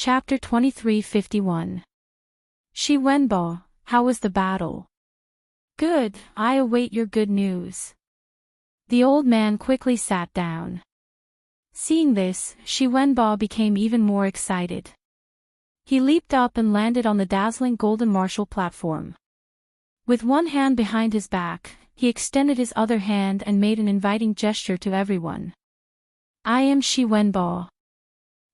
Chapter 2351. Shi Wenbo, how was the battle? Good, I await your good news. The old man quickly sat down. Seeing this, Shi Wenbo became even more excited. He leaped up and landed on the dazzling golden martial platform. With one hand behind his back, he extended his other hand and made an inviting gesture to everyone. I am Shi Wenbo.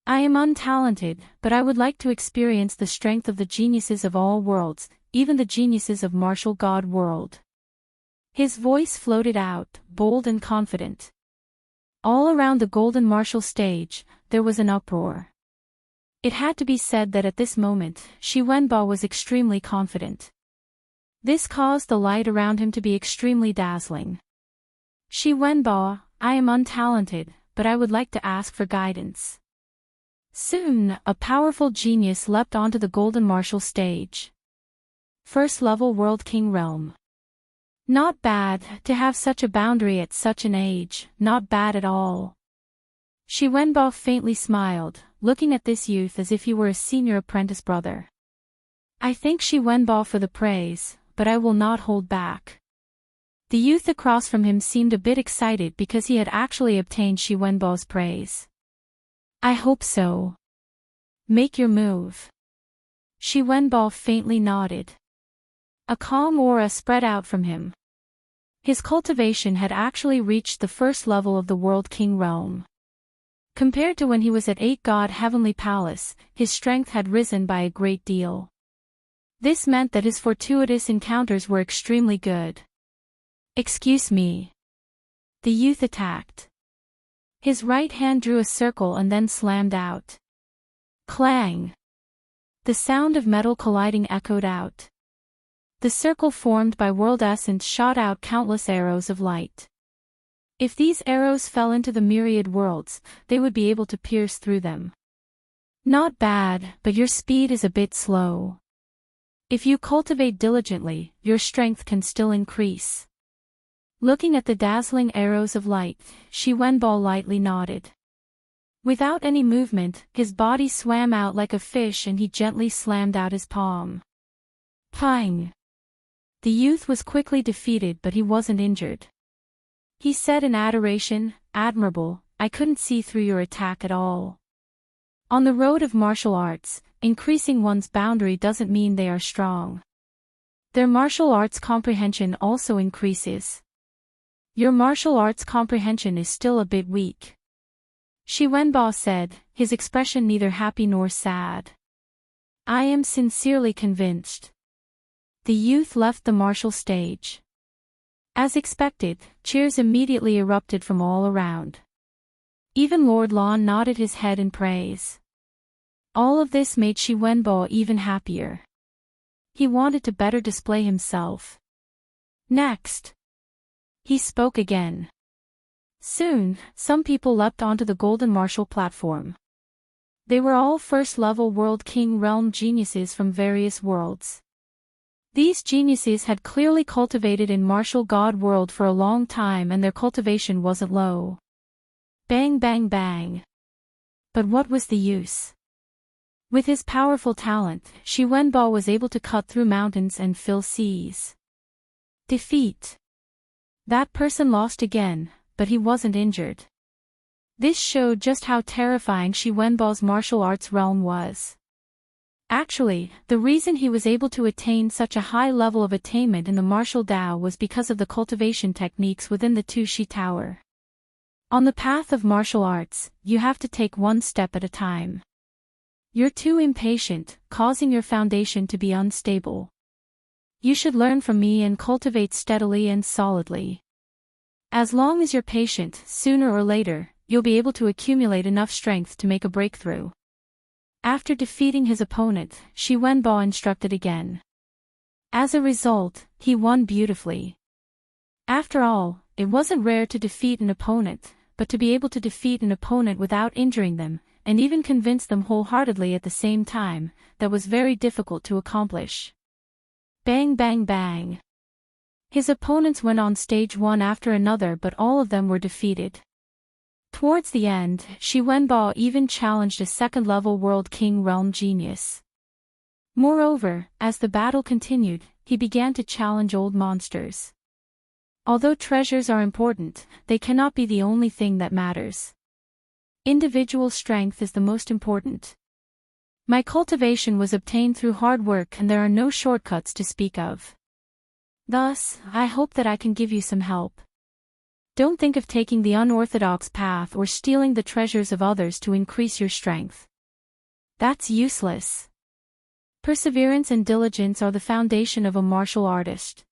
I am untalented, but I would like to experience the strength of the geniuses of all worlds, even the geniuses of martial god world. His voice floated out, bold and confident. All around the golden martial stage, there was an uproar. It had to be said that at this moment, Shi Wenbo was extremely confident. This caused the light around him to be extremely dazzling. Shi Wenbo, I am untalented, but I would like to ask for guidance. Soon, a powerful genius leapt onto the golden martial stage. First level World King Realm. Not bad, to have such a boundary at such an age, not bad at all. Shi Wenbo faintly smiled, looking at this youth as if he were a senior apprentice brother. I thank Shi Wenbo for the praise, but I will not hold back. The youth across from him seemed a bit excited because he had actually obtained Shi Wenbo's praise. I hope so. Make your move. Shi Wenbo faintly nodded. A calm aura spread out from him. His cultivation had actually reached the first level of the World King realm. Compared to when he was at 8 God Heavenly Palace, his strength had risen by a great deal. This meant that his fortuitous encounters were extremely good. Excuse me. The youth attacked. His right hand drew a circle and then slammed out. Clang! The sound of metal colliding echoed out. The circle formed by world essence shot out countless arrows of light. If these arrows fell into the myriad worlds, they would be able to pierce through them. Not bad, but your speed is a bit slow. If you cultivate diligently, your strength can still increase. Looking at the dazzling arrows of light, Shi Wenbo lightly nodded. Without any movement, his body swam out like a fish and he gently slammed out his palm. Pang! The youth was quickly defeated, but he wasn't injured. He said in adoration, Admirable, I couldn't see through your attack at all. On the road of martial arts, increasing one's boundary doesn't mean they are strong. Their martial arts comprehension also increases. Your martial arts comprehension is still a bit weak. Shi Wenbo said, his expression neither happy nor sad. I am sincerely convinced. The youth left the martial stage. As expected, cheers immediately erupted from all around. Even Lord Lan nodded his head in praise. All of this made Shi Wenbo even happier. He wanted to better display himself. Next. He spoke again. Soon, some people leapt onto the golden martial platform. They were all first-level World King realm geniuses from various worlds. These geniuses had clearly cultivated in martial god world for a long time and their cultivation wasn't low. Bang bang bang. But what was the use? With his powerful talent, Shi Wenbo was able to cut through mountains and fill seas. Defeat. That person lost again, but he wasn't injured. This showed just how terrifying Shi Wenbo's martial arts realm was. Actually, the reason he was able to attain such a high level of attainment in the martial Tao was because of the cultivation techniques within the Tu Shi Tower. On the path of martial arts, you have to take one step at a time. You're too impatient, causing your foundation to be unstable. You should learn from me and cultivate steadily and solidly. As long as you're patient, sooner or later, you'll be able to accumulate enough strength to make a breakthrough. After defeating his opponent, Shi Wenbo instructed again. As a result, he won beautifully. After all, it wasn't rare to defeat an opponent, but to be able to defeat an opponent without injuring them, and even convince them wholeheartedly at the same time, that was very difficult to accomplish. Bang bang bang. His opponents went on stage one after another, but all of them were defeated. Towards the end, Shi Wenbo even challenged a second-level World King realm genius. Moreover, as the battle continued, he began to challenge old monsters. Although treasures are important, they cannot be the only thing that matters. Individual strength is the most important. My cultivation was obtained through hard work and there are no shortcuts to speak of. Thus, I hope that I can give you some help. Don't think of taking the unorthodox path or stealing the treasures of others to increase your strength. That's useless. Perseverance and diligence are the foundation of a martial artist.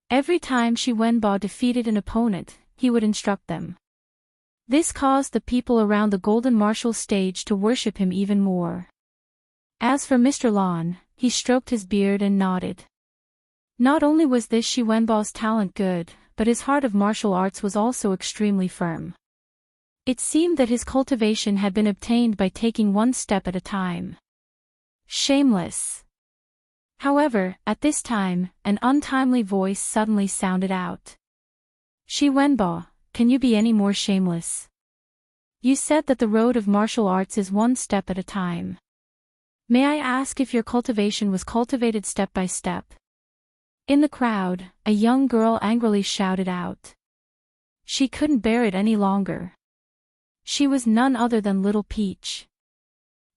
Every time Shi Wenbo defeated an opponent, he would instruct them. This caused the people around the golden martial stage to worship him even more. As for Mr. Lan, he stroked his beard and nodded. Not only was this Shi Wenbo's talent good, but his heart of martial arts was also extremely firm. It seemed that his cultivation had been obtained by taking one step at a time. Shameless. However, at this time, an untimely voice suddenly sounded out. Shi Wenbo, can you be any more shameless? You said that the road of martial arts is one step at a time. May I ask if your cultivation was cultivated step by step? In the crowd, a young girl angrily shouted out. She couldn't bear it any longer. She was none other than Little Peach.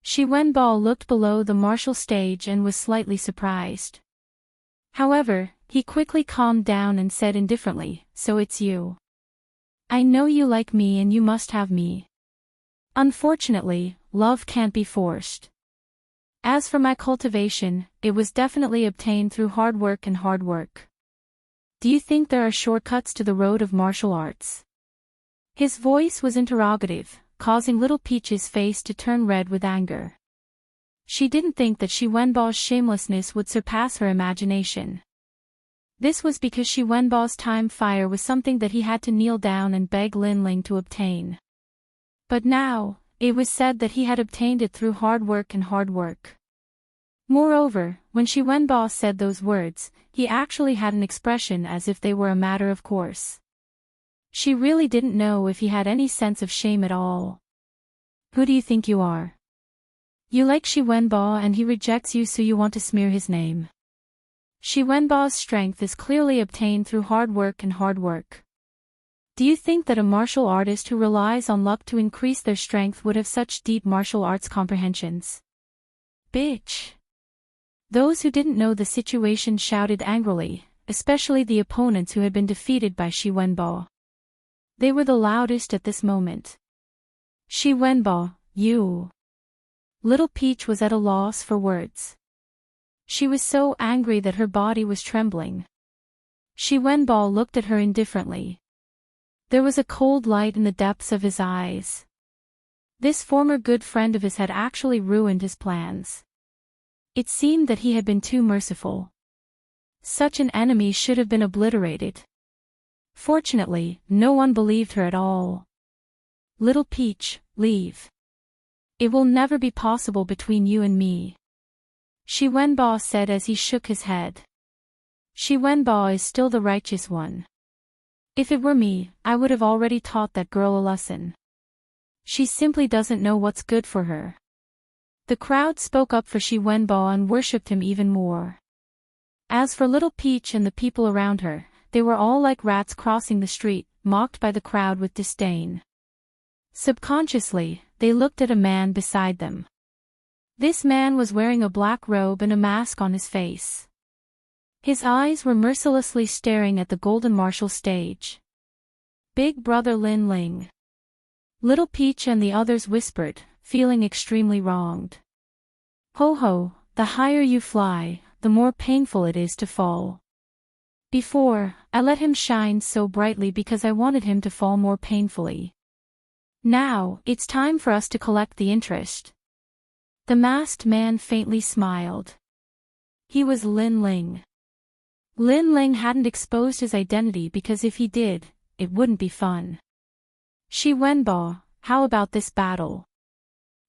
Shi Wenbo looked below the martial stage and was slightly surprised. However, he quickly calmed down and said indifferently, so it's you. I know you like me and you must have me. Unfortunately, love can't be forced. As for my cultivation, it was definitely obtained through hard work and hard work. Do you think there are shortcuts to the road of martial arts? His voice was interrogative, causing Little Peach's face to turn red with anger. She didn't think that Shi Wenbo's shamelessness would surpass her imagination. This was because Shi Wenbo's time fire was something that he had to kneel down and beg Lin Ling to obtain. But now, it was said that he had obtained it through hard work and hard work. Moreover, when Shi Wenbo said those words, he actually had an expression as if they were a matter of course. She really didn't know if he had any sense of shame at all. Who do you think you are? You like Shi Wenbo and he rejects you, so you want to smear his name. Shi Wenbo's strength is clearly obtained through hard work and hard work. Do you think that a martial artist who relies on luck to increase their strength would have such deep martial arts comprehensions? Bitch! Those who didn't know the situation shouted angrily, especially the opponents who had been defeated by Shi Wenbo. They were the loudest at this moment. Shi Wenbo, you! Little Peach was at a loss for words. She was so angry that her body was trembling. Shi Wenbo looked at her indifferently. There was a cold light in the depths of his eyes. This former good friend of his had actually ruined his plans. It seemed that he had been too merciful. Such an enemy should have been obliterated. Fortunately, no one believed her at all. Little Peach, leave. It will never be possible between you and me. Shi Wenbo said as he shook his head. Shi Wenbo is still the righteous one. If it were me, I would have already taught that girl a lesson. She simply doesn't know what's good for her. The crowd spoke up for Shi Wenbo and worshipped him even more. As for Little Peach and the people around her, they were all like rats crossing the street, mocked by the crowd with disdain. Subconsciously, they looked at a man beside them. This man was wearing a black robe and a mask on his face. His eyes were mercilessly staring at the golden martial stage. Big brother Lin Ling. Little Peach and the others whispered, feeling extremely wronged. Ho ho, the higher you fly, the more painful it is to fall. Before, I let him shine so brightly because I wanted him to fall more painfully. Now, it's time for us to collect the interest. The masked man faintly smiled. He was Lin Ling. Lin Ling hadn't exposed his identity because if he did, it wouldn't be fun. Shi Wenbo, how about this battle?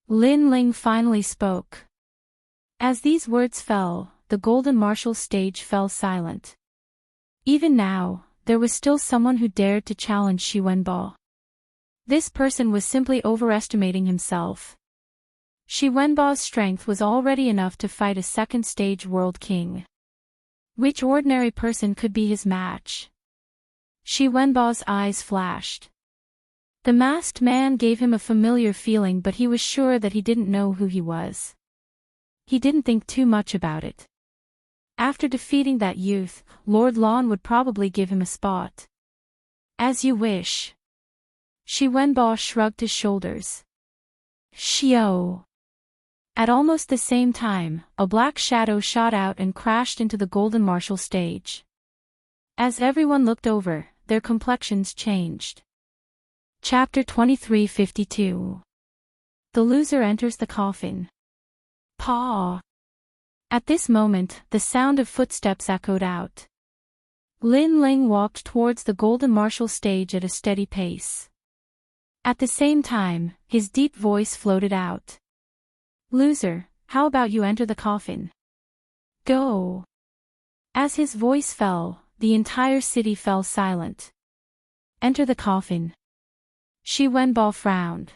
Lin Ling finally spoke. As these words fell, the golden martial stage fell silent. Even now, there was still someone who dared to challenge Shi Wenbo. This person was simply overestimating himself. Shi Wenbao's strength was already enough to fight a second-stage world king. Which ordinary person could be his match? Shi Wenbao's eyes flashed. The masked man gave him a familiar feeling, but he was sure that he didn't know who he was. He didn't think too much about it. After defeating that youth, Lord Lan would probably give him a spot. As you wish. Shi Wenbao shrugged his shoulders. Xiao. At almost the same time, a black shadow shot out and crashed into the golden martial stage. As everyone looked over, their complexions changed. Chapter 2352. The loser enters the coffin. Paw. At this moment, the sound of footsteps echoed out. Lin Ling walked towards the golden martial stage at a steady pace. At the same time, his deep voice floated out. Loser, how about you enter the coffin? Go. As his voice fell, the entire city fell silent. Enter the coffin. Shi Wenbao frowned.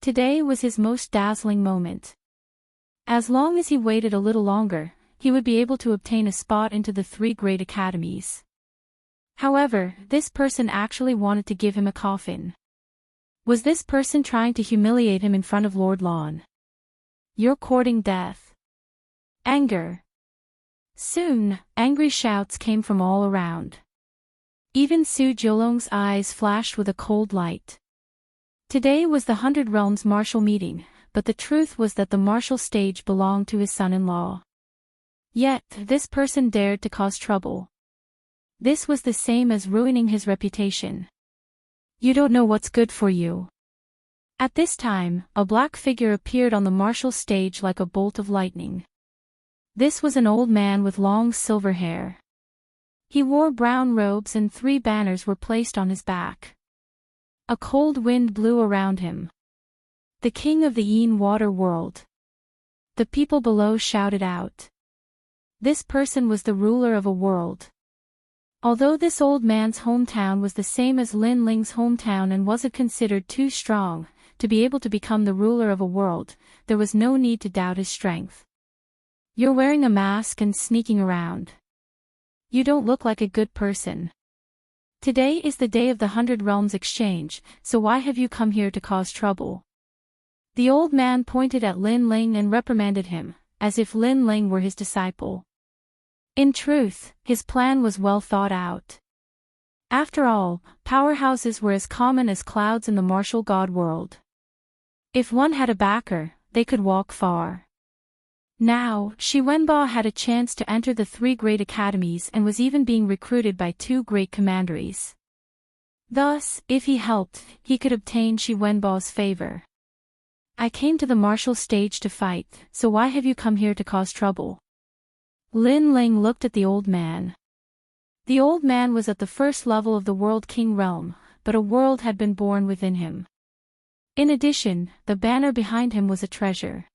Today was his most dazzling moment. As long as he waited a little longer, he would be able to obtain a spot into the 3 great academies. However, this person actually wanted to give him a coffin. Was this person trying to humiliate him in front of Lord Lan? You're courting death. Anger. Soon, angry shouts came from all around. Even Su Jiulong's eyes flashed with a cold light. Today was the 100 Realms martial meeting, but the truth was that the martial stage belonged to his son-in-law. Yet, this person dared to cause trouble. This was the same as ruining his reputation. You don't know what's good for you. At this time, a black figure appeared on the martial stage like a bolt of lightning. This was an old man with long silver hair. He wore brown robes and 3 banners were placed on his back. A cold wind blew around him. The king of the Yin water world. The people below shouted out. This person was the ruler of a world. Although this old man's hometown was the same as Lin Ling's hometown and wasn't considered too strong to be able to become the ruler of a world, there was no need to doubt his strength. You're wearing a mask and sneaking around. You don't look like a good person. Today is the day of the 100 Realms exchange, so why have you come here to cause trouble? The old man pointed at Lin Ling and reprimanded him, as if Lin Ling were his disciple. In truth, his plan was well thought out. After all, powerhouses were as common as clouds in the martial god world. If one had a backer, they could walk far. Now, Shi Wenbao had a chance to enter the 3 great academies and was even being recruited by 2 great commanderies. Thus, if he helped, he could obtain Shi Wenbao's favor. I came to the martial stage to fight, so why have you come here to cause trouble? Lin Ling looked at the old man. The old man was at the first level of the World King realm, but a world had been born within him. In addition, the banner behind him was a treasure.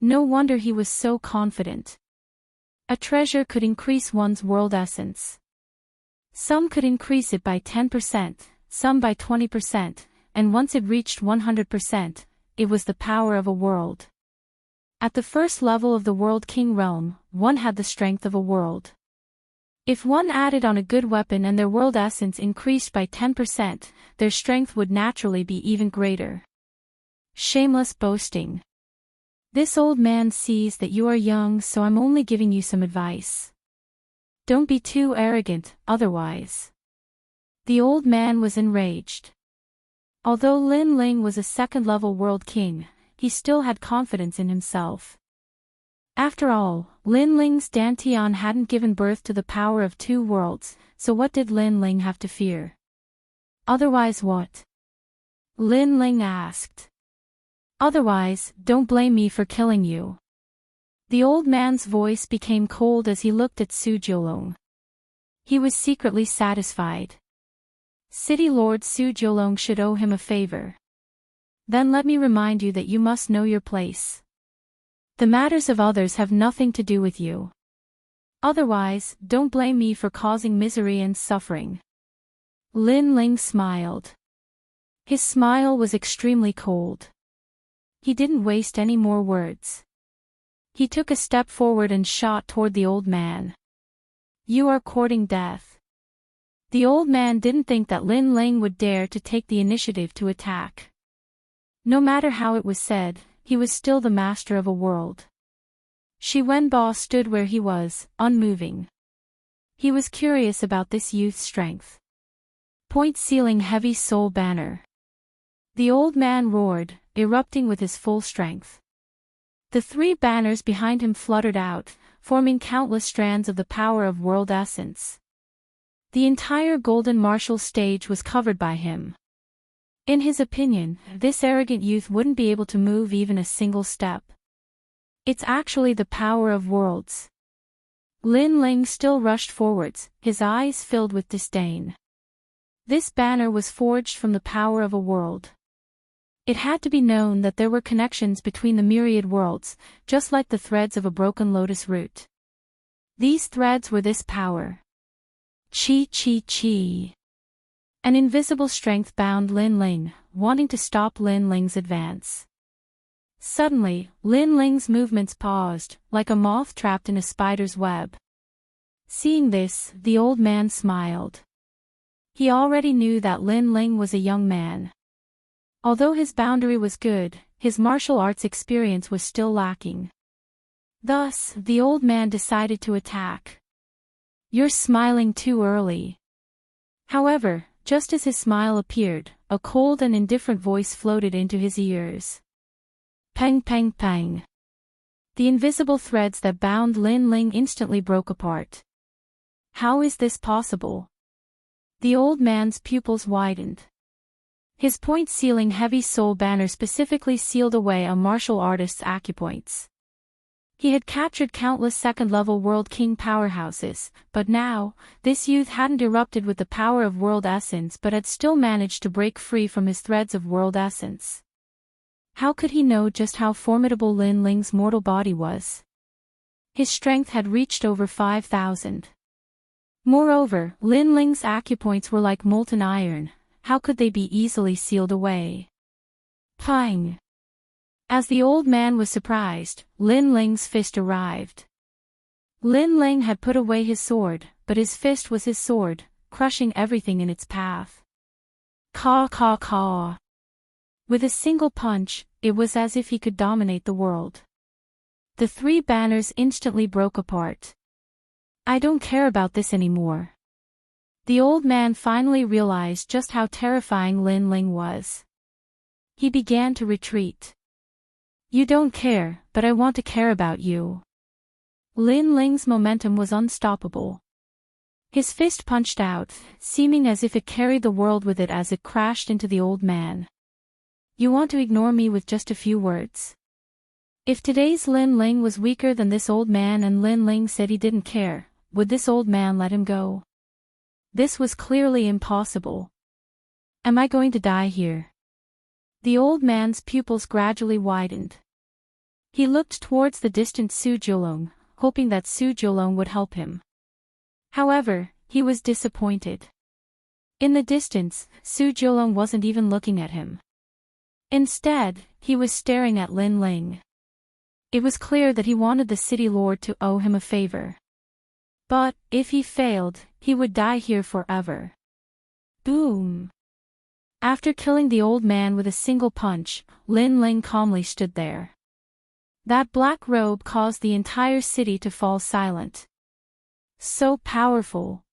No wonder he was so confident. A treasure could increase one's world essence. Some could increase it by 10%, some by 20%, and once it reached 100%, it was the power of a world. At the first level of the World King realm, one had the strength of a world. If one added on a good weapon and their world essence increased by 10%, their strength would naturally be even greater. Shameless boasting. This old man sees that you are young, so I'm only giving you some advice. Don't be too arrogant, otherwise. The old man was enraged. Although Lin Ling was a second-level world king, he still had confidence in himself. After all, Lin Ling's Dantian hadn't given birth to the power of 2 worlds, so what did Lin Ling have to fear? Otherwise what? Lin Ling asked. Otherwise, don't blame me for killing you. The old man's voice became cold as he looked at Su Jiulong. He was secretly satisfied. City Lord Su Jiulong should owe him a favor. Then let me remind you that you must know your place. The matters of others have nothing to do with you. Otherwise, don't blame me for causing misery and suffering. Lin Ling smiled. His smile was extremely cold. He didn't waste any more words. He took a step forward and shot toward the old man. You are courting death. The old man didn't think that Lin Ling would dare to take the initiative to attack. No matter how it was said, he was still the master of a world. Shi Wenbo stood where he was, unmoving. He was curious about this youth's strength. Point sealing heavy soul banner. The old man roared, erupting with his full strength. The three banners behind him fluttered out, forming countless strands of the power of world essence. The entire golden martial stage was covered by him. In his opinion, this arrogant youth wouldn't be able to move even a single step. It's actually the power of worlds. Lin Ling still rushed forwards, his eyes filled with disdain. This banner was forged from the power of a world. It had to be known that there were connections between the myriad worlds, just like the threads of a broken lotus root. These threads were this power. Chi chi chi. An invisible strength bound Lin Ling, wanting to stop Lin Ling's advance. Suddenly, Lin Ling's movements paused, like a moth trapped in a spider's web. Seeing this, the old man smiled. He already knew that Lin Ling was a young man. Although his boundary was good, his martial arts experience was still lacking. Thus, the old man decided to attack. You're smiling too early. However, just as his smile appeared, a cold and indifferent voice floated into his ears. Pang pang pang. The invisible threads that bound Lin Ling instantly broke apart. How is this possible? The old man's pupils widened. His point-sealing heavy soul banner specifically sealed away a martial artist's acupoints. He had captured countless second-level World King powerhouses, but now, this youth hadn't erupted with the power of world essence but had still managed to break free from his threads of world essence. How could he know just how formidable Lin Ling's mortal body was? His strength had reached over 5,000. Moreover, Lin Ling's acupoints were like molten iron. How could they be easily sealed away? Pang! As the old man was surprised, Lin Ling's fist arrived. Lin Ling had put away his sword, but his fist was his sword, crushing everything in its path. Caw caw caw. With a single punch, it was as if he could dominate the world. The three banners instantly broke apart. I don't care about this anymore. The old man finally realized just how terrifying Lin Ling was. He began to retreat. You don't care, but I want to care about you. Lin Ling's momentum was unstoppable. His fist punched out, seeming as if it carried the world with it as it crashed into the old man. You want to ignore me with just a few words? If today's Lin Ling was weaker than this old man and Lin Ling said he didn't care, would this old man let him go? This was clearly impossible. Am I going to die here? The old man's pupils gradually widened. He looked towards the distant Su Jiulong, hoping that Su Jiulong would help him. However, he was disappointed. In the distance, Su Jiulong wasn't even looking at him. Instead, he was staring at Lin Ling. It was clear that he wanted the city lord to owe him a favor. But, if he failed, he would die here forever. Boom! After killing the old man with a single punch, Lin Ling calmly stood there. That black robe caused the entire city to fall silent. So powerful!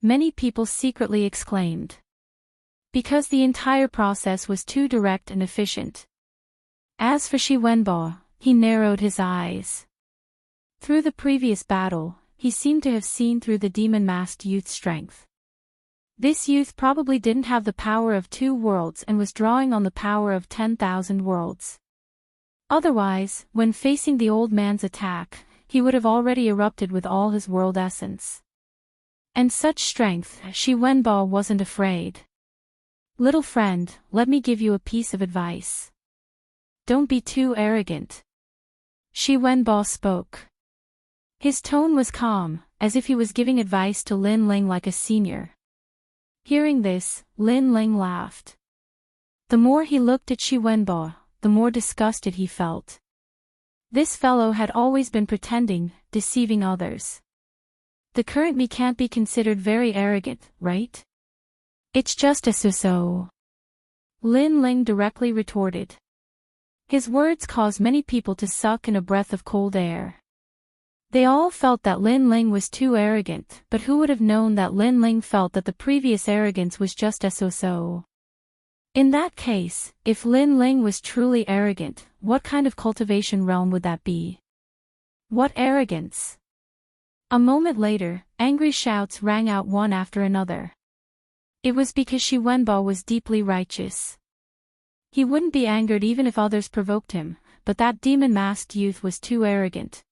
Many people secretly exclaimed. Because the entire process was too direct and efficient. As for Shi Wenbo, he narrowed his eyes. Through the previous battle, he seemed to have seen through the demon-masked youth's strength. This youth probably didn't have the power of 2 worlds and was drawing on the power of 10,000 worlds. Otherwise, when facing the old man's attack, he would have already erupted with all his world essence. And such strength, Shi Wenbo wasn't afraid. Little friend, let me give you a piece of advice. Don't be too arrogant. Shi Wenbo spoke. His tone was calm, as if he was giving advice to Lin Ling like a senior. Hearing this, Lin Ling laughed. The more he looked at Shi Wenbo, the more disgusted he felt. This fellow had always been pretending, deceiving others. The current me can't be considered very arrogant, right? It's just a so-so. Lin Ling directly retorted. His words caused many people to suck in a breath of cold air. They all felt that Lin Ling was too arrogant, but who would have known that Lin Ling felt that the previous arrogance was just a so-so? In that case, if Lin Ling was truly arrogant, what kind of cultivation realm would that be? What arrogance? A moment later, angry shouts rang out one after another. It was because Shi Wenbo was deeply righteous. He wouldn't be angered even if others provoked him, but that demon-masked youth was too arrogant.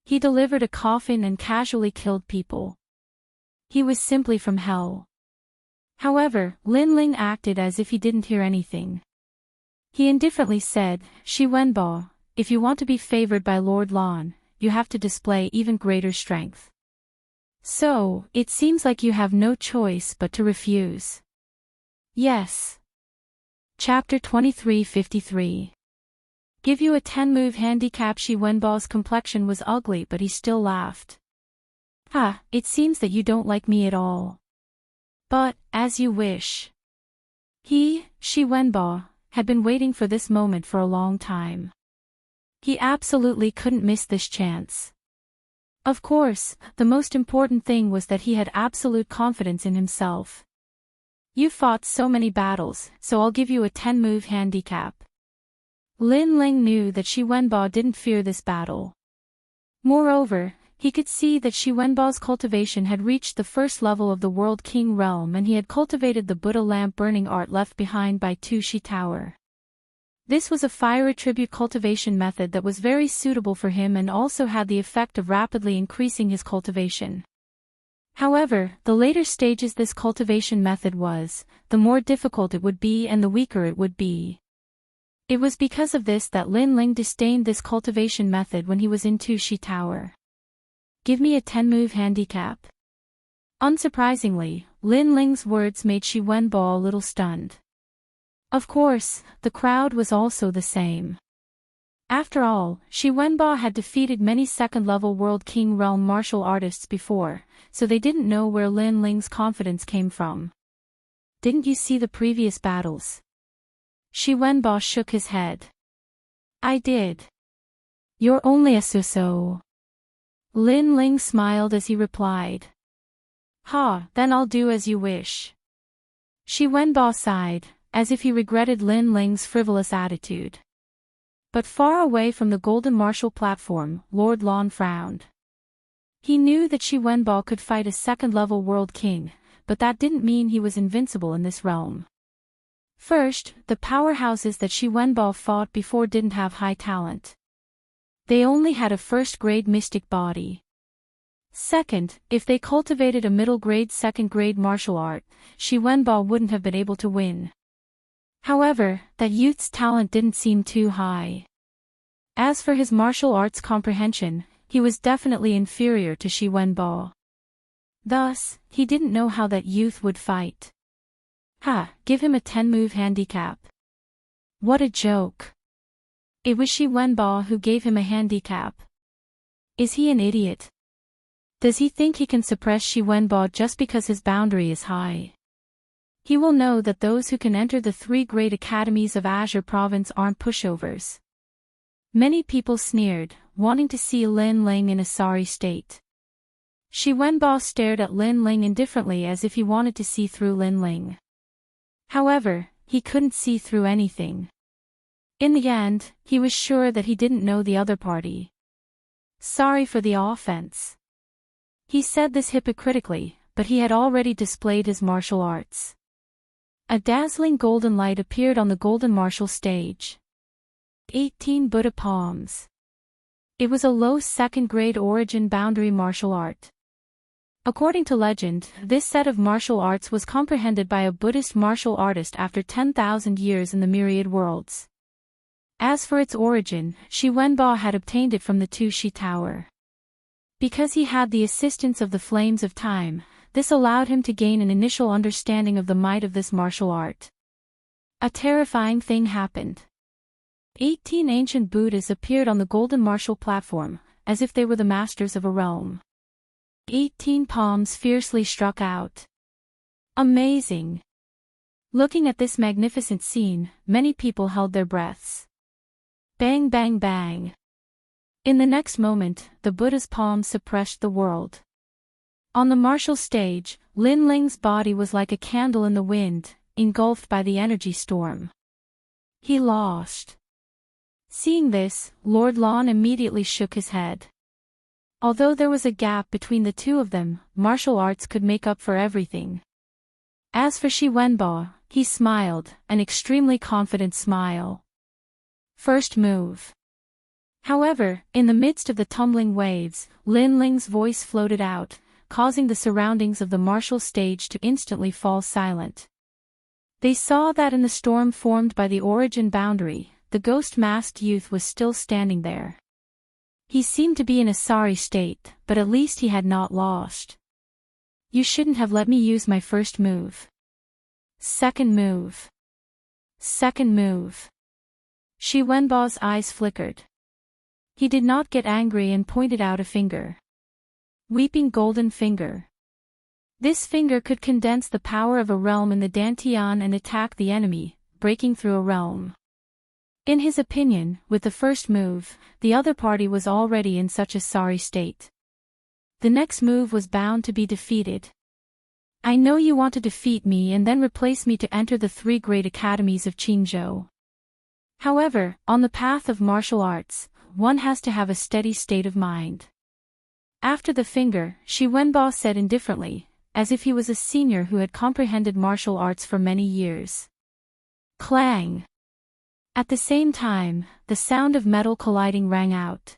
He delivered a coffin and casually killed people. He was simply from hell. However, Lin Ling acted as if he didn't hear anything. He indifferently said, Shi Wenbo, if you want to be favored by Lord Lan, you have to display even greater strength. So, it seems like you have no choice but to refuse. Yes. Chapter 23:53. Give you a 10-move handicap. Shi Wenbo's complexion was ugly but he still laughed. Ha, it seems that you don't like me at all. But, as you wish. He, Shi Wenbo, had been waiting for this moment for a long time. He absolutely couldn't miss this chance. Of course, the most important thing was that he had absolute confidence in himself. You fought so many battles, so I'll give you a 10-move handicap. Lin Ling knew that Shi Wenbo didn't fear this battle. Moreover, he could see that Shi Wenbo's cultivation had reached the first level of the World King realm and he had cultivated the Buddha lamp burning art left behind by Tu Shi Tower. This was a fire attribute cultivation method that was very suitable for him and also had the effect of rapidly increasing his cultivation. However, the later stages this cultivation method was, the more difficult it would be and the weaker it would be. It was because of this that Lin Ling disdained this cultivation method when he was in Tu Shi Tower. Give me a 10-move handicap. Unsurprisingly, Lin Ling's words made Shi Wenbo a little stunned. Of course, the crowd was also the same. After all, Shi Wenbo had defeated many second-level World King realm martial artists before, so they didn't know where Lin Ling's confidence came from. Didn't you see the previous battles? Shi Wenbo shook his head. I did. You're only a so-so. Lin Ling smiled as he replied. Ha, then I'll do as you wish. Shi Wenbo sighed, as if he regretted Lin Ling's frivolous attitude. But far away from the golden martial platform, Lord Lan frowned. He knew that Shi Wenbo could fight a second-level World King, but that didn't mean he was invincible in this realm. First, the powerhouses that Shi Wenbo fought before didn't have high talent. They only had a first-grade mystic body. Second, if they cultivated a middle-grade second-grade martial art, Shi Wenbo wouldn't have been able to win. However, that youth's talent didn't seem too high. As for his martial arts comprehension, he was definitely inferior to Shi Wenbo. Thus, he didn't know how that youth would fight. Ha, give him a 10-move handicap. What a joke. It was Shi Wenbo who gave him a handicap. Is he an idiot? Does he think he can suppress Shi Wenbo just because his boundary is high? He will know that those who can enter the 3 great academies of Azure Province aren't pushovers. Many people sneered, wanting to see Lin Ling in a sorry state. Shi Wenbo stared at Lin Ling indifferently as if he wanted to see through Lin Ling. However, he couldn't see through anything. In the end, he was sure that he didn't know the other party. Sorry for the offense. He said this hypocritically, but he had already displayed his martial arts. A dazzling golden light appeared on the golden martial stage. 18 Buddha palms. It was a low second-grade origin boundary martial art. According to legend, this set of martial arts was comprehended by a Buddhist martial artist after 10,000 years in the myriad worlds. As for its origin, Shi Wenbo had obtained it from the Tu Shi Tower. Because he had the assistance of the flames of time, this allowed him to gain an initial understanding of the might of this martial art. A terrifying thing happened. 18 ancient Buddhas appeared on the golden martial platform, as if they were the masters of a realm. 18 palms fiercely struck out. Amazing! Looking at this magnificent scene, many people held their breaths. Bang bang bang. In the next moment, the Buddha's palms suppressed the world. On the martial stage, Lin Ling's body was like a candle in the wind, engulfed by the energy storm. He lost. Seeing this, Lord Lan immediately shook his head. Although there was a gap between the two of them, martial arts could make up for everything. As for Shi Wenbo, he smiled, an extremely confident smile. First move. However, in the midst of the tumbling waves, Lin Ling's voice floated out, causing the surroundings of the martial stage to instantly fall silent. They saw that in the storm formed by the origin boundary, the ghost-masked youth was still standing there. He seemed to be in a sorry state, but at least he had not lost. You shouldn't have let me use my first move. Second move. Second move. Shi Wenbo's eyes flickered. He did not get angry and pointed out a finger. Weeping golden finger. This finger could condense the power of a realm in the Dantian and attack the enemy, breaking through a realm. In his opinion, with the first move, the other party was already in such a sorry state. The next move was bound to be defeated. I know you want to defeat me and then replace me to enter the 3 great academies of Qingzhou. However, on the path of martial arts, one has to have a steady state of mind. After the finger, Shi Wenbo said indifferently, as if he was a senior who had comprehended martial arts for many years. Clang! At the same time, the sound of metal colliding rang out.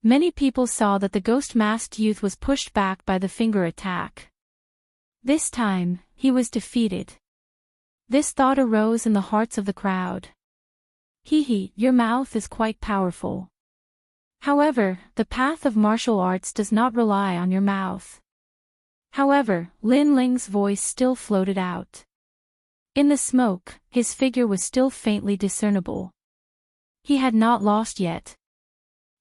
Many people saw that the ghost-masked youth was pushed back by the finger attack. This time, he was defeated. This thought arose in the hearts of the crowd. Hee, your mouth is quite powerful. However, the path of martial arts does not rely on your mouth. However, Lin Ling's voice still floated out. In the smoke, his figure was still faintly discernible. He had not lost yet.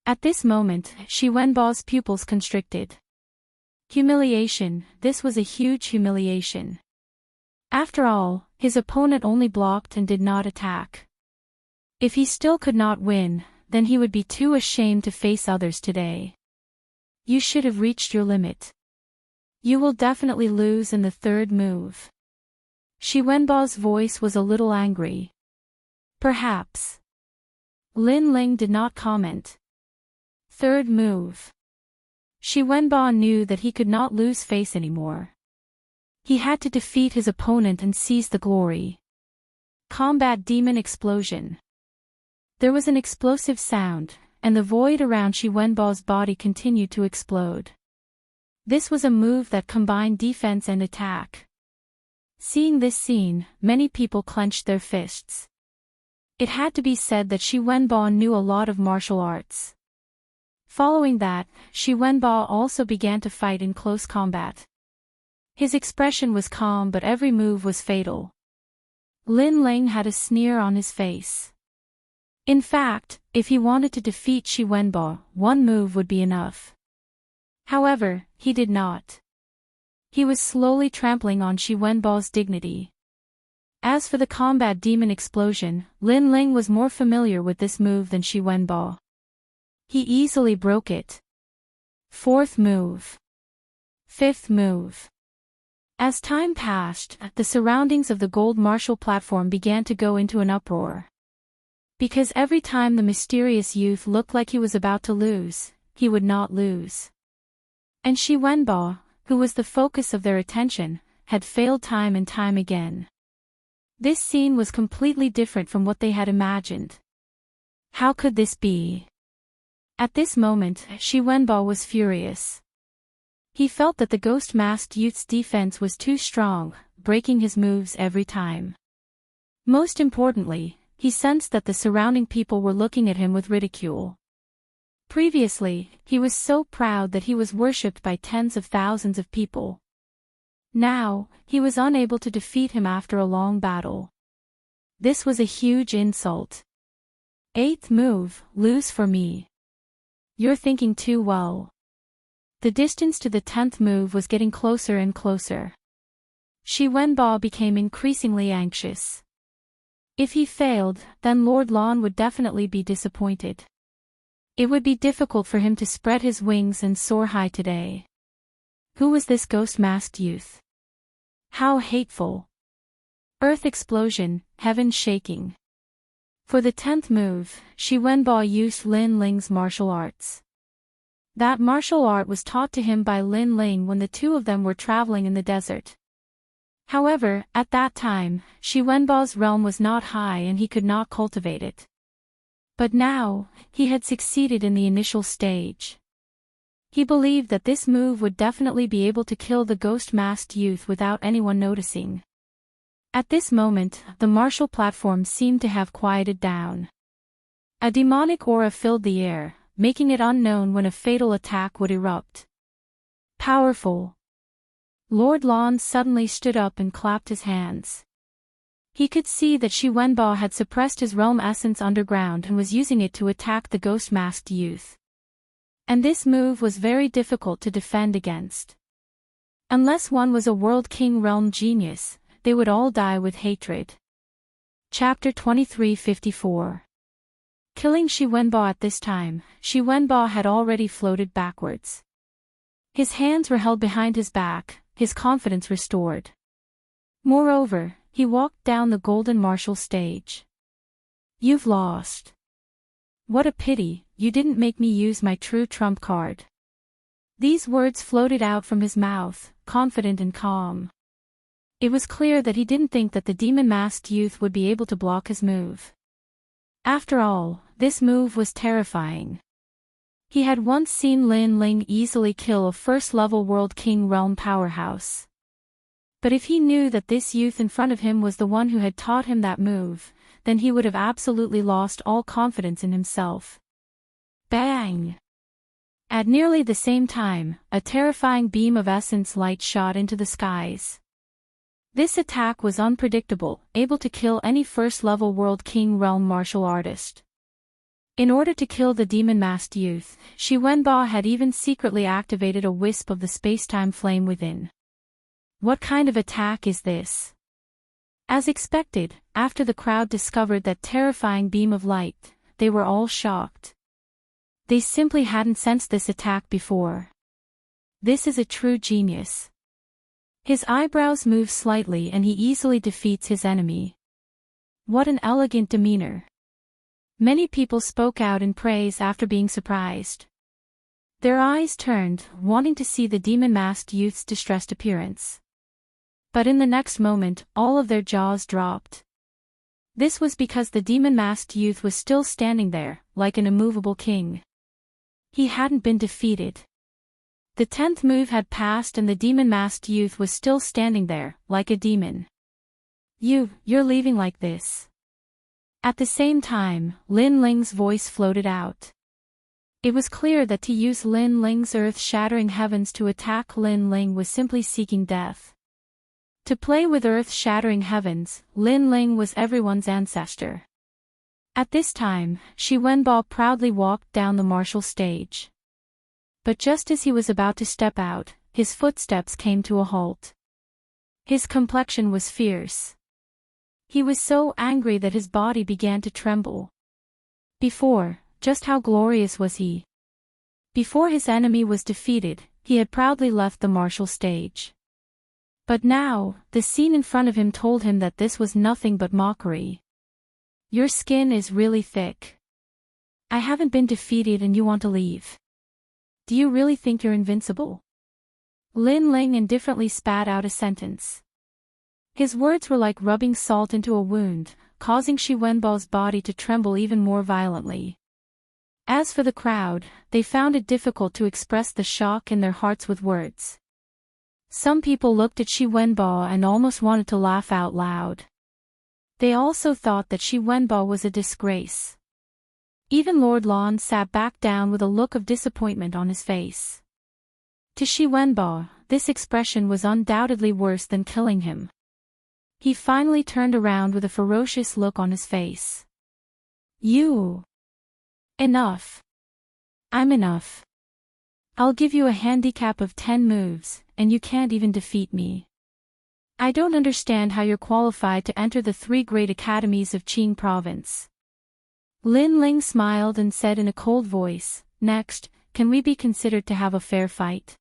At this moment, Shi Wenbo's pupils constricted. Humiliation, this was a huge humiliation. After all, his opponent only blocked and did not attack. If he still could not win, then he would be too ashamed to face others today. You should have reached your limit. You will definitely lose in the third move. Shi Wenbo's voice was a little angry. Perhaps. Lin Ling did not comment. Third move. Shi Wenbo knew that he could not lose face anymore. He had to defeat his opponent and seize the glory. Combat demon explosion. There was an explosive sound, and the void around Shi Wenbo's body continued to explode. This was a move that combined defense and attack. Seeing this scene, many people clenched their fists. It had to be said that Shi Wenbo knew a lot of martial arts. Following that, Shi Wenbo also began to fight in close combat. His expression was calm but every move was fatal. Lin Ling had a sneer on his face. In fact, if he wanted to defeat Shi Wenbo, one move would be enough. However, he did not. He was slowly trampling on Shi Wenbo's dignity. As for the combat demon explosion, Lin Ling was more familiar with this move than Shi Wenbo. He easily broke it. Fourth move. Fifth move. As time passed, the surroundings of the gold martial platform began to go into an uproar. Because every time the mysterious youth looked like he was about to lose, he would not lose. And Shi Wenbo, who was the focus of their attention, had failed time and time again. This scene was completely different from what they had imagined. How could this be? At this moment, Shi Wenbo was furious. He felt that the ghost-masked youth's defense was too strong, breaking his moves every time. Most importantly, he sensed that the surrounding people were looking at him with ridicule. Previously, he was so proud that he was worshipped by tens of thousands of people. Now, he was unable to defeat him after a long battle. This was a huge insult. Eighth move, lose for me. You're thinking too well. The distance to the 10th move was getting closer and closer. Shi Wenbo became increasingly anxious. If he failed, then Lord Lan would definitely be disappointed. It would be difficult for him to spread his wings and soar high today. Who was this ghost-masked youth? How hateful. Earth explosion, heaven shaking. For the 10th move, Shi Wenbo used Lin Ling's martial arts. That martial art was taught to him by Lin Ling when the two of them were traveling in the desert. However, at that time, Shi Wenbo's realm was not high and he could not cultivate it. But now, he had succeeded in the initial stage. He believed that this move would definitely be able to kill the ghost-masked youth without anyone noticing. At this moment, the martial platform seemed to have quieted down. A demonic aura filled the air, making it unknown when a fatal attack would erupt. Powerful. Lord Lan suddenly stood up and clapped his hands. He could see that Shi Wenbo had suppressed his realm essence underground and was using it to attack the ghost-masked youth. And this move was very difficult to defend against. Unless one was a World King realm genius, they would all die with hatred. Chapter 2354. Killing Shi Wenbo. At this time, Shi Wenbo had already floated backwards. His hands were held behind his back, his confidence restored. Moreover, he walked down the golden martial stage. You've lost. What a pity, you didn't make me use my true trump card. These words floated out from his mouth, confident and calm. It was clear that he didn't think that the demon-masked youth would be able to block his move. After all, this move was terrifying. He had once seen Lin Ling easily kill a first-level World King realm powerhouse. But if he knew that this youth in front of him was the one who had taught him that move, then he would have absolutely lost all confidence in himself. Bang! At nearly the same time, a terrifying beam of essence light shot into the skies. This attack was unpredictable, able to kill any first-level World King realm martial artist. In order to kill the demon-masked youth, Shi Wenbo had even secretly activated a wisp of the space-time flame within. What kind of attack is this? As expected, after the crowd discovered that terrifying beam of light, they were all shocked. They simply hadn't sensed this attack before. This is a true genius. His eyebrows move slightly and he easily defeats his enemy. What an elegant demeanor. Many people spoke out in praise after being surprised. Their eyes turned, wanting to see the demon-masked youth's distressed appearance. But in the next moment, all of their jaws dropped. This was because the demon-masked youth was still standing there, like an immovable king. He hadn't been defeated. The 10th move had passed and the demon-masked youth was still standing there, like a demon. You're leaving like this. At the same time, Lin Ling's voice floated out. It was clear that to use Lin Ling's earth-shattering heavens to attack Lin Ling was simply seeking death. To play with earth-shattering heavens, Lin Ling was everyone's ancestor. At this time, Shi Wenbo proudly walked down the martial stage. But just as he was about to step out, his footsteps came to a halt. His complexion was fierce. He was so angry that his body began to tremble. Before, just how glorious was he? Before his enemy was defeated, he had proudly left the martial stage. But now, the scene in front of him told him that this was nothing but mockery. Your skin is really thick. I haven't been defeated and you want to leave. Do you really think you're invincible? Lin Ling indifferently spat out a sentence. His words were like rubbing salt into a wound, causing Shi Wenbo's body to tremble even more violently. As for the crowd, they found it difficult to express the shock in their hearts with words. Some people looked at Shi Wenbo and almost wanted to laugh out loud. They also thought that Shi Wenbo was a disgrace. Even Lord Lan sat back down with a look of disappointment on his face. To Shi Wenbo, this expression was undoubtedly worse than killing him. He finally turned around with a ferocious look on his face. You. Enough. I'm enough. I'll give you a handicap of 10 moves, and you can't even defeat me. I don't understand how you're qualified to enter the 3 great academies of Qing province. Lin Ling smiled and said in a cold voice, next, can we be considered to have a fair fight?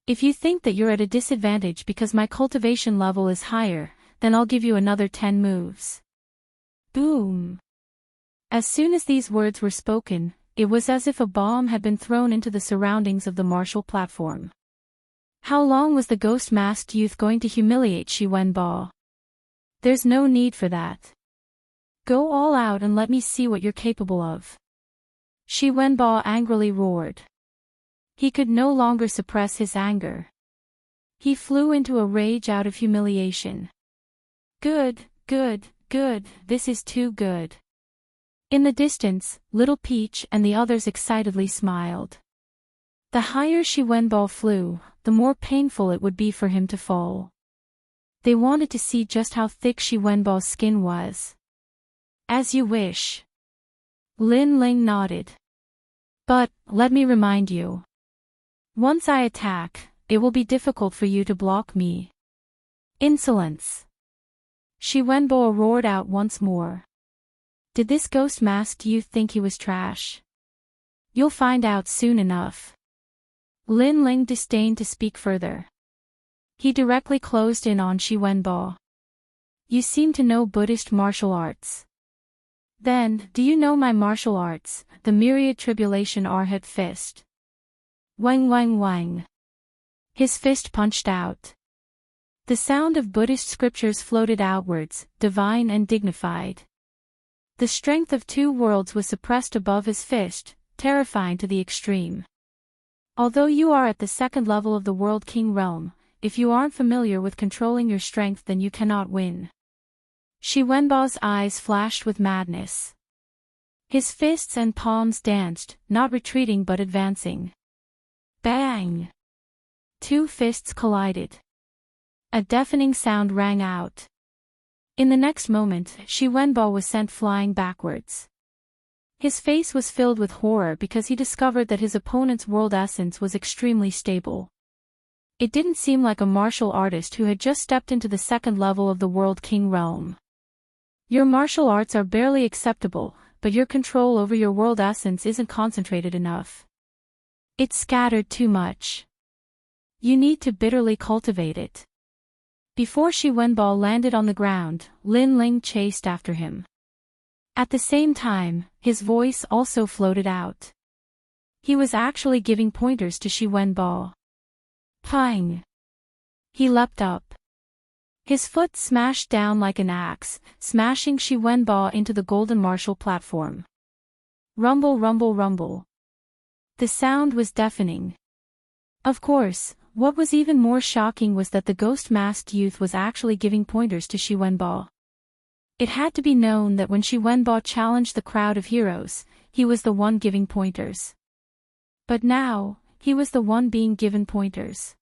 If you think that you're at a disadvantage because my cultivation level is higher, then I'll give you another 10 moves. Boom. As soon as these words were spoken, it was as if a bomb had been thrown into the surroundings of the martial platform. How long was the ghost-masked youth going to humiliate Shi Wenbo? There's no need for that. Go all out and let me see what you're capable of. Shi Wenbo angrily roared. He could no longer suppress his anger. He flew into a rage out of humiliation. Good, good, good, this is too good. In the distance, Little Peach and the others excitedly smiled. The higher Shi Wenbo flew, the more painful it would be for him to fall. They wanted to see just how thick Shi Wenbo's skin was. As you wish. Lin Ling nodded. But, let me remind you. Once I attack, it will be difficult for you to block me. Insolence. Shi Wenbo roared out once more. Did this ghost-masked youth think he was trash? You'll find out soon enough. Lin Ling disdained to speak further. He directly closed in on Shi Wenbo. You seem to know Buddhist martial arts. Then, do you know my martial arts, the myriad tribulation Arhat fist? Wang wang wang. His fist punched out. The sound of Buddhist scriptures floated outwards, divine and dignified. The strength of 2 worlds was suppressed above his fist, terrifying to the extreme. Although you are at the 2nd level of the World King realm, if you aren't familiar with controlling your strength then you cannot win. Shi Wenbo's eyes flashed with madness. His fists and palms danced, not retreating but advancing. Bang! 2 fists collided. A deafening sound rang out. In the next moment, Shi Wenbo was sent flying backwards. His face was filled with horror because he discovered that his opponent's world essence was extremely stable. It didn't seem like a martial artist who had just stepped into the 2nd level of the World King realm. Your martial arts are barely acceptable, but your control over your world essence isn't concentrated enough. It's scattered too much. You need to bitterly cultivate it. Before Shi Wenbo landed on the ground, Lin Ling chased after him. At the same time, his voice also floated out. He was actually giving pointers to Shi Wenbo. Pang! He leapt up. His foot smashed down like an axe, smashing Shi Wenbo into the golden martial platform. Rumble rumble rumble. The sound was deafening. Of course, what was even more shocking was that the ghost-masked youth was actually giving pointers to Shi Wenbo. It had to be known that when Shi Wenbo challenged the crowd of heroes, he was the one giving pointers. But now, he was the one being given pointers.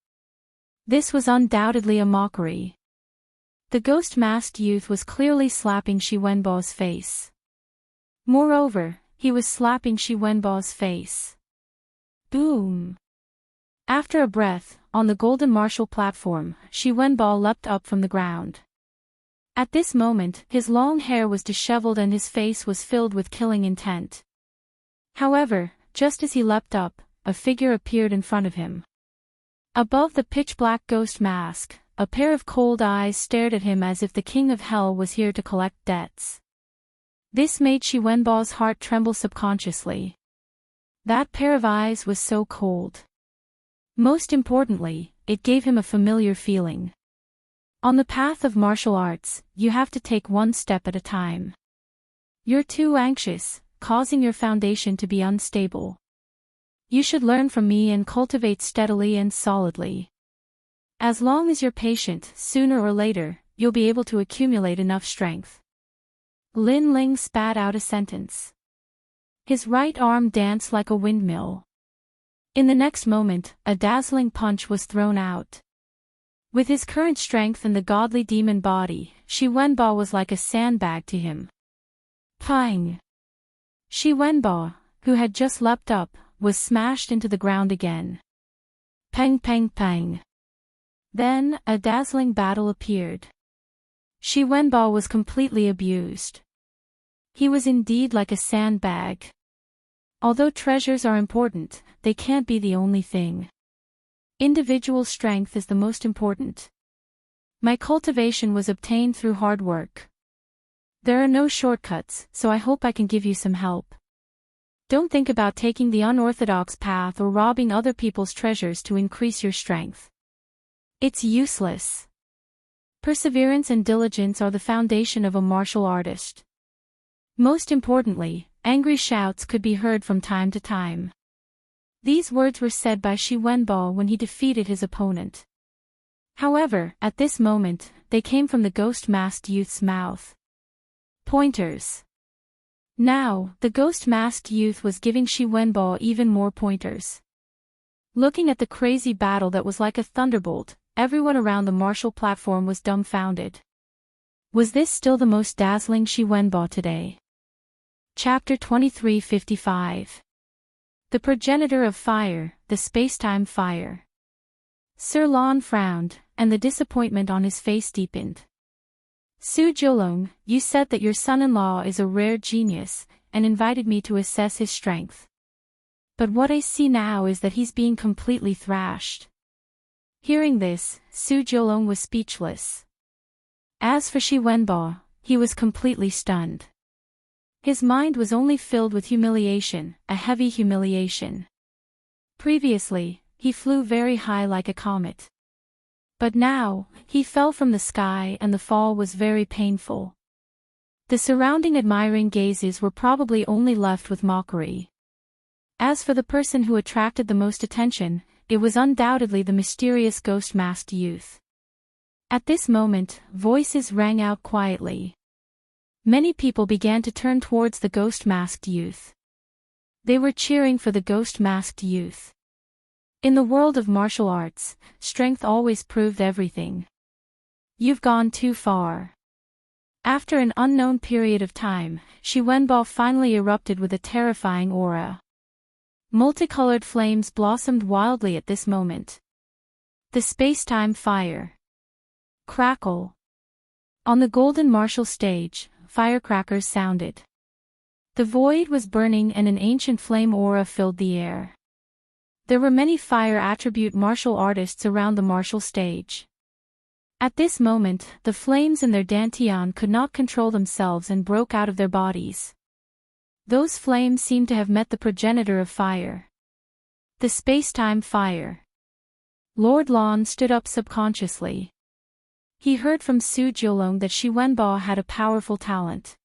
This was undoubtedly a mockery. The ghost-masked youth was clearly slapping Shi Wenbo's face. Moreover, he was slapping Shi Wenbo's face. Boom! After a breath, on the golden martial platform, Shi Wenbo leapt up from the ground. At this moment, his long hair was disheveled and his face was filled with killing intent. However, just as he leapt up, a figure appeared in front of him. Above the pitch-black ghost mask, a pair of cold eyes stared at him as if the king of hell was here to collect debts. This made Shi Wenbo's heart tremble subconsciously. That pair of eyes was so cold. Most importantly, it gave him a familiar feeling. On the path of martial arts, you have to take one step at a time. You're too anxious, causing your foundation to be unstable. You should learn from me and cultivate steadily and solidly. As long as you're patient, sooner or later, you'll be able to accumulate enough strength. Lin Ling spat out a sentence. His right arm danced like a windmill. In the next moment, a dazzling punch was thrown out. With his current strength and the godly demon body, Shi Wenbo was like a sandbag to him. Pang! Shi Wenbo, who had just leapt up, was smashed into the ground again. Pang pang pang. Then, a dazzling battle appeared. Shi Wenbo was completely abused. He was indeed like a sandbag. Although treasures are important, they can't be the only thing. Individual strength is the most important. My cultivation was obtained through hard work. There are no shortcuts, so I hope I can give you some help. Don't think about taking the unorthodox path or robbing other people's treasures to increase your strength. It's useless. Perseverance and diligence are the foundation of a martial artist. Most importantly, angry shouts could be heard from time to time. These words were said by Shi Wenbo when he defeated his opponent. However, at this moment, they came from the ghost-masked youth's mouth. Pointers. Now, the ghost-masked youth was giving Shi Wenbo even more pointers. Looking at the crazy battle that was like a thunderbolt, everyone around the martial platform was dumbfounded. Was this still the most dazzling Shi Wenbo today? Chapter 2355. The progenitor of fire, the spacetime fire. Sir Lon frowned, and the disappointment on his face deepened. Su Jiulong, you said that your son-in-law is a rare genius, and invited me to assess his strength. But what I see now is that he's being completely thrashed. Hearing this, Su Jiulong was speechless. As for Shi Wenbo, he was completely stunned. His mind was only filled with humiliation, a heavy humiliation. Previously, he flew very high like a comet. But now, he fell from the sky and the fall was very painful. The surrounding admiring gazes were probably only left with mockery. As for the person who attracted the most attention, it was undoubtedly the mysterious ghost-masked youth. At this moment, voices rang out quietly. Many people began to turn towards the ghost-masked youth. They were cheering for the ghost-masked youth. In the world of martial arts, strength always proved everything. You've gone too far. After an unknown period of time, Shi Wenbo finally erupted with a terrifying aura. Multicolored flames blossomed wildly at this moment. The space-time fire. Crackle. On the golden martial stage, firecrackers sounded. The void was burning and an ancient flame aura filled the air. There were many fire attribute martial artists around the martial stage. At this moment, the flames in their dantian could not control themselves and broke out of their bodies. Those flames seemed to have met the progenitor of fire. The space-time fire. Lord Lon stood up subconsciously. He heard from Su Jiulong that Shi Wenbo had a powerful talent.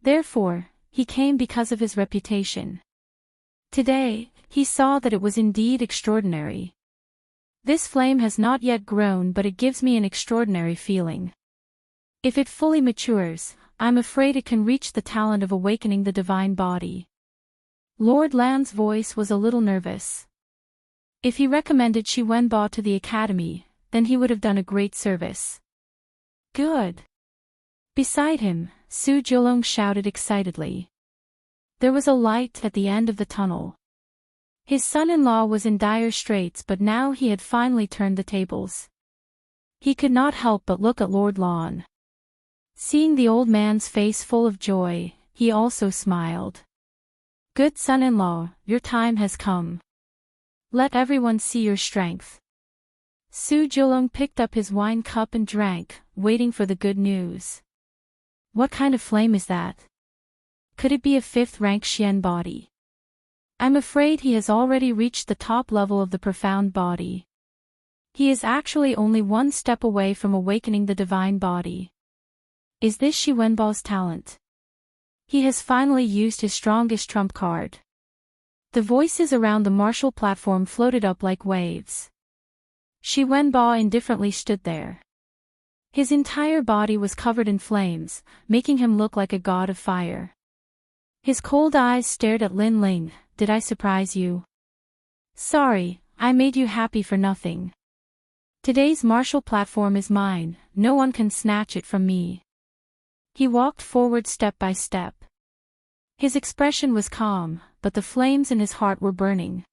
Therefore, he came because of his reputation. Today, he saw that it was indeed extraordinary. This flame has not yet grown, but it gives me an extraordinary feeling. If it fully matures, I'm afraid it can reach the talent of awakening the divine body. Lord Lan's voice was a little nervous. If he recommended Shi Wenbo to the academy, then he would have done a great service. Good. Beside him, Su Jiulong shouted excitedly. There was a light at the end of the tunnel. His son-in-law was in dire straits, but now he had finally turned the tables. He could not help but look at Lord Lon. Seeing the old man's face full of joy, he also smiled. Good son-in-law, your time has come. Let everyone see your strength. Su Jiulong picked up his wine cup and drank, waiting for the good news. What kind of flame is that? Could it be a fifth-rank Xian body? I'm afraid he has already reached the top level of the profound body. He is actually only one step away from awakening the divine body. Is this Shi Wenbo's talent? He has finally used his strongest trump card. The voices around the martial platform floated up like waves. Shi Wenbo indifferently stood there. His entire body was covered in flames, making him look like a god of fire. His cold eyes stared at Lin Ling. Did I surprise you? Sorry, I made you happy for nothing. Today's martial platform is mine, no one can snatch it from me. He walked forward step by step. His expression was calm, but the flames in his heart were burning.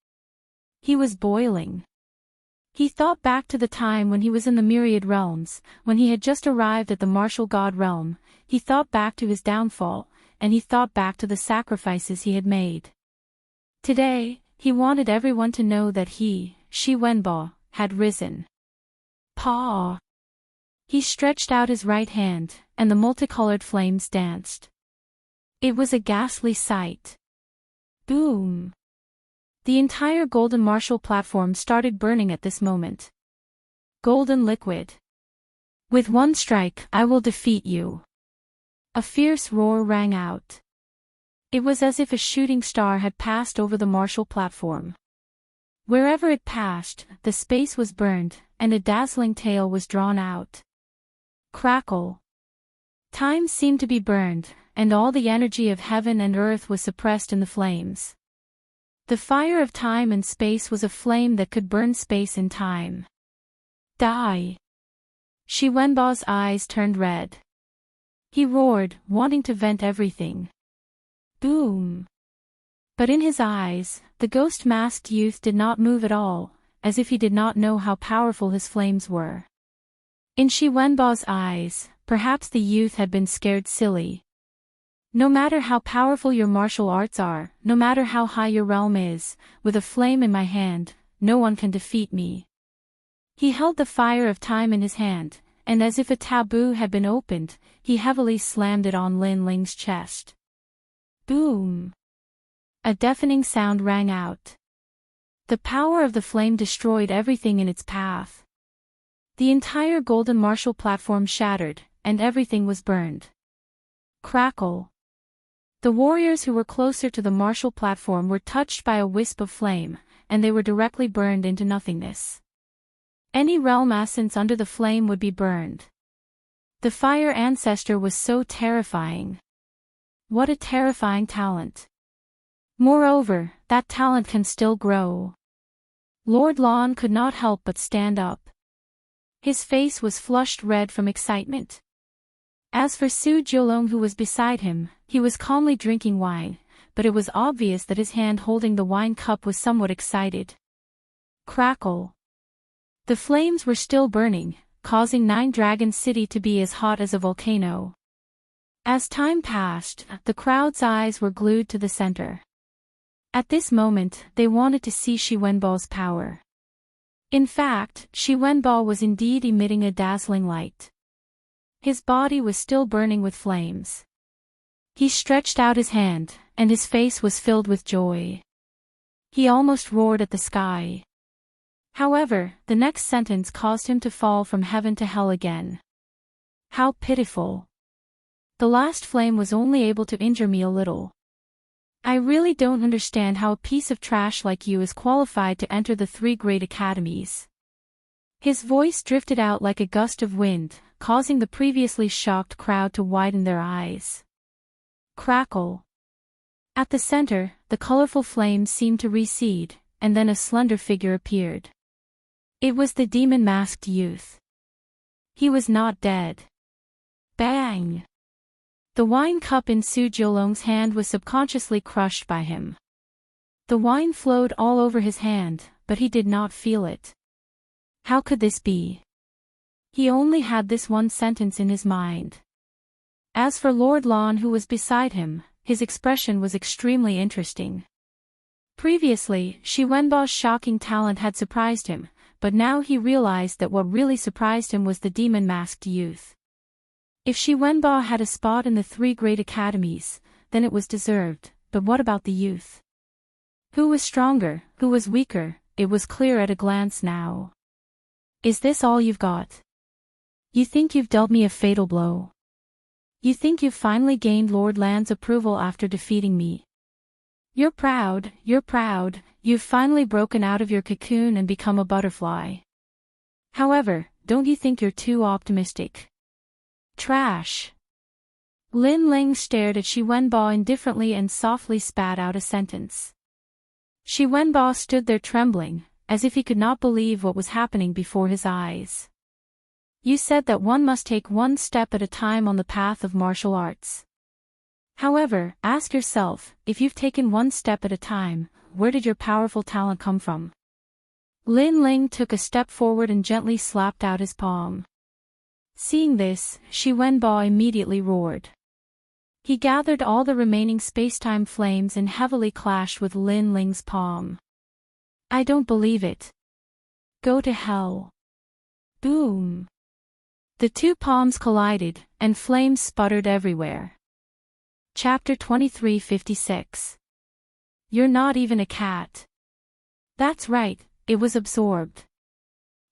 He was boiling. He thought back to the time when he was in the myriad realms, when he had just arrived at the martial god realm. He thought back to his downfall, and he thought back to the sacrifices he had made. Today, he wanted everyone to know that he, Shi Wenbo, had risen. Paw! He stretched out his right hand, and the multicolored flames danced. It was a ghastly sight. Boom! The entire golden martial platform started burning at this moment. Golden liquid. With one strike, I will defeat you. A fierce roar rang out. It was as if a shooting star had passed over the martial platform. Wherever it passed, the space was burned, and a dazzling tale was drawn out. Crackle. Time seemed to be burned, and all the energy of heaven and earth was suppressed in the flames. The fire of time and space was a flame that could burn space and time. Die! Shi Wenbo's eyes turned red. He roared, wanting to vent everything. Boom! But in his eyes, the ghost-masked youth did not move at all, as if he did not know how powerful his flames were. In Shi Wenbo's eyes, perhaps the youth had been scared silly. No matter how powerful your martial arts are, no matter how high your realm is, with a flame in my hand, no one can defeat me. He held the fire of time in his hand, and as if a taboo had been opened, he heavily slammed it on Lin Ling's chest. Boom! A deafening sound rang out. The power of the flame destroyed everything in its path. The entire golden martial platform shattered, and everything was burned. Crackle! The warriors who were closer to the martial platform were touched by a wisp of flame, and they were directly burned into nothingness. Any realm essence under the flame would be burned. The fire ancestor was so terrifying. What a terrifying talent. Moreover, that talent can still grow. Lord Lan could not help but stand up. His face was flushed red from excitement. As for Su Jiulong, who was beside him, he was calmly drinking wine, but it was obvious that his hand holding the wine cup was somewhat excited. Crackle! The flames were still burning, causing Nine Dragon City to be as hot as a volcano. As time passed, the crowd's eyes were glued to the center. At this moment, they wanted to see Shi Wenbo's power. In fact, Shi Wenbo was indeed emitting a dazzling light. His body was still burning with flames. He stretched out his hand, and his face was filled with joy. He almost roared at the sky. However, the next sentence caused him to fall from heaven to hell again. How pitiful. The last flame was only able to injure me a little. I really don't understand how a piece of trash like you is qualified to enter the 3 great academies. His voice drifted out like a gust of wind, causing the previously shocked crowd to widen their eyes. Crackle. At the center, the colorful flames seemed to recede, and then a slender figure appeared. It was the demon-masked youth. He was not dead. Bang! The wine cup in Su Jiulong's hand was subconsciously crushed by him. The wine flowed all over his hand, but he did not feel it. How could this be? He only had this one sentence in his mind. As for Lord Lan, who was beside him, his expression was extremely interesting. Previously, Shi Wenbo's shocking talent had surprised him, but now he realized that what really surprised him was the demon-masked youth. If Shi Wenbo had a spot in the 3 great academies, then it was deserved, but what about the youth? Who was stronger, who was weaker, it was clear at a glance now. Is this all you've got? You think you've dealt me a fatal blow? You think you've finally gained Lord Lan's approval after defeating me? You're proud, you've finally broken out of your cocoon and become a butterfly. However, don't you think you're too optimistic? Trash. Lin Ling stared at Shi Wenbo indifferently and softly spat out a sentence. Shi Wenbo stood there trembling, as if he could not believe what was happening before his eyes. You said that one must take one step at a time on the path of martial arts. However, ask yourself, if you've taken one step at a time, where did your powerful talent come from? Lin Ling took a step forward and gently slapped out his palm. Seeing this, Shi Wenbo immediately roared. He gathered all the remaining spacetime flames and heavily clashed with Lin Ling's palm. I don't believe it. Go to hell. Boom. The two palms collided, and flames sputtered everywhere. Chapter 2356. You're not even a cat. That's right, it was absorbed.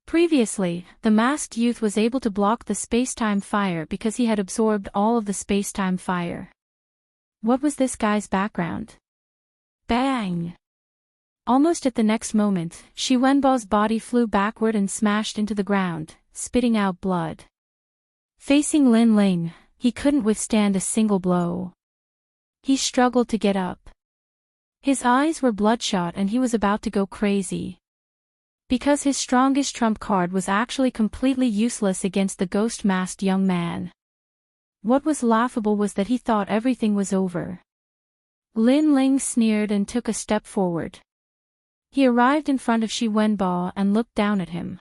Previously, the masked youth was able to block the spacetime fire because he had absorbed all of the spacetime fire. What was this guy's background? Bang! Almost at the next moment, Shi Wenbo's body flew backward and smashed into the ground, spitting out blood. Facing Lin Ling, he couldn't withstand a single blow. He struggled to get up. His eyes were bloodshot and he was about to go crazy. Because his strongest trump card was actually completely useless against the ghost-masked young man. What was laughable was that he thought everything was over. Lin Ling sneered and took a step forward. He arrived in front of Shi Wenbo and looked down at him.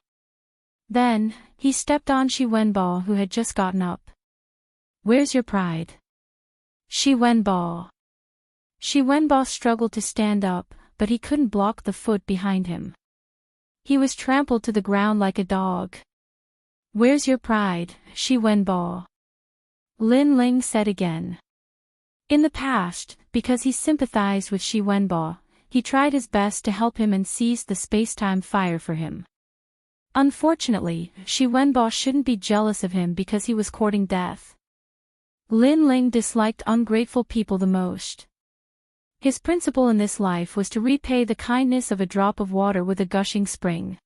Then, he stepped on Shi Wenbo who had just gotten up. Where's your pride? Shi Wenbo. Shi Wenbo struggled to stand up, but he couldn't block the foot behind him. He was trampled to the ground like a dog. Where's your pride, Shi Wenbo? Lin Ling said again. In the past, because he sympathized with Shi Wenbo, he tried his best to help him and seized the spacetime fire for him. Unfortunately, Shi Wenbo shouldn't be jealous of him because he was courting death. Lin Ling disliked ungrateful people the most. His principle in this life was to repay the kindness of a drop of water with a gushing spring.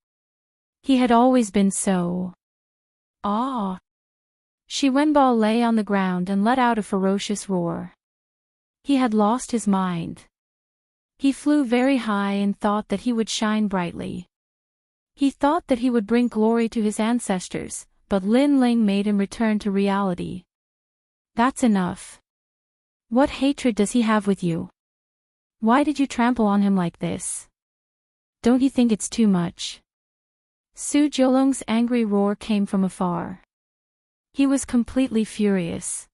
He had always been so. Ah! Shi Wenbo lay on the ground and let out a ferocious roar. He had lost his mind. He flew very high and thought that he would shine brightly. He thought that he would bring glory to his ancestors, but Lin Ling made him return to reality. That's enough. What hatred does he have with you? Why did you trample on him like this? Don't you think it's too much? Su Jiulong's angry roar came from afar. He was completely furious.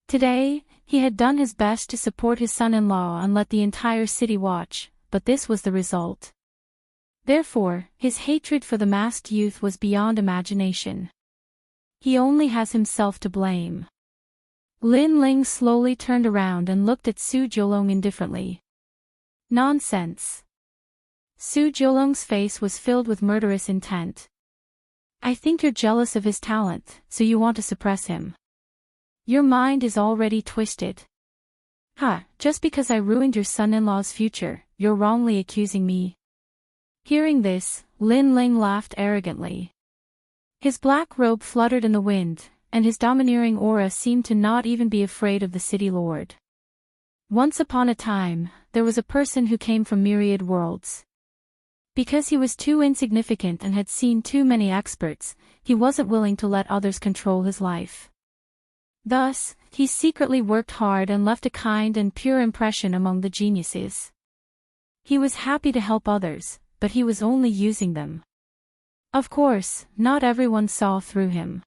Today, he had done his best to support his son-in-law and let the entire city watch, but this was the result. Therefore, his hatred for the masked youth was beyond imagination. He only has himself to blame. Lin Ling slowly turned around and looked at Su Jiulong indifferently. Nonsense. Su Jiulong's face was filled with murderous intent. I think you're jealous of his talent, so you want to suppress him. Your mind is already twisted. Just because I ruined your son-in-law's future, you're wrongly accusing me. Hearing this, Lin Ling laughed arrogantly. His black robe fluttered in the wind, and his domineering aura seemed to not even be afraid of the city lord. Once upon a time, there was a person who came from myriad worlds. Because he was too insignificant and had seen too many experts, he wasn't willing to let others control his life. Thus, he secretly worked hard and left a kind and pure impression among the geniuses. He was happy to help others, but he was only using them. Of course, not everyone saw through him.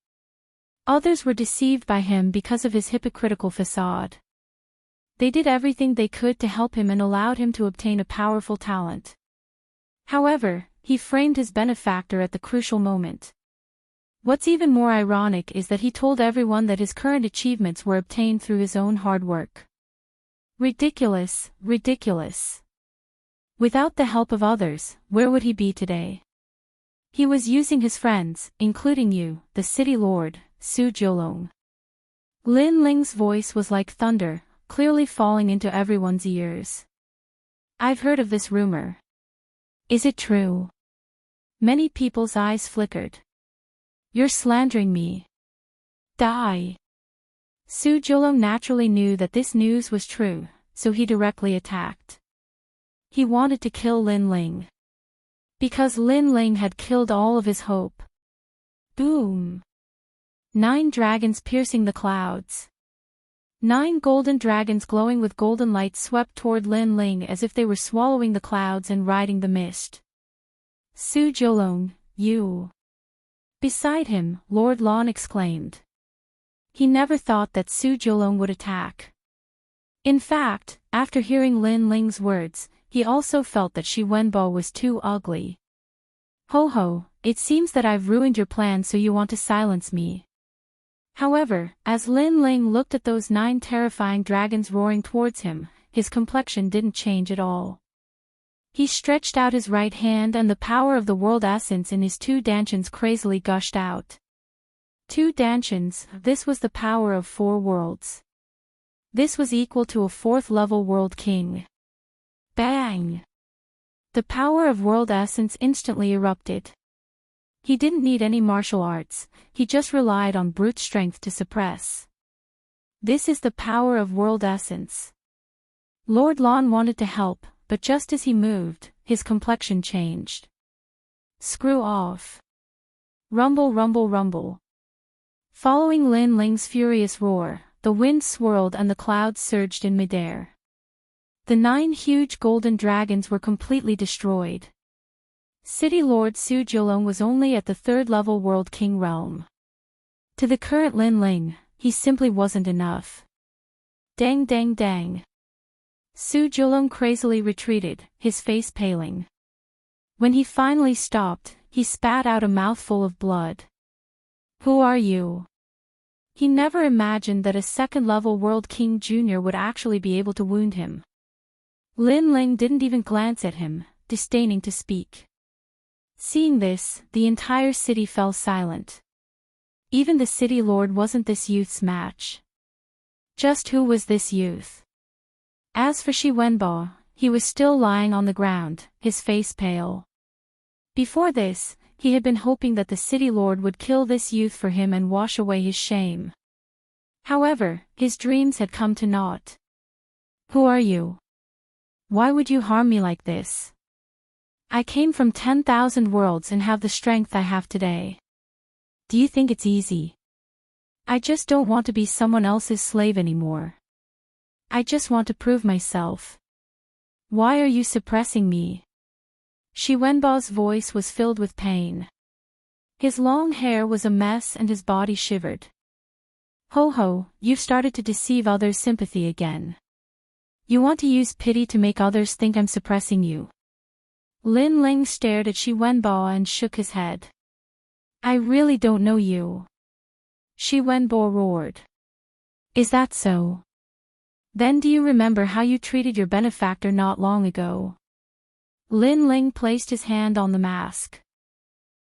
Others were deceived by him because of his hypocritical facade. They did everything they could to help him and allowed him to obtain a powerful talent. However, he framed his benefactor at the crucial moment. What's even more ironic is that he told everyone that his current achievements were obtained through his own hard work. Ridiculous, ridiculous. Without the help of others, where would he be today? He was using his friends, including you, the city lord, Su Jiulong. Lin Ling's voice was like thunder, clearly falling into everyone's ears. I've heard of this rumor. Is it true? Many people's eyes flickered. You're slandering me. Die. Su Jiulong naturally knew that this news was true, so he directly attacked. He wanted to kill Lin Ling. Because Lin Ling had killed all of his hope. Boom! 9 dragons piercing the clouds. 9 golden dragons glowing with golden light swept toward Lin Ling as if they were swallowing the clouds and riding the mist. Su Jiulong, you. Beside him, Lord Lan exclaimed. He never thought that Su Jiulong would attack. In fact, after hearing Lin Ling's words, he also felt that Shi Wenbo was too ugly. Ho ho, it seems that I've ruined your plan, so you want to silence me. However, as Lin Ling looked at those 9 terrifying dragons roaring towards him, his complexion didn't change at all. He stretched out his right hand and the power of the world essence in his 2 dantians crazily gushed out. 2 dantians, this was the power of 4 worlds. This was equal to a 4th level world king. Bang! The power of world essence instantly erupted. He didn't need any martial arts, he just relied on brute strength to suppress. This is the power of world essence. Lord Lan wanted to help, but just as he moved, his complexion changed. Screw off. Rumble, rumble, rumble. Following Lin Ling's furious roar, the wind swirled and the clouds surged in midair. The 9 huge golden dragons were completely destroyed. City Lord Su Jiulong was only at the 3rd level World King realm. To the current Lin Ling, he simply wasn't enough. Dang dang dang. Su Jiulong crazily retreated, his face paling. When he finally stopped, he spat out a mouthful of blood. Who are you? He never imagined that a 2nd level World King Jr. would actually be able to wound him. Lin Ling didn't even glance at him, disdaining to speak. Seeing this, the entire city fell silent. Even the city lord wasn't this youth's match. Just who was this youth? As for Shi Wenbo, he was still lying on the ground, his face pale. Before this, he had been hoping that the city lord would kill this youth for him and wash away his shame. However, his dreams had come to naught. Who are you? Why would you harm me like this? I came from 10,000 worlds and have the strength I have today. Do you think it's easy? I just don't want to be someone else's slave anymore. I just want to prove myself. Why are you suppressing me? Shi Wenbo's voice was filled with pain. His long hair was a mess and his body shivered. Ho ho, you've started to deceive others' sympathy again. You want to use pity to make others think I'm suppressing you. Lin Ling stared at Shi Wenbo and shook his head. I really don't know you. Shi Wenbo roared. Is that so? Then do you remember how you treated your benefactor not long ago? Lin Ling placed his hand on the mask.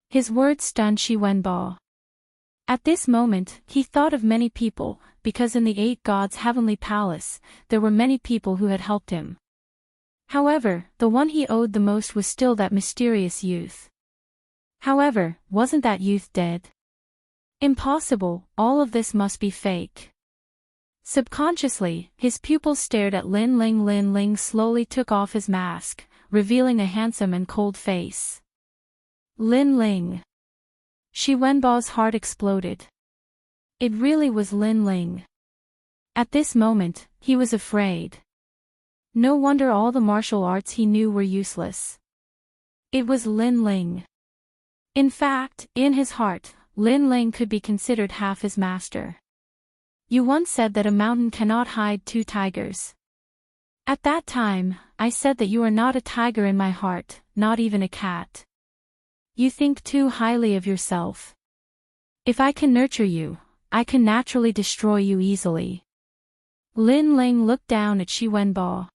His words stunned Shi Wenbo. At this moment, he thought of many people, because in the 8 gods' heavenly palace, there were many people who had helped him. However, the one he owed the most was still that mysterious youth. However, wasn't that youth dead? Impossible, all of this must be fake. Subconsciously, his pupils stared at Lin Ling. Lin Ling slowly took off his mask, revealing a handsome and cold face. Lin Ling. Shi Wenbo's heart exploded. It really was Lin Ling. At this moment, he was afraid. No wonder all the martial arts he knew were useless. It was Lin Ling. In fact, in his heart, Lin Ling could be considered half his master. You once said that a mountain cannot hide 2 tigers. At that time, I said that you are not a tiger in my heart, not even a cat. You think too highly of yourself. If I can nurture you, I can naturally destroy you easily. Lin Ling looked down at Shi Wenbo.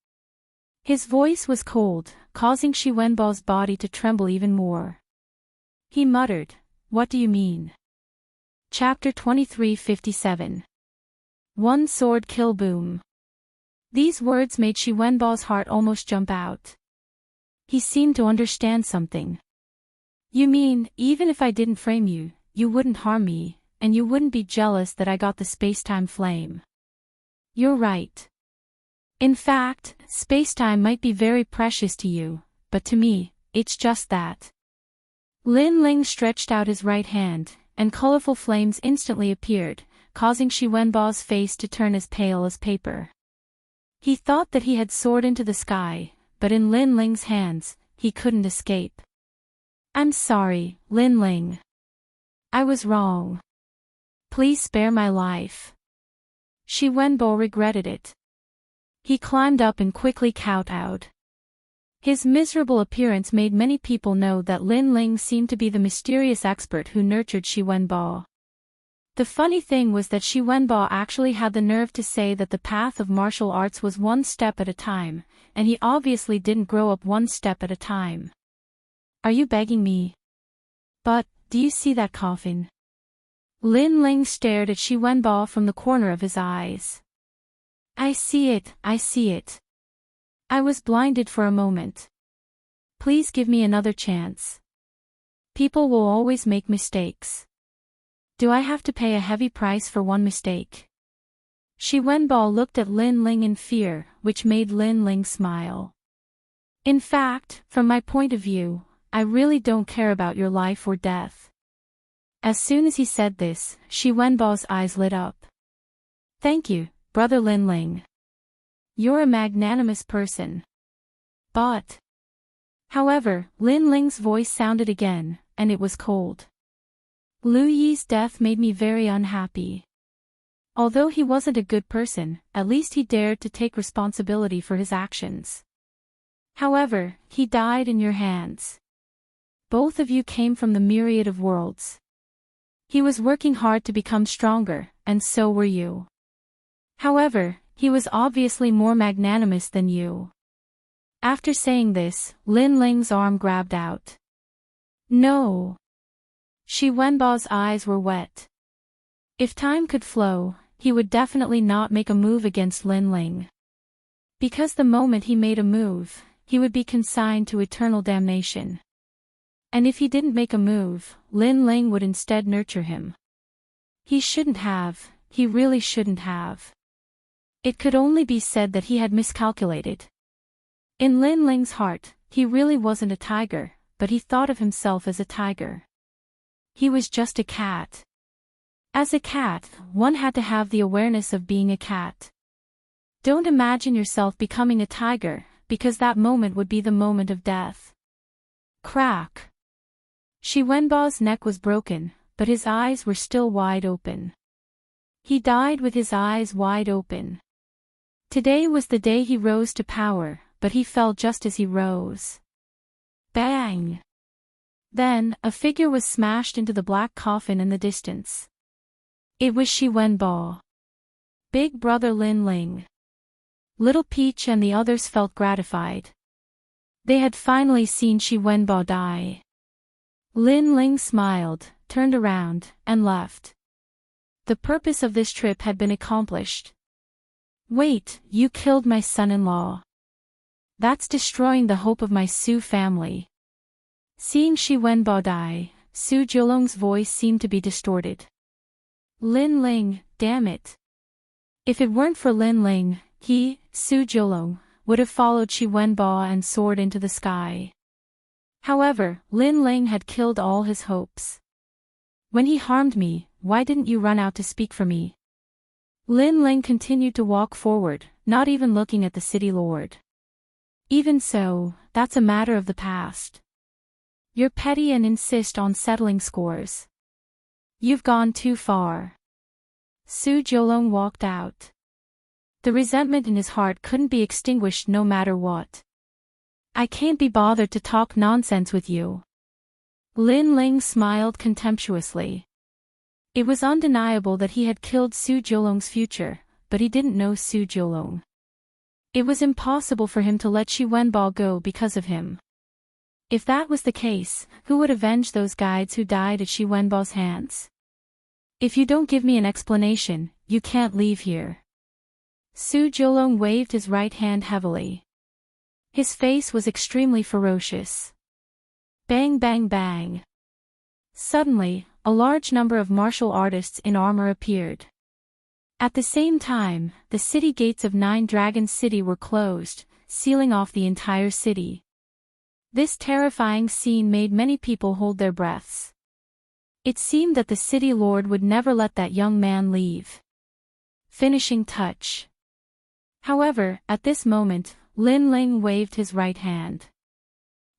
His voice was cold, causing Shi Wenbo's body to tremble even more. He muttered, "What do you mean?" Chapter 2357. One sword kill boom. These words made Shi Wenbo's heart almost jump out. He seemed to understand something. You mean, even if I didn't frame you, you wouldn't harm me, and you wouldn't be jealous that I got the space-time flame. You're right. In fact, space-time might be very precious to you, but to me, it's just that. Lin Ling stretched out his right hand, and colorful flames instantly appeared, causing Shi Wenbao's face to turn as pale as paper. He thought that he had soared into the sky, but in Lin Ling's hands, he couldn't escape. I'm sorry, Lin Ling. I was wrong. Please spare my life. Shi Wenbo regretted it. He climbed up and quickly kowtowed. His miserable appearance made many people know that Lin Ling seemed to be the mysterious expert who nurtured Shi Wenbo. The funny thing was that Shi Wenbo actually had the nerve to say that the path of martial arts was one step at a time, and he obviously didn't grow up one step at a time. Are you begging me? But, do you see that coffin? Lin Ling stared at Shi Wenbo from the corner of his eyes. I see it, I see it. I was blinded for a moment. Please give me another chance. People will always make mistakes. Do I have to pay a heavy price for one mistake? Shi Wenbo looked at Lin Ling in fear, which made Lin Ling smile. In fact, from my point of view, I really don't care about your life or death. As soon as he said this, Shi Wenbo's eyes lit up. Thank you, Brother Lin Ling. You're a magnanimous person. But. However, Lin Ling's voice sounded again, and it was cold. Lu Yi's death made me very unhappy. Although he wasn't a good person, at least he dared to take responsibility for his actions. However, he died in your hands. Both of you came from the myriad of worlds. He was working hard to become stronger, and so were you. However, he was obviously more magnanimous than you. After saying this, Lin Ling's arm grabbed out. No. Shi Wenbo's eyes were wet. If time could flow, he would definitely not make a move against Lin Ling. Because the moment he made a move, he would be consigned to eternal damnation. And if he didn't make a move, Lin Ling would instead nurture him. He shouldn't have, he really shouldn't have. It could only be said that he had miscalculated. In Lin Ling's heart, he really wasn't a tiger, but he thought of himself as a tiger. He was just a cat. As a cat, one had to have the awareness of being a cat. Don't imagine yourself becoming a tiger, because that moment would be the moment of death. Crack. Shi Wenbo's neck was broken, but his eyes were still wide open. He died with his eyes wide open. Today was the day he rose to power, but he fell just as he rose. Bang! Then, a figure was smashed into the black coffin in the distance. It was Shi Wenbo. Big Brother Lin Ling. Little Peach and the others felt gratified. They had finally seen Shi Wenbo die. Lin Ling smiled, turned around, and left. The purpose of this trip had been accomplished. Wait, you killed my son-in-law. That's destroying the hope of my Su family. Seeing Shi Wenbo die, Su Jiulong's voice seemed to be distorted. Lin Ling, damn it. If it weren't for Lin Ling, he, Su Jiulong, would have followed Shi Wenbo and soared into the sky. However, Lin Ling had killed all his hopes. When he harmed me, why didn't you run out to speak for me? Lin Ling continued to walk forward, not even looking at the city lord. Even so, that's a matter of the past. You're petty and insist on settling scores. You've gone too far. Su Jiulong walked out. The resentment in his heart couldn't be extinguished no matter what. I can't be bothered to talk nonsense with you. Lin Ling smiled contemptuously. It was undeniable that he had killed Su Jiulong's future, but he didn't know Su Jiulong. It was impossible for him to let Shi Wenbo go because of him. If that was the case, who would avenge those guides who died at Shi Wenbo's hands? If you don't give me an explanation, you can't leave here. Su Jiulong waved his right hand heavily. His face was extremely ferocious. Bang bang bang. Suddenly, a large number of martial artists in armor appeared. At the same time, the city gates of Nine Dragons City were closed, sealing off the entire city. This terrifying scene made many people hold their breaths. It seemed that the city lord would never let that young man leave. Finishing touch. However, at this moment, Lin Ling waved his right hand.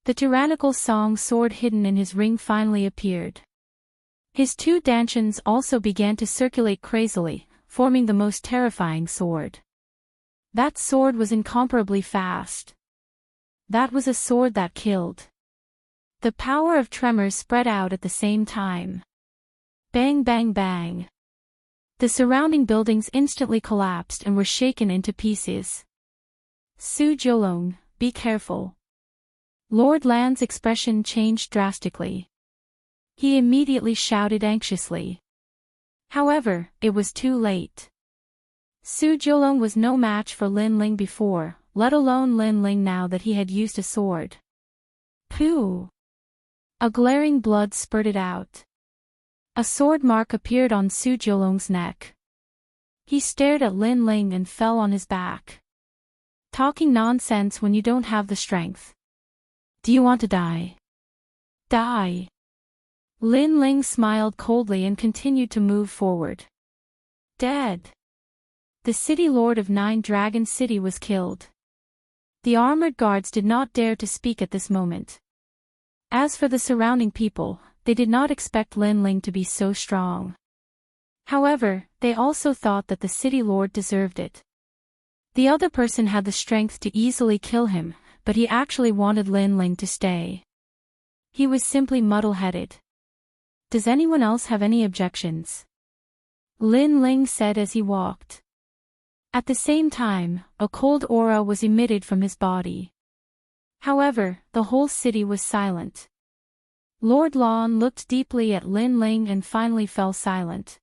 The tyrannical song sword hidden in his ring finally appeared. His two dantians also began to circulate crazily, forming the most terrifying sword. That sword was incomparably fast. That was a sword that killed. The power of tremors spread out at the same time. Bang bang bang. The surrounding buildings instantly collapsed and were shaken into pieces. Su Jiulong, be careful. Lord Lan's expression changed drastically. He immediately shouted anxiously. However, it was too late. Su Jiulong was no match for Lin Ling before, let alone Lin Ling now that he had used a sword. Pooh! A glaring blood spurted out. A sword mark appeared on Su Jiulong's neck. He stared at Lin Ling and fell on his back. Talking nonsense when you don't have the strength. Do you want to die? Die. Lin Ling smiled coldly and continued to move forward. Dead. The city lord of Nine Dragon City was killed. The armored guards did not dare to speak at this moment. As for the surrounding people, they did not expect Lin Ling to be so strong. However, they also thought that the city lord deserved it. The other person had the strength to easily kill him, but he actually wanted Lin Ling to stay. He was simply muddle-headed. Does anyone else have any objections? Lin Ling said as he walked. At the same time, a cold aura was emitted from his body. However, the whole city was silent. Lord Lan looked deeply at Lin Ling and finally fell silent.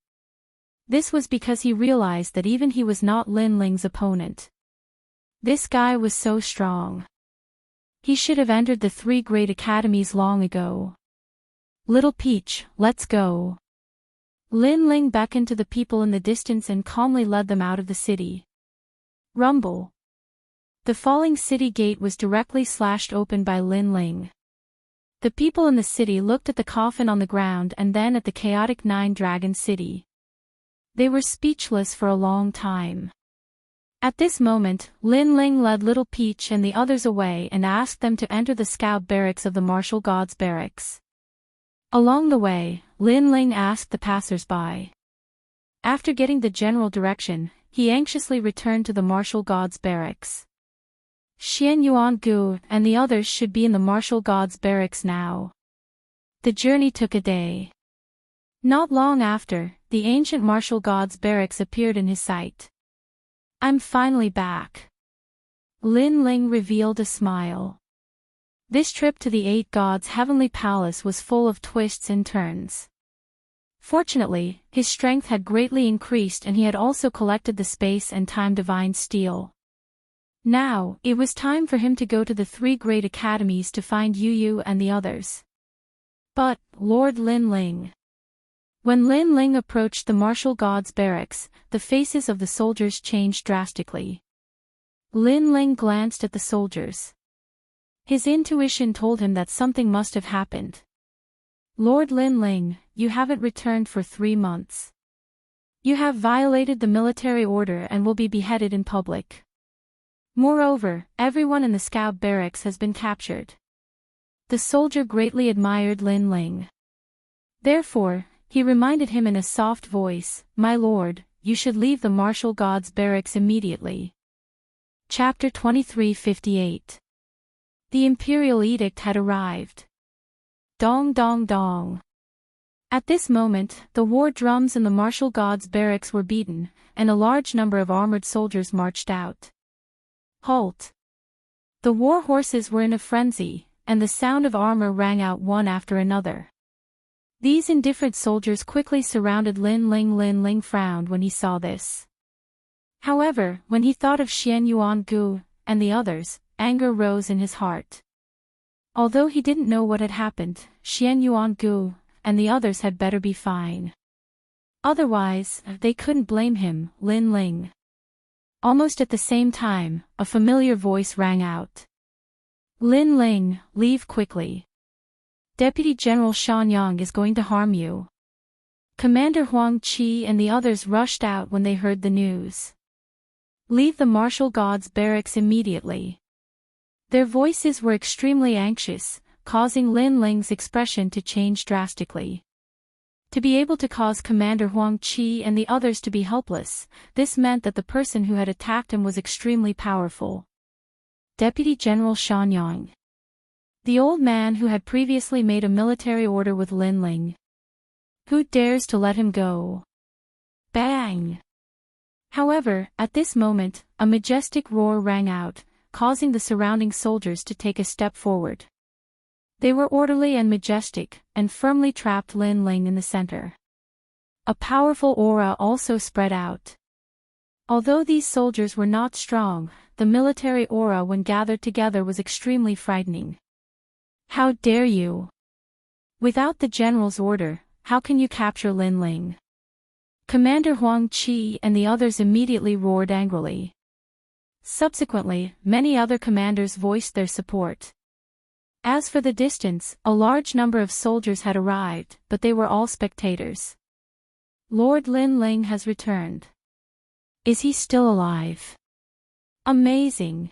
This was because he realized that even he was not Lin Ling's opponent. This guy was so strong. He should have entered the 3 great academies long ago. Little Peach, let's go. Lin Ling beckoned to the people in the distance and calmly led them out of the city. Rumble. The falling city gate was directly slashed open by Lin Ling. The people in the city looked at the coffin on the ground and then at the chaotic Nine Dragon City. They were speechless for a long time. At this moment, Lin Ling led Little Peach and the others away and asked them to enter the scout barracks of the martial gods barracks. Along the way, Lin Ling asked the passers-by. After getting the general direction, he anxiously returned to the martial gods barracks. Xian Yuan Gu and the others should be in the martial gods barracks now. The journey took a day. Not long after, the ancient martial gods barracks appeared in his sight. I'm finally back. Lin Ling revealed a smile. This trip to the 8 gods' heavenly palace was full of twists and turns. Fortunately, his strength had greatly increased and he had also collected the space and time divine steel. Now, it was time for him to go to the 3 great academies to find Yu Yu and the others. But, Lord Lin Ling. When Lin Ling approached the martial gods barracks, the faces of the soldiers changed drastically. Lin Ling glanced at the soldiers. His intuition told him that something must have happened. Lord Lin Ling, you haven't returned for 3 months. You have violated the military order and will be beheaded in public. Moreover, everyone in the scout barracks has been captured. The soldier greatly admired Lin Ling. Therefore, he reminded him in a soft voice, "My lord, you should leave the martial gods barracks immediately." Chapter 23:58. The imperial edict had arrived. Dong dong dong. At this moment, the war drums in the martial gods barracks were beaten, and a large number of armored soldiers marched out. Halt! The war horses were in a frenzy, and the sound of armor rang out one after another. These indifferent soldiers quickly surrounded Lin Ling. Lin Ling frowned when he saw this. However, when he thought of Xian Yuan Gu and the others, anger rose in his heart. Although he didn't know what had happened, Xian Yuan Gu and the others had better be fine. Otherwise, they couldn't blame him, Lin Ling. Almost at the same time, a familiar voice rang out. Lin Ling, leave quickly. Deputy General Shan Yang is going to harm you. Commander Huang Qi and the others rushed out when they heard the news. Leave the martial god's barracks immediately. Their voices were extremely anxious, causing Lin Ling's expression to change drastically. To be able to cause Commander Huang Qi and the others to be helpless, this meant that the person who had attacked him was extremely powerful. Deputy General Shan Yang. The old man who had previously made a military order with Lin Ling. Who dares to let him go? Bang! However, at this moment, a majestic roar rang out, causing the surrounding soldiers to take a step forward. They were orderly and majestic, and firmly trapped Lin Ling in the center. A powerful aura also spread out. Although these soldiers were not strong, the military aura when gathered together was extremely frightening. How dare you? Without the general's order, how can you capture Lin Ling? Commander Huang Qi and the others immediately roared angrily. Subsequently, many other commanders voiced their support. As for the distance, a large number of soldiers had arrived, but they were all spectators. Lord Lin Ling has returned. Is he still alive? Amazing!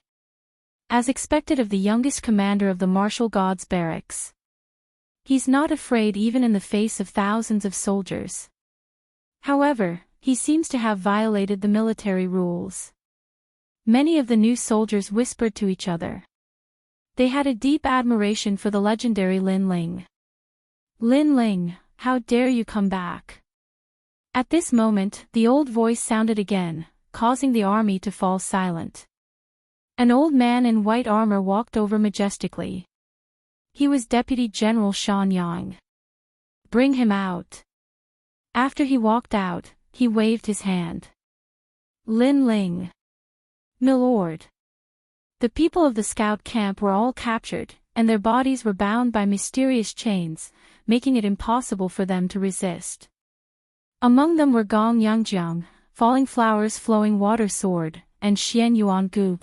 As expected of the youngest commander of the martial gods barracks. He's not afraid even in the face of thousands of soldiers. However, he seems to have violated the military rules. Many of the new soldiers whispered to each other. They had a deep admiration for the legendary Lin Ling. Lin Ling, how dare you come back? At this moment, the old voice sounded again, causing the army to fall silent. An old man in white armor walked over majestically. He was Deputy General Shan Yang. Bring him out. After he walked out, he waved his hand. Lin Ling. Milord. The people of the scout camp were all captured, and their bodies were bound by mysterious chains, making it impossible for them to resist. Among them were Gong Yangjiang, Falling Flowers Flowing Water Sword, and Xian Yuan Gu.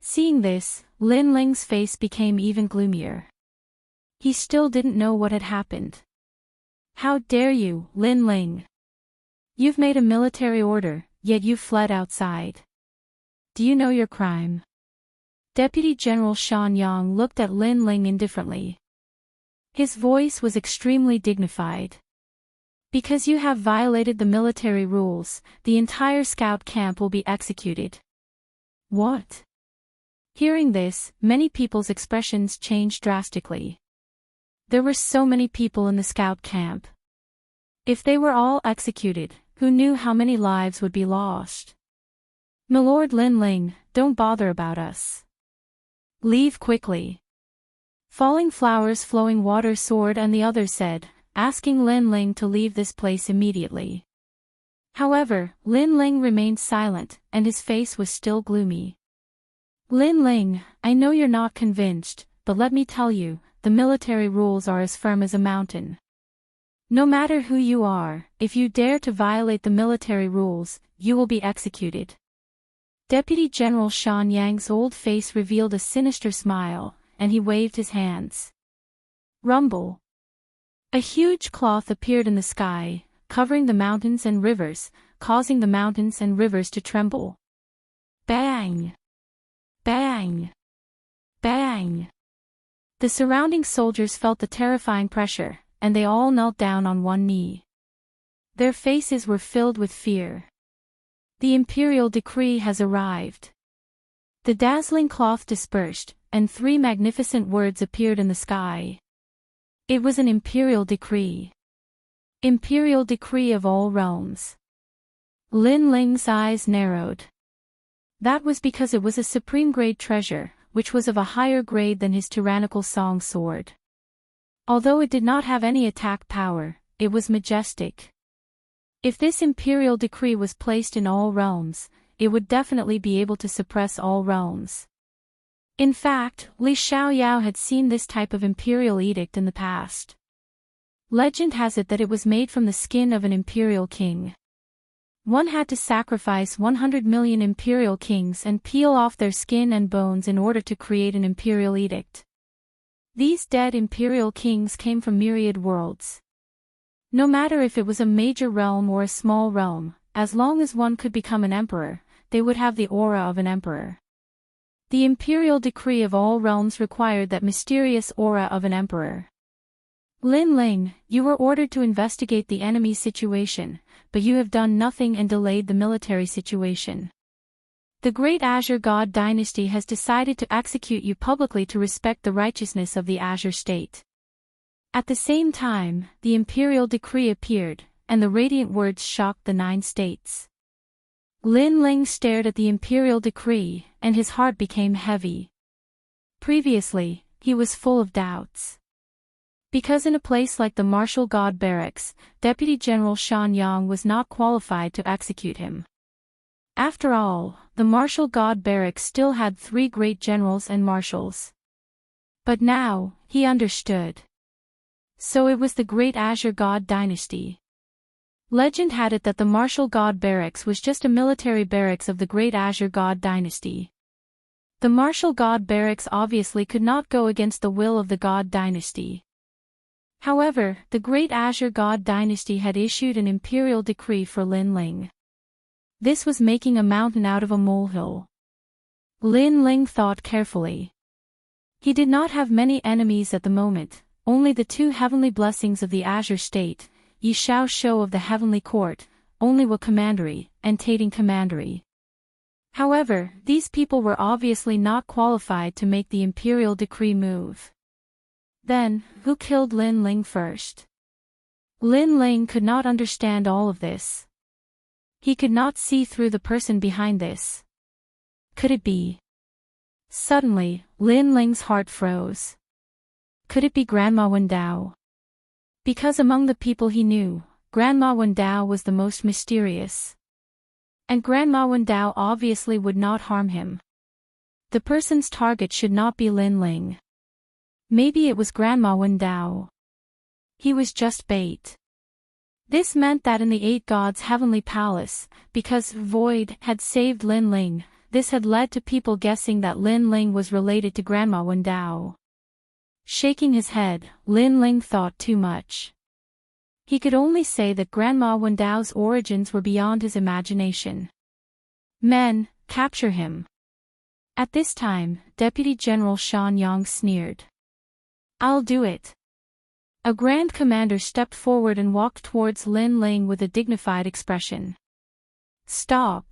Seeing this, Lin Ling's face became even gloomier. He still didn't know what had happened. How dare you, Lin Ling? You've made a military order, yet you've fled outside. Do you know your crime? Deputy General Shan Yang looked at Lin Ling indifferently. His voice was extremely dignified. Because you have violated the military rules, the entire scout camp will be executed. What? Hearing this, many people's expressions changed drastically. There were so many people in the scout camp. If they were all executed, who knew how many lives would be lost? Milord Lin Ling, don't bother about us. Leave quickly. Falling Flowers Flowing Water Sword and the others said, asking Lin Ling to leave this place immediately. However, Lin Ling remained silent, and his face was still gloomy. Lin Ling, I know you're not convinced, but let me tell you, the military rules are as firm as a mountain. No matter who you are, if you dare to violate the military rules, you will be executed. Deputy General Shan Yang's old face revealed a sinister smile, and he waved his hands. Rumble. A huge cloth appeared in the sky, covering the mountains and rivers, causing the mountains and rivers to tremble. Bang! Bang! Bang! The surrounding soldiers felt the terrifying pressure, and they all knelt down on one knee. Their faces were filled with fear. The imperial decree has arrived. The dazzling cloth dispersed, and 3 magnificent words appeared in the sky. It was an imperial decree. Imperial decree of all realms. Lin Ling's eyes narrowed. That was because it was a supreme grade treasure, which was of a higher grade than his tyrannical song sword. Although it did not have any attack power, it was majestic. If this imperial decree was placed in all realms, it would definitely be able to suppress all realms. In fact, Li Xiaoyao had seen this type of imperial edict in the past. Legend has it that it was made from the skin of an imperial king. One had to sacrifice 100 million imperial kings and peel off their skin and bones in order to create an imperial edict. These dead imperial kings came from myriad worlds. No matter if it was a major realm or a small realm, as long as one could become an emperor, they would have the aura of an emperor. The imperial decree of all realms required that mysterious aura of an emperor. Lin Ling, you were ordered to investigate the enemy's situation, but you have done nothing and delayed the military situation. The Great Azure God Dynasty has decided to execute you publicly to respect the righteousness of the Azure State. At the same time, the imperial decree appeared, and the radiant words shocked the 9 states. Lin Ling stared at the imperial decree, and his heart became heavy. Previously, he was full of doubts. Because in a place like the Martial God Barracks, Deputy General Shan Yang was not qualified to execute him. After all, the Martial God Barracks still had 3 great generals and marshals. But now, he understood. So it was the Great Azure God Dynasty. Legend had it that the Martial God Barracks was just a military barracks of the Great Azure God Dynasty. The Martial God Barracks obviously could not go against the will of the God Dynasty. However, the Great Azure God Dynasty had issued an imperial decree for Lin Ling. This was making a mountain out of a molehill. Lin Ling thought carefully. He did not have many enemies at the moment, only the 2 heavenly blessings of the Azure State, Yi Shao Shou of the Heavenly Court, only Wa Commandery, and Tating Commandery. However, these people were obviously not qualified to make the imperial decree move. Then, who killed Lin Ling first? Lin Ling could not understand all of this. He could not see through the person behind this. Could it be? Suddenly, Lin Ling's heart froze. Could it be Grandma Wendao? Because among the people he knew, Grandma Wendao was the most mysterious. And Grandma Wendao obviously would not harm him. The person's target should not be Lin Ling. Maybe it was Grandma Wendao. He was just bait. This meant that in the 8 gods' heavenly palace, because Void had saved Lin Ling, this had led to people guessing that Lin Ling was related to Grandma Wendao. Shaking his head, Lin Ling thought too much. He could only say that Grandma Wendao's origins were beyond his imagination. Men, capture him. At this time, Deputy General Shan Yang sneered. I'll do it. A Grand Commander stepped forward and walked towards Lin Ling with a dignified expression. Stop.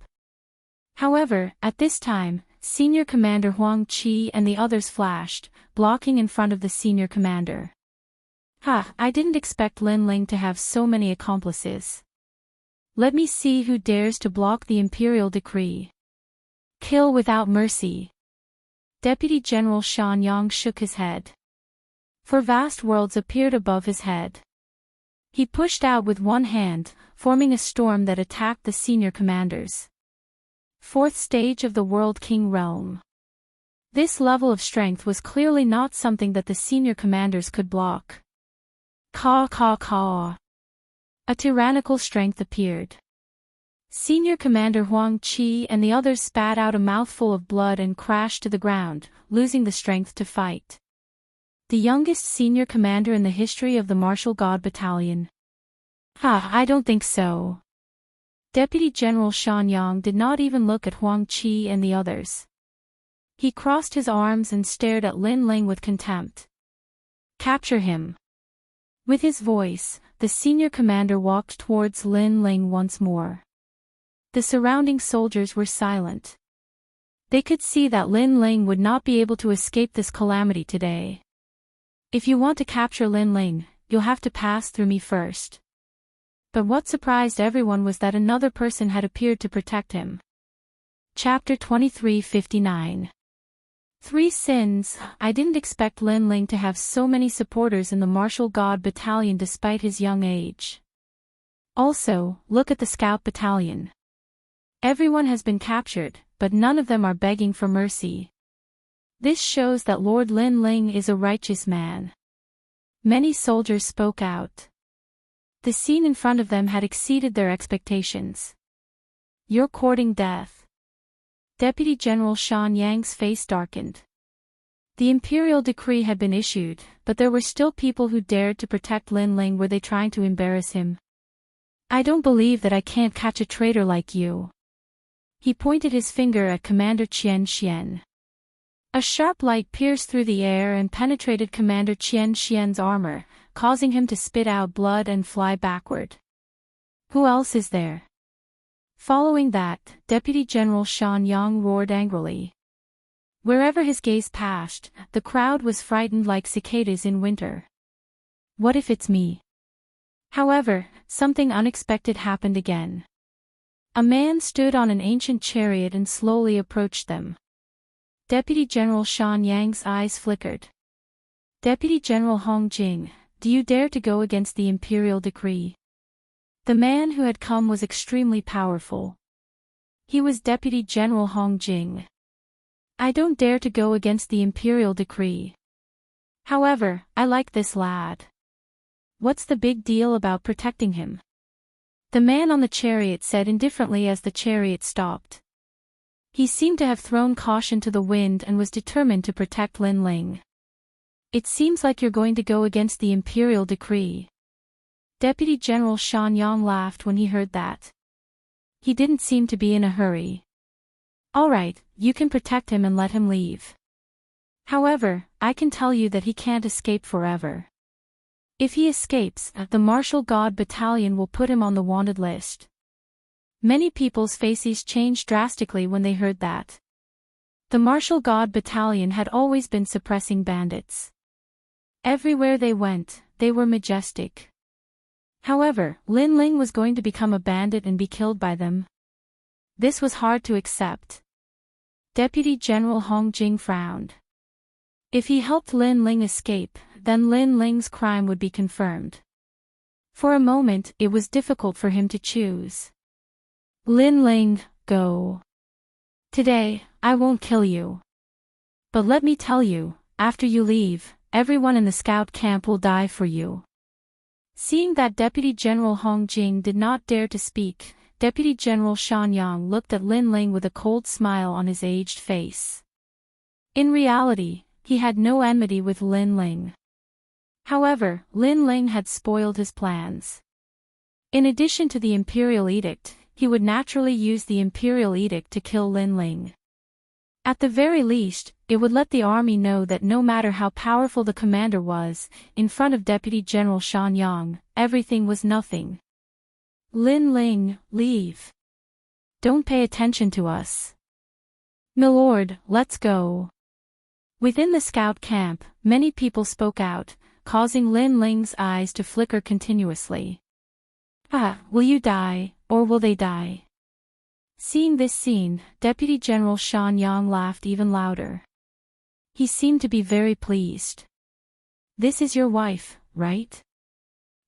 However, at this time, Senior Commander Huang Qi and the others flashed, blocking in front of the Senior Commander. I didn't expect Lin Ling to have so many accomplices. Let me see who dares to block the Imperial Decree. Kill without mercy. Deputy General Shan Yang shook his head. For vast worlds appeared above his head. He pushed out with one hand, forming a storm that attacked the senior commanders. 4th stage of the World King realm. This level of strength was clearly not something that the senior commanders could block. Caw caw caw. A tyrannical strength appeared. Senior Commander Huang Qi and the others spat out a mouthful of blood and crashed to the ground, losing the strength to fight. The youngest senior commander in the history of the Martial God Battalion. I don't think so. Deputy General Shan Yang did not even look at Huang Qi and the others. He crossed his arms and stared at Lin Ling with contempt. Capture him. With his voice, the senior commander walked towards Lin Ling once more. The surrounding soldiers were silent. They could see that Lin Ling would not be able to escape this calamity today. If you want to capture Lin Ling, you'll have to pass through me first. But what surprised everyone was that another person had appeared to protect him. Chapter 23:59. 3 Sins. I didn't expect Lin Ling to have so many supporters in the Martial God Battalion despite his young age. Also, look at the Scout Battalion. Everyone has been captured, but none of them are begging for mercy. This shows that Lord Lin Ling is a righteous man. Many soldiers spoke out. The scene in front of them had exceeded their expectations. You're courting death. Deputy General Shan Yang's face darkened. The imperial decree had been issued, but there were still people who dared to protect Lin Ling. Were they trying to embarrass him? I don't believe that I can't catch a traitor like you. He pointed his finger at Commander Qian Xian. A sharp light pierced through the air and penetrated Commander Qian Xian's armor, causing him to spit out blood and fly backward. Who else is there? Following that, Deputy General Shan Yang roared angrily. Wherever his gaze passed, the crowd was frightened like cicadas in winter. What if it's me? However, something unexpected happened again. A man stood on an ancient chariot and slowly approached them. Deputy General Shan Yang's eyes flickered. Deputy General Hong Jing, do you dare to go against the imperial decree? The man who had come was extremely powerful. He was Deputy General Hong Jing. I don't dare to go against the imperial decree. However, I like this lad. What's the big deal about protecting him? The man on the chariot said indifferently as the chariot stopped. He seemed to have thrown caution to the wind and was determined to protect Lin Ling. It seems like you're going to go against the imperial decree. Deputy General Shan Yang laughed when he heard that. He didn't seem to be in a hurry. All right, you can protect him and let him leave. However, I can tell you that he can't escape forever. If he escapes, the Martial God Battalion will put him on the wanted list. Many people's faces changed drastically when they heard that. The Martial God Battalion had always been suppressing bandits. Everywhere they went, they were majestic. However, Lin Ling was going to become a bandit and be killed by them. This was hard to accept. Deputy General Hong Jing frowned. If he helped Lin Ling escape, then Lin Ling's crime would be confirmed. For a moment, it was difficult for him to choose. Lin Ling, go. Today, I won't kill you. But let me tell you, after you leave, everyone in the scout camp will die for you. Seeing that Deputy General Hong Jing did not dare to speak, Deputy General Shan Yang looked at Lin Ling with a cold smile on his aged face. In reality, he had no enmity with Lin Ling. However, Lin Ling had spoiled his plans. In addition to the Imperial Edict, he would naturally use the Imperial Edict to kill Lin Ling. At the very least, it would let the army know that no matter how powerful the commander was, in front of Deputy General Shan Yang, everything was nothing. Lin Ling, leave. Don't pay attention to us. Milord, let's go. Within the scout camp, many people spoke out, causing Lin Ling's eyes to flicker continuously. Will you die, or will they die? Seeing this scene, Deputy General Shan Yang laughed even louder. He seemed to be very pleased. This is your wife, right?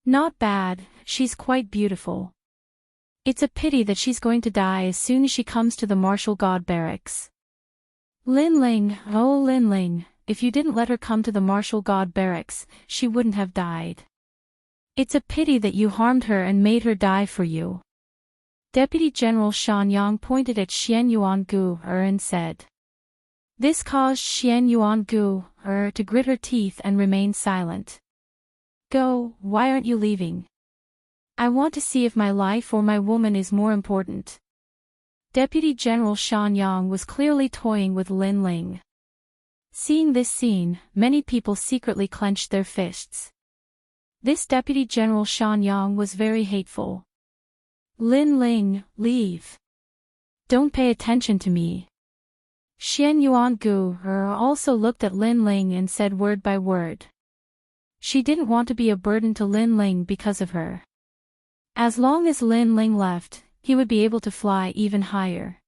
Not bad, she's quite beautiful. It's a pity that she's going to die as soon as she comes to the Martial God Barracks. Lin Ling, oh Lin Ling, if you didn't let her come to the Martial God Barracks, she wouldn't have died. It's a pity that you harmed her and made her die for you. Deputy General Shan Yang pointed at Xian Yuangu and said. This caused Xian Yuangu to grit her teeth and remain silent. Go, why aren't you leaving? I want to see if my life or my woman is more important. Deputy General Shan Yang was clearly toying with Lin Ling. Seeing this scene, many people secretly clenched their fists. This Deputy General Shan Yang was very hateful. Lin Ling, leave. Don't pay attention to me. Xian Yuangu also looked at Lin Ling and said word by word. She didn't want to be a burden to Lin Ling because of her. As long as Lin Ling left, he would be able to fly even higher.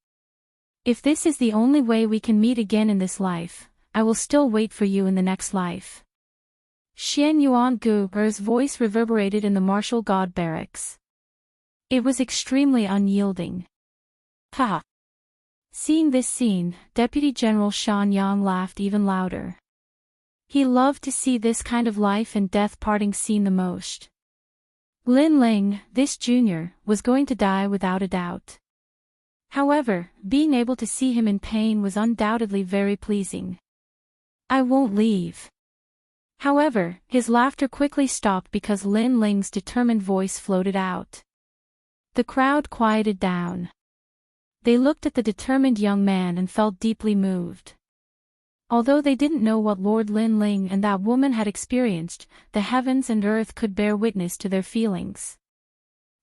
If this is the only way we can meet again in this life, I will still wait for you in the next life. Xian Yuangu's voice reverberated in the Martial God Barracks. It was extremely unyielding. Ha! Seeing this scene, Deputy General Shan Yang laughed even louder. He loved to see this kind of life and death parting scene the most. Lin Ling, this junior, was going to die without a doubt. However, being able to see him in pain was undoubtedly very pleasing. I won't leave. However, his laughter quickly stopped because Lin Ling's determined voice floated out. The crowd quieted down. They looked at the determined young man and felt deeply moved. Although they didn't know what Lord Lin Ling and that woman had experienced, the heavens and earth could bear witness to their feelings.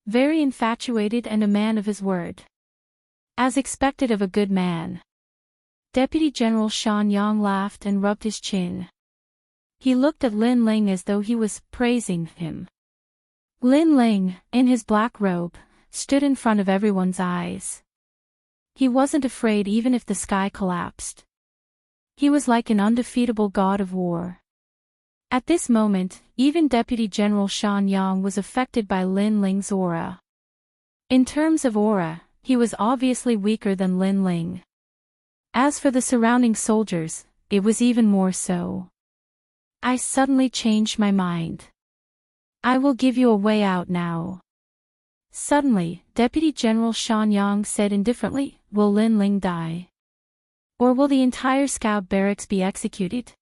Very infatuated and a man of his word. As expected of a good man. Deputy General Shan Yang laughed and rubbed his chin. He looked at Lin Ling as though he was praising him. Lin Ling, in his black robe, stood in front of everyone's eyes. He wasn't afraid even if the sky collapsed. He was like an undefeatable god of war. At this moment, even Deputy General Shan Yang was affected by Lin Ling's aura. In terms of aura, he was obviously weaker than Lin Ling. As for the surrounding soldiers, it was even more so. I suddenly changed my mind. I will give you a way out now. Suddenly, Deputy General Shan Yang said indifferently, will Lin Ling die? Or will the entire scout barracks be executed?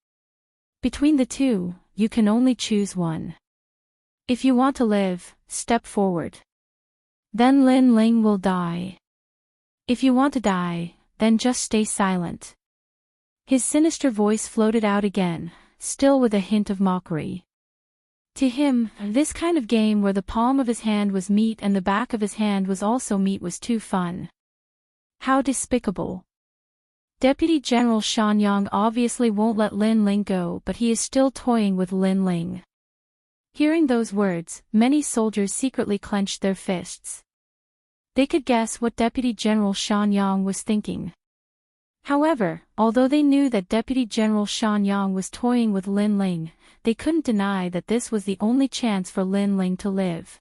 Between the two, you can only choose one. If you want to live, step forward. Then Lin Ling will die. If you want to die, then just stay silent. His sinister voice floated out again, still with a hint of mockery. To him, this kind of game where the palm of his hand was meat and the back of his hand was also meat was too fun. How despicable. Deputy General Shan Yang obviously won't let Lin Ling go, but he is still toying with Lin Ling. Hearing those words, many soldiers secretly clenched their fists. They could guess what Deputy General Shan Yang was thinking. However, although they knew that Deputy General Shan Yang was toying with Lin Ling, they couldn't deny that this was the only chance for Lin Ling to live.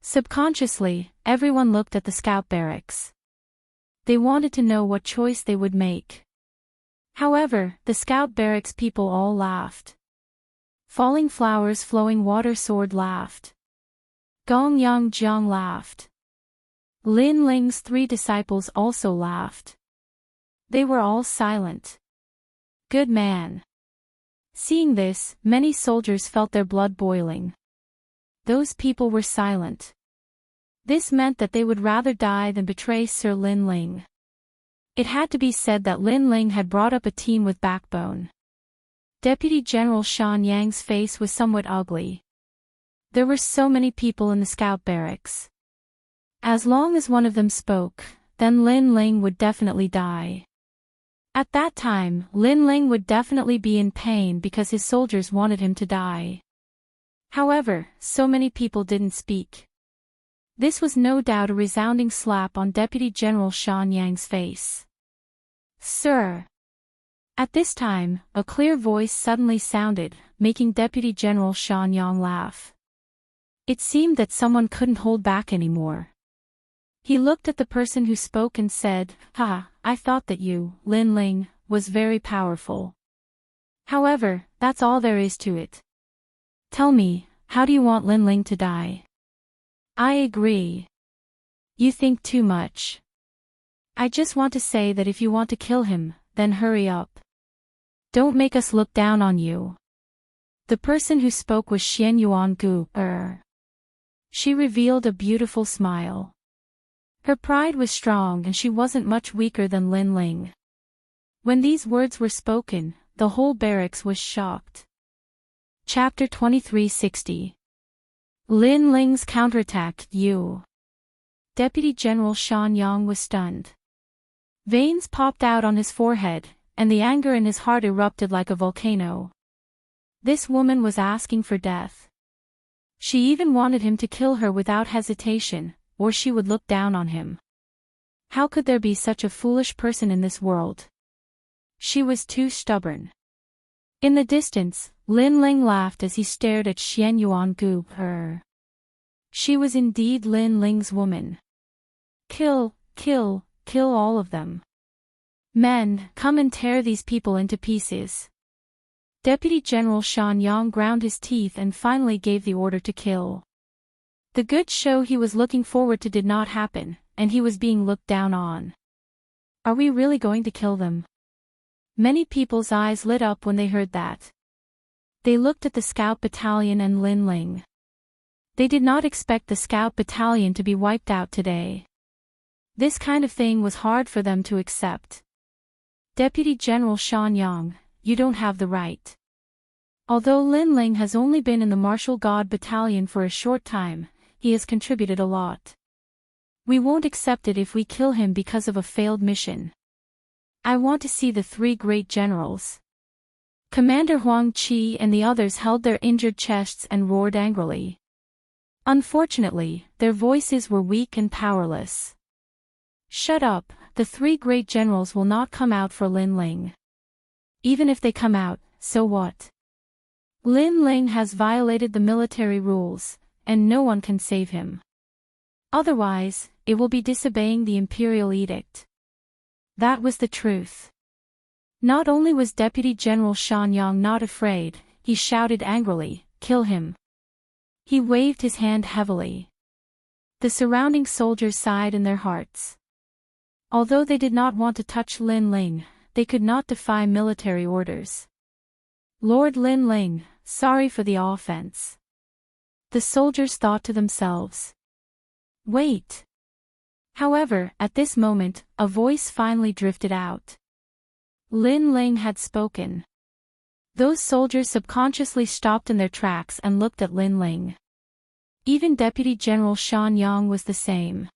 Subconsciously, everyone looked at the scout barracks. They wanted to know what choice they would make. However, the scout barracks people all laughed. Falling Flowers Flowing Water Sword laughed. Gong Yang Jiang laughed. Lin Ling's 3 disciples also laughed. They were all silent. Good man. Seeing this, many soldiers felt their blood boiling. Those people were silent. This meant that they would rather die than betray Sir Lin Ling. It had to be said that Lin Ling had brought up a team with backbone. Deputy General Shan Yang's face was somewhat ugly. There were so many people in the scout barracks. As long as one of them spoke, then Lin Ling would definitely die. At that time, Lin Ling would definitely be in pain because his soldiers wanted him to die. However, so many people didn't speak. This was no doubt a resounding slap on Deputy General Shan Yang's face. Sir. At this time, a clear voice suddenly sounded, making Deputy General Shan Yang laugh. It seemed that someone couldn't hold back anymore. He looked at the person who spoke and said, "Ha, I thought that you, Lin Ling, was very powerful. However, that's all there is to it. Tell me, how do you want Lin Ling to die?" I agree. You think too much. I just want to say that if you want to kill him, then hurry up. Don't make us look down on you. The person who spoke was Xian Yuan Gu. She revealed a beautiful smile. Her pride was strong and she wasn't much weaker than Lin Ling. When these words were spoken, the whole barracks was shocked. Chapter 2360. Lin Ling's counterattack. Deputy General Shan Yang was stunned. Veins popped out on his forehead, and the anger in his heart erupted like a volcano. This woman was asking for death. She even wanted him to kill her without hesitation, or she would look down on him. How could there be such a foolish person in this world? She was too stubborn. In the distance, Lin Ling laughed as he stared at Xian Yuan Gu. She was indeed Lin Ling's woman. Kill all of them. Men, come and tear these people into pieces. Deputy General Shan Yang ground his teeth and finally gave the order to kill. The good show he was looking forward to did not happen, and he was being looked down on. Are we really going to kill them? Many people's eyes lit up when they heard that. They looked at the scout battalion and Lin Ling. They did not expect the scout battalion to be wiped out today. This kind of thing was hard for them to accept. Deputy General Shan Yang, you don't have the right. Although Lin Ling has only been in the Martial God Battalion for a short time, he has contributed a lot. We won't accept it if we kill him because of a failed mission. I want to see the three great generals. Commander Huang Qi and the others held their injured chests and roared angrily. Unfortunately, their voices were weak and powerless. Shut up, the three great generals will not come out for Lin Ling. Even if they come out, so what? Lin Ling has violated the military rules, and no one can save him. Otherwise, it will be disobeying the imperial edict. That was the truth. Not only was Deputy General Shan Yang not afraid, he shouted angrily, "Kill him." He waved his hand heavily. The surrounding soldiers sighed in their hearts. Although they did not want to touch Lin Ling, they could not defy military orders. Lord Lin Ling, sorry for the offense. The soldiers thought to themselves. Wait. However, at this moment, a voice finally drifted out. Lin Ling had spoken. Those soldiers subconsciously stopped in their tracks and looked at Lin Ling. Even Deputy General Shan Yang was the same.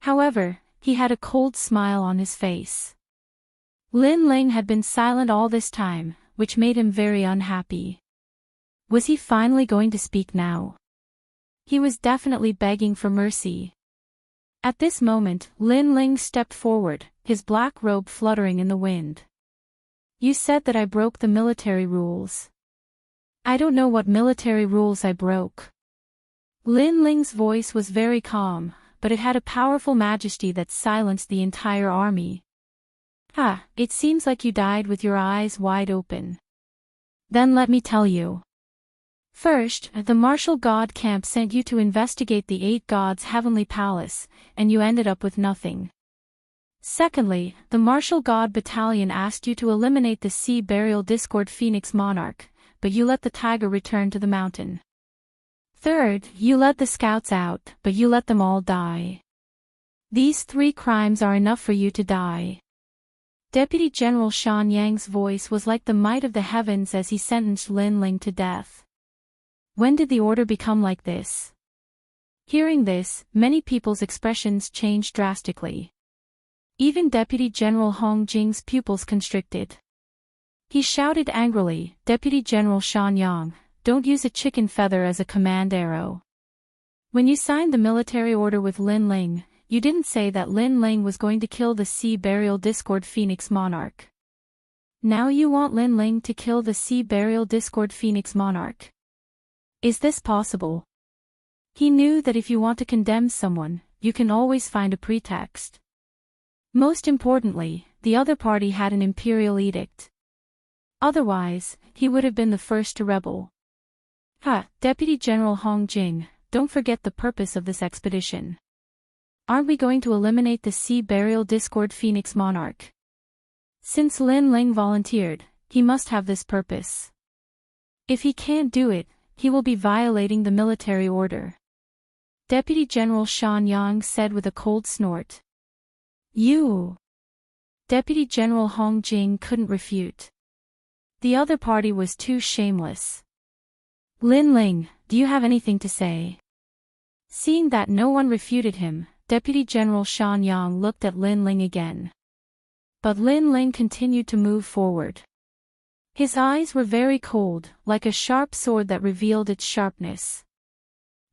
However, he had a cold smile on his face. Lin Ling had been silent all this time, which made him very unhappy. Was he finally going to speak now? He was definitely begging for mercy. At this moment, Lin Ling stepped forward, his black robe fluttering in the wind. You said that I broke the military rules. I don't know what military rules I broke. Lin Ling's voice was very calm, but it had a powerful majesty that silenced the entire army. It seems like you died with your eyes wide open. Then let me tell you. First, the martial god camp sent you to investigate the 8 gods' heavenly palace, and you ended up with nothing. Secondly, the martial god battalion asked you to eliminate the sea burial discord phoenix monarch, but you let the tiger return to the mountain. Third, you let the scouts out, but you let them all die. These 3 crimes are enough for you to die. Deputy General Shan Yang's voice was like the might of the heavens as he sentenced Lin Ling to death. When did the order become like this? Hearing this, many people's expressions changed drastically. Even Deputy General Hong Jing's pupils constricted. He shouted angrily, Deputy General Shan Yang, don't use a chicken feather as a command arrow. When you signed the military order with Lin Ling, you didn't say that Lin Ling was going to kill the sea burial discord phoenix monarch. Now you want Lin Ling to kill the sea burial discord phoenix monarch. Is this possible? He knew that if you want to condemn someone, you can always find a pretext. Most importantly, the other party had an imperial edict. Otherwise, he would have been the first to rebel. Deputy General Hong Jing, don't forget the purpose of this expedition. Aren't we going to eliminate the sea burial discord phoenix monarch? Since Lin Ling volunteered, he must have this purpose. If he can't do it, he will be violating the military order. Deputy General Shan Yang said with a cold snort. You! Deputy General Hong Jing couldn't refute. The other party was too shameless. Lin Ling, do you have anything to say? Seeing that no one refuted him, Deputy General Shan Yang looked at Lin Ling again. But Lin Ling continued to move forward. His eyes were very cold, like a sharp sword that revealed its sharpness.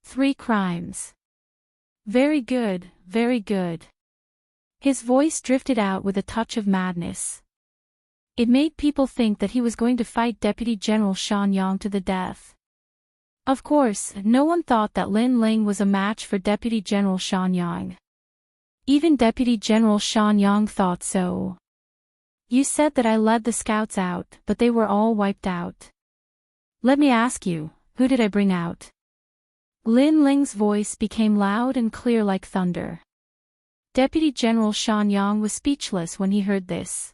3 crimes. Very good, very good. His voice drifted out with a touch of madness. It made people think that he was going to fight Deputy General Shan Yang to the death. Of course, no one thought that Lin Ling was a match for Deputy General Shan Yang. Even Deputy General Shan Yang thought so. You said that I led the scouts out, but they were all wiped out. Let me ask you, who did I bring out? Lin Ling's voice became loud and clear like thunder. Deputy General Shan Yang was speechless when he heard this.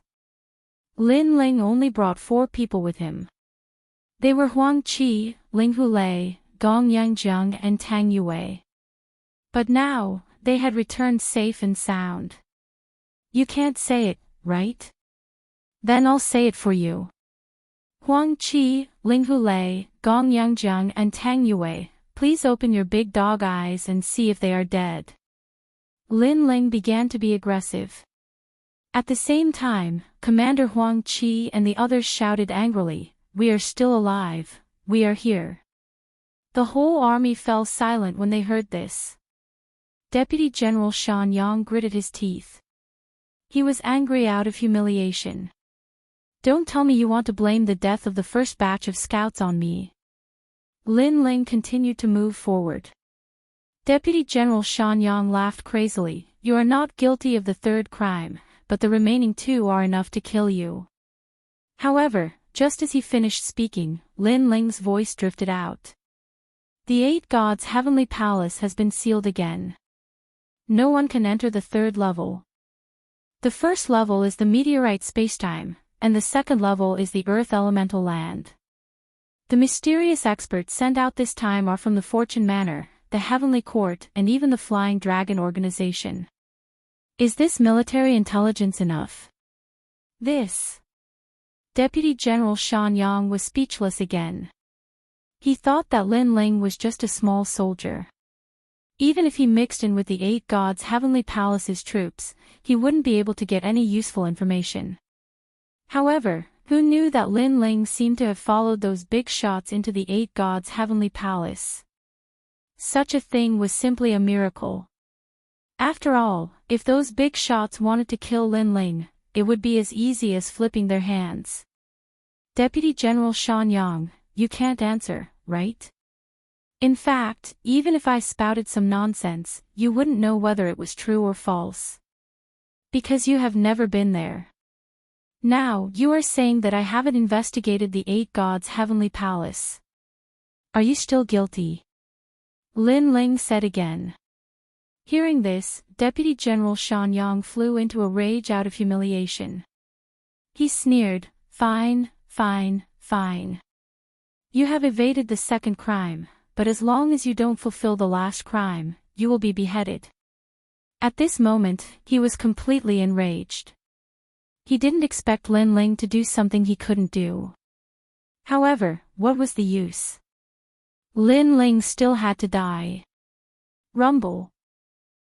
Lin Ling only brought 4 people with him. They were Huang Qi, Ling Hulei, Gong Yangjiang and Tang Yue. But now, they had returned safe and sound. You can't say it, right? Then I'll say it for you. Huang Qi, Ling Hulei, Gong Yangjiang and Tang Yue, please open your big dog eyes and see if they are dead. Lin Ling began to be aggressive. At the same time, Commander Huang Qi and the others shouted angrily, "We are still alive, we are here." The whole army fell silent when they heard this. Deputy General Shan Yang gritted his teeth. He was angry out of humiliation. Don't tell me you want to blame the death of the first batch of scouts on me. Lin Ling continued to move forward. Deputy General Shan Yang laughed crazily. You are not guilty of the 3rd crime, but the remaining 2 are enough to kill you. However, just as he finished speaking, Lin Ling's voice drifted out. The 8 gods' heavenly palace has been sealed again. No one can enter the 3rd level. The 1st level is the meteorite spacetime, and the 2nd level is the earth elemental land. The mysterious experts sent out this time are from the Fortune Manor, the Heavenly Court and even the Flying Dragon organization. Is this military intelligence enough? This. Deputy General Shan Yang was speechless again. He thought that Lin Ling was just a small soldier. Even if he mixed in with the 8 gods' heavenly palace's troops, he wouldn't be able to get any useful information. However, who knew that Lin Ling seemed to have followed those big shots into the 8 gods' heavenly palace? Such a thing was simply a miracle. After all, if those big shots wanted to kill Lin Ling, it would be as easy as flipping their hands. Deputy General Shan Yang, you can't answer, right? In fact, even if I spouted some nonsense, you wouldn't know whether it was true or false. Because you have never been there. Now, you are saying that I haven't investigated the 8 gods' heavenly palace. Are you still guilty? Lin Ling said again. Hearing this, Deputy General Shan Yang flew into a rage out of humiliation. He sneered, Fine, fine, fine. You have evaded the 2nd crime, but as long as you don't fulfill the last crime, you will be beheaded. At this moment, he was completely enraged. He didn't expect Lin Ling to do something he couldn't do. However, what was the use? Lin Ling still had to die. Rumble.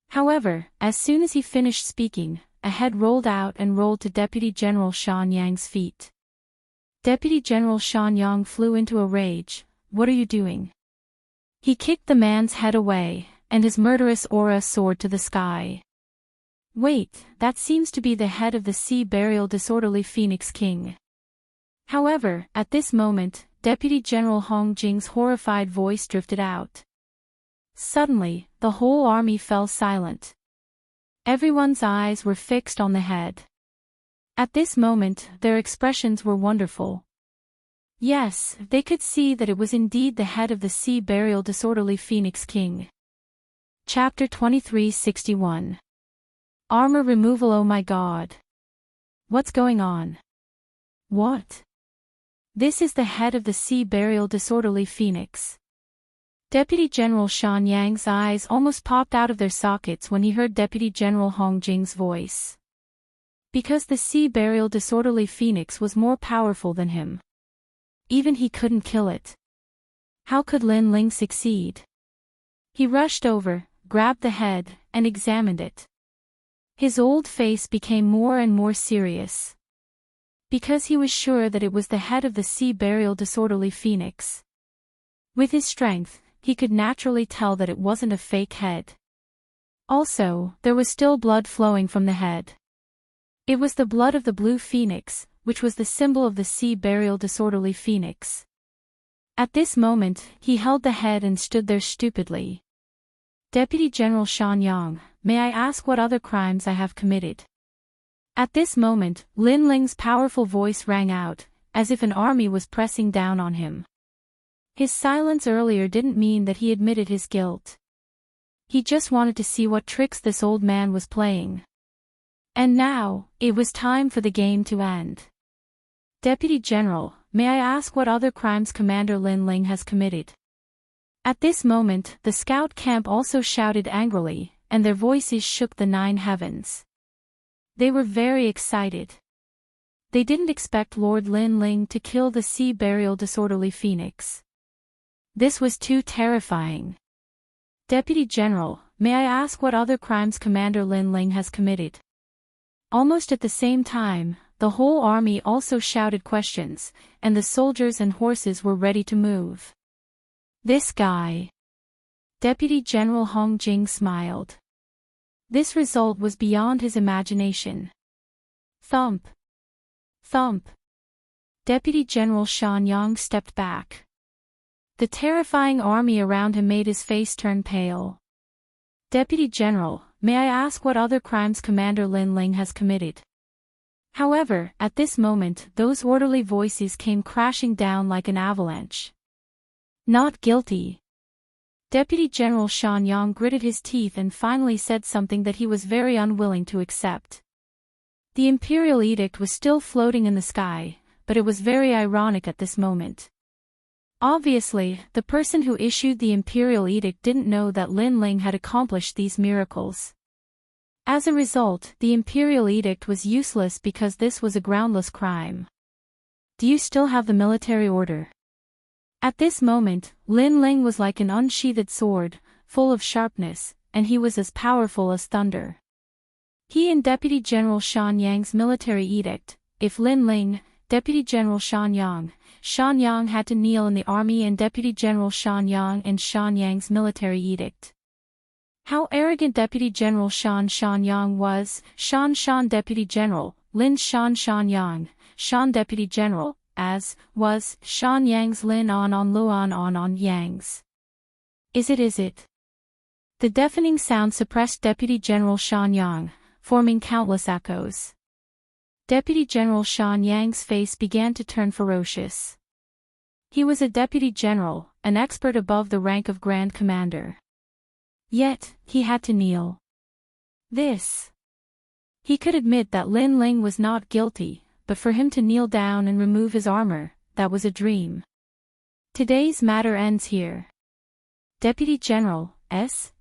However, as soon as he finished speaking, a head rolled out and rolled to Deputy General Shan Yang's feet. Deputy General Shan Yang flew into a rage. What are you doing? He kicked the man's head away, and his murderous aura soared to the sky. Wait, that seems to be the head of the sea burial disorderly Phoenix King. However, at this moment, Deputy General Hong Jing's horrified voice drifted out. Suddenly, the whole army fell silent. Everyone's eyes were fixed on the head. At this moment, their expressions were wonderful. Yes, they could see that it was indeed the head of the sea burial disorderly Phoenix King. Chapter 2361. Armor removal. Oh my god. What's going on? What? This is the head of the sea burial disorderly Phoenix. Deputy General Shan Yang's eyes almost popped out of their sockets when he heard Deputy General Hong Jing's voice. Because the sea burial disorderly Phoenix was more powerful than him. Even he couldn't kill it. How could Lin Ling succeed? He rushed over, grabbed the head, and examined it. His old face became more and more serious. Because he was sure that it was the head of the sea burial disorderly Phoenix. With his strength, he could naturally tell that it wasn't a fake head. Also, there was still blood flowing from the head. It was the blood of the blue phoenix, which was the symbol of the sea burial disorderly Phoenix. At this moment, he held the head and stood there stupidly. Deputy General Shan Yang, may I ask what other crimes I have committed? At this moment, Lin Ling's powerful voice rang out, as if an army was pressing down on him. His silence earlier didn't mean that he admitted his guilt. He just wanted to see what tricks this old man was playing. And now, it was time for the game to end. Deputy General, may I ask what other crimes Commander Lin Ling has committed? At this moment, the scout camp also shouted angrily, and their voices shook the 9 heavens. They were very excited. They didn't expect Lord Lin Ling to kill the sea burial disorderly phoenix. This was too terrifying. Deputy General, may I ask what other crimes Commander Lin Ling has committed? Almost at the same time, the whole army also shouted questions, and the soldiers and horses were ready to move. This guy. Deputy General Hong Jing smiled. This result was beyond his imagination. Thump. Thump. Deputy General Shan Yang stepped back. The terrifying army around him made his face turn pale. Deputy General, may I ask what other crimes Commander Lin Ling has committed? However, at this moment, those orderly voices came crashing down like an avalanche. Not guilty. Deputy General Shan Yang gritted his teeth and finally said something that he was very unwilling to accept. The imperial edict was still floating in the sky, but it was very ironic at this moment. Obviously, the person who issued the imperial edict didn't know that Lin Ling had accomplished these miracles. As a result, the imperial edict was useless because this was a groundless crime. Do you still have the military order? At this moment, Lin Ling was like an unsheathed sword, full of sharpness, and he was as powerful as thunder. He and Deputy General Shan Yang's military edict, if Lin Ling, Deputy General Shan Yang had to kneel in the army and Deputy General Shan Yang and Shan Yang's military edict. How arrogant Deputy General Shan Yang was, Shan Deputy General, Lin Shan Yang, Shan Deputy General, as, was, Shan Yang's Lin on Luan on Yang's. Is it? The deafening sound suppressed Deputy General Shan Yang, forming countless echoes. Deputy General Shan Yang's face began to turn ferocious. He was a deputy general, an expert above the rank of Grand Commander. Yet, he had to kneel. This. He could admit that Lin Ling was not guilty, but for him to kneel down and remove his armor, that was a dream. Today's matter ends here. Deputy General, S.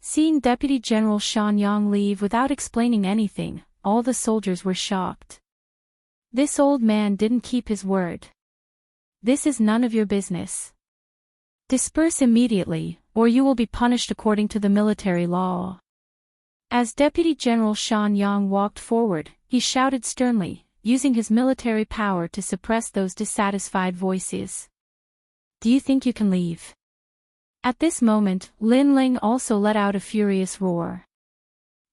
Seeing Deputy General Shan Yang leave without explaining anything, all the soldiers were shocked. This old man didn't keep his word. This is none of your business. Disperse immediately, or you will be punished according to the military law. As Deputy General Shan Yang walked forward, he shouted sternly, using his military power to suppress those dissatisfied voices. Do you think you can leave? At this moment, Lin Ling also let out a furious roar.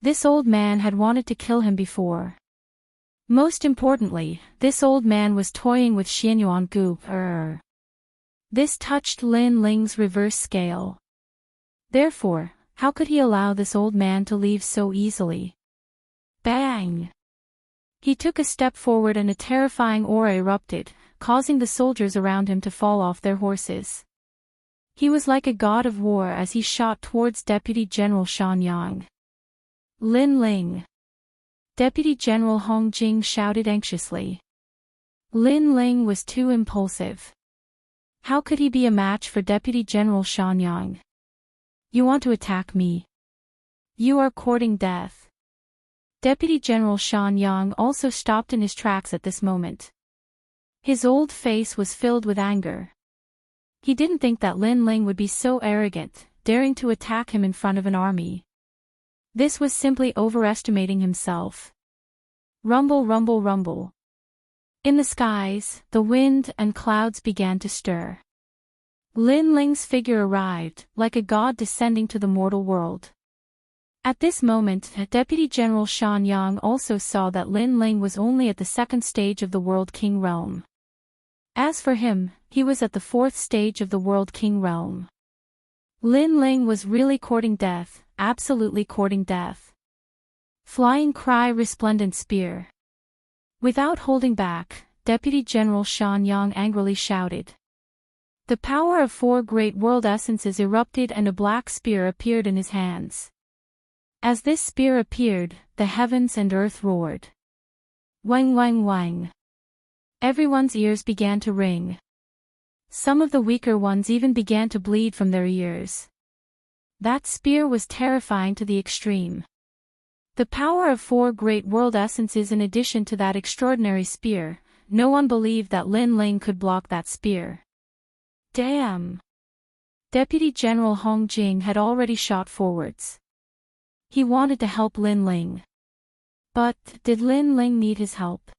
This old man had wanted to kill him before. Most importantly, this old man was toying with Xianyuan Gu. This touched Lin Ling's reverse scale. Therefore, how could he allow this old man to leave so easily? Bang! He took a step forward and a terrifying aura erupted, causing the soldiers around him to fall off their horses. He was like a god of war as he shot towards Deputy General Shan Yang. Lin Ling. Deputy General Hong Jing shouted anxiously. Lin Ling was too impulsive. How could he be a match for Deputy General Shan Yang? You want to attack me? You are courting death. Deputy General Shan Yang also stopped in his tracks at this moment. His old face was filled with anger. He didn't think that Lin Ling would be so arrogant, daring to attack him in front of an army. This was simply overestimating himself. Rumble, rumble, rumble. In the skies, the wind and clouds began to stir. Lin Ling's figure arrived, like a god descending to the mortal world. At this moment, Deputy General Shan Yang also saw that Lin Ling was only at the 2nd stage of the World King realm. As for him, he was at the 4th stage of the World King realm. Lin Ling was really courting death, absolutely courting death. Flying cry, resplendent spear. Without holding back, Deputy General Shan Yang angrily shouted. The power of 4 great world essences erupted and a black spear appeared in his hands. As this spear appeared, the heavens and earth roared. Wang wang wang. Everyone's ears began to ring. Some of the weaker ones even began to bleed from their ears. That spear was terrifying to the extreme. The power of 4 great world essences in addition to that extraordinary spear, no one believed that Lin Ling could block that spear. Damn! Deputy General Hong Jing had already shot forwards. He wanted to help Lin Ling. But, did Lin Ling need his help?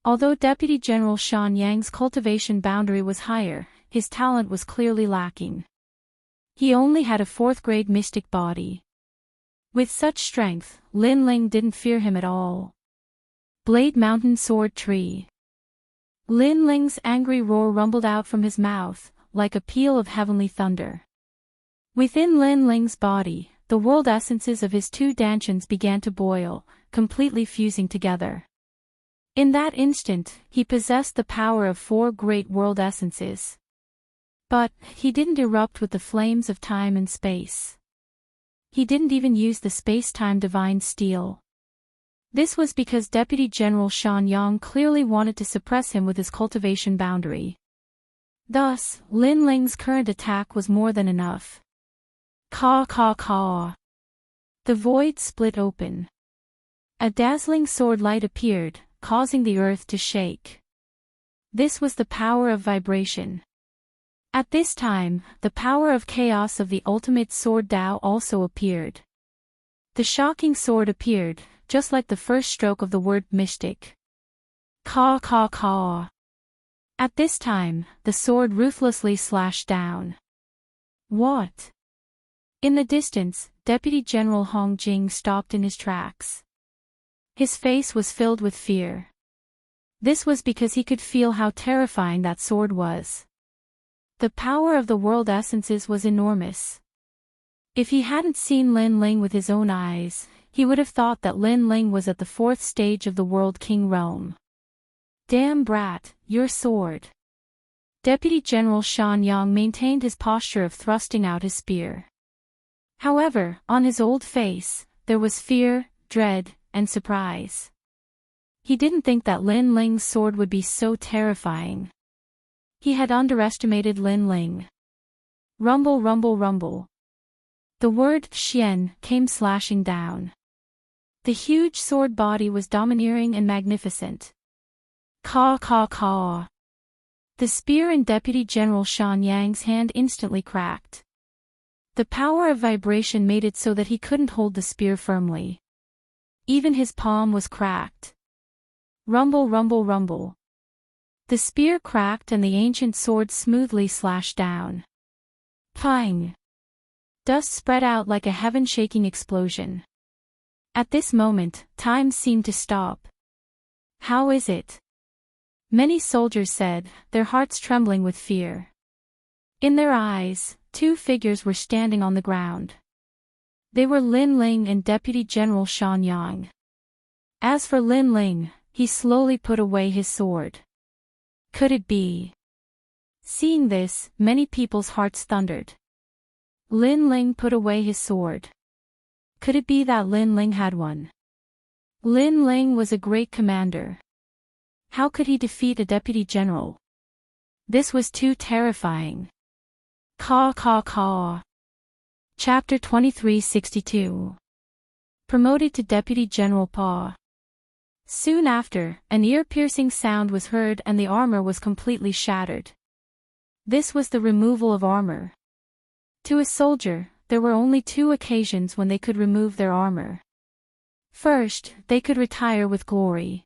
Although Deputy General Shan Yang's cultivation boundary was higher, his talent was clearly lacking. He only had a 4th grade mystic body. With such strength, Lin Ling didn't fear him at all. Blade Mountain Sword Tree. Lin Ling's angry roar rumbled out from his mouth, like a peal of heavenly thunder. Within Lin Ling's body, the world essences of his 2 dantians began to boil, completely fusing together. In that instant, he possessed the power of 4 great world essences. But, he didn't erupt with the flames of time and space. He didn't even use the space-time divine steel. This was because Deputy General Shan Yang clearly wanted to suppress him with his cultivation boundary. Thus, Lin Ling's current attack was more than enough. Caw caw caw. The void split open. A dazzling sword light appeared, causing the earth to shake. This was the power of vibration. At this time, the power of chaos of the ultimate sword Dao also appeared. The shocking sword appeared, just like the first stroke of the word mystic. Caw caw caw. At this time, the sword ruthlessly slashed down. What? In the distance, Deputy General Hong Jing stopped in his tracks. His face was filled with fear. This was because he could feel how terrifying that sword was. The power of the world essences was enormous. If he hadn't seen Lin Ling with his own eyes, he would have thought that Lin Ling was at the 4th stage of the World King realm. Damn brat, your sword. Deputy General Shan Yang maintained his posture of thrusting out his spear. However, on his old face, there was fear, dread, and surprise. He didn't think that Lin Ling's sword would be so terrifying. He had underestimated Lin Ling. Rumble rumble rumble. The word Xian came slashing down. The huge sword body was domineering and magnificent. Caw caw caw. The spear in Deputy General Shan Yang's hand instantly cracked. The power of vibration made it so that he couldn't hold the spear firmly. Even his palm was cracked. Rumble rumble rumble. The spear cracked and the ancient sword smoothly slashed down. Pang! Dust spread out like a heaven-shaking explosion. At this moment, time seemed to stop. How is it? Many soldiers said, their hearts trembling with fear. In their eyes, 2 figures were standing on the ground. They were Lin Ling and Deputy General Shan Yang. As for Lin Ling, he slowly put away his sword. Could it be? Seeing this, many people's hearts thundered. Lin Ling put away his sword. Could it be that Lin Ling had one? Lin Ling was a great commander. How could he defeat a deputy general? This was too terrifying. Caw caw caw. Chapter 2362. Promoted to Deputy General Paw. Soon after, an ear-piercing sound was heard and the armor was completely shattered. This was the removal of armor. To a soldier, there were only 2 occasions when they could remove their armor. First, they could retire with glory.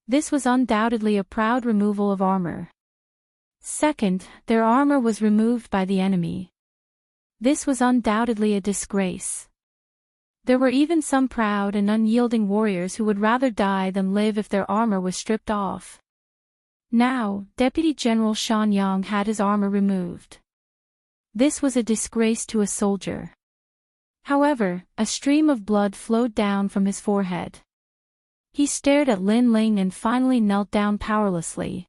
This was undoubtedly a proud removal of armor. Second, their armor was removed by the enemy. This was undoubtedly a disgrace. There were even some proud and unyielding warriors who would rather die than live if their armor was stripped off. Now, Deputy General Shan Yang had his armor removed. This was a disgrace to a soldier. However, a stream of blood flowed down from his forehead. He stared at Lin Ling and finally knelt down powerlessly.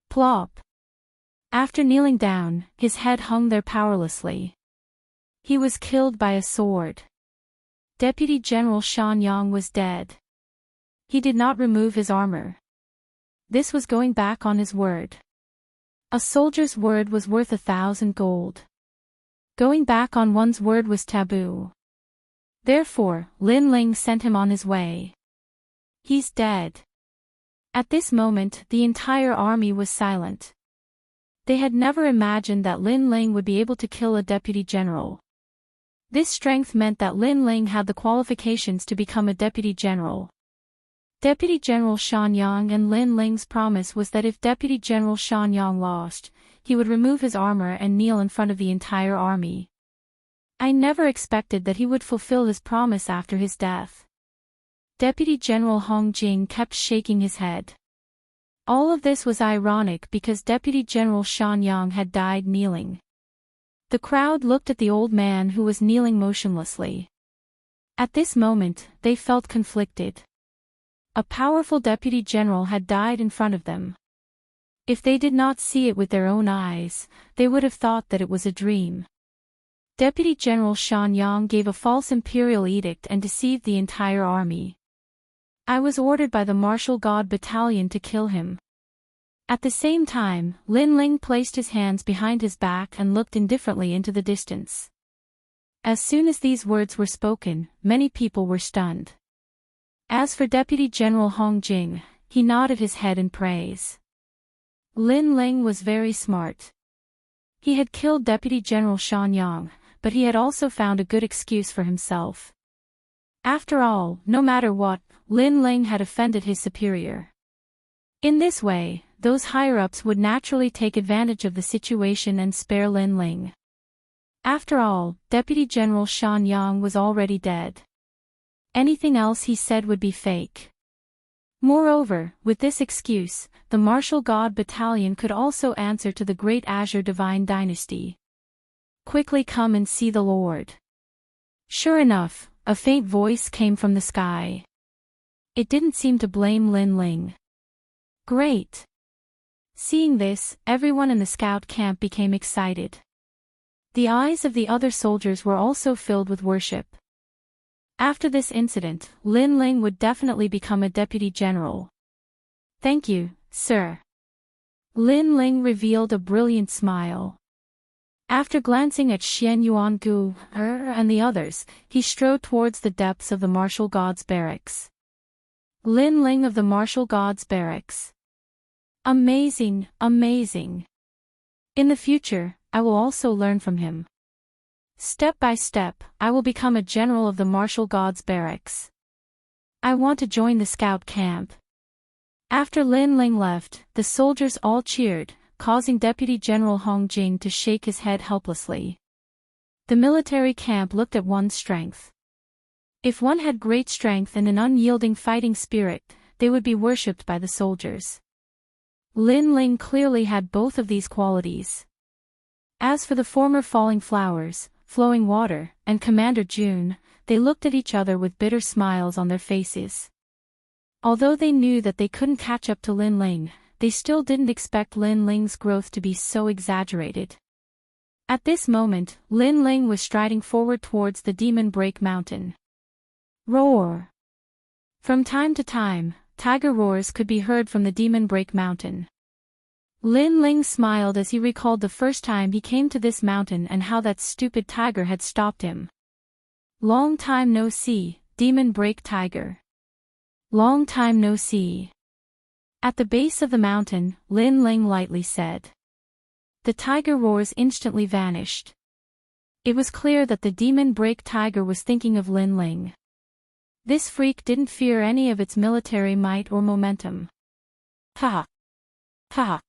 Plop! After kneeling down, his head hung there powerlessly. He was killed by a sword. Deputy General Shan Yang was dead. He did not remove his armor. This was going back on his word. A soldier's word was worth 1,000 gold. Going back on one's word was taboo. Therefore, Lin Ling sent him on his way. He's dead. At this moment, the entire army was silent. They had never imagined that Lin Ling would be able to kill a deputy general. This strength meant that Lin Ling had the qualifications to become a deputy general. Deputy General Shan Yang and Lin Ling's promise was that if Deputy General Shan Yang lost, he would remove his armor and kneel in front of the entire army. I never expected that he would fulfill his promise after his death. Deputy General Hong Jing kept shaking his head. All of this was ironic because Deputy General Shan Yang had died kneeling. The crowd looked at the old man who was kneeling motionlessly. At this moment, they felt conflicted. A powerful deputy general had died in front of them. If they did not see it with their own eyes, they would have thought that it was a dream. Deputy General Shan Yang gave a false imperial edict and deceived the entire army. I was ordered by the martial god battalion to kill him. At the same time, Lin Ling placed his hands behind his back and looked indifferently into the distance. As soon as these words were spoken, many people were stunned. As for Deputy General Hong Jing, he nodded his head in praise. Lin Ling was very smart. He had killed Deputy General Shan Yang, but he had also found a good excuse for himself. After all, no matter what, Lin Ling had offended his superior. In this way, those higher-ups would naturally take advantage of the situation and spare Lin Ling. After all, Deputy General Shan Yang was already dead. Anything else he said would be fake. Moreover, with this excuse, the martial god battalion could also answer to the great Azure divine dynasty. Quickly come and see the Lord. Sure enough, a faint voice came from the sky. It didn't seem to blame Lin Ling. Great! Seeing this, everyone in the scout camp became excited. The eyes of the other soldiers were also filled with worship. After this incident, Lin Ling would definitely become a deputy general. Thank you, sir. Lin Ling revealed a brilliant smile. After glancing at Xian Yuangu and the others, he strode towards the depths of the martial god's barracks. Lin Ling of the martial god's barracks. Amazing, amazing. In the future, I will also learn from him. Step by step, I will become a general of the martial god's barracks. I want to join the scout camp. After Lin Ling left, the soldiers all cheered, causing Deputy General Hong Jing to shake his head helplessly. The military camp looked at one's strength. If one had great strength and an unyielding fighting spirit, they would be worshipped by the soldiers. Lin Ling clearly had both of these qualities. As for the former falling flowers, flowing water, and Commander June, they looked at each other with bitter smiles on their faces. Although they knew that they couldn't catch up to Lin Ling, they still didn't expect Lin Ling's growth to be so exaggerated. At this moment, Lin Ling was striding forward towards the Demon Break Mountain. Roar! From time to time, tiger roars could be heard from the Demon Break Mountain. Lin Ling smiled as he recalled the first time he came to this mountain and how that stupid tiger had stopped him. Long time no see, Demon Break Tiger. Long time no see. At the base of the mountain, Lin Ling lightly said. The tiger roars instantly vanished. It was clear that the Demon Break Tiger was thinking of Lin Ling. This freak didn't fear any of its military might or momentum. Ha! Ha!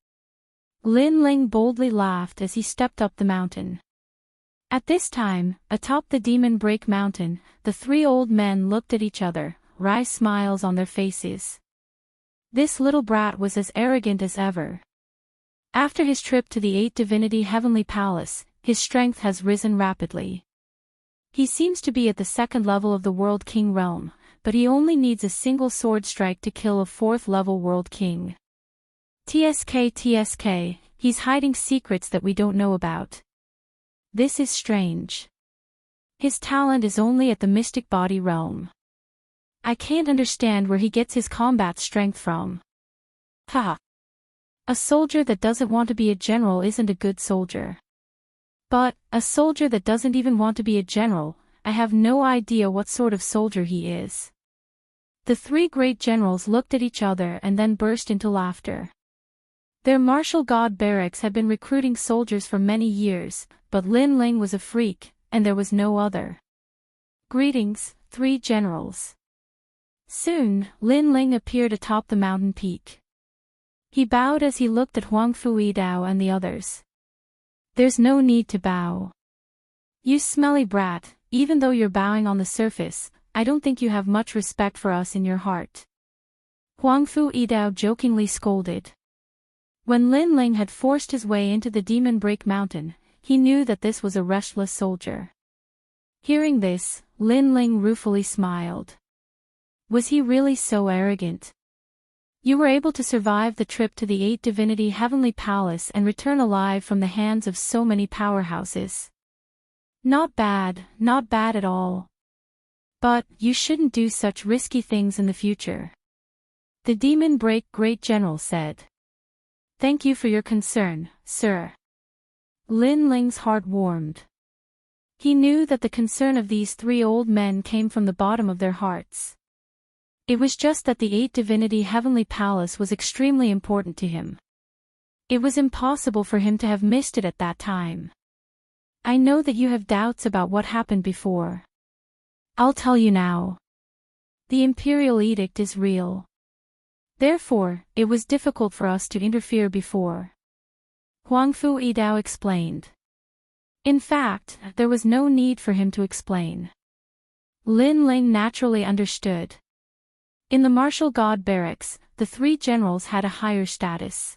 Lin Ling boldly laughed as he stepped up the mountain. At this time, atop the Demon Break Mountain, the three old men looked at each other, wry smiles on their faces. This little brat was as arrogant as ever. After his trip to the 8 Divinity Heavenly Palace, his strength has risen rapidly. He seems to be at the 2nd level of the World King realm, but he only needs a single sword strike to kill a 4th level World King. TSK, he He's hiding secrets that we don't know about. This is strange. His talent is only at the mystic body realm. I can't understand where he gets his combat strength from. Ha! A soldier that doesn't want to be a general isn't a good soldier. But, a soldier that doesn't even want to be a general, I have no idea what sort of soldier he is. The three great generals looked at each other and then burst into laughter. Their martial god barracks had been recruiting soldiers for many years, but Lin Ling was a freak, and there was no other. Greetings, three generals. Soon, Lin Ling appeared atop the mountain peak. He bowed as he looked at Huang Fuidao and the others. There's no need to bow. You smelly brat, even though you're bowing on the surface, I don't think you have much respect for us in your heart. Huang Fuidao jokingly scolded. When Lin Ling had forced his way into the Demon Break Mountain, he knew that this was a restless soldier. Hearing this, Lin Ling ruefully smiled. Was he really so arrogant? You were able to survive the trip to the 8 Divinity Heavenly Palace and return alive from the hands of so many powerhouses. Not bad at all. But, you shouldn't do such risky things in the future. The Demon Break Great General said. Thank you for your concern, sir. Lin Ling's heart warmed. He knew that the concern of these three old men came from the bottom of their hearts. It was just that the 8 Divinity Heavenly Palace was extremely important to him. It was impossible for him to have missed it at that time. I know that you have doubts about what happened before. I'll tell you now. The Imperial Edict is real. Therefore, it was difficult for us to interfere before. Huang Fuidao explained. In fact, there was no need for him to explain. Lin Ling naturally understood. In the martial god barracks, the three generals had a higher status.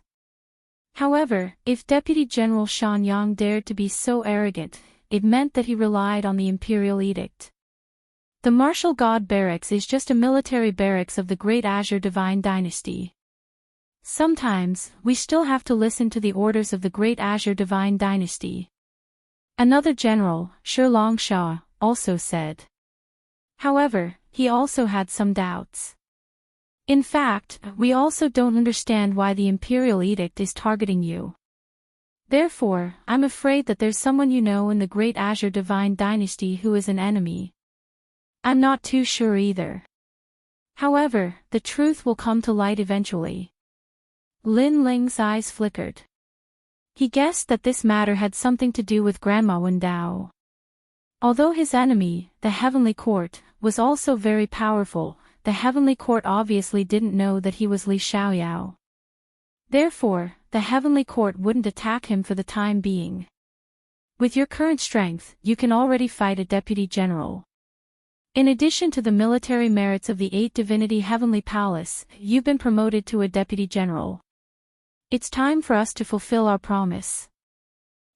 However, if Deputy General Shan Yang dared to be so arrogant, it meant that he relied on the Imperial Edict. The martial god barracks is just a military barracks of the Great Azure Divine Dynasty. Sometimes, we still have to listen to the orders of the Great Azure Divine Dynasty. Another general, Shilong Sha, also said. However, he also had some doubts. In fact, we also don't understand why the Imperial Edict is targeting you. Therefore, I'm afraid that there's someone you know in the Great Azure Divine Dynasty who is an enemy. I'm not too sure either. However, the truth will come to light eventually. Lin Ling's eyes flickered. He guessed that this matter had something to do with Grandma Wendao. Although his enemy, the Heavenly Court, was also very powerful, the Heavenly Court obviously didn't know that he was Li Xiaoyao. Therefore, the Heavenly Court wouldn't attack him for the time being. With your current strength, you can already fight a Deputy General. In addition to the military merits of the 8 Divinity Heavenly Palace, you've been promoted to a Deputy General. It's time for us to fulfill our promise.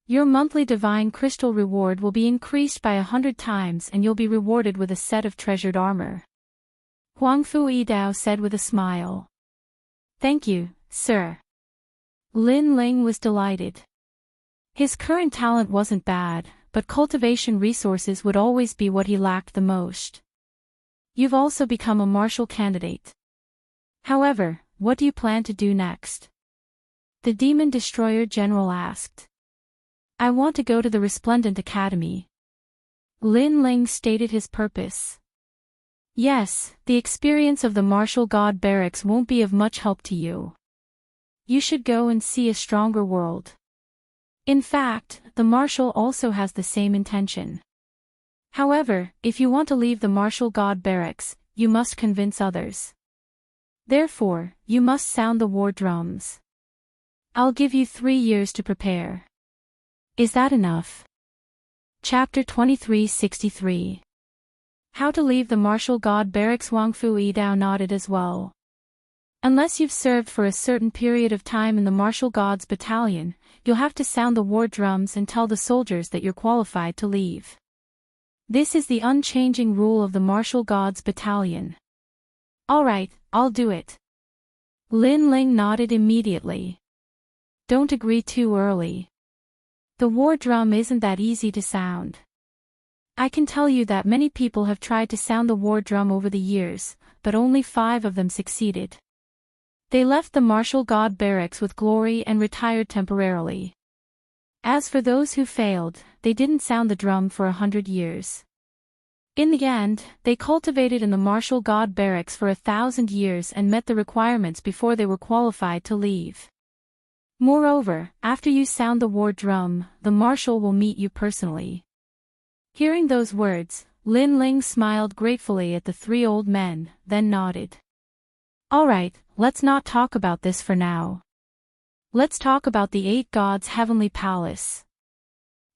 Your monthly divine crystal reward will be increased by 100 times and you'll be rewarded with a set of treasured armor. Huang Fuidao said with a smile. Thank you, sir. Lin Ling was delighted. His current talent wasn't bad, but cultivation resources would always be what he lacked the most. You've also become a martial candidate. However, what do you plan to do next? The Demon Destroyer General asked. I want to go to the Resplendent Academy. Lin Ling stated his purpose. Yes, the experience of the martial god barracks won't be of much help to you. You should go and see a stronger world. In fact, the marshal also has the same intention. However, if you want to leave the martial god barracks, you must convince others. Therefore, you must sound the war drums. I'll give you 3 years to prepare. Is that enough? Chapter 2363. How to leave the martial god barracks. Huang Fuidao nodded as well. Unless you've served for a certain period of time in the martial gods battalion, you'll have to sound the war drums and tell the soldiers that you're qualified to leave. This is the unchanging rule of the martial gods battalion. Alright, I'll do it. Lin Ling nodded immediately. don't agree too early. The war drum isn't that easy to sound. I can tell you that many people have tried to sound the war drum over the years, but only 5 of them succeeded. They left the martial god barracks with glory and retired temporarily. As for those who failed, they didn't sound the drum for 100 years. In the end, they cultivated in the martial god barracks for 1,000 years and met the requirements before they were qualified to leave. Moreover, after you sound the war drum, the marshal will meet you personally. Hearing those words, Lin Ling smiled gratefully at the 3 old men, then nodded. All right, let's not talk about this for now. Let's talk about the 8 gods' heavenly palace.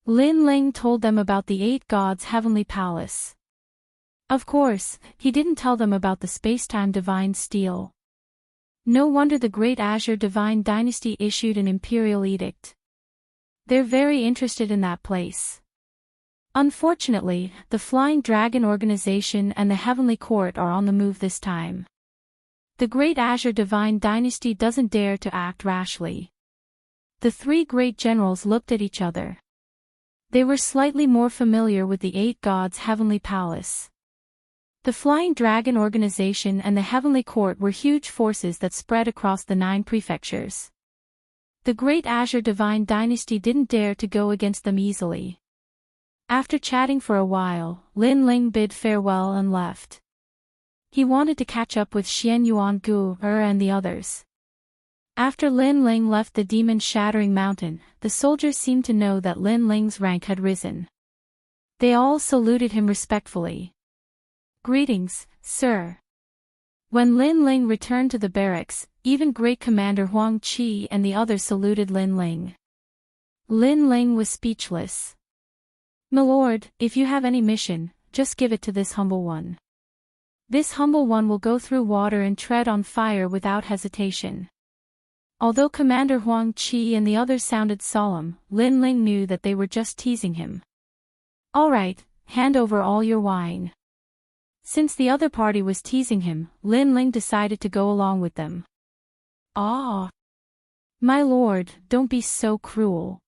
Lin Ling told them about the 8 gods' heavenly palace. Of course, he didn't tell them about the spacetime divine steel. No wonder the Great Azure Divine Dynasty issued an imperial edict. They're very interested in that place. Unfortunately, the Flying Dragon Organization and the Heavenly Court are on the move this time. The Great Azure Divine Dynasty doesn't dare to act rashly. The 3 great generals looked at each other. They were slightly more familiar with the 8 gods' heavenly palace. The Flying Dragon Organization and the Heavenly Court were huge forces that spread across the 9 prefectures. The Great Azure Divine Dynasty didn't dare to go against them easily. After chatting for a while, Lin Ling bid farewell and left. He wanted to catch up with Xian Yuan Gu and the others. After Lin Ling left the demon-shattering mountain, the soldiers seemed to know that Lin Ling's rank had risen. They all saluted him respectfully. Greetings, sir. When Lin Ling returned to the barracks, even Great Commander Huang Qi and the others saluted Lin Ling. Lin Ling was speechless. "Milord, if you have any mission, just give it to this humble one. This humble one will go through water and tread on fire without hesitation." Although Commander Huang Qi and the others sounded solemn, Lin Ling knew that they were just teasing him. "All right, hand over all your wine." Since the other party was teasing him, Lin Ling decided to go along with them. "Ah! My lord, don't be so cruel.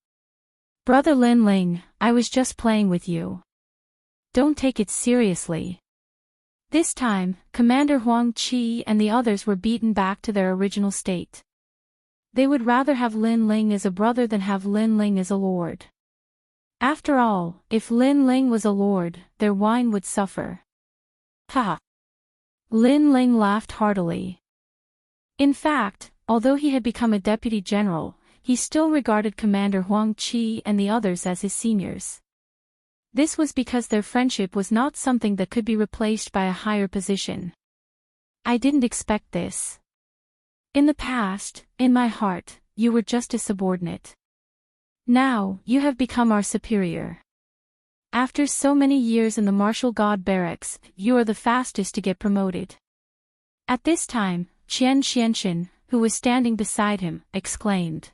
Brother Lin Ling, I was just playing with you. Don't take it seriously." This time, Commander Huang Qi and the others were beaten back to their original state. They would rather have Lin Ling as a brother than have Lin Ling as a lord. After all, if Lin Ling was a lord, their wine would suffer. Ha! Lin Ling laughed heartily. In fact, although he had become a deputy general, he still regarded Commander Huang Qi and the others as his seniors. This was because their friendship was not something that could be replaced by a higher position. "I didn't expect this. In the past, in my heart, you were just a subordinate. Now, you have become our superior. After so many years in the martial god barracks, you are the fastest to get promoted." At this time, Qian Xianxin, who was standing beside him, exclaimed.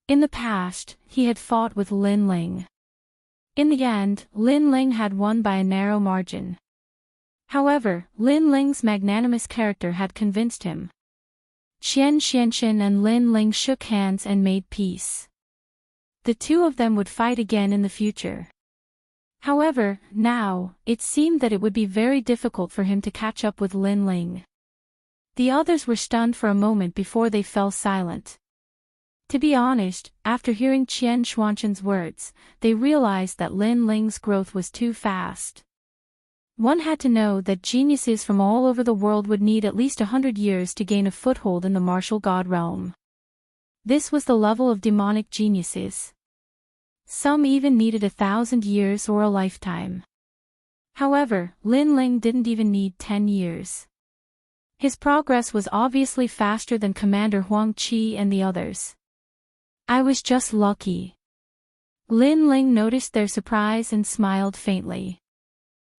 In the past, he had fought with Lin Ling. In the end, Lin Ling had won by a narrow margin. However, Lin Ling's magnanimous character had convinced him. Qian Xianxin and Lin Ling shook hands and made peace. The 2 of them would fight again in the future. However, now, it seemed that it would be very difficult for him to catch up with Lin Ling. The others were stunned for a moment before they fell silent. To be honest, after hearing Qian Xuanxin's words, they realized that Lin Ling's growth was too fast. One had to know that geniuses from all over the world would need at least 100 years to gain a foothold in the martial god realm. This was the level of demonic geniuses. Some even needed 1,000 years or a lifetime. However, Lin Ling didn't even need 10 years. His progress was obviously faster than Commander Huang Qi and the others. "I was just lucky." Lin Ling noticed their surprise and smiled faintly.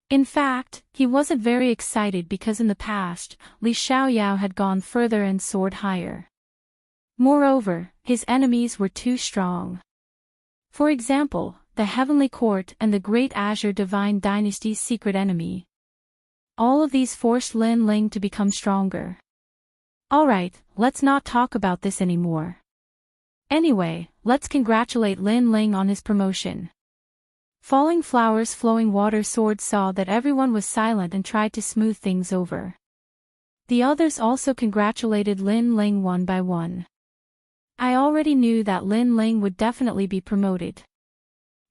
In fact, he wasn't very excited because in the past, Li Xiaoyao had gone further and soared higher. Moreover, his enemies were too strong. For example, the Heavenly Court and the Great Azure Divine Dynasty's secret enemy. All of these forced Lin Ling to become stronger. "All right, let's not talk about this anymore. Anyway, let's congratulate Lin Ling on his promotion. Falling Flowers Flowing Water Sword saw that everyone was silent and tried to smooth things over. The others also congratulated Lin Ling one by one. I already knew that Lin Ling would definitely be promoted.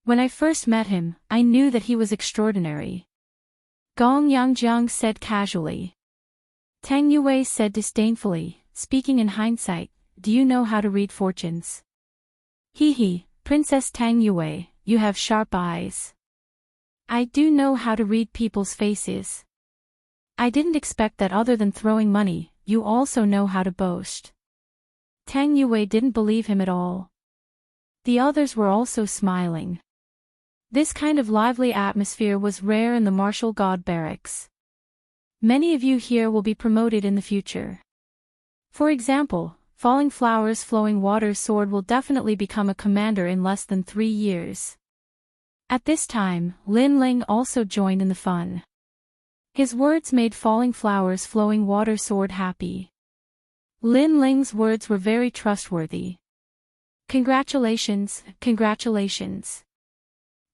When I first met him, I knew that he was extraordinary. Gong Yangjiang said casually. Tang Yue said disdainfully, speaking in hindsight, do you know how to read fortunes? Hee, Princess Tang Yue, you have sharp eyes. I do know how to read people's faces. I didn't expect that other than throwing money, you also know how to boast. Tang Yue didn't believe him at all. The others were also smiling. This kind of lively atmosphere was rare in the martial god barracks. Many of you here will be promoted in the future. For example, Falling Flowers Flowing Water Sword will definitely become a commander in less than 3 years. At this time, Lin Ling also joined in the fun. His words made Falling Flowers Flowing Water Sword happy. Lin Ling's words were very trustworthy. Congratulations, congratulations.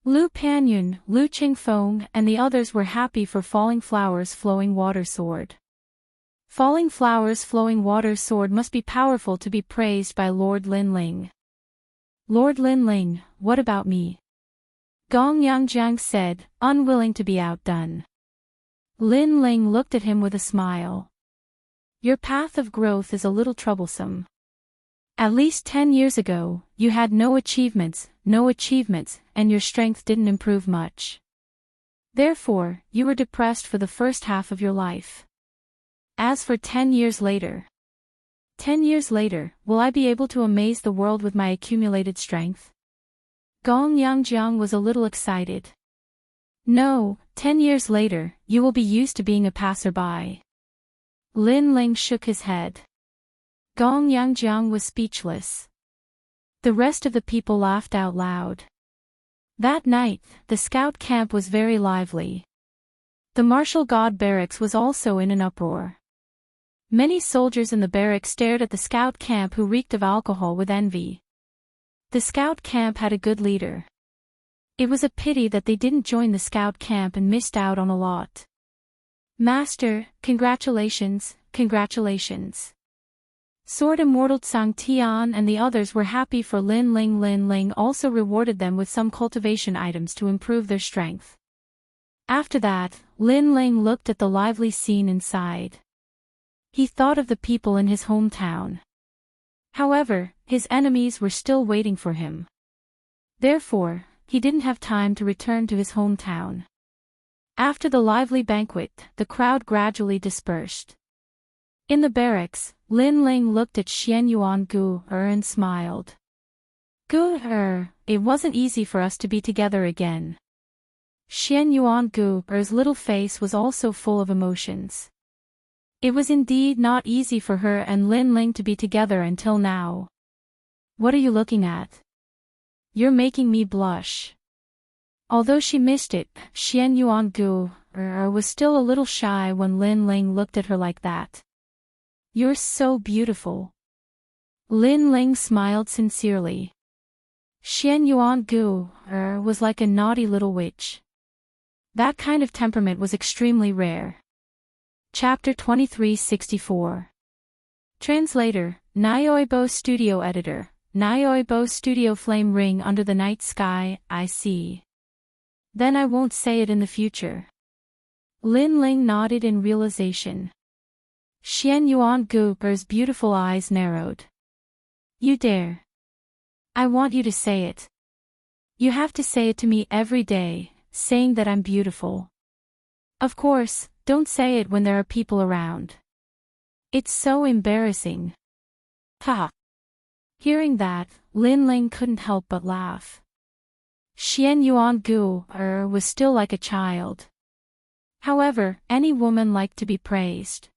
Lu Panyun, Lu Qingfeng, and the others were happy for Falling Flowers Flowing Water Sword. Falling Flowers Flowing Water Sword must be powerful to be praised by Lord Lin Ling. Lord Lin Ling, what about me? Gong Yangjiang said, unwilling to be outdone. Lin Ling looked at him with a smile. Your path of growth is a little troublesome. At least 10 years ago, you had no achievements, and your strength didn't improve much. Therefore, you were depressed for the first half of your life. As for 10 years later, will I be able to amaze the world with my accumulated strength? Gong Yangjiang was a little excited. No, 10 years later, you will be used to being a passerby. Lin Ling shook his head. Gong Yangjiang was speechless. The rest of the people laughed out loud. That night, the scout camp was very lively. The martial god barracks was also in an uproar. Many soldiers in the barracks stared at the scout camp who reeked of alcohol with envy. The scout camp had a good leader. It was a pity that they didn't join the scout camp and missed out on a lot. Master, congratulations, congratulations. Sword Immortal Tsang Tian and the others were happy for Lin Ling. Lin Ling also rewarded them with some cultivation items to improve their strength. After that, Lin Ling looked at the lively scene inside. He thought of the people in his hometown. However, his enemies were still waiting for him. Therefore, he didn't have time to return to his hometown. After the lively banquet, the crowd gradually dispersed. In the barracks, Lin Ling looked at Xian Yuan Gu and smiled. Gu it wasn't easy for us to be together again. Xian Yuan Gu's little face was also full of emotions. It was indeed not easy for her and Lin Ling to be together until now. What are you looking at? You're making me blush. Although she missed it, Xian Yuan Gu was still a little shy when Lin Ling looked at her like that. You're so beautiful. Lin Ling smiled sincerely. Xian Yuan Gu was like a naughty little witch. That kind of temperament was extremely rare. Chapter 2364. Translator, Nyoibo Studio Editor, Nyoibo Studio. Flame ring under the night sky, I see. Then I won't say it in the future. Lin Ling nodded in realization. Xian Yuan Gu's beautiful eyes narrowed. You dare. I want you to say it. You have to say it to me every day, saying that I'm beautiful. Of course, don't say it when there are people around. It's so embarrassing. Ha! Hearing that, Lin Ling couldn't help but laugh. Xian Yuan Gu was still like a child. However, any woman liked to be praised.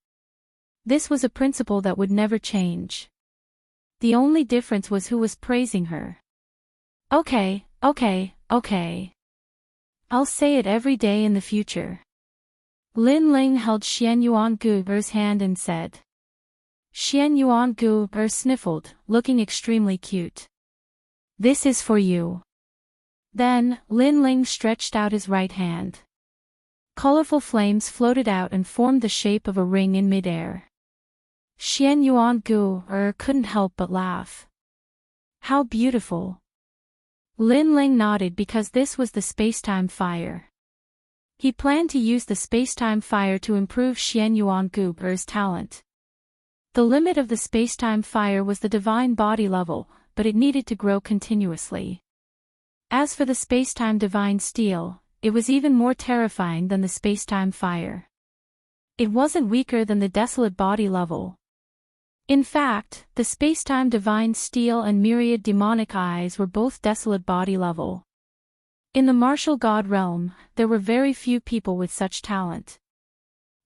This was a principle that would never change. The only difference was who was praising her. Okay. I'll say it every day in the future. Lin Ling held Xian Yuan Gu's hand and said. Xian Yuan Gu sniffled, looking extremely cute. This is for you. Then, Lin Ling stretched out his right hand. Colorful flames floated out and formed the shape of a ring in midair. Xian Yuan Gu couldn't help but laugh. How beautiful. Lin Ling nodded because this was the spacetime fire. He planned to use the spacetime fire to improve Xian Yuan Gu's talent. The limit of the spacetime fire was the divine body level, but it needed to grow continuously. As for the spacetime divine steel, it was even more terrifying than the spacetime fire. It wasn't weaker than the desolate body level. In fact, the spacetime divine steel and myriad demonic eyes were both desolate body level. In the martial god realm, there were very few people with such talent.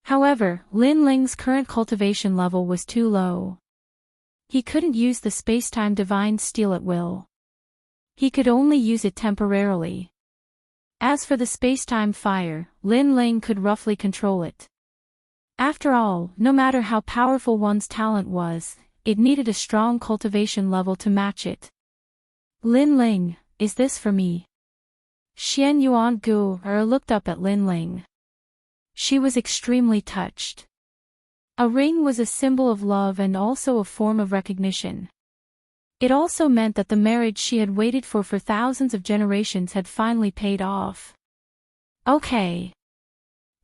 However, Lin Ling's current cultivation level was too low. He couldn't use the spacetime divine steel at will. He could only use it temporarily. As for the spacetime fire, Lin Ling could roughly control it. After all, no matter how powerful one's talent was, it needed a strong cultivation level to match it. Lin Ling, is this for me? Xian Yuan Gu looked up at Lin Ling. She was extremely touched. A ring was a symbol of love and also a form of recognition. It also meant that the marriage she had waited for thousands of generations had finally paid off. Okay.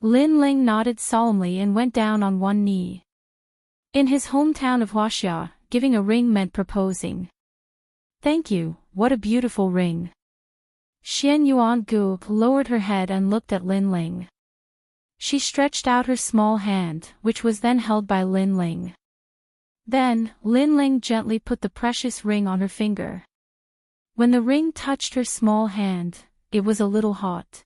Lin Ling nodded solemnly and went down on one knee. In his hometown of Wuxia, giving a ring meant proposing. Thank you, what a beautiful ring. Xian Yuan Gu lowered her head and looked at Lin Ling. She stretched out her small hand, which was then held by Lin Ling. Then, Lin Ling gently put the precious ring on her finger. When the ring touched her small hand, it was a little hot.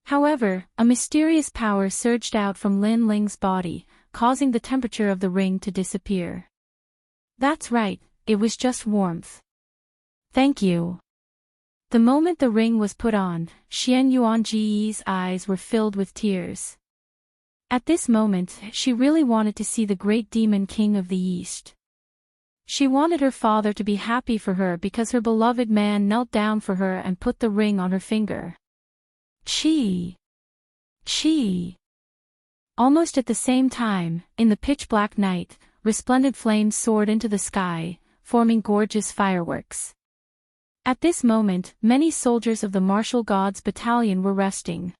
However, a mysterious power surged out from Lin Ling's body, causing the temperature of the ring to disappear. That's right, it was just warmth. Thank you. The moment the ring was put on, Xian Yuanji's eyes were filled with tears. At this moment, she really wanted to see the great demon king of the East. She wanted her father to be happy for her because her beloved man knelt down for her and put the ring on her finger. Chi! Chi! Almost at the same time, in the pitch-black night, resplendent flames soared into the sky, forming gorgeous fireworks. At this moment, many soldiers of the martial gods battalion were resting.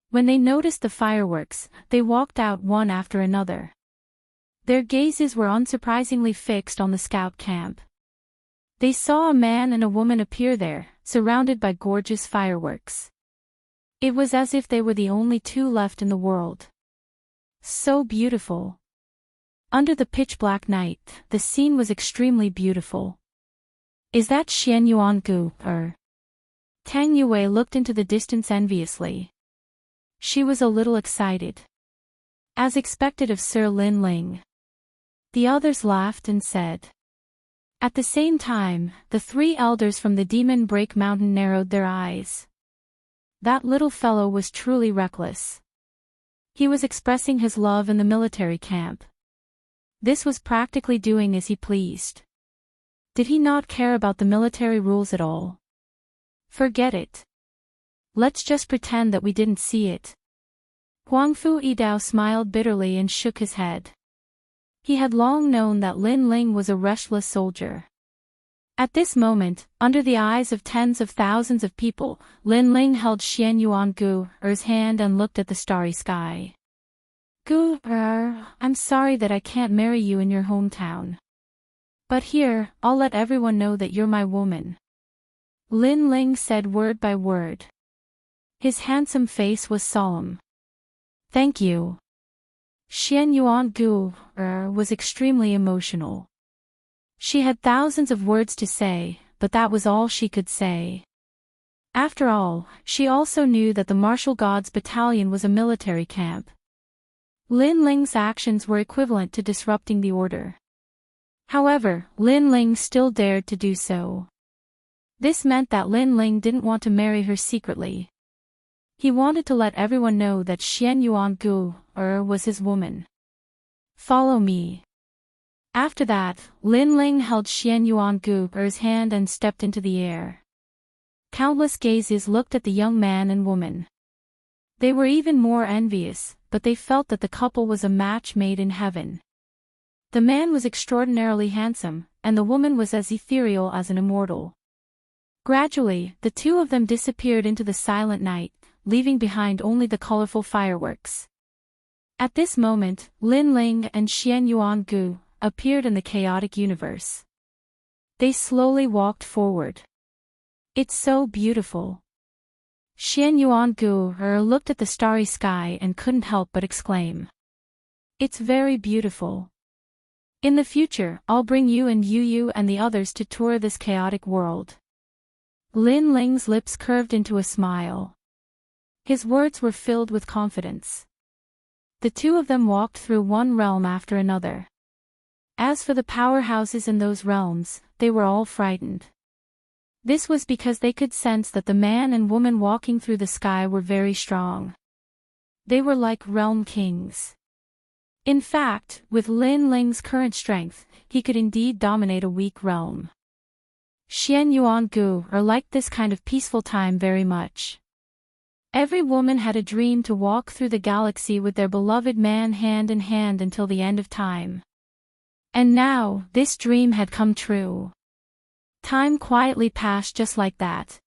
When they noticed the fireworks, they walked out one after another. Their gazes were unsurprisingly fixed on the scout camp. They saw a man and a woman appear there, surrounded by gorgeous fireworks. It was as if they were the only two left in the world. So beautiful. Under the pitch-black night, the scene was extremely beautiful. Is that Xian Yuan Gu, Tang Yue looked into the distance enviously. She was a little excited. As expected of Sir Lin Ling. The others laughed and said. At the same time, the three elders from the Demon Break Mountain narrowed their eyes. That little fellow was truly reckless. He was expressing his love in the military camp. This was practically doing as he pleased. Did he not care about the military rules at all? Forget it. Let's just pretend that we didn't see it. Huangfu Yidao smiled bitterly and shook his head. He had long known that Lin Ling was a restless soldier. At this moment, under the eyes of tens of thousands of people, Lin Ling held Xian Yuan Gu's hand and looked at the starry sky. Gu, I'm sorry that I can't marry you in your hometown. But here, I'll let everyone know that you're my woman. Lin Ling said word by word. His handsome face was solemn. Thank you. Xian Yuan Gu was extremely emotional. She had thousands of words to say, but that was all she could say. After all, she also knew that the Martial Gods Battalion was a military camp. Lin Ling's actions were equivalent to disrupting the order. However, Lin Ling still dared to do so. This meant that Lin Ling didn't want to marry her secretly. He wanted to let everyone know that Xian Yuan Gu was his woman. Follow me. After that, Lin Ling held Xian Yuan Gu's hand and stepped into the air. Countless gazes looked at the young man and woman. They were even more envious, but they felt that the couple was a match made in heaven. The man was extraordinarily handsome, and the woman was as ethereal as an immortal. Gradually, the two of them disappeared into the silent night, leaving behind only the colorful fireworks. At this moment, Lin Ling and Xian Yuan Gu appeared in the chaotic universe. They slowly walked forward. It's so beautiful. Xian Yuan Gu looked at the starry sky and couldn't help but exclaim. It's very beautiful. In the future, I'll bring you and Yu and the others to tour this chaotic world. Lin Ling's lips curved into a smile. His words were filled with confidence. The two of them walked through one realm after another. As for the powerhouses in those realms, they were all frightened. This was because they could sense that the man and woman walking through the sky were very strong. They were like realm kings. In fact, with Lin Ling's current strength, he could indeed dominate a weak realm. Xian Yuan Gu liked this kind of peaceful time very much. Every woman had a dream to walk through the galaxy with their beloved man hand in hand until the end of time. And now, this dream had come true. Time quietly passed just like that.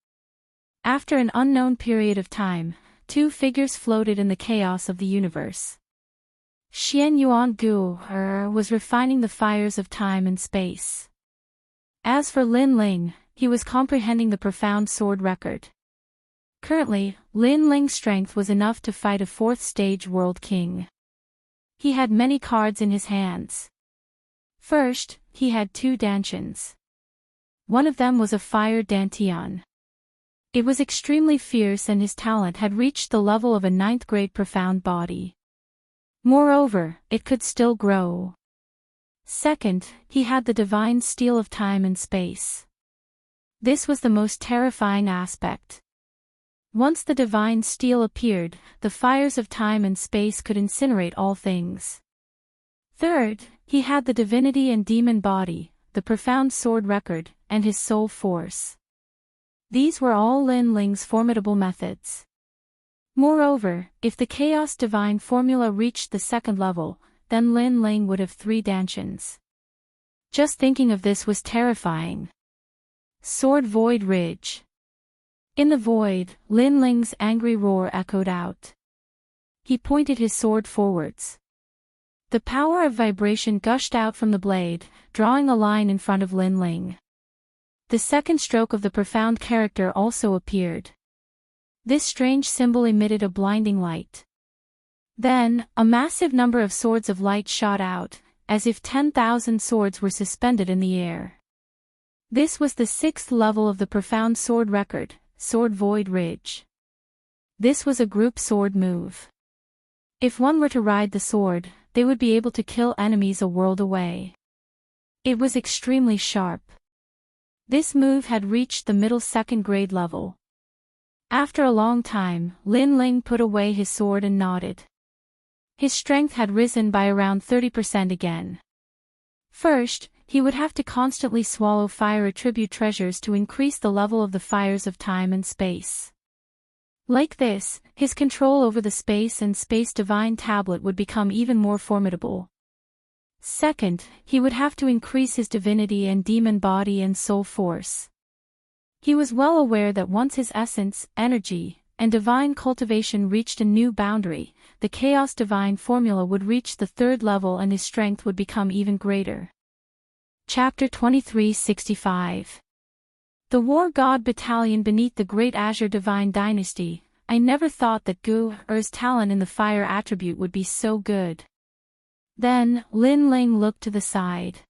After an unknown period of time, two figures floated in the chaos of the universe. Xian Yuan Gu was refining the fires of time and space. As for Lin Ling, he was comprehending the profound sword record. Currently, Lin Ling's strength was enough to fight a fourth-stage world king. He had many cards in his hands. First, he had two dantians. One of them was a fire dantian. It was extremely fierce and his talent had reached the level of a 9th-grade profound body. Moreover, it could still grow. Second, he had the divine steel of time and space. This was the most terrifying aspect. Once the divine steel appeared, the fires of time and space could incinerate all things. Third, he had the divinity and demon body, the profound sword record, and his soul force. These were all Lin Ling's formidable methods. Moreover, if the Chaos Divine formula reached the second level, then Lin Ling would have 3 dantians. Just thinking of this was terrifying. Sword Void Ridge. In the void, Lin Ling's angry roar echoed out. He pointed his sword forwards. The power of vibration gushed out from the blade, drawing a line in front of Lin Ling. The second stroke of the profound character also appeared. This strange symbol emitted a blinding light. Then, a massive number of swords of light shot out, as if 10,000 swords were suspended in the air. This was the 6th level of the profound sword record, Sword Void Ridge. This was a group sword move. If one were to ride the sword, they would be able to kill enemies a world away. It was extremely sharp. This move had reached the middle 2nd grade level. After a long time, Lin Ling put away his sword and nodded. His strength had risen by around 30% again. First, he would have to constantly swallow fire attribute treasures to increase the level of the fires of time and space. Like this, his control over the space and space divine tablet would become even more formidable. Second, he would have to increase his divinity and demon body and soul force. He was well aware that once his essence, energy, and divine cultivation reached a new boundary, the Chaos Divine formula would reach the 3rd level and his strength would become even greater. Chapter 2365. The War God Battalion beneath the Great Azure Divine Dynasty. I never thought that Gu's talent in the fire attribute would be so good. Then, Lin Ling looked to the side.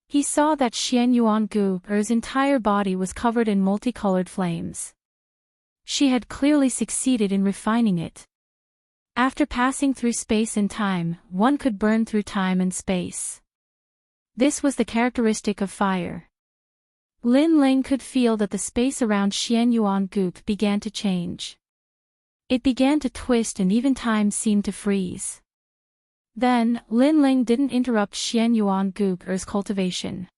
He saw that Xian Yuan Gu's entire body was covered in multicolored flames. She had clearly succeeded in refining it. After passing through space and time, one could burn through time and space. This was the characteristic of fire. Lin Ling could feel that the space around Xian Yuan Gu began to change. It began to twist and even time seemed to freeze. Then, Lin Ling didn't interrupt Xian Yuan Guger's cultivation.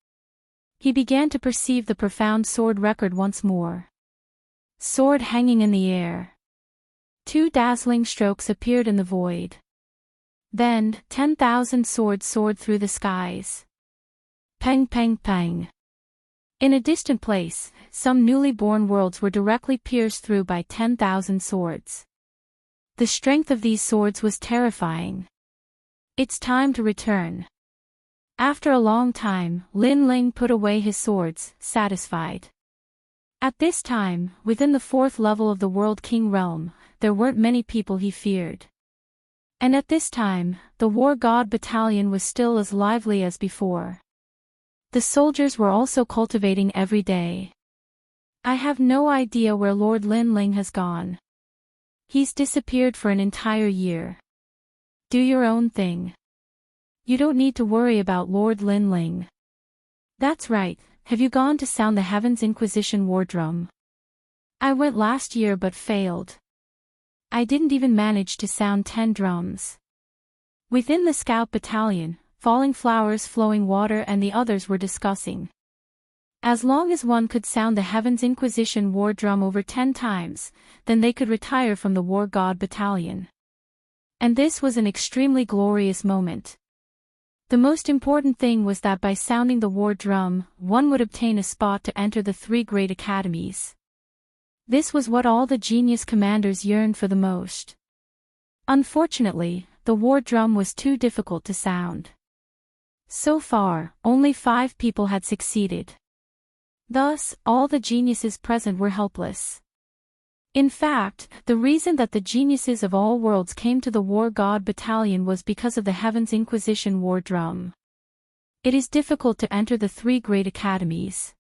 He began to perceive the profound sword record once more. Sword hanging in the air. 2 dazzling strokes appeared in the void. Then, 10,000 swords soared through the skies. Pang pang pang. In a distant place, some newly born worlds were directly pierced through by 10,000 swords. The strength of these swords was terrifying. It's time to return. After a long time, Lin Ling put away his swords, satisfied. At this time, within the 4th level of the World King realm, there weren't many people he feared. And at this time, the War God Battalion was still as lively as before. The soldiers were also cultivating every day. I have no idea where Lord Lin Ling has gone. He's disappeared for an entire year. Do your own thing. You don't need to worry about Lord Lin Ling. That's right, have you gone to sound the Heavens Inquisition war drum? I went last year but failed. I didn't even manage to sound 10 drums. Within the scout battalion, Falling Flowers, Flowing Water and the others were discussing. As long as one could sound the Heavens Inquisition war drum over 10 times, then they could retire from the War God Battalion. And this was an extremely glorious moment. The most important thing was that by sounding the war drum, one would obtain a spot to enter the 3 great academies. This was what all the genius commanders yearned for the most. Unfortunately, the war drum was too difficult to sound. So far, only 5 people had succeeded. Thus, all the geniuses present were helpless. In fact, the reason that the geniuses of all worlds came to the War God Battalion was because of the Heavens Inquisition war drum. It is difficult to enter the 3 great academies.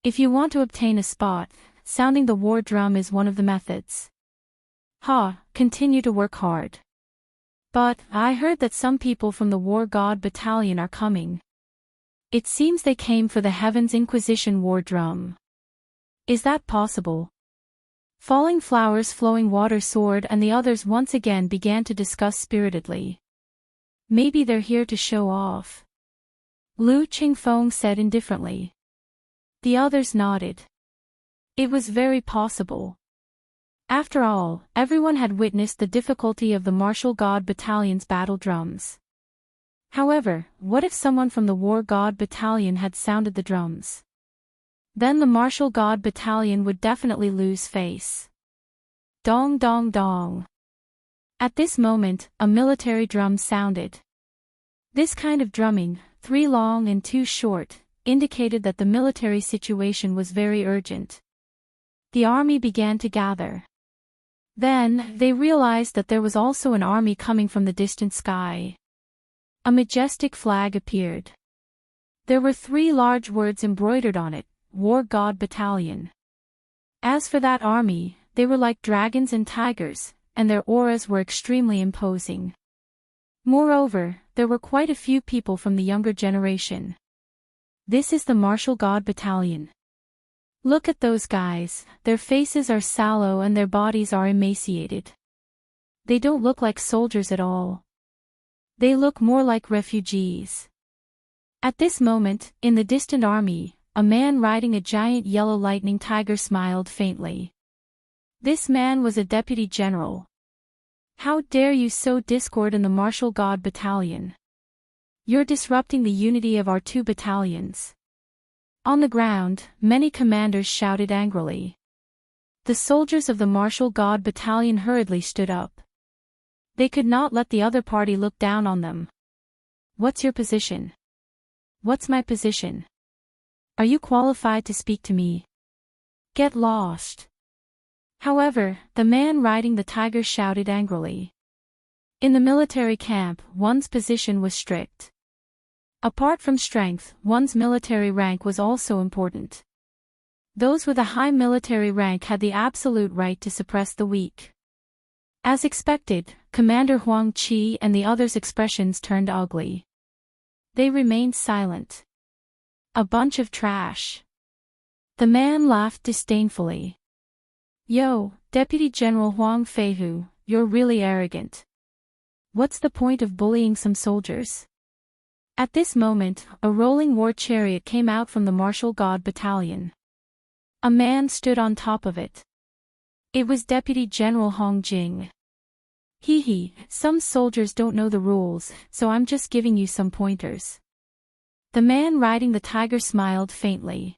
If you want to obtain a spot, sounding the war drum is one of the methods. Continue to work hard. But, I heard that some people from the War God Battalion are coming. It seems they came for the Heavens Inquisition war drum. Is that possible? Falling Flowers, Flowing Water, Sword and the others once again began to discuss spiritedly. Maybe they're here to show off. Lu Qingfeng said indifferently. The others nodded. It was very possible. After all, everyone had witnessed the difficulty of the Martial God Battalion's battle drums. However, what if someone from the War God Battalion had sounded the drums? Then the Martial God Battalion would definitely lose face. Dong dong dong. At this moment, a military drum sounded. This kind of drumming, 3 long and 2 short, indicated that the military situation was very urgent. The army began to gather. Then, they realized that there was also an army coming from the distant sky. A majestic flag appeared. There were 3 large words embroidered on it, War God Battalion. As for that army, they were like dragons and tigers, and their auras were extremely imposing. Moreover, there were quite a few people from the younger generation. This is the Martial God Battalion. Look at those guys, their faces are sallow and their bodies are emaciated. They don't look like soldiers at all. They look more like refugees. At this moment, in the distant army, a man riding a giant yellow lightning tiger smiled faintly. This man was a deputy general. How dare you sow discord in the Martial God Battalion? You're disrupting the unity of our 2 battalions. On the ground, many commanders shouted angrily. The soldiers of the Martial God Battalion hurriedly stood up. They could not let the other party look down on them. What's your position? What's my position? Are you qualified to speak to me? Get lost. However, the man riding the tiger shouted angrily. In the military camp, one's position was strict. Apart from strength, one's military rank was also important. Those with a high military rank had the absolute right to suppress the weak. As expected, Commander Huang Qi and the others' expressions turned ugly. They remained silent. A bunch of trash. The man laughed disdainfully. Yo, Deputy General Huang Feihu, you're really arrogant. What's the point of bullying some soldiers? At this moment, a rolling war chariot came out from the martial god battalion. A man stood on top of it. It was Deputy General Hong Jing. Hee, some soldiers don't know the rules, so I'm just giving you some pointers. The man riding the tiger smiled faintly.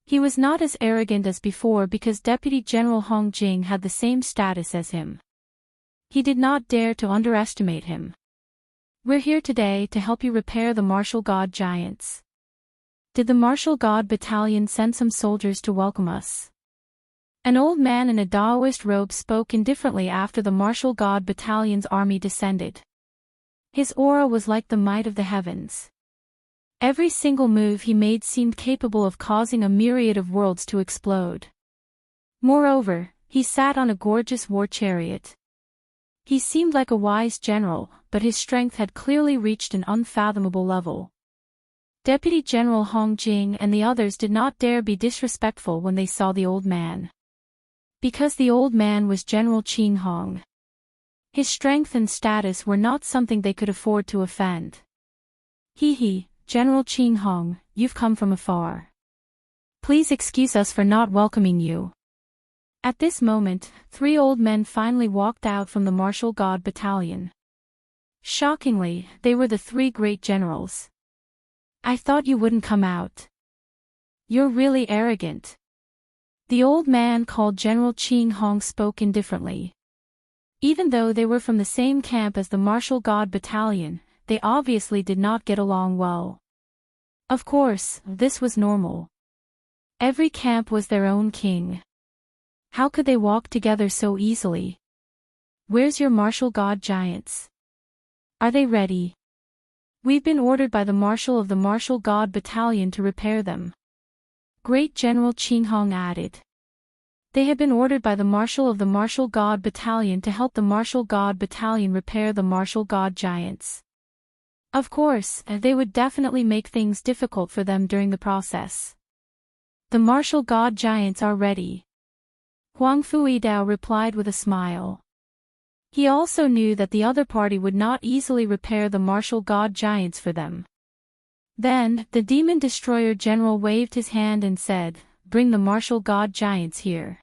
He was not as arrogant as before because Deputy General Hong Jing had the same status as him. He did not dare to underestimate him. We're here today to help you repair the martial god giants. Did the martial god battalion send some soldiers to welcome us? An old man in a Daoist robe spoke indifferently after the martial god battalion's army descended. His aura was like the might of the heavens. Every single move he made seemed capable of causing a myriad of worlds to explode. Moreover, he sat on a gorgeous war chariot. He seemed like a wise general, but his strength had clearly reached an unfathomable level. Deputy General Hong Jing and the others did not dare be disrespectful when they saw the old man. Because the old man was General Qin Hong. His strength and status were not something they could afford to offend. Hee, General Qin Hong, you've come from afar. Please excuse us for not welcoming you. At this moment, 3 old men finally walked out from the martial god battalion. Shockingly, they were the 3 great generals. I thought you wouldn't come out. You're really arrogant. The old man called General Qin Hong spoke indifferently. Even though they were from the same camp as the martial god battalion, they obviously did not get along well. Of course, this was normal. Every camp was their own king. How could they walk together so easily? Where's your martial god giants? Are they ready? We've been ordered by the marshal of the martial god battalion to repair them. Great General Qin Hong added. They had been ordered by the marshal of the martial god battalion to help the martial god battalion repair the martial god giants. Of course, they would definitely make things difficult for them during the process. The martial god giants are ready. Huang Fuidao replied with a smile. He also knew that the other party would not easily repair the martial god giants for them. Then, the demon destroyer general waved his hand and said, "Bring the martial god giants here."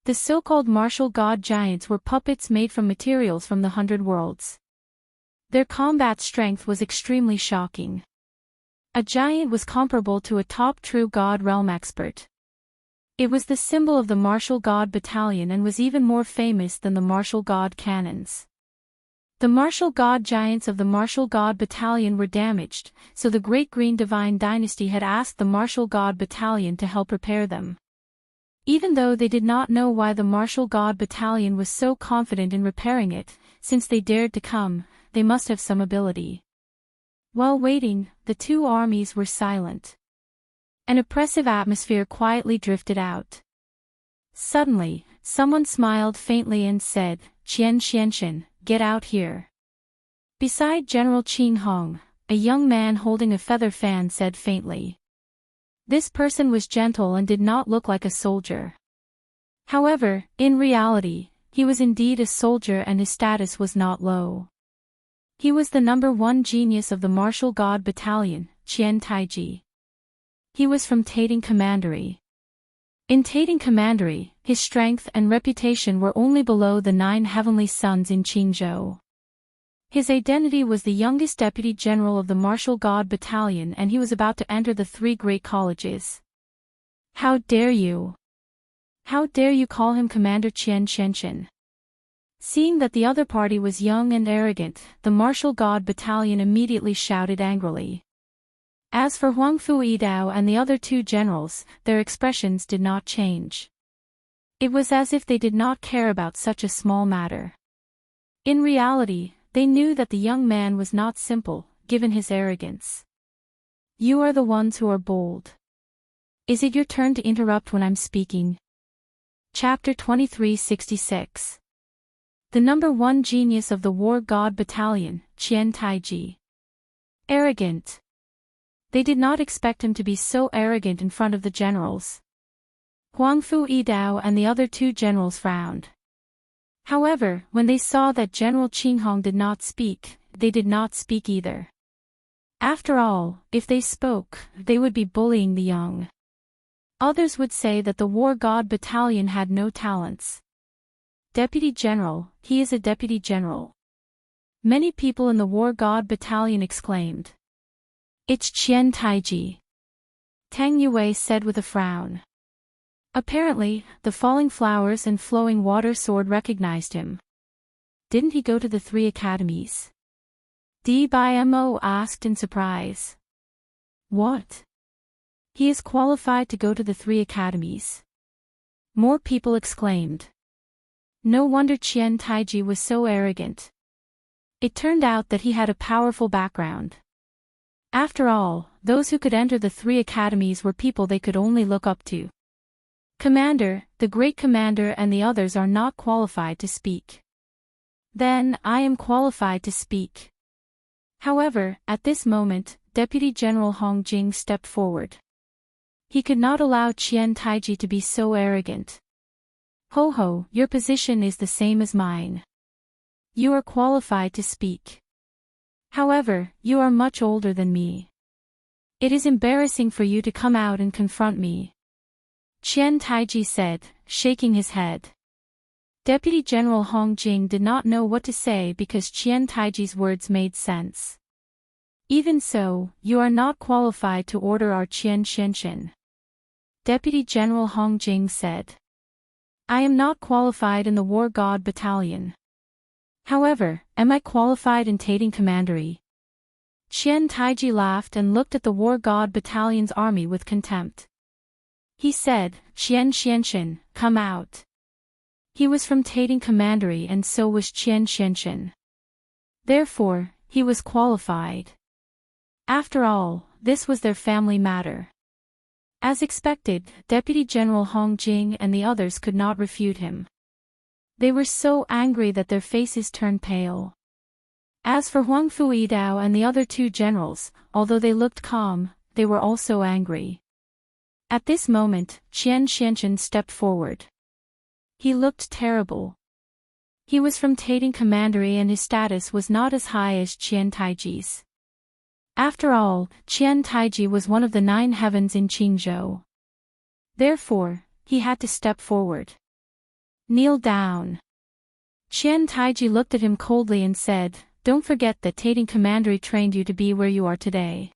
The so-called martial god giants were puppets made from materials from the 100 worlds. Their combat strength was extremely shocking. A giant was comparable to a top true god realm expert. It was the symbol of the martial god battalion and was even more famous than the martial god cannons. The martial god giants of the martial god battalion were damaged, so the Great Green Divine Dynasty had asked the martial god battalion to help repair them. Even though they did not know why the martial god battalion was so confident in repairing it, since they dared to come, they must have some ability. While waiting, the 2 armies were silent. An oppressive atmosphere quietly drifted out. Suddenly, someone smiled faintly and said, Qian, get out here. Beside General Qin Hong, a young man holding a feather fan said faintly. This person was gentle and did not look like a soldier. However, in reality, he was indeed a soldier and his status was not low. He was the number 1 genius of the martial god battalion, Qian Taiji. He was from Tating Commandery. In Tating Commandery, his strength and reputation were only below the 9 heavenly sons in Qingzhou. His identity was the youngest deputy general of the martial god battalion and he was about to enter the 3 great colleges. How dare you? How dare you call him Commander Qian? Seeing that the other party was young and arrogant, the martial god battalion immediately shouted angrily. As for Huang Fuidao and the other 2 generals, their expressions did not change. It was as if they did not care about such a small matter. In reality, they knew that the young man was not simple, given his arrogance. You are the ones who are bold. Is it your turn to interrupt when I'm speaking? Chapter 2366. The number 1 genius of the War God Battalion, Qian Taiji. Arrogant. They did not expect him to be so arrogant in front of the generals. Huang Fuidao and the other 2 generals frowned. However, when they saw that General Qinghong did not speak, they did not speak either. After all, if they spoke, they would be bullying the young. Others would say that the War God Battalion had no talents. Deputy General, he is a Deputy General. Many people in the War God Battalion exclaimed. It's Qian Taiji. Tang Yue said with a frown. Apparently, the falling flowers and flowing water sword recognized him. Didn't he go to the 3 academies? Mo asked in surprise. What? He is qualified to go to the 3 academies. More people exclaimed. No wonder Qian Taiji was so arrogant. It turned out that he had a powerful background. After all, those who could enter the 3 academies were people they could only look up to. Commander, the great commander and the others are not qualified to speak. Then, I am qualified to speak. However, at this moment, Deputy General Hong Jing stepped forward. He could not allow Qian Taiji to be so arrogant. Ho ho, your position is the same as mine. You are qualified to speak. However, you are much older than me. It is embarrassing for you to come out and confront me. Qian Taiji said, shaking his head. Deputy General Hong Jing did not know what to say because Qian Taiji's words made sense. Even so, you are not qualified to order our Qian Xianxian. Deputy General Hong Jing said. I am not qualified in the War God Battalion. However, am I qualified in Tating Commandery? Qian Taiji laughed and looked at the War God Battalion's army with contempt. He said, Qian Xianxian, come out. He was from Tating Commandery and so was Qian Xianxian. Therefore, he was qualified. After all, this was their family matter. As expected, Deputy General Hong Jing and the others could not refute him. They were so angry that their faces turned pale. As for Huang Fuidao and the other 2 generals, although they looked calm, they were also angry. At this moment, Qian Xianxian stepped forward. He looked terrible. He was from Tating Commandery and his status was not as high as Qian Taiji's. After all, Qian Taiji was one of the 9 heavens in Qingzhou. Therefore, he had to step forward. Kneel down. Qian Taiji looked at him coldly and said, Don't forget that Tating Commandery trained you to be where you are today.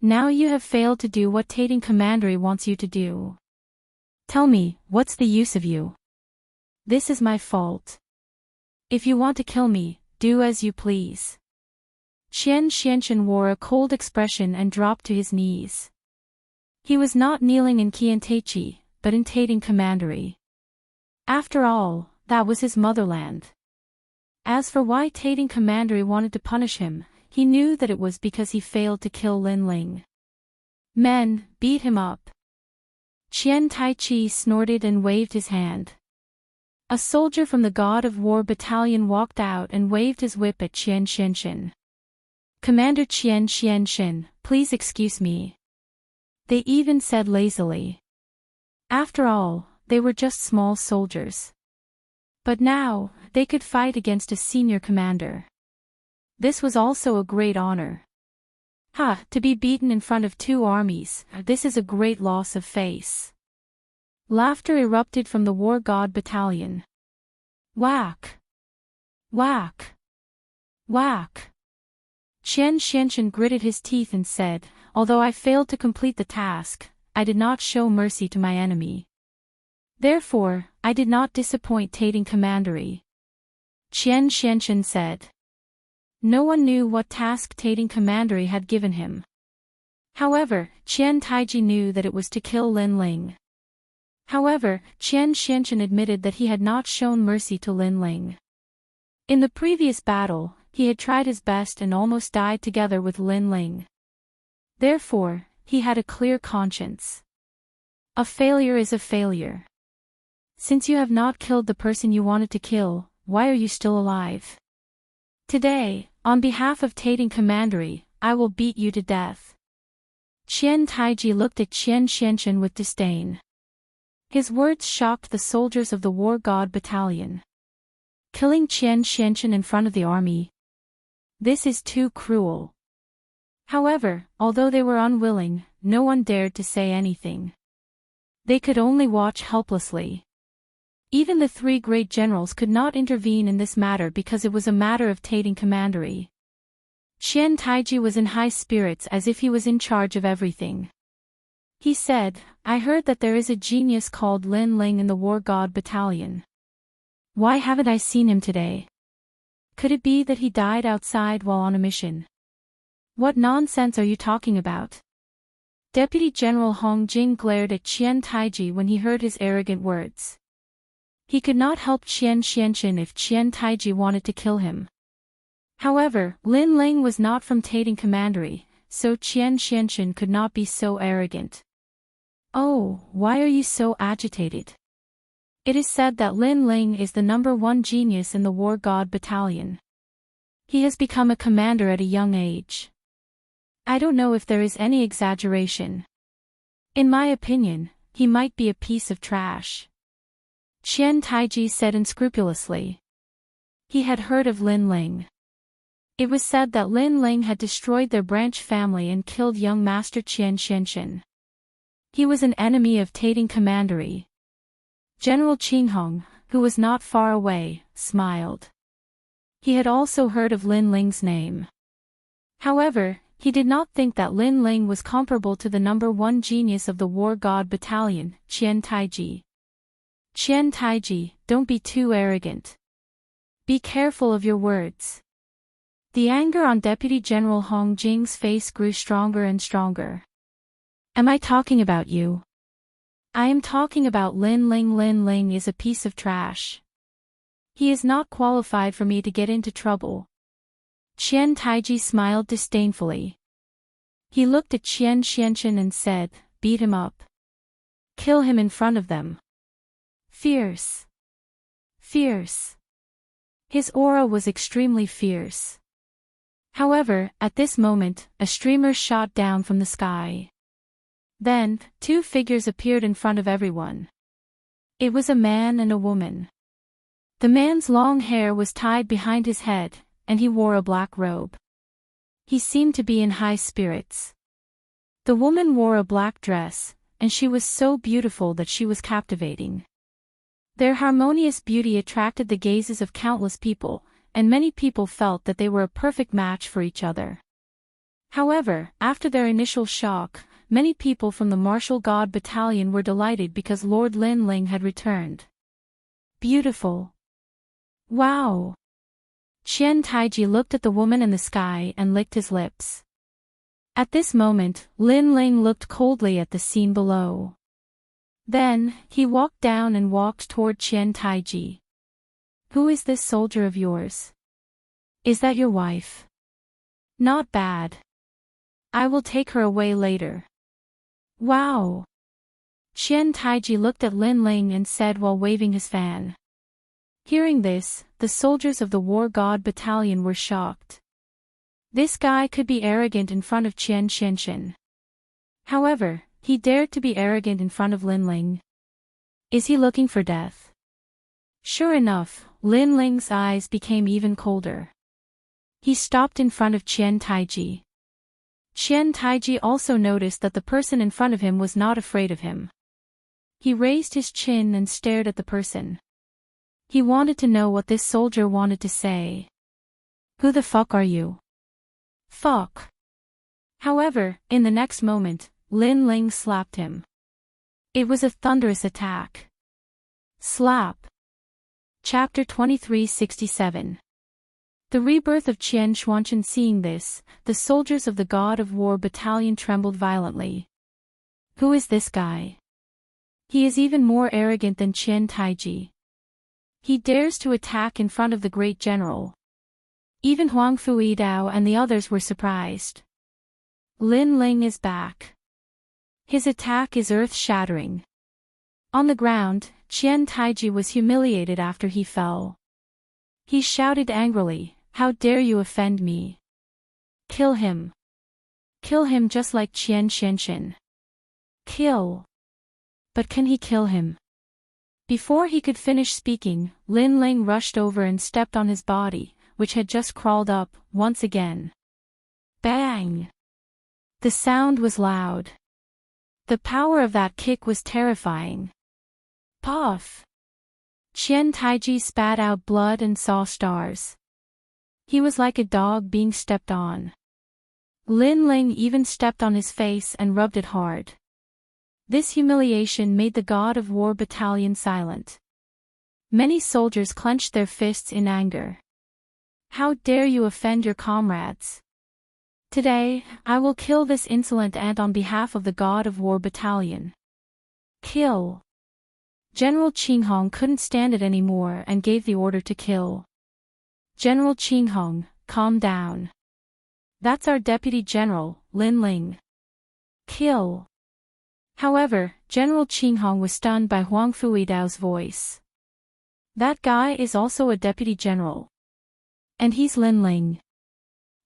Now you have failed to do what Tating Commandery wants you to do. Tell me, what's the use of you? This is my fault. If you want to kill me, do as you please. Qian Xianxian wore a cold expression and dropped to his knees. He was not kneeling in Qiantaichi, but in Tating Commandery. After all, that was his motherland. As for why Tating Commandery wanted to punish him, he knew that it was because he failed to kill Lin Ling. Men, beat him up. Qian Taichi snorted and waved his hand. A soldier from the God of War Battalion walked out and waved his whip at Qian Xianxian. Commander Qian Xianxian, please excuse me. They even said lazily. After all, they were just small soldiers. But now, they could fight against a senior commander. This was also a great honor. To be beaten in front of 2 armies, this is a great loss of face. Laughter erupted from the War God Battalion. Whack! Whack! Whack! Qian Xianxian gritted his teeth and said, Although I failed to complete the task, I did not show mercy to my enemy. Therefore, I did not disappoint Tating Commandery. Qian Xianxian said. No one knew what task Tating Commandery had given him. However, Qian Taiji knew that it was to kill Lin Ling. However, Qian Xianxian admitted that he had not shown mercy to Lin Ling. In the previous battle, he had tried his best and almost died together with Lin Ling. Therefore, he had a clear conscience. A failure is a failure. Since you have not killed the person you wanted to kill, why are you still alive? Today, on behalf of Tating Commandery, I will beat you to death. Qian Taiji looked at Qian Xianxian with disdain. His words shocked the soldiers of the War God Battalion. killing Qian Xianchen in front of the army. This is too cruel. However, although they were unwilling, no one dared to say anything. They could only watch helplessly. Even the three great generals could not intervene in this matter because it was a matter of taking commandery. Qian Taiji was in high spirits as if he was in charge of everything. He said, "I heard that there is a genius called Lin Ling in the War God Battalion. Why haven't I seen him today? Could it be that he died outside while on a mission? What nonsense are you talking about?" Deputy General Hong Jing glared at Qian Taiji when he heard his arrogant words. He could not help Qian Xianchen if Qian Taiji wanted to kill him. However, Lin Ling was not from Tating Commandery, so Qian Xianchen could not be so arrogant. "Oh, why are you so agitated? It is said that Lin Ling is the #1 genius in the War God Battalion. He has become a commander at a young age. I don't know if there is any exaggeration. In my opinion, he might be a piece of trash," Qian Taiji said unscrupulously. He had heard of Lin Ling. It was said that Lin Ling had destroyed their branch family and killed young Master Qian Xianchen. He was an enemy of Tating Commandery. General Qinghong, who was not far away, smiled. He had also heard of Lin Ling's name. However, he did not think that Lin Ling was comparable to the #1 genius of the War God Battalion, Qian Taiji. "Qian Taiji, don't be too arrogant. Be careful of your words." The anger on Deputy General Hong Jing's face grew stronger and stronger. "Am I talking about you? I am talking about Lin Ling. Lin Ling is a piece of trash. He is not qualified for me to get into trouble." Qian Taiji smiled disdainfully. He looked at Qian Xianchen and said, "Beat him up. Kill him in front of them." Fierce. Fierce. His aura was extremely fierce. However, at this moment, a streamer shot down from the sky. Then, two figures appeared in front of everyone. It was a man and a woman. The man's long hair was tied behind his head, and he wore a black robe. He seemed to be in high spirits. The woman wore a black dress, and she was so beautiful that she was captivating. Their harmonious beauty attracted the gazes of countless people, and many people felt that they were a perfect match for each other. However, after their initial shock, many people from the Martial God Battalion were delighted because Lord Lin Ling had returned. Beautiful. Wow. Qian Taiji looked at the woman in the sky and licked his lips. At this moment, Lin Ling looked coldly at the scene below. Then, he walked down and walked toward Qian Taiji. "Who is this soldier of yours? Is that your wife? Not bad. I will take her away later." "Wow." Qian Taiji looked at Lin Ling and said while waving his fan. Hearing this, the soldiers of the War God Battalion were shocked. This guy could be arrogant in front of Qian Xianchen. However, he dared to be arrogant in front of Lin Ling. Is he looking for death? Sure enough, Lin Ling's eyes became even colder. He stopped in front of Qian Taiji. Qian Taiji also noticed that the person in front of him was not afraid of him. He raised his chin and stared at the person. He wanted to know what this soldier wanted to say. "Who the fuck are you?" "Fuck." However, in the next moment, Lin Ling slapped him. It was a thunderous attack. Slap. Chapter 2367. The rebirth of Qian Xuanchen. Seeing this, the soldiers of the God of War Battalion trembled violently. Who is this guy? He is even more arrogant than Qian Taiji. He dares to attack in front of the great general. Even Huang Fuidao and the others were surprised. Lin Ling is back. His attack is earth-shattering. On the ground, Qian Taiji was humiliated after he fell. He shouted angrily, "How dare you offend me? Kill him. Kill him just like Qian Xianchen. Kill." But can he kill him? Before he could finish speaking, Lin Ling rushed over and stepped on his body, which had just crawled up, once again. Bang! The sound was loud. The power of that kick was terrifying. Puff! Qian Taiji spat out blood and saw stars. He was like a dog being stepped on. Lin Ling even stepped on his face and rubbed it hard. This humiliation made the god of war battalion silent. Many soldiers clenched their fists in anger. How dare you offend your comrades? Today, I will kill this insolent ant on behalf of the god of war battalion. Kill! General Qinghong couldn't stand it anymore and gave the order to kill. General Qinghong, calm down. That's our deputy general, Lin Ling. Kill! However, General Qinghong was stunned by Huang Fuidao's voice. That guy is also a deputy general. And he's Lin Ling.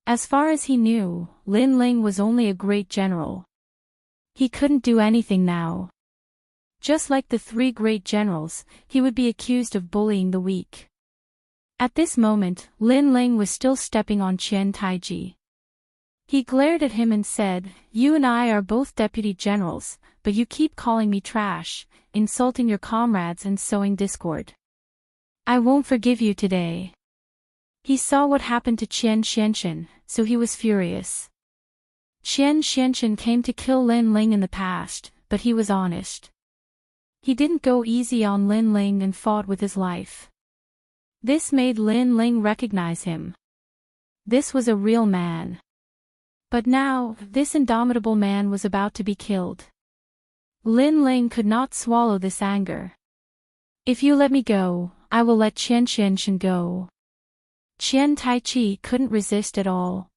As far as he knew, Lin Ling was only a great general. He couldn't do anything now. Just like the three great generals, he would be accused of bullying the weak. At this moment, Lin Ling was still stepping on Qian Taiji. He glared at him and said, "You and I are both deputy generals, but you keep calling me trash, insulting your comrades and sowing discord. I won't forgive you today." He saw what happened to Qian Xianxin, so he was furious. Qian Xianxin came to kill Lin Ling in the past, but he was honest. He didn't go easy on Lin Ling and fought with his life. This made Lin Ling recognize him. This was a real man. But now, this indomitable man was about to be killed. Lin Ling could not swallow this anger. "If you let me go, I will let Qian Xianxin go." Qian Taichi couldn't resist at all.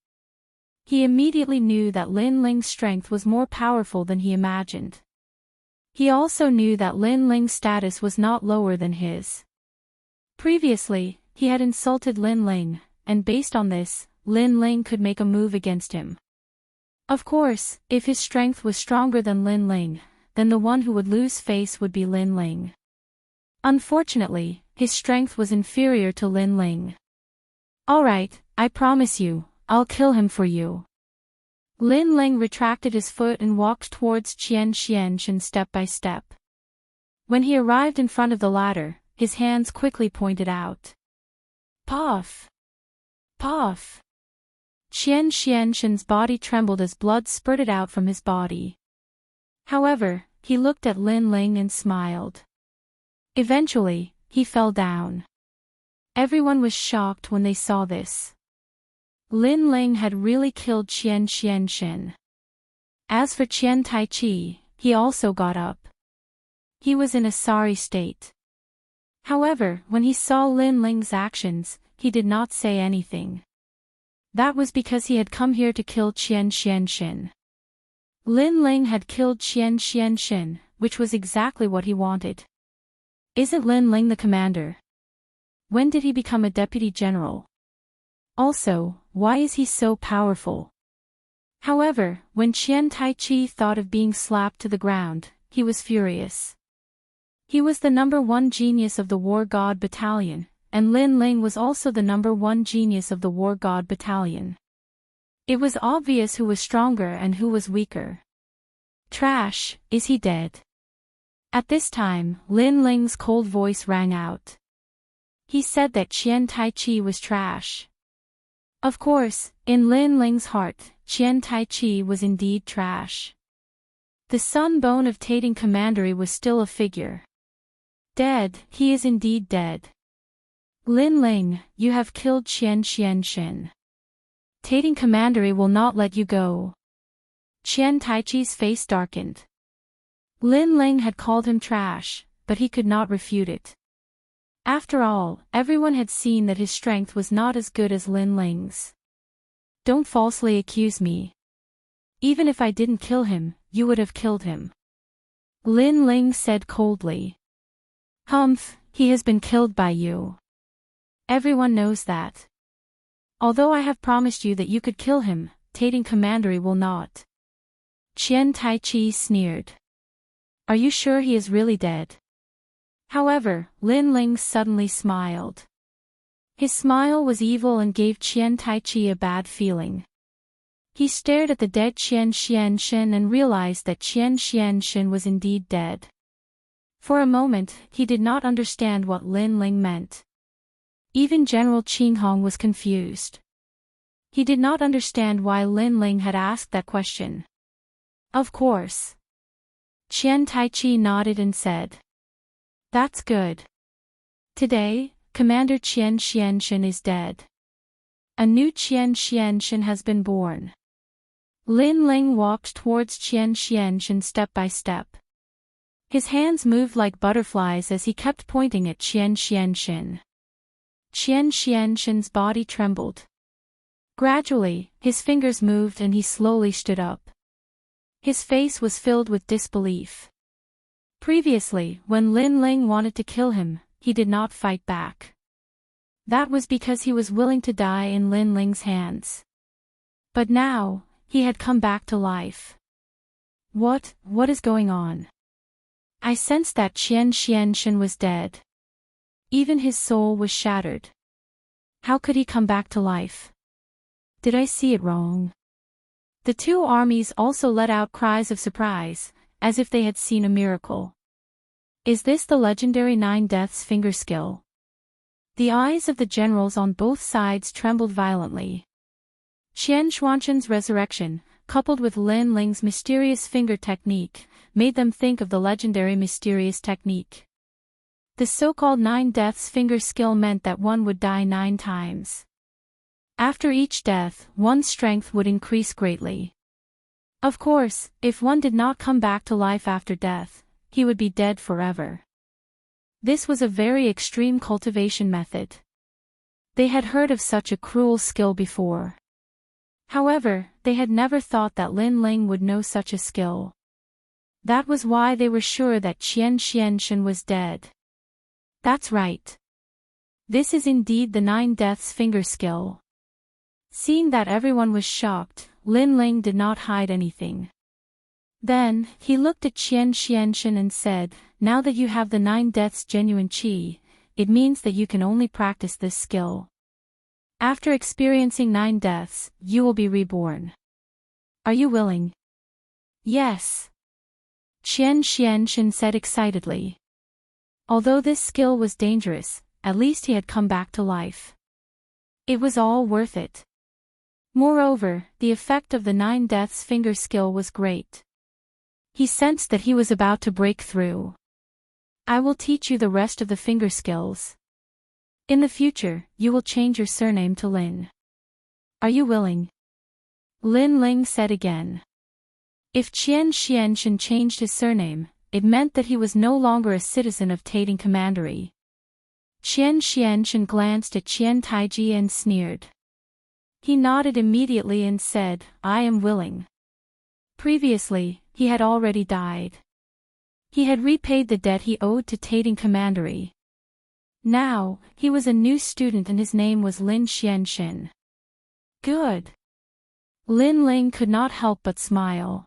He immediately knew that Lin Ling's strength was more powerful than he imagined. He also knew that Lin Ling's status was not lower than his. Previously, he had insulted Lin Ling, and based on this, Lin Ling could make a move against him. Of course, if his strength was stronger than Lin Ling, then the one who would lose face would be Lin Ling. Unfortunately, his strength was inferior to Lin Ling. "Alright, I promise you, I'll kill him for you." Lin Ling retracted his foot and walked towards Qian Xianxin step by step. When he arrived in front of the ladder, his hands quickly pointed out. Puff! Puff! Qian Xianxin's body trembled as blood spurted out from his body. However, he looked at Lin Ling and smiled. Eventually, he fell down. Everyone was shocked when they saw this. Lin Ling had really killed Qian Xianxin. As for Qian Taichi, he also got up. He was in a sorry state. However, when he saw Lin Ling's actions, he did not say anything. That was because he had come here to kill Qian Xianxin. Lin Ling had killed Qian Xianxin, which was exactly what he wanted. Isn't Lin Ling the commander? When did he become a deputy general? Also, why is he so powerful? However, when Qian Taichi thought of being slapped to the ground, he was furious. He was the #1 genius of the War God Battalion, and Lin Ling was also the #1 genius of the War God Battalion. It was obvious who was stronger and who was weaker. Trash, is he dead? At this time, Lin Ling's cold voice rang out. He said that Qian Taichi was trash. Of course, in Lin Ling's heart, Qian Taichi was indeed trash. The sun bone of Tating Commandery was still a figure. Dead, he is indeed dead. Lin Ling, you have killed Qian Xianxin. Tating Commandery will not let you go. Qian Taichi's face darkened. Lin Ling had called him trash, but he could not refute it. After all, everyone had seen that his strength was not as good as Lin Ling's. Don't falsely accuse me. Even if I didn't kill him, you would have killed him. Lin Ling said coldly. Humph, he has been killed by you. Everyone knows that. Although I have promised you that you could kill him, Tating Commandery will not. Qian Taichi sneered. Are you sure he is really dead? However, Lin Ling suddenly smiled. His smile was evil and gave Qian Taichi a bad feeling. He stared at the dead Qian Xianshen and realized that Qian Xianshen was indeed dead. For a moment, he did not understand what Lin Ling meant. Even General Qinghong was confused. He did not understand why Lin Ling had asked that question. Of course. Qian Taichi nodded and said, "That's good. Today, Commander Qian Xianshen is dead. A new Qian Xianshen has been born." Lin Ling walked towards Qian Xianshen step by step. His hands moved like butterflies as he kept pointing at Qian Xianshen. Qian Xianshen's body trembled. Gradually, his fingers moved and he slowly stood up. His face was filled with disbelief. Previously, when Lin Ling wanted to kill him, he did not fight back. That was because he was willing to die in Lin Ling's hands. But now, he had come back to life. What is going on? I sensed that Qian Xianshen was dead. Even his soul was shattered. How could he come back to life? Did I see it wrong? The two armies also let out cries of surprise, as if they had seen a miracle. Is this the legendary 9 Deaths finger skill? The eyes of the generals on both sides trembled violently. Qian Xuanshen's resurrection, coupled with Lin Ling's mysterious finger technique, made them think of the legendary mysterious technique. The so-called 9 Deaths finger skill meant that one would die 9 times. After each death, one's strength would increase greatly. Of course, if one did not come back to life after death, he would be dead forever. This was a very extreme cultivation method. They had heard of such a cruel skill before. However, they had never thought that Lin Ling would know such a skill. That was why they were sure that Qian Xianshen was dead. That's right. This is indeed the 9 Deaths finger skill. Seeing that everyone was shocked, Lin Ling did not hide anything. Then, he looked at Qian Xianshen and said, "Now that you have the 9 Deaths genuine qi, it means that you can only practice this skill. After experiencing 9 deaths, you will be reborn. Are you willing?" "Yes," Qian Xianshen said excitedly. Although this skill was dangerous, at least he had come back to life. It was all worth it. Moreover, the effect of the 9 Deaths finger skill was great. He sensed that he was about to break through. "I will teach you the rest of the finger skills. In the future, you will change your surname to Lin. Are you willing?" Lin Ling said again. If Qian Xianshen changed his surname, it meant that he was no longer a citizen of Tating Commandery. Qian Xianshen glanced at Qian Taiji and sneered. He nodded immediately and said, "I am willing." Previously, he had already died. He had repaid the debt he owed to Tating Commandery. Now, he was a new student and his name was Lin Xianshen. Good. Lin Ling could not help but smile.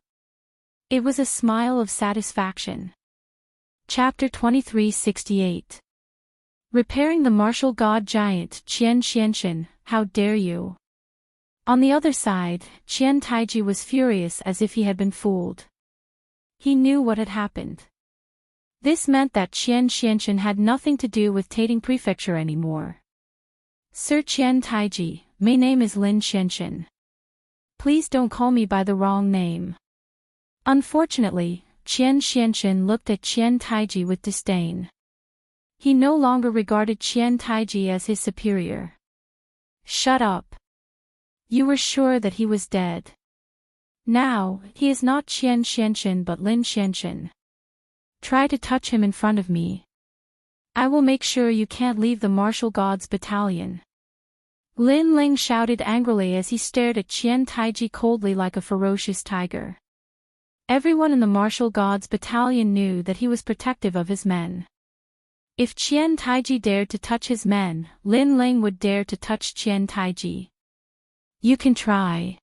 It was a smile of satisfaction. Chapter 2368. Repairing the martial god giant Qian Xianshen, how dare you? On the other side, Qian Taiji was furious as if he had been fooled. He knew what had happened. This meant that Qian Xianshen had nothing to do with Tating Prefecture anymore. "Sir Qian Taiji, my name is Lin Xianshen. Please don't call me by the wrong name." Unfortunately, Qian Xianshen looked at Qian Taiji with disdain. He no longer regarded Qian Taiji as his superior. "Shut up. You were sure that he was dead. Now, he is not Qian Xianshen but Lin Xianshen. Try to touch him in front of me. I will make sure you can't leave the martial gods battalion." Lin Ling shouted angrily as he stared at Qian Taiji coldly like a ferocious tiger. Everyone in the martial gods battalion knew that he was protective of his men. If Qian Taiji dared to touch his men, Lin Ling would dare to touch Qian Taiji. "You can try."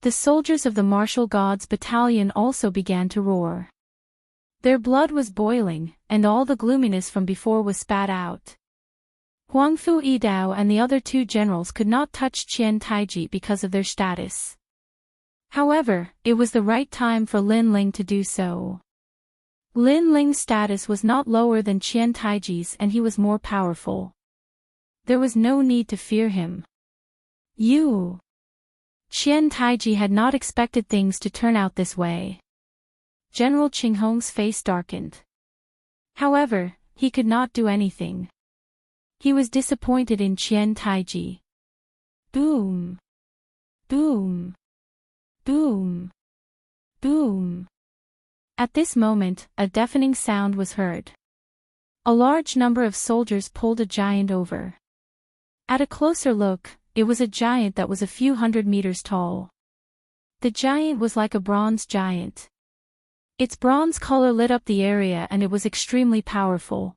The soldiers of the martial gods battalion also began to roar. Their blood was boiling, and all the gloominess from before was spat out. Huangfu Yidao and the other two generals could not touch Qian Taiji because of their status. However, it was the right time for Lin Ling to do so. Lin Ling's status was not lower than Qian Taiji's and he was more powerful. There was no need to fear him. Qian Taiji had not expected things to turn out this way. General Qinghong's face darkened. However, he could not do anything. He was disappointed in Qian Taiji. Boom! Boom! Boom! Boom! At this moment, a deafening sound was heard. A large number of soldiers pulled a giant over. At a closer look, it was a giant that was a few hundred meters tall. The giant was like a bronze giant. Its bronze color lit up the area and it was extremely powerful.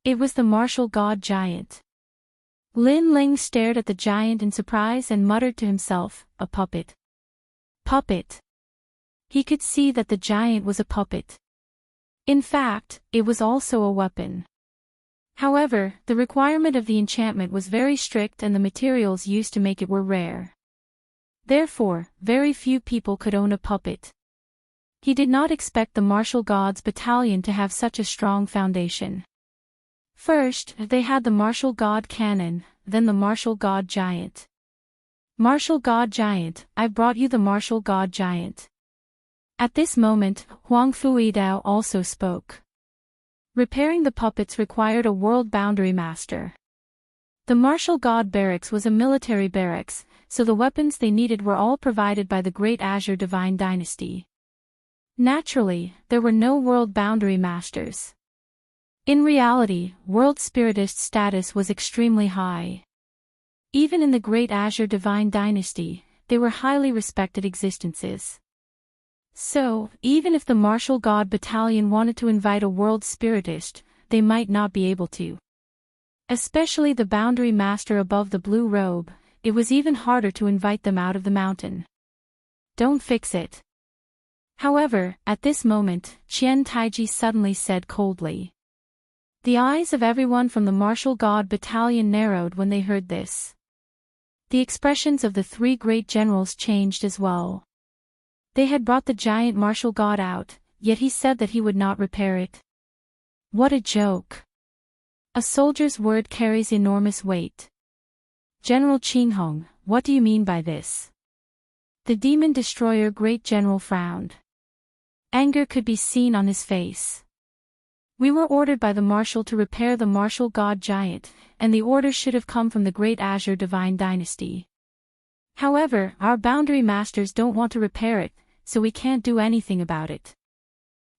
It was the martial god giant. Lin Ling stared at the giant in surprise and muttered to himself, "A puppet." Puppet. He could see that the giant was a puppet. In fact, it was also a weapon. However, the requirement of the enchantment was very strict and the materials used to make it were rare. Therefore, very few people could own a puppet. He did not expect the martial gods battalion to have such a strong foundation. First, they had the martial god cannon, then the martial god giant. Martial god giant, I brought you the martial god giant. At this moment, Huangfu Yidao also spoke. Repairing the puppets required a world boundary master. The martial god barracks was a military barracks, so the weapons they needed were all provided by the Great Azure Divine Dynasty. Naturally, there were no world boundary masters. In reality, world spiritist status was extremely high. Even in the Great Azure Divine Dynasty, they were highly respected existences. So, even if the martial god battalion wanted to invite a world spiritist, they might not be able to. Especially the boundary master above the blue robe, it was even harder to invite them out of the mountain. Don't fix it. However, at this moment, Qian Taiji suddenly said coldly. The eyes of everyone from the martial god battalion narrowed when they heard this. The expressions of the three great generals changed as well. They had brought the giant martial god out, yet he said that he would not repair it. What a joke! A soldier's word carries enormous weight. General Qinghong, what do you mean by this? The demon destroyer great general frowned. Anger could be seen on his face. We were ordered by the marshal to repair the martial god giant, and the order should have come from the Great Azure Divine Dynasty. However, our boundary masters don't want to repair it, so we can't do anything about it.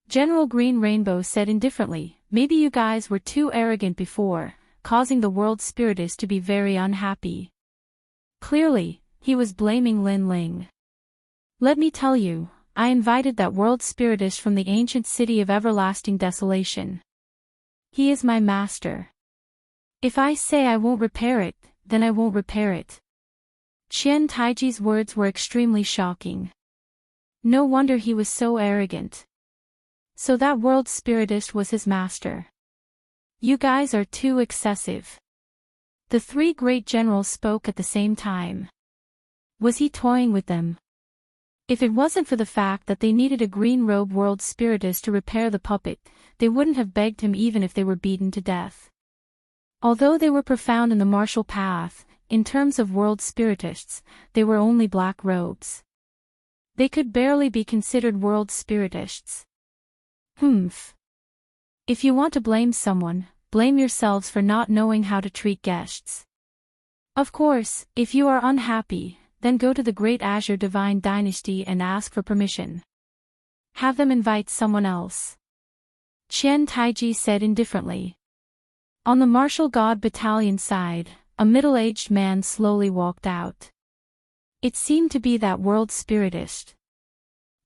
General Green Rainbow said indifferently, maybe you guys were too arrogant before, causing the world spiritist to be very unhappy. Clearly, he was blaming Lin Ling. Let me tell you, I invited that world spiritist from the ancient city of everlasting desolation. He is my master. If I say I won't repair it, then I won't repair it. Qian Taiji's words were extremely shocking. No wonder he was so arrogant. So that world spiritist was his master. You guys are too excessive. The three great generals spoke at the same time. Was he toying with them? If it wasn't for the fact that they needed a green-robe world spiritist to repair the puppet, they wouldn't have begged him even if they were beaten to death. Although they were profound in the martial path, in terms of world spiritists, they were only black robes. They could barely be considered world spiritists. If you want to blame someone, blame yourselves for not knowing how to treat guests. Of course, if you are unhappy, then go to the Great Azure Divine Dynasty and ask for permission. Have them invite someone else. Qian Taiji said indifferently. On the martial god battalion side, a middle-aged man slowly walked out. It seemed to be that world spiritist.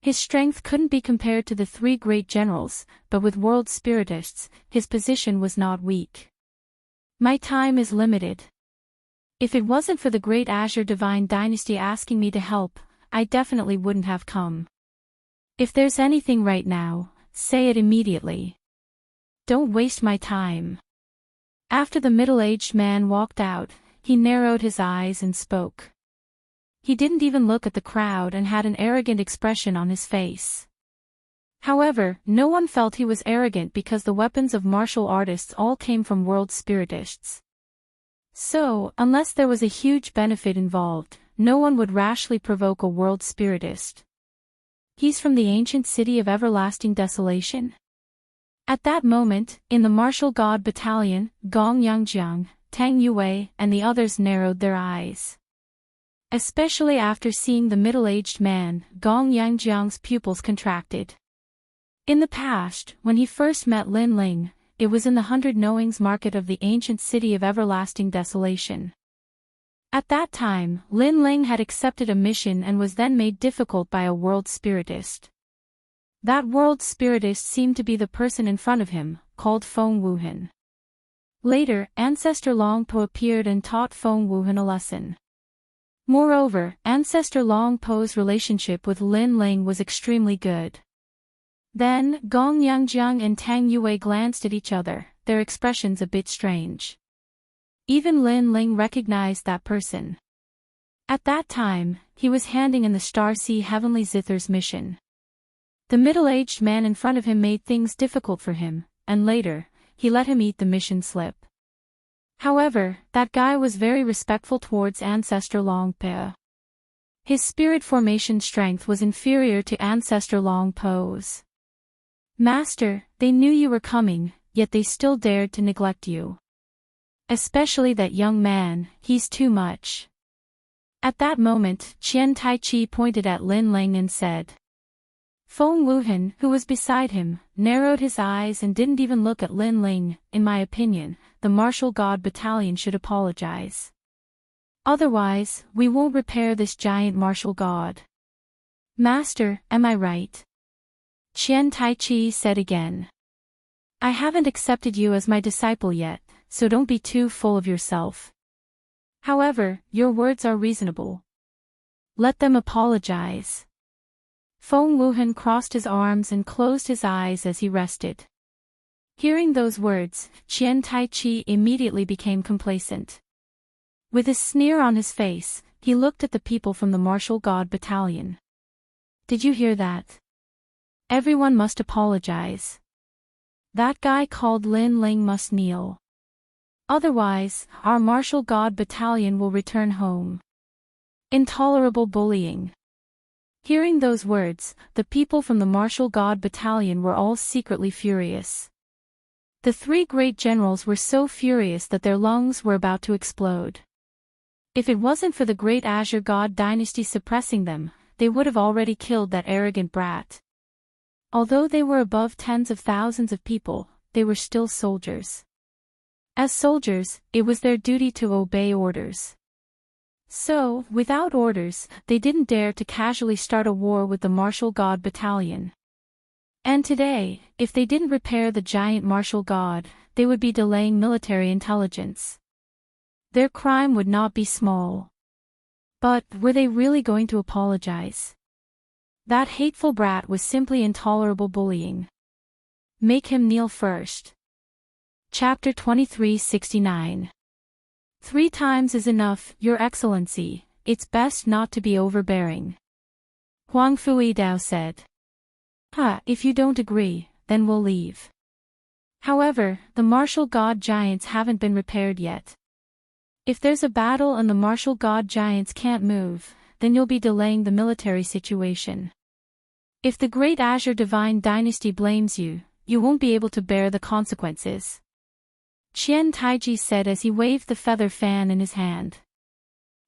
His strength couldn't be compared to the three great generals, but with world spiritists, his position was not weak. My time is limited. If it wasn't for the Great Azure Divine Dynasty asking me to help, I definitely wouldn't have come. If there's anything right now, say it immediately. Don't waste my time. After the middle-aged man walked out, he narrowed his eyes and spoke. He didn't even look at the crowd and had an arrogant expression on his face. However, no one felt he was arrogant because the weapons of martial artists all came from world spiritists. So, unless there was a huge benefit involved, no one would rashly provoke a world spiritist. He's from the ancient city of everlasting desolation? At that moment, in the martial god battalion, Gong Yangjiang, Tang Yue, and the others narrowed their eyes. Especially after seeing the middle-aged man, Gong Yangjiang's pupils contracted. In the past, when he first met Lin Ling, it was in the 100 Knowings market of the ancient city of everlasting desolation. At that time, Lin Ling had accepted a mission and was then made difficult by a world spiritist. That world spiritist seemed to be the person in front of him, called Feng Wuhan. Later, Ancestor Long Po appeared and taught Feng Wuhan a lesson. Moreover, Ancestor Long Po's relationship with Lin Ling was extremely good. Then, Gong Yangjiang and Tang Yue glanced at each other, their expressions a bit strange. Even Lin Ling recognized that person. At that time, he was handing in the Star Sea Heavenly Zither's mission. The middle-aged man in front of him made things difficult for him, and later, he let him eat the mission slip. However, that guy was very respectful towards Ancestor Long Po. His spirit formation strength was inferior to Ancestor Long Po's. Master, they knew you were coming, yet they still dared to neglect you. Especially that young man, he's too much. At that moment, Qian Taichi pointed at Lin Ling and said. Feng Wuhan, who was beside him, narrowed his eyes and didn't even look at Lin Ling. In my opinion, the martial god battalion should apologize. Otherwise, we won't repair this giant martial god. Master, am I right? Qian Taichi said again. I haven't accepted you as my disciple yet, so don't be too full of yourself. However, your words are reasonable. Let them apologize. Feng Wuhan crossed his arms and closed his eyes as he rested. Hearing those words, Qian Taichi immediately became complacent. With a sneer on his face, he looked at the people from the martial god battalion. Did you hear that? Everyone must apologize. That guy called Lin Ling must kneel. Otherwise, our martial god battalion will return home. Intolerable bullying. Hearing those words, the people from the martial god battalion were all secretly furious. The three great generals were so furious that their lungs were about to explode. If it wasn't for the great Azure God dynasty suppressing them, they would have already killed that arrogant brat. Although they were above tens of thousands of people, they were still soldiers. As soldiers, it was their duty to obey orders. So, without orders, they didn't dare to casually start a war with the martial god battalion. And today, if they didn't repair the giant martial god, they would be delaying military intelligence. Their crime would not be small. But, were they really going to apologize? That hateful brat was simply intolerable bullying. Make him kneel first. Chapter 2369. 3 times is enough, Your Excellency, it's best not to be overbearing. Huang Fui Dao said. If you don't agree, then we'll leave. However, the martial god giants haven't been repaired yet. If there's a battle and the martial god giants can't move, then you'll be delaying the military situation. If the great Azure Divine Dynasty blames you, you won't be able to bear the consequences. Qian Taiji said as he waved the feather fan in his hand.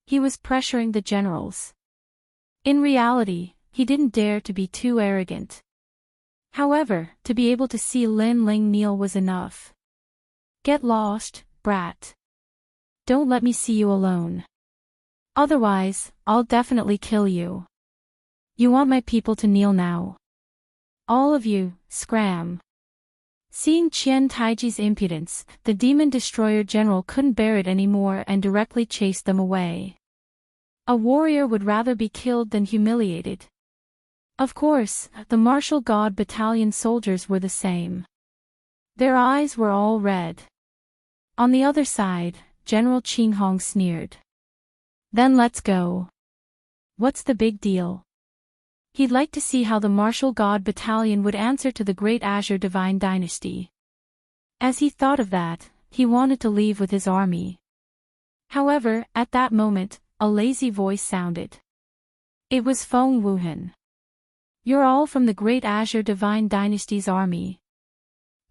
He was pressuring the generals. In reality, he didn't dare to be too arrogant. However, to be able to see Lin Ling kneel was enough. Get lost, brat. Don't let me see you alone. Otherwise, I'll definitely kill you. You want my people to kneel now? All of you, scram. Seeing Qian Taiji's impudence, the demon destroyer general couldn't bear it anymore and directly chased them away. A warrior would rather be killed than humiliated. Of course, the martial god battalion soldiers were the same. Their eyes were all red. On the other side, General Qinghong sneered. Then let's go. What's the big deal? He'd like to see how the martial god battalion would answer to the great Azure divine dynasty. As he thought of that, he wanted to leave with his army. However, at that moment, a lazy voice sounded. It was Feng Wuhan. You're all from the great Azure divine dynasty's army.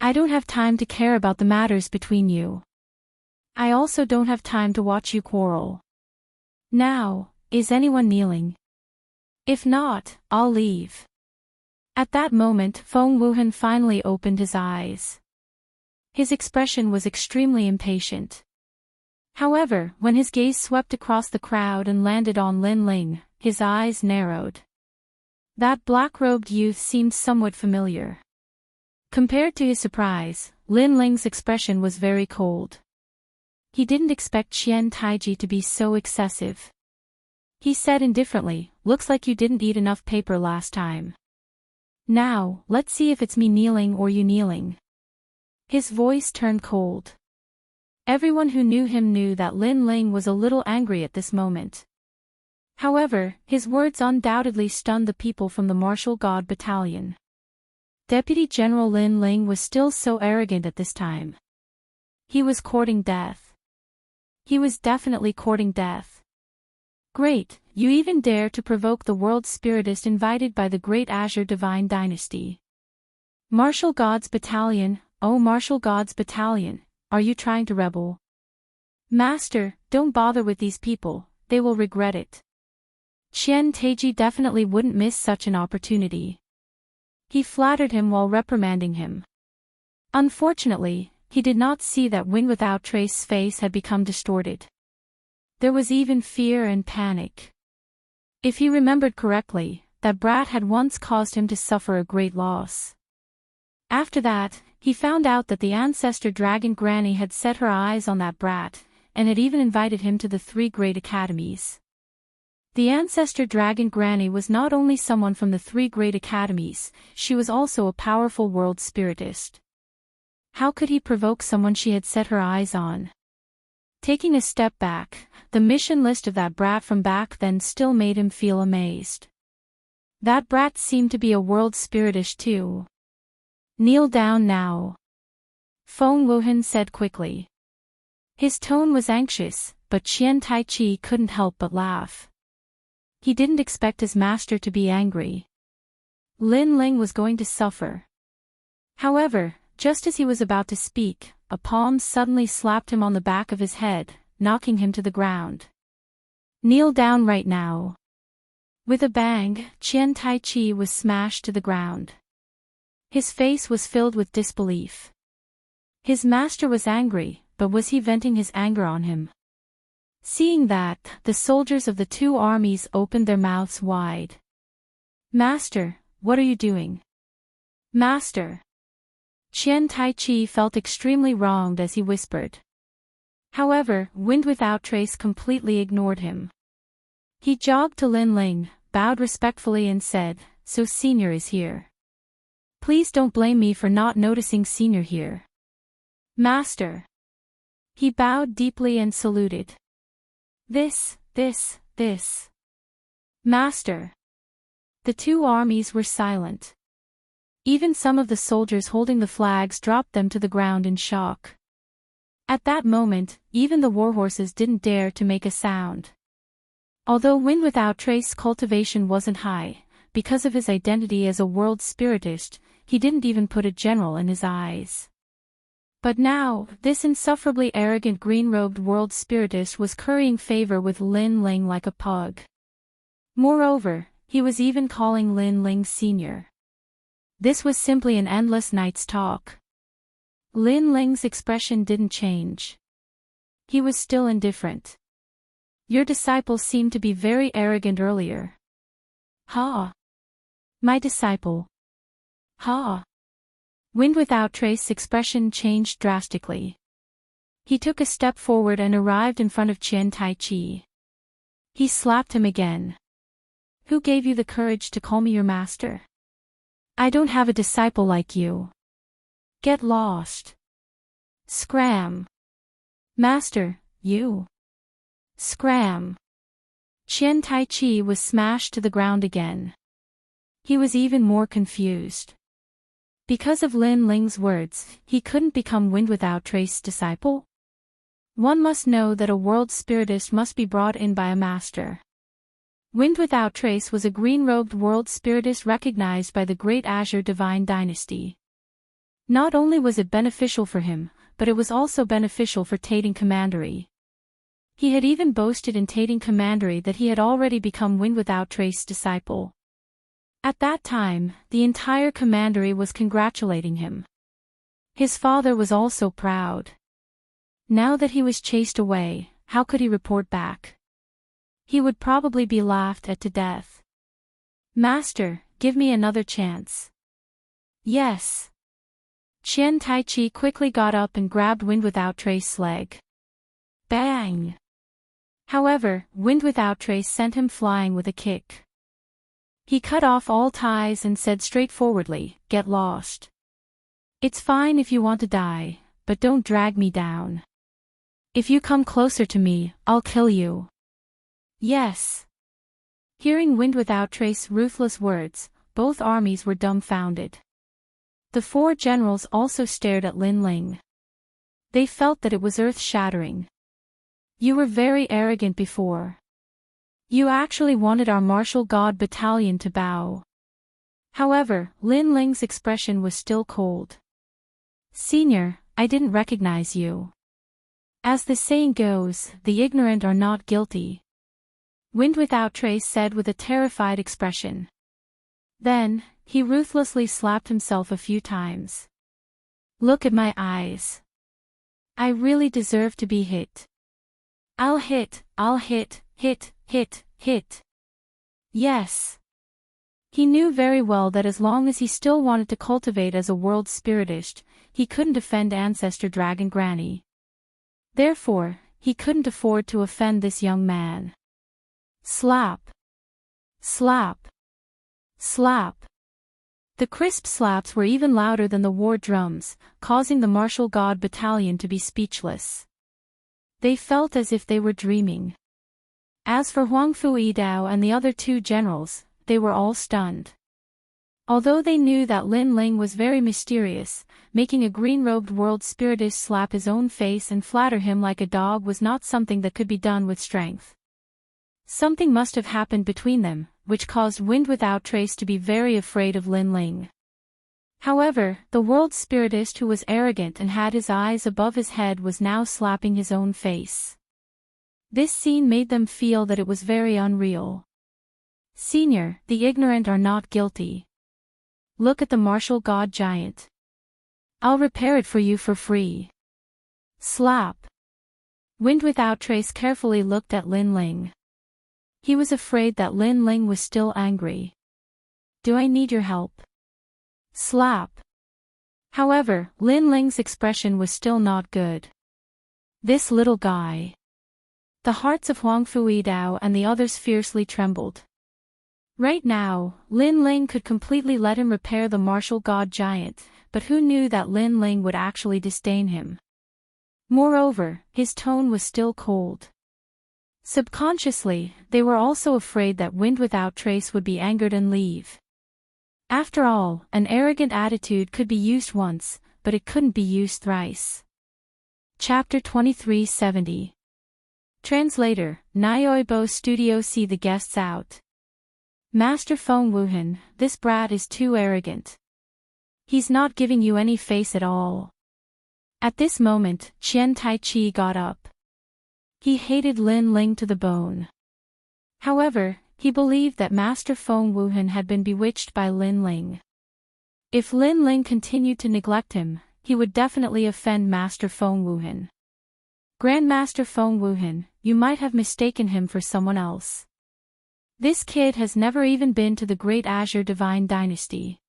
I don't have time to care about the matters between you. I also don't have time to watch you quarrel. Now, is anyone kneeling? If not, I'll leave. At that moment, Feng Wuhan finally opened his eyes. His expression was extremely impatient. However, when his gaze swept across the crowd and landed on Lin Ling, his eyes narrowed. That black-robed youth seemed somewhat familiar. Compared to his surprise, Lin Ling's expression was very cold. He didn't expect Qian Taiji to be so excessive. He said indifferently, "Looks like you didn't eat enough paper last time. Now, let's see if it's me kneeling or you kneeling." His voice turned cold. Everyone who knew him knew that Lin Ling was a little angry at this moment. However, his words undoubtedly stunned the people from the martial god battalion. Deputy General Lin Ling was still so arrogant at this time. He was courting death. He was definitely courting death. Great, you even dare to provoke the world spiritist invited by the great Azure divine dynasty. Martial gods battalion, oh martial gods battalion, are you trying to rebel? Master, don't bother with these people, they will regret it. Qian Taiji definitely wouldn't miss such an opportunity. He flattered him while reprimanding him. Unfortunately, he did not see that Wind Without Trace's face had become distorted. There was even fear and panic. If he remembered correctly, that brat had once caused him to suffer a great loss. After that, he found out that the ancestor dragon granny had set her eyes on that brat, and had even invited him to the 3 great academies. The ancestor dragon granny was not only someone from the 3 great academies, she was also a powerful world spiritist. How could he provoke someone she had set her eyes on? Taking a step back, the mission list of that brat from back then still made him feel amazed. That brat seemed to be a world spiritist too. Kneel down now. Feng Wuhan said quickly. His tone was anxious, but Qian Taichi couldn't help but laugh. He didn't expect his master to be angry. Lin Ling was going to suffer. However, just as he was about to speak, a palm suddenly slapped him on the back of his head, knocking him to the ground. Kneel down right now. With a bang, Qian Taichi was smashed to the ground. His face was filled with disbelief. His master was angry, but was he venting his anger on him? Seeing that, the soldiers of the 2 armies opened their mouths wide. Master, what are you doing? Master. Qian Taichi felt extremely wronged as he whispered. However, Wind Without Trace completely ignored him. He jogged to Lin Ling, bowed respectfully and said, "So Senior is here. Please don't blame me for not noticing Senior here." Master. He bowed deeply and saluted. This. Master. The 2 armies were silent. Even some of the soldiers holding the flags dropped them to the ground in shock. At that moment, even the warhorses didn't dare to make a sound. Although Wind Without Trace's cultivation wasn't high, because of his identity as a world spiritist, he didn't even put a general in his eyes. But now, this insufferably arrogant green-robed world spiritist was currying favor with Lin Ling like a pug. Moreover, he was even calling Lin Ling Senior. This was simply an endless night's talk. Lin Ling's expression didn't change. He was still indifferent. Your disciple seemed to be very arrogant earlier. Ha! My disciple. Ha! Wind Without Trace's expression changed drastically. He took a step forward and arrived in front of Qian Taichi. He slapped him again. Who gave you the courage to call me your master? I don't have a disciple like you. Get lost. Scram. Master, you. Scram. Qian Taichi was smashed to the ground again. He was even more confused. Because of Lin Ling's words, he couldn't become Wind Without Trace's disciple? One must know that a world spiritist must be brought in by a master. Wind Without Trace was a green-robed world spiritist recognized by the Great Azure Divine Dynasty. Not only was it beneficial for him, but it was also beneficial for Tating Commandery. He had even boasted in Tating Commandery that he had already become Wind Without Trace's disciple. At that time, the entire commandery was congratulating him. His father was also proud. Now that he was chased away, how could he report back? He would probably be laughed at to death. Master, give me another chance. Yes. Qian Taichi quickly got up and grabbed Wind Without Trace's leg. Bang! However, Wind Without Trace sent him flying with a kick. He cut off all ties and said straightforwardly, "Get lost. It's fine if you want to die, but don't drag me down. If you come closer to me, I'll kill you." Yes. Hearing Wind Without Trace's ruthless words, both armies were dumbfounded. The four generals also stared at Lin Ling. They felt that it was earth-shattering. You were very arrogant before. You actually wanted our martial god battalion to bow. However, Lin Ling's expression was still cold. Senior, I didn't recognize you. As the saying goes, the ignorant are not guilty. Wind Without Trace said with a terrified expression. Then, he ruthlessly slapped himself a few times. Look at my eyes. I really deserve to be hit. I'll hit, hit. Yes. He knew very well that as long as he still wanted to cultivate as a world spiritist, he couldn't offend Ancestor Dragon Granny. Therefore, he couldn't afford to offend this young man. Slap. Slap. Slap. The crisp slaps were even louder than the war drums, causing the martial god battalion to be speechless. They felt as if they were dreaming. As for Huangfu Yidao and the other two generals, they were all stunned. Although they knew that Lin Ling was very mysterious, making a green-robed world spiritist slap his own face and flatter him like a dog was not something that could be done with strength. Something must have happened between them, which caused Wind Without Trace to be very afraid of Lin Ling. However, the world spiritist who was arrogant and had his eyes above his head was now slapping his own face. This scene made them feel that it was very unreal. Senior, the ignorant are not guilty. Look at the martial god giant. I'll repair it for you for free. Slap. Wind Without Trace carefully looked at Lin Ling. He was afraid that Lin Ling was still angry. Do I need your help? Slap. However, Lin Ling's expression was still not good. This little guy. The hearts of Huangfu Yidao and the others fiercely trembled. Right now, Lin Ling could completely let him repair the martial god giant, but who knew that Lin Ling would actually disdain him? Moreover, his tone was still cold. Subconsciously, they were also afraid that Wind Without Trace would be angered and leave. After all, an arrogant attitude could be used once, but it couldn't be used thrice. Chapter 2370. Translator, Nyoibo Studio. See the guests out. Master Feng Wuhan, this brat is too arrogant. He's not giving you any face at all. At this moment, Qian Taichi got up. He hated Lin Ling to the bone. However, he believed that Master Feng Wuhan had been bewitched by Lin Ling. If Lin Ling continued to neglect him, he would definitely offend Master Feng Wuhan. Grandmaster Feng Wuhan, you might have mistaken him for someone else. This kid has never even been to the Great Azure Divine Dynasty.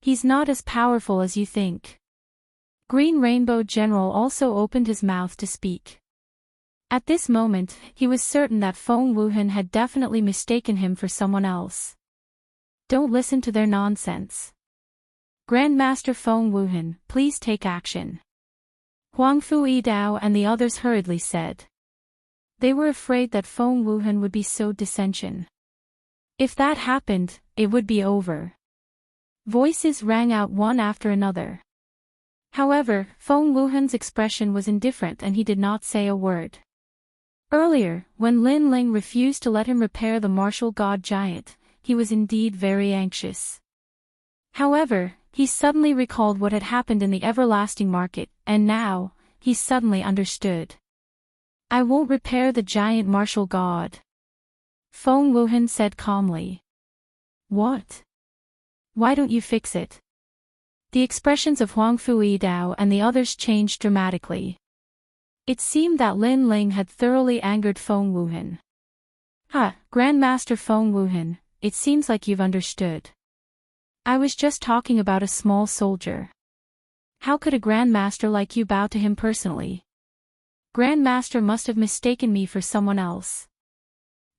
He's not as powerful as you think. Green Rainbow General also opened his mouth to speak. At this moment, he was certain that Feng Wuhan had definitely mistaken him for someone else. Don't listen to their nonsense. Grandmaster Feng Wuhan, please take action. Huang Fuidao and the others hurriedly said. They were afraid that Feng Wuhan would be so dissension. If that happened, it would be over. Voices rang out one after another. However, Feng Wuhan's expression was indifferent and he did not say a word. Earlier, when Lin Ling refused to let him repair the martial god giant, he was indeed very anxious. However, he suddenly recalled what had happened in the everlasting market, and now, he suddenly understood. I won't repair the giant martial god. Feng Wuhan said calmly. What? Why don't you fix it? The expressions of Huang Fuidao and the others changed dramatically. It seemed that Lin Ling had thoroughly angered Feng Wuhan. Grandmaster Feng Wuhan, it seems like you've understood. I was just talking about a small soldier. How could a grandmaster like you bow to him personally? Grandmaster must have mistaken me for someone else.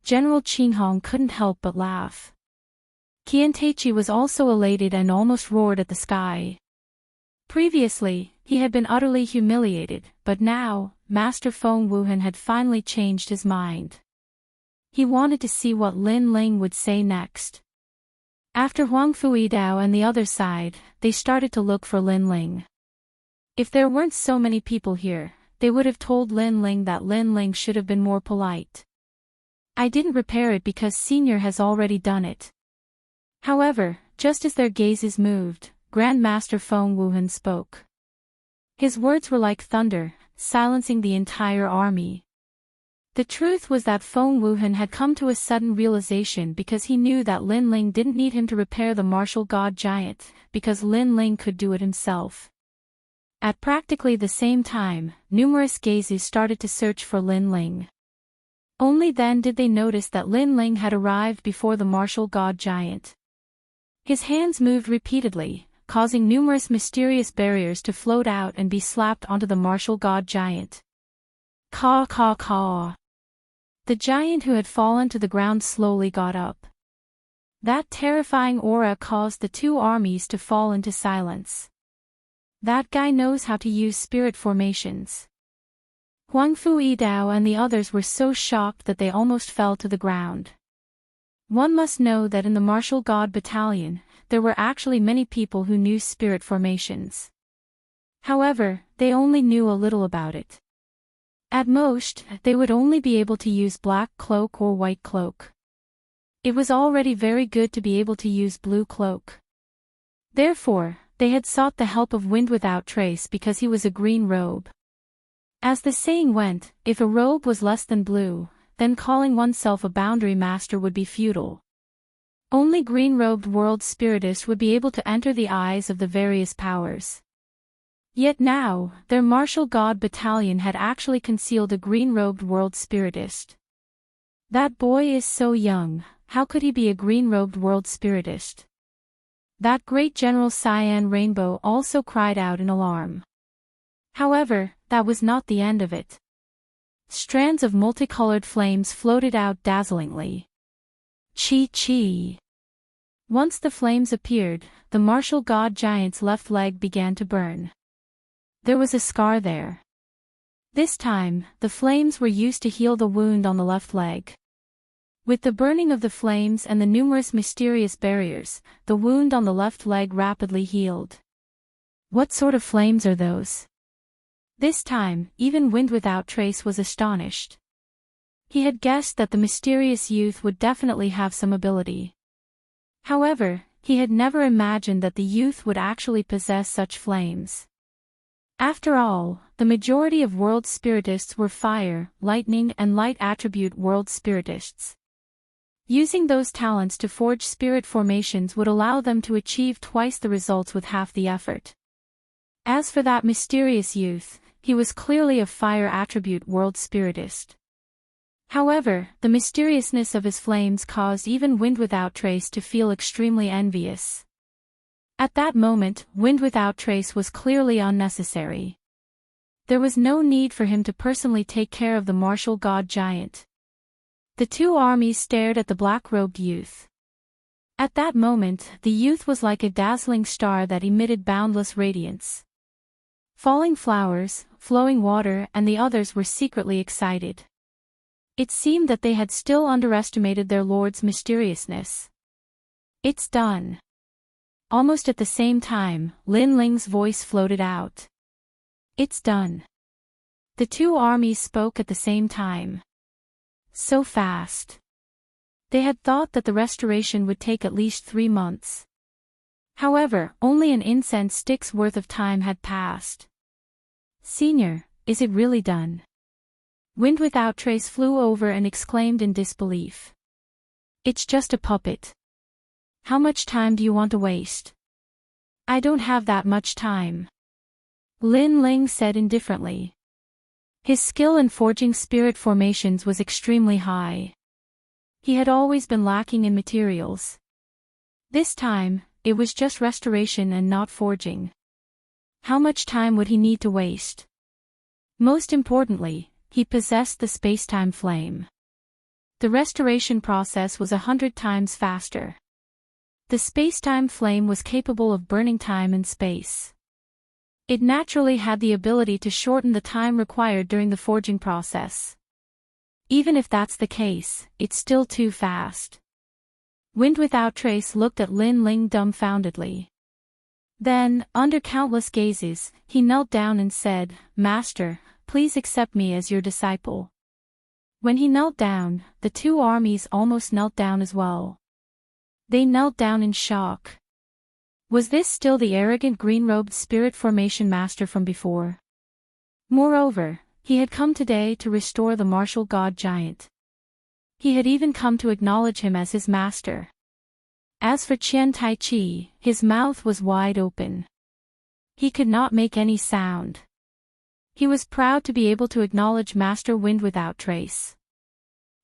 General Qinghong couldn't help but laugh. Qianteichi was also elated and almost roared at the sky. Previously, he had been utterly humiliated, but now, Master Feng Wuhan had finally changed his mind. He wanted to see what Lin Ling would say next. After Huang Fuidao and the other sighed, they started to look for Lin Ling. If there weren't so many people here, they would have told Lin Ling that Lin Ling should have been more polite. I didn't repair it because Senior has already done it. However, just as their gazes moved, Grandmaster Feng Wuhan spoke. His words were like thunder, silencing the entire army. The truth was that Feng Wuhan had come to a sudden realization because he knew that Lin Ling didn't need him to repair the martial god giant, because Lin Ling could do it himself. At practically the same time, numerous gazes started to search for Lin Ling. Only then did they notice that Lin Ling had arrived before the martial god giant. His hands moved repeatedly, causing numerous mysterious barriers to float out and be slapped onto the martial god giant. Caw caw caw. The giant who had fallen to the ground slowly got up. That terrifying aura caused the two armies to fall into silence. That guy knows how to use spirit formations. Huang Fuidao and the others were so shocked that they almost fell to the ground. One must know that in the martial god battalion, there were actually many people who knew spirit formations. However, they only knew a little about it. At most, they would only be able to use black cloak or white cloak. It was already very good to be able to use blue cloak. Therefore, they had sought the help of Wind Without Trace because he was a green robe. As the saying went, if a robe was less than blue, then calling oneself a boundary master would be futile. Only green-robed world spiritists would be able to enter the eyes of the various powers. Yet now, their martial god battalion had actually concealed a green-robed world spiritist. That boy is so young, how could he be a green-robed world spiritist? That great General Cyan Rainbow also cried out in alarm. However, that was not the end of it. Strands of multicolored flames floated out dazzlingly. Chi. Once the flames appeared, the martial god giant's left leg began to burn. There was a scar there. This time, the flames were used to heal the wound on the left leg. With the burning of the flames and the numerous mysterious barriers, the wound on the left leg rapidly healed. What sort of flames are those? This time, even Wind Without Trace was astonished. He had guessed that the mysterious youth would definitely have some ability. However, he had never imagined that the youth would actually possess such flames. After all, the majority of world spiritists were fire, lightning and light attribute world spiritists. Using those talents to forge spirit formations would allow them to achieve twice the results with half the effort. As for that mysterious youth, he was clearly a fire attribute world spiritist. However, the mysteriousness of his flames caused even Wind Without Trace to feel extremely envious. At that moment, Wind Without Trace was clearly unnecessary. There was no need for him to personally take care of the martial god giant. The two armies stared at the black-robed youth. At that moment, the youth was like a dazzling star that emitted boundless radiance. Falling flowers, flowing water, and the others were secretly excited. It seemed that they had still underestimated their lord's mysteriousness. It's done. Almost at the same time, Lin Ling's voice floated out. It's done. The two armies spoke at the same time. So fast. They had thought that the restoration would take at least 3 months. However, only an incense stick's worth of time had passed. Senior, is it really done? Wind Without Trace flew over and exclaimed in disbelief. It's just a puppet. How much time do you want to waste? I don't have that much time. Lin Ling said indifferently. His skill in forging spirit formations was extremely high. He had always been lacking in materials. This time, it was just restoration and not forging. How much time would he need to waste? Most importantly, he possessed the space-time flame. The restoration process was 100 times faster. The space-time flame was capable of burning time and space. It naturally had the ability to shorten the time required during the forging process. Even if that's the case, it's still too fast. Wind Without Trace looked at Lin Ling dumbfoundedly. Then, under countless gazes, he knelt down and said, Master, please accept me as your disciple. When he knelt down, the two armies almost knelt down as well. They knelt down in shock. Was this still the arrogant green-robed spirit formation master from before? Moreover, he had come today to restore the martial god giant. He had even come to acknowledge him as his master. As for Qian Taichi, his mouth was wide open. He could not make any sound. He was proud to be able to acknowledge Master Wind Without Trace.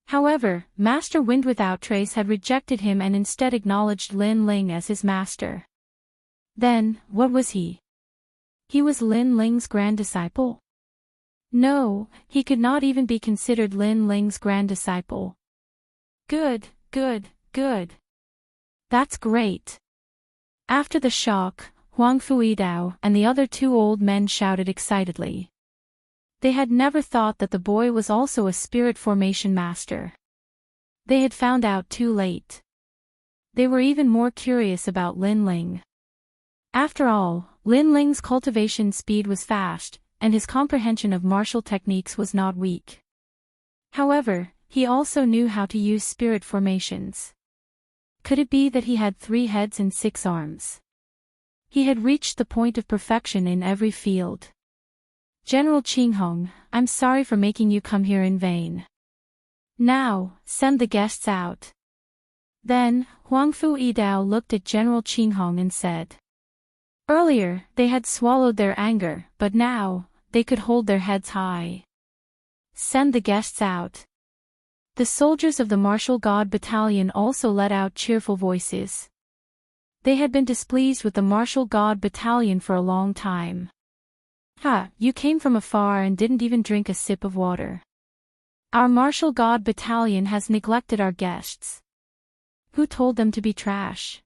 However, Master Wind Without Trace had rejected him and instead acknowledged Lin Ling as his master. Then, what was he? He was Lin Ling's grand disciple? No, he could not even be considered Lin Ling's grand disciple. Good, good, good. That's great. After the shock, Huang Fuidao and the other two old men shouted excitedly. They had never thought that the boy was also a spirit formation master. They had found out too late. They were even more curious about Lin Ling. After all, Lin Ling's cultivation speed was fast, and his comprehension of martial techniques was not weak. However, he also knew how to use spirit formations. Could it be that he had 3 heads and 6 arms? He had reached the point of perfection in every field. General Qinghong, I'm sorry for making you come here in vain. Now, send the guests out. Then, Huang Fuidao looked at General Qinghong and said. Earlier, they had swallowed their anger, but now, they could hold their heads high. Send the guests out. The soldiers of the Martial God Battalion also let out cheerful voices. They had been displeased with the Martial God Battalion for a long time. Ha, you came from afar and didn't even drink a sip of water. Our Martial God Battalion has neglected our guests. Who told them to be trash?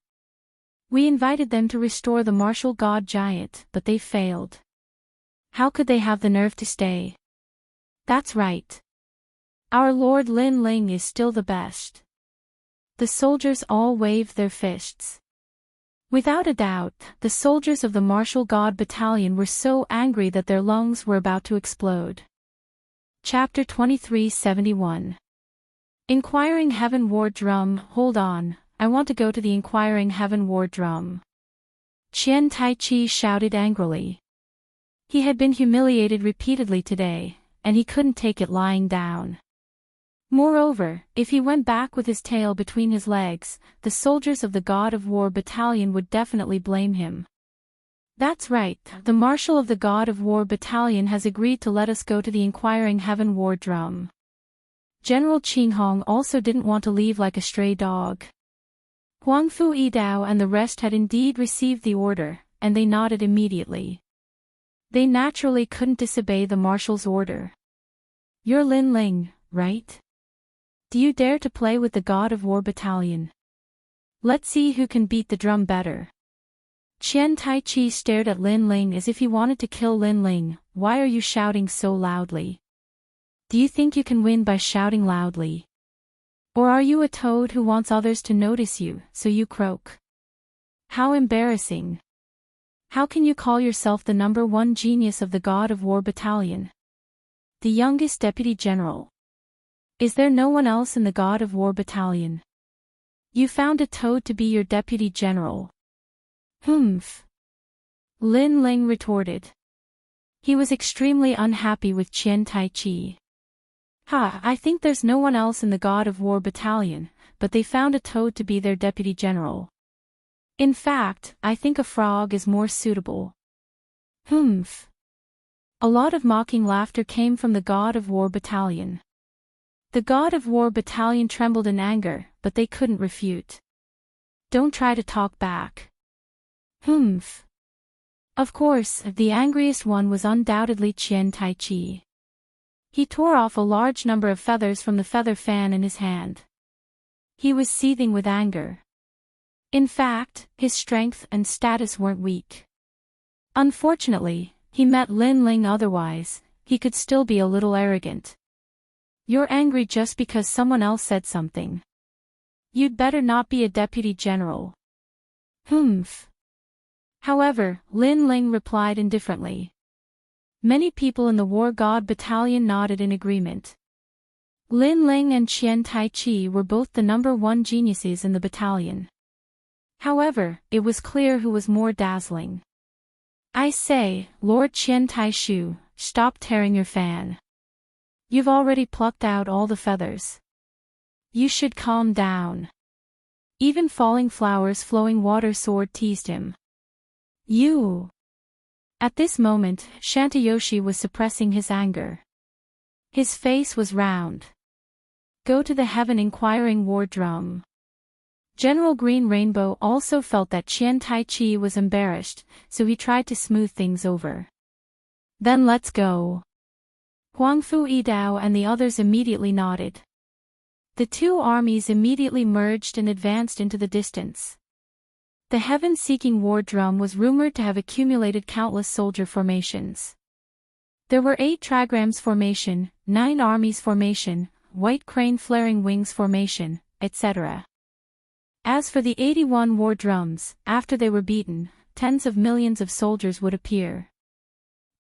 We invited them to restore the martial god giant, but they failed. How could they have the nerve to stay? That's right. Our Lord Lin Ling is still the best. The soldiers all waved their fists. Without a doubt, the soldiers of the Martial God Battalion were so angry that their lungs were about to explode. Chapter 2371. Inquiring Heaven War Drum. Hold on, I want to go to the Inquiring Heaven War Drum. Qian Taichi shouted angrily. He had been humiliated repeatedly today, and he couldn't take it lying down. Moreover, if he went back with his tail between his legs, the soldiers of the God of War Battalion would definitely blame him. That's right, the Marshal of the God of War Battalion has agreed to let us go to the Inquiring Heaven War Drum. General Qinghong also didn't want to leave like a stray dog. Huang Fuidao and the rest had indeed received the order, and they nodded immediately. They naturally couldn't disobey the marshal's order. You're Lin Ling, right? Do you dare to play with the God of War battalion? Let's see who can beat the drum better. Qian Taichi stared at Lin Ling as if he wanted to kill Lin Ling. Why are you shouting so loudly? Do you think you can win by shouting loudly? Or are you a toad who wants others to notice you, so you croak? How embarrassing. How can you call yourself the number one genius of the God of War battalion? The youngest deputy general. Is there no one else in the God of War battalion? You found a toad to be your deputy general. Humph. Lin Ling retorted. He was extremely unhappy with Qian Taichi. I think there's no one else in the God of War battalion, but they found a toad to be their deputy general. In fact, I think a frog is more suitable. Humph. A lot of mocking laughter came from the God of War battalion. The God of War battalion trembled in anger, but they couldn't refute. Don't try to talk back. Humph. Of course, the angriest one was undoubtedly Qian Taichi. He tore off a large number of feathers from the feather fan in his hand. He was seething with anger. In fact, his strength and status weren't weak. Unfortunately, he met Lin Ling otherwise, he could still be a little arrogant. You're angry just because someone else said something. You'd better not be a deputy general. Humph. However, Lin Ling replied indifferently. Many people in the War God battalion nodded in agreement. Lin Ling and Qian Taichi were both the number one geniuses in the battalion. However, it was clear who was more dazzling. I say, Lord Qian Taishu, stop tearing your fan. You've already plucked out all the feathers. You should calm down. Even falling flowers flowing water sword teased him. You. At this moment, Shantayoshi was suppressing his anger. His face was round. Go to the heaven inquiring war drum. General Green Rainbow also felt that Qian Taichi was embarrassed, so he tried to smooth things over. Then let's go. Huangfu Yidao and the others immediately nodded. The two armies immediately merged and advanced into the distance. The heaven-seeking war drum was rumored to have accumulated countless soldier formations. There were 8 trigrams formation, 9 armies formation, white crane flaring wings formation, etc. As for the 81 war drums, after they were beaten, tens of millions of soldiers would appear.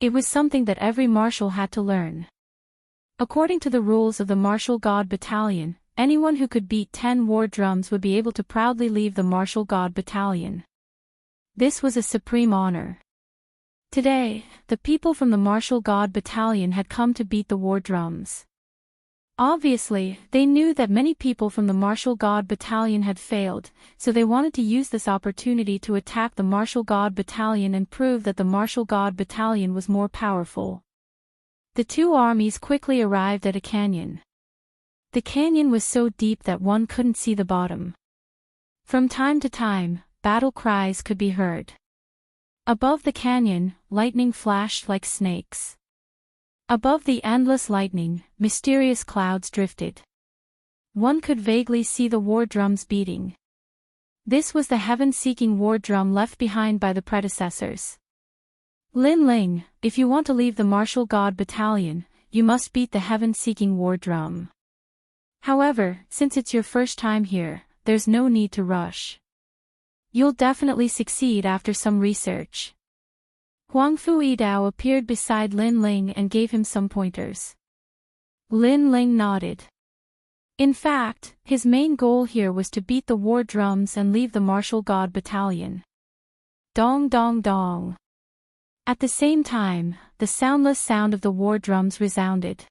It was something that every marshal had to learn. According to the rules of the Martial God Battalion, anyone who could beat 10 war drums would be able to proudly leave the Martial God Battalion. This was a supreme honor. Today, the people from the Martial God Battalion had come to beat the war drums. Obviously, they knew that many people from the Martial God Battalion had failed, so they wanted to use this opportunity to attack the Martial God Battalion and prove that the Martial God Battalion was more powerful. The two armies quickly arrived at a canyon. The canyon was so deep that one couldn't see the bottom. From time to time, battle cries could be heard. Above the canyon, lightning flashed like snakes. Above the endless lightning, mysterious clouds drifted. One could vaguely see the war drums beating. This was the heaven-seeking war drum left behind by the predecessors. Lin Ling, if you want to leave the Martial God Battalion, you must beat the heaven-seeking war drum. However, since it's your first time here, there's no need to rush. You'll definitely succeed after some research. Huangfu Yidao appeared beside Lin Ling and gave him some pointers. Lin Ling nodded. In fact, his main goal here was to beat the war drums and leave the Martial God Battalion. Dong dong dong. At the same time, the soundless sound of the war drums resounded.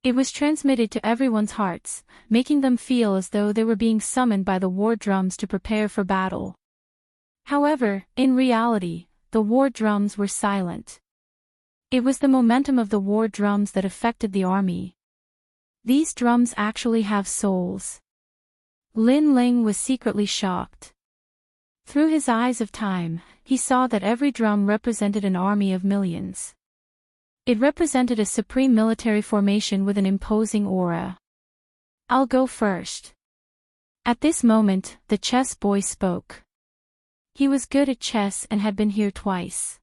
It was transmitted to everyone's hearts, making them feel as though they were being summoned by the war drums to prepare for battle. However, in reality, the war drums were silent. It was the momentum of the war drums that affected the army. These drums actually have souls. Lin Ling was secretly shocked. Through his eyes of time, he saw that every drum represented an army of millions. It represented a supreme military formation with an imposing aura. "I'll go first." At this moment, the chess boy spoke. He was good at chess and had been here twice.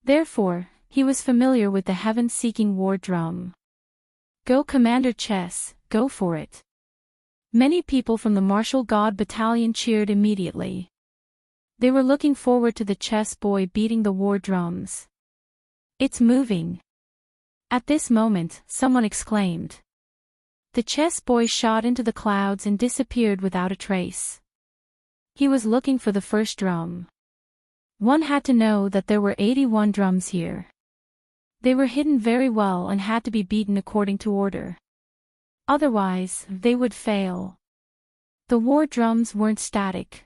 Therefore, he was familiar with the heaven-seeking war drum. "Go, Commander Chess, go for it." Many people from the martial god battalion cheered immediately. They were looking forward to the chess boy beating the war drums. "It's moving." At this moment, someone exclaimed. The chess boy shot into the clouds and disappeared without a trace. He was looking for the first drum. One had to know that there were 81 drums here. They were hidden very well and had to be beaten according to order. Otherwise, they would fail. The war drums weren't static.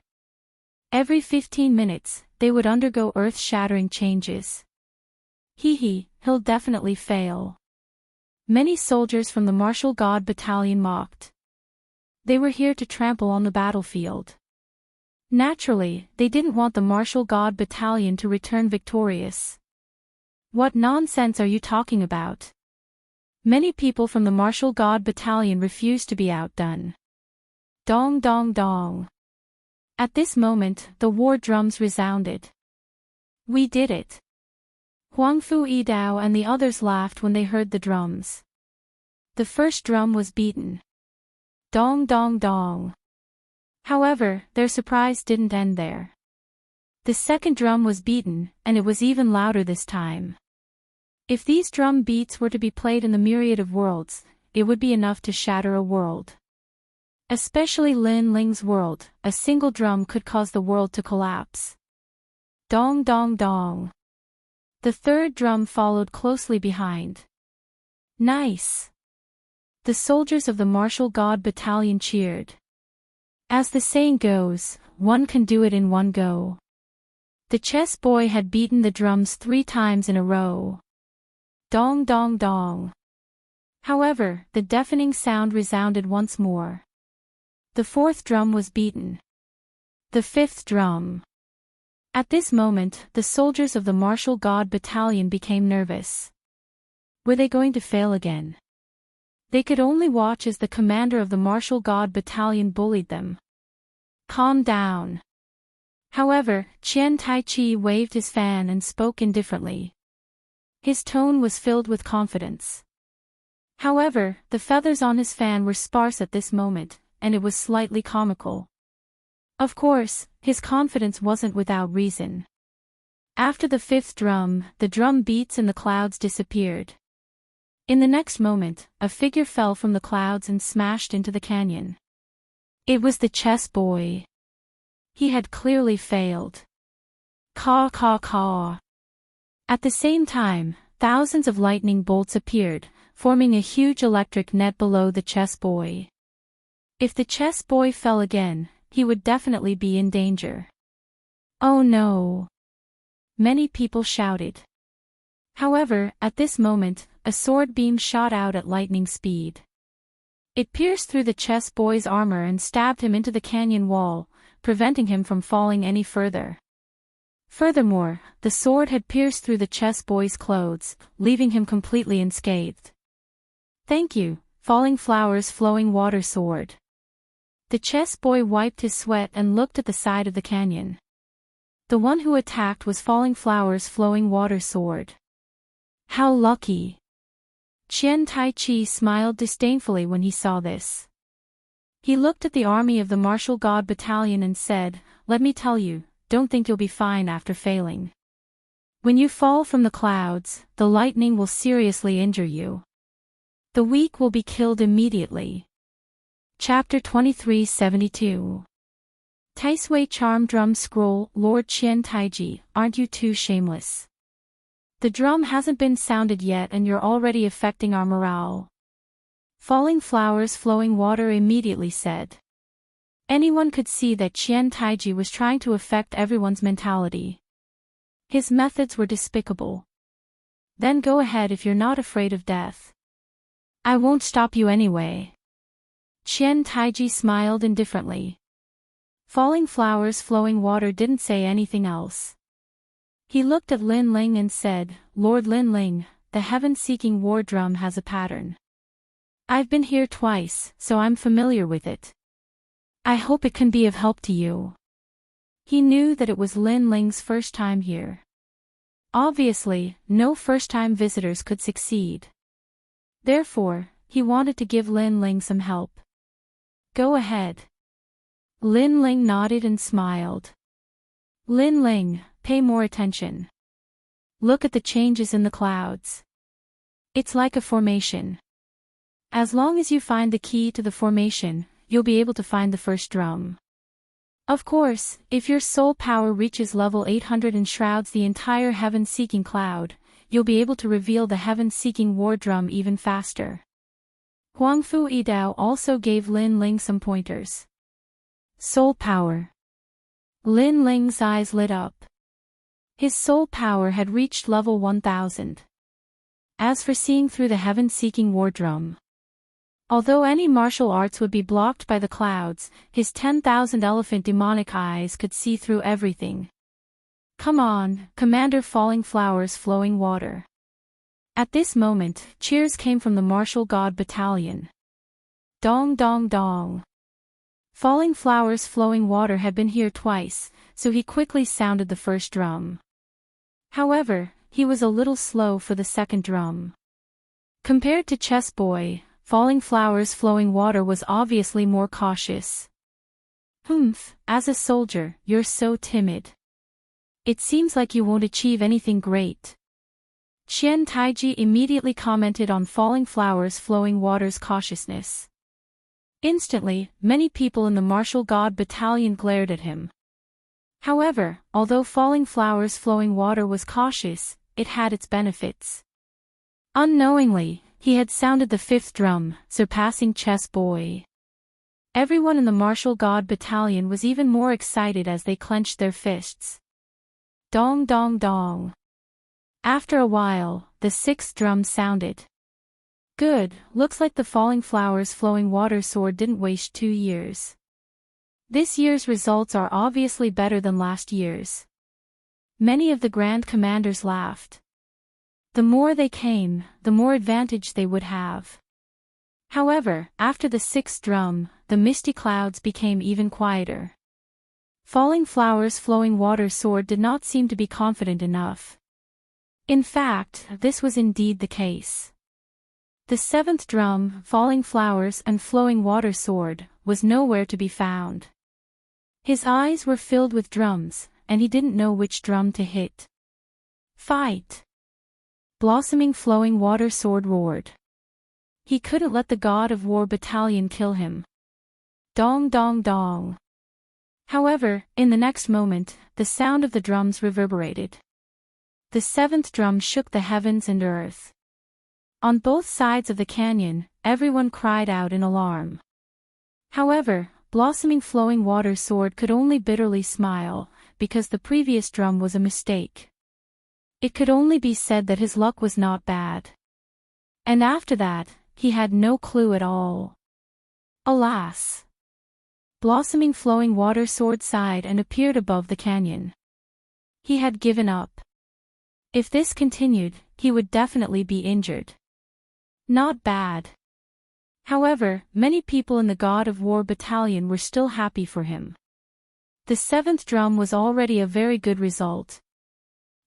Every 15 minutes, they would undergo earth-shattering changes. He'll definitely fail. Many soldiers from the martial god battalion mocked. They were here to trample on the battlefield. Naturally, they didn't want the martial god battalion to return victorious. "What nonsense are you talking about?" Many people from the martial god battalion refused to be outdone. Dong dong dong. At this moment, the war drums resounded. "We did it." Huangfu Yidao and the others laughed when they heard the drums. The first drum was beaten. Dong dong dong. However, their surprise didn't end there. The second drum was beaten, and it was even louder this time. If these drum beats were to be played in the myriad of worlds, it would be enough to shatter a world. Especially Lin Ling's world, a single drum could cause the world to collapse. Dong dong dong. The third drum followed closely behind. Nice. The soldiers of the martial god battalion cheered. As the saying goes, one can do it in one go. The chess boy had beaten the drums 3 times in a row. Dong dong dong. However, the deafening sound resounded once more. The fourth drum was beaten. The fifth drum. At this moment, the soldiers of the martial god battalion became nervous. Were they going to fail again? They could only watch as the commander of the martial god battalion bullied them. "Calm down." However, Qian Taichi waved his fan and spoke indifferently. His tone was filled with confidence. However, the feathers on his fan were sparse at this moment, and it was slightly comical. Of course, his confidence wasn't without reason. After the fifth drum, the drum beats in the clouds disappeared. In the next moment, a figure fell from the clouds and smashed into the canyon. It was the chess boy. He had clearly failed. Caw caw caw. At the same time, thousands of lightning bolts appeared, forming a huge electric net below the chess boy. If the chess boy fell again, he would definitely be in danger. "Oh no!" Many people shouted. However, at this moment, a sword beam shot out at lightning speed. It pierced through the chess boy's armor and stabbed him into the canyon wall, preventing him from falling any further. Furthermore, the sword had pierced through the chess boy's clothes, leaving him completely unscathed. "Thank you, Falling Flowers Flowing Water Sword." The chess boy wiped his sweat and looked at the side of the canyon. The one who attacked was Falling Flowers Flowing Water Sword. How lucky! Qian Taichi smiled disdainfully when he saw this. He looked at the army of the martial god battalion and said, "Let me tell you, don't think you'll be fine after failing. When you fall from the clouds, the lightning will seriously injure you. The weak will be killed immediately." Chapter 2372. Taisui Charm Drum Scroll. Lord Qian Taiji, aren't you too shameless? The drum hasn't been sounded yet and you're already affecting our morale. Falling Flowers Flowing Water immediately said. Anyone could see that Qian Taiji was trying to affect everyone's mentality. His methods were despicable. Then go ahead if you're not afraid of death. I won't stop you anyway. Qian Taiji smiled indifferently. Falling flowers, flowing water didn't say anything else. He looked at Lin Ling and said, Lord Lin Ling, the heaven-seeking war drum has a pattern. I've been here twice, so I'm familiar with it. I hope it can be of help to you. He knew that it was Lin Ling's first time here. Obviously, no first-time visitors could succeed. Therefore, he wanted to give Lin Ling some help. Go ahead. Lin Ling nodded and smiled. Lin Ling, pay more attention. Look at the changes in the clouds. It's like a formation. As long as you find the key to the formation, you'll be able to find the first drum. Of course, if your soul power reaches level 800 and shrouds the entire heaven-seeking cloud, you'll be able to reveal the heaven-seeking war drum even faster. Huangfu Yidao also gave Lin Ling some pointers. Soul power. Lin Ling's eyes lit up. His soul power had reached level 1000. As for seeing through the heaven-seeking war drum, although any martial arts would be blocked by the clouds, his 10,000 elephant demonic eyes could see through everything. Come on, Commander Falling Flowers Flowing Water. At this moment, cheers came from the Martial God Battalion. Dong dong dong. Falling Flowers Flowing Water had been here twice, so he quickly sounded the first drum. However, he was a little slow for the second drum. Compared to Chess Boy, Falling Flowers Flowing Water was obviously more cautious. Humph, as a soldier, you're so timid. It seems like you won't achieve anything great. Qian Taiji immediately commented on Falling Flowers Flowing Water's cautiousness. Instantly, many people in the Martial God Battalion glared at him. However, although Falling Flowers Flowing Water was cautious, it had its benefits. Unknowingly, he had sounded the fifth drum, surpassing Chess Boy. Everyone in the Martial God Battalion was even more excited as they clenched their fists. Dong dong dong. After a while, the sixth drum sounded. Good, looks like the Falling Flowers Flowing Water sword didn't waste 2 years. This year's results are obviously better than last year's. Many of the Grand Commanders laughed. The more they came, the more advantage they would have. However, after the sixth drum, the misty clouds became even quieter. Falling Flowers Flowing Water sword did not seem to be confident enough. In fact, this was indeed the case. The seventh drum, Falling Flowers and Flowing Water sword, was nowhere to be found. His eyes were filled with drums, and he didn't know which drum to hit. Fight! Blossoming Flowing Water sword roared. He couldn't let the God of War Battalion kill him. Dong dong dong. However, in the next moment, the sound of the drums reverberated. The seventh drum shook the heavens and earth. On both sides of the canyon, everyone cried out in alarm. However, Blossoming Flowing Water sword could only bitterly smile, because the previous drum was a mistake. It could only be said that his luck was not bad. And after that, he had no clue at all. Alas! Blossoming Flowing Water sword sighed and appeared above the canyon. He had given up. If this continued, he would definitely be injured. Not bad. However, many people in the God of War Battalion were still happy for him. The seventh drum was already a very good result.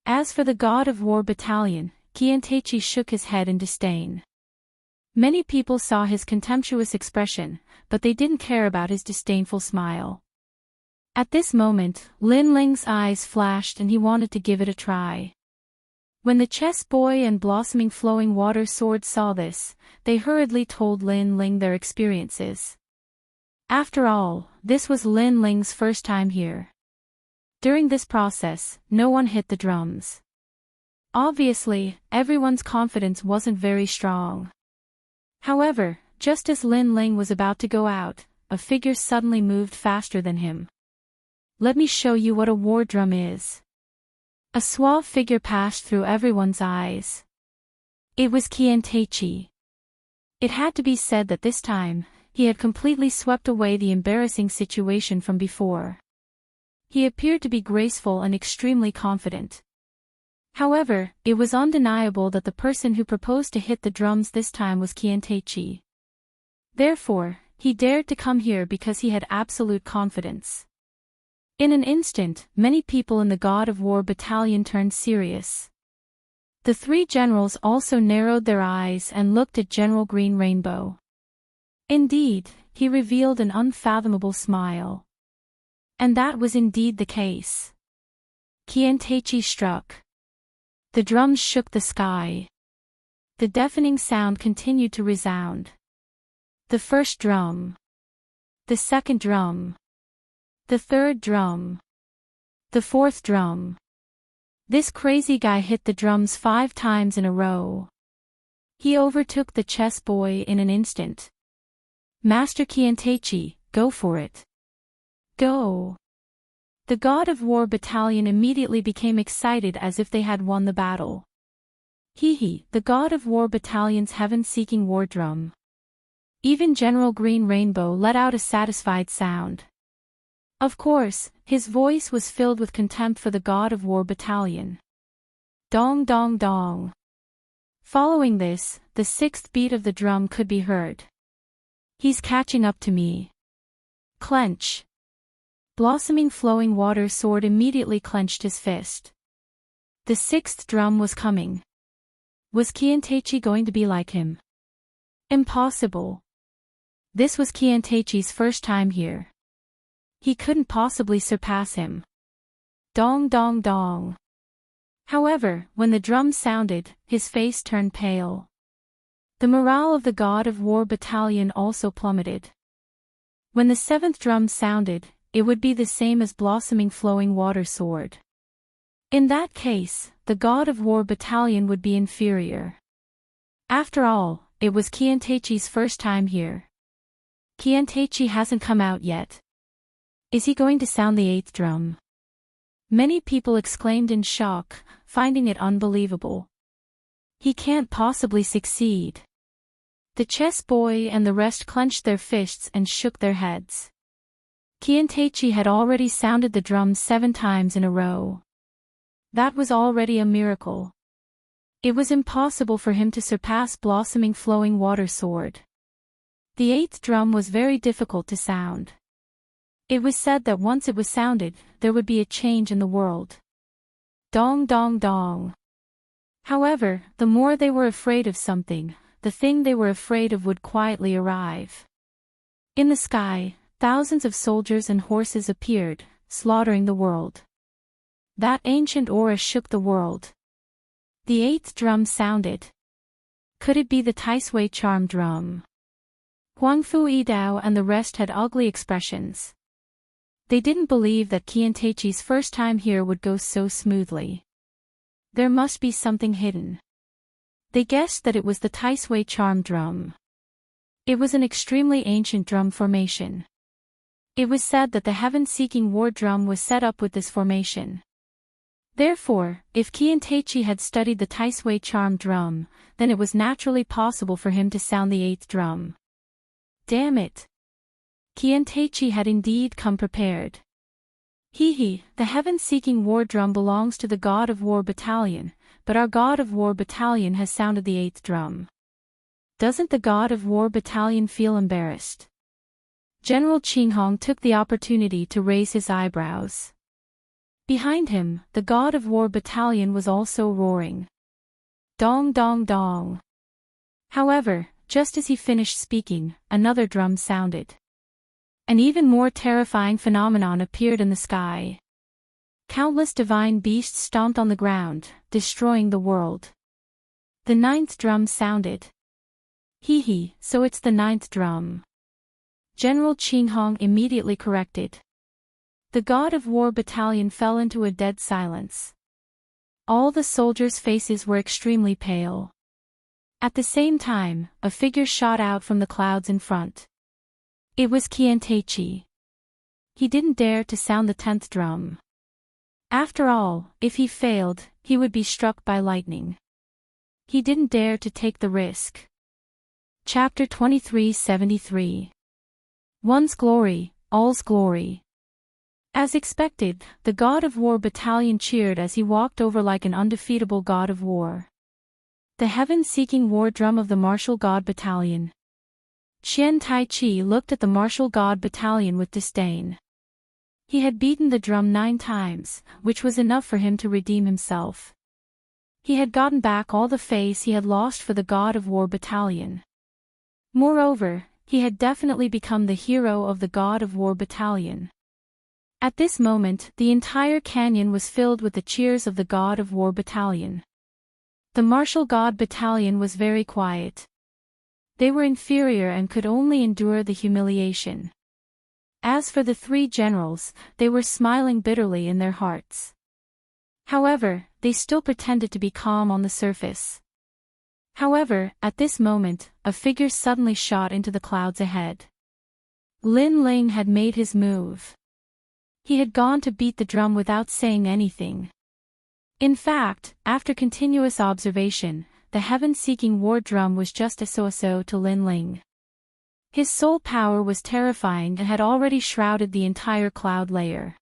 As for the God of War Battalion, Qianteichi shook his head in disdain. Many people saw his contemptuous expression, but they didn't care about his disdainful smile. At this moment, Lin Ling's eyes flashed and he wanted to give it a try. When the Chess Boy and Blossoming Flowing Water sword saw this, they hurriedly told Lin Ling their experiences. After all, this was Lin Ling's first time here. During this process, no one hit the drums. Obviously, everyone's confidence wasn't very strong. However, just as Lin Ling was about to go out, a figure suddenly moved faster than him. Let me show you what a war drum is. A suave figure passed through everyone's eyes. It was Qianteichi. It had to be said that this time, he had completely swept away the embarrassing situation from before. He appeared to be graceful and extremely confident. However, it was undeniable that the person who proposed to hit the drums this time was Qianteiqi. Therefore, he dared to come here because he had absolute confidence. In an instant, many people in the God of War battalion turned serious. The three generals also narrowed their eyes and looked at General Green Rainbow. Indeed, he revealed an unfathomable smile. And that was indeed the case. Qianteiqi struck. The drums shook the sky. The deafening sound continued to resound. The first drum. The second drum. The third drum. The fourth drum. This crazy guy hit the drums 5 times in a row. He overtook the chess boy in an instant. Master Qianteiqi, go for it. Go. The God of War battalion immediately became excited as if they had won the battle. Hee, the God of War battalion's heaven-seeking war drum. Even General Green Rainbow let out a satisfied sound. Of course, his voice was filled with contempt for the God of War battalion. Dong dong dong. Following this, the 6th beat of the drum could be heard. He's catching up to me. Clench. Blossoming flowing water sword immediately clenched his fist. The 6th drum was coming. Was Qianteiqi going to be like him? Impossible. This was Qianteiqi's first time here. He couldn't possibly surpass him. Dong dong dong. However, when the drum sounded, his face turned pale. The morale of the God of War battalion also plummeted. When the 7th drum sounded, it would be the same as blossoming flowing water sword. In that case, the God of War battalion would be inferior. After all, it was Qianteiqi's first time here. Qianteiqi hasn't come out yet. Is he going to sound the 8th drum? Many people exclaimed in shock, finding it unbelievable. He can't possibly succeed. The chess boy and the rest clenched their fists and shook their heads. Qianteiqi had already sounded the drums 7 times in a row. That was already a miracle. It was impossible for him to surpass blossoming flowing water sword. The 8th drum was very difficult to sound. It was said that once it was sounded, there would be a change in the world. Dong dong dong. However, the more they were afraid of something, the thing they were afraid of would quietly arrive. In the sky, thousands of soldiers and horses appeared, slaughtering the world. That ancient aura shook the world. The 8th drum sounded. Could it be the Taisui charm drum? Huangfu Yidao and the rest had ugly expressions. They didn't believe that Qianteiqi's first time here would go so smoothly. There must be something hidden. They guessed that it was the Taisui charm drum. It was an extremely ancient drum formation. It was said that the heaven-seeking war drum was set up with this formation. Therefore, if Qianteiqi had studied the Taisui charm drum, then it was naturally possible for him to sound the 8th drum. Damn it! Qianteiqi had indeed come prepared. The heaven-seeking war drum belongs to the God of War battalion, but our God of War battalion has sounded the 8th drum. Doesn't the God of War battalion feel embarrassed? General Qinghong took the opportunity to raise his eyebrows. Behind him, the God of War battalion was also roaring. Dong dong dong. However, just as he finished speaking, another drum sounded. An even more terrifying phenomenon appeared in the sky. Countless divine beasts stomped on the ground, destroying the world. The 9th drum sounded. So it's the 9th drum. General Qinghong immediately corrected. The God of War battalion fell into a dead silence. All the soldiers' faces were extremely pale. At the same time, a figure shot out from the clouds in front. It was Qianteiqi. He didn't dare to sound the 10th drum. After all, if he failed, he would be struck by lightning. He didn't dare to take the risk. Chapter 2373. One's glory, all's glory. As expected, the God of War battalion cheered as he walked over like an undefeatable God of War. The heaven-seeking war drum of the martial god battalion. Qian Tai Chi looked at the martial god battalion with disdain. He had beaten the drum 9 times, which was enough for him to redeem himself. He had gotten back all the face he had lost for the God of War battalion. Moreover, he had definitely become the hero of the God of War battalion. At this moment, the entire canyon was filled with the cheers of the God of War battalion. The martial god battalion was very quiet. They were inferior and could only endure the humiliation. As for the 3 generals, they were smiling bitterly in their hearts. However, they still pretended to be calm on the surface. However, at this moment, a figure suddenly shot into the clouds ahead. Lin Ling had made his move. He had gone to beat the drum without saying anything. In fact, after continuous observation, the heaven-seeking war drum was just a so-so to Lin Ling. His soul power was terrifying and had already shrouded the entire cloud layer.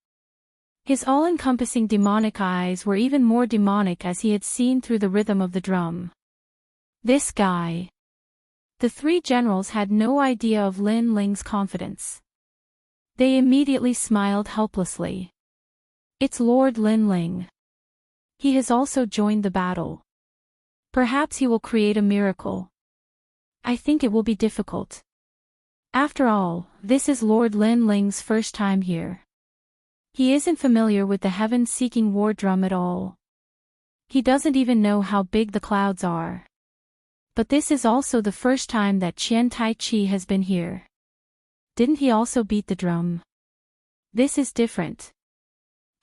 His all-encompassing demonic eyes were even more demonic as he had seen through the rhythm of the drum. This guy. The 3 generals had no idea of Lin Ling's confidence. They immediately smiled helplessly. It's Lord Lin Ling. He has also joined the battle. Perhaps he will create a miracle. I think it will be difficult. After all, this is Lord Lin Ling's first time here. He isn't familiar with the heaven-seeking war drum at all. He doesn't even know how big the clouds are. But this is also the first time that Qian Tai Chi has been here. Didn't he also beat the drum? This is different.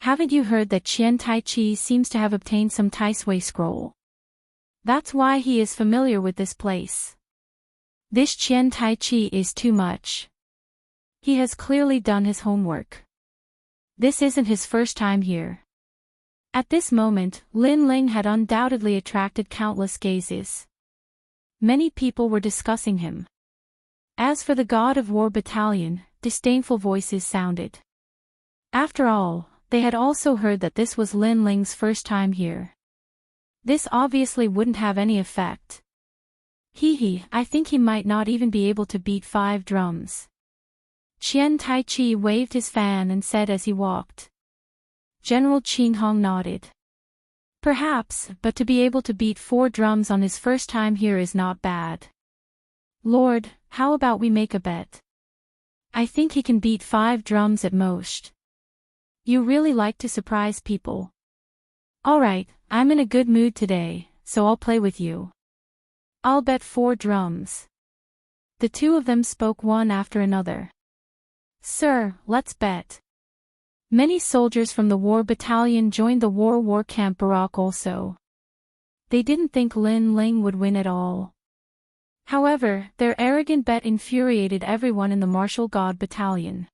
Haven't you heard that Qian Tai Chi seems to have obtained some Tai Sui scroll? That's why he is familiar with this place. This Qian Tai Chi is too much. He has clearly done his homework. This isn't his first time here. At this moment, Lin Ling had undoubtedly attracted countless gazes. Many people were discussing him. As for the God of War battalion, disdainful voices sounded. After all, they had also heard that this was Lin Ling's first time here. This obviously wouldn't have any effect. I think he might not even be able to beat 5 drums. Qian Tai Chi waved his fan and said as he walked. General Qin Hong nodded. Perhaps, but to be able to beat 4 drums on his first time here is not bad. Lord, how about we make a bet? I think he can beat 5 drums at most. You really like to surprise people. Alright, I'm in a good mood today, so I'll play with you. I'll bet 4 drums. The 2 of them spoke one after another. Sir, let's bet. Many soldiers from the war battalion joined the war camp Barak also. They didn't think Lin Ling would win at all. However, their arrogant bet infuriated everyone in the martial god battalion.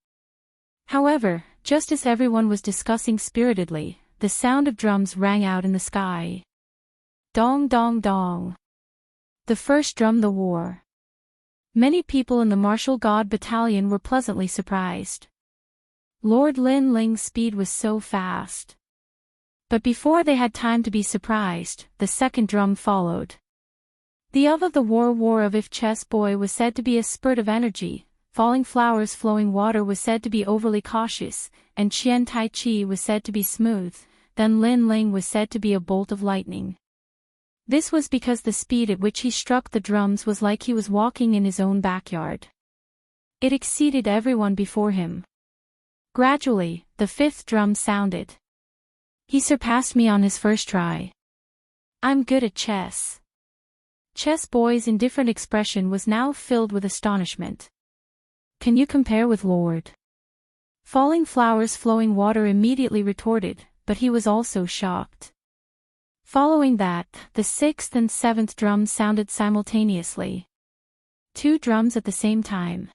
However, just as everyone was discussing spiritedly, the sound of drums rang out in the sky. Dong dong dong. The first drum the war. Many people in the martial god battalion were pleasantly surprised. Lord Lin Ling's speed was so fast. But before they had time to be surprised, the second drum followed. The of the war of if chess boy was said to be a spurt of energy, falling flowers flowing water was said to be overly cautious, and Qian Tai Chi was said to be smooth, then Lin Ling was said to be a bolt of lightning. This was because the speed at which he struck the drums was like he was walking in his own backyard. It exceeded everyone before him. Gradually, the 5th drum sounded. He surpassed me on his first try. I'm good at chess. Chess boy's indifferent expression was now filled with astonishment. Can you compare with Lord? Falling flowers flowing water immediately retorted, but he was also shocked. Following that, the 6th and 7th drums sounded simultaneously. 2 drums at the same time.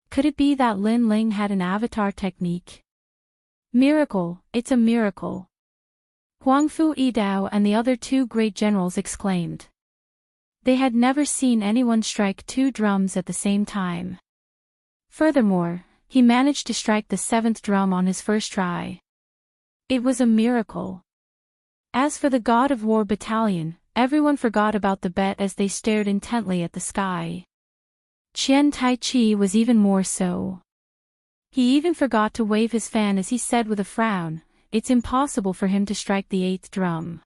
Could it be that Lin Ling had an avatar technique? Miracle, it's a miracle. Huangfu Yidao and the other 2 great generals exclaimed. They had never seen anyone strike 2 drums at the same time. Furthermore, he managed to strike the 7th drum on his first try. It was a miracle. As for the God of War battalion, everyone forgot about the bet as they stared intently at the sky. Qian Tai-chi was even more so. He even forgot to wave his fan as he said with a frown, "It's impossible for him to strike the 8th drum."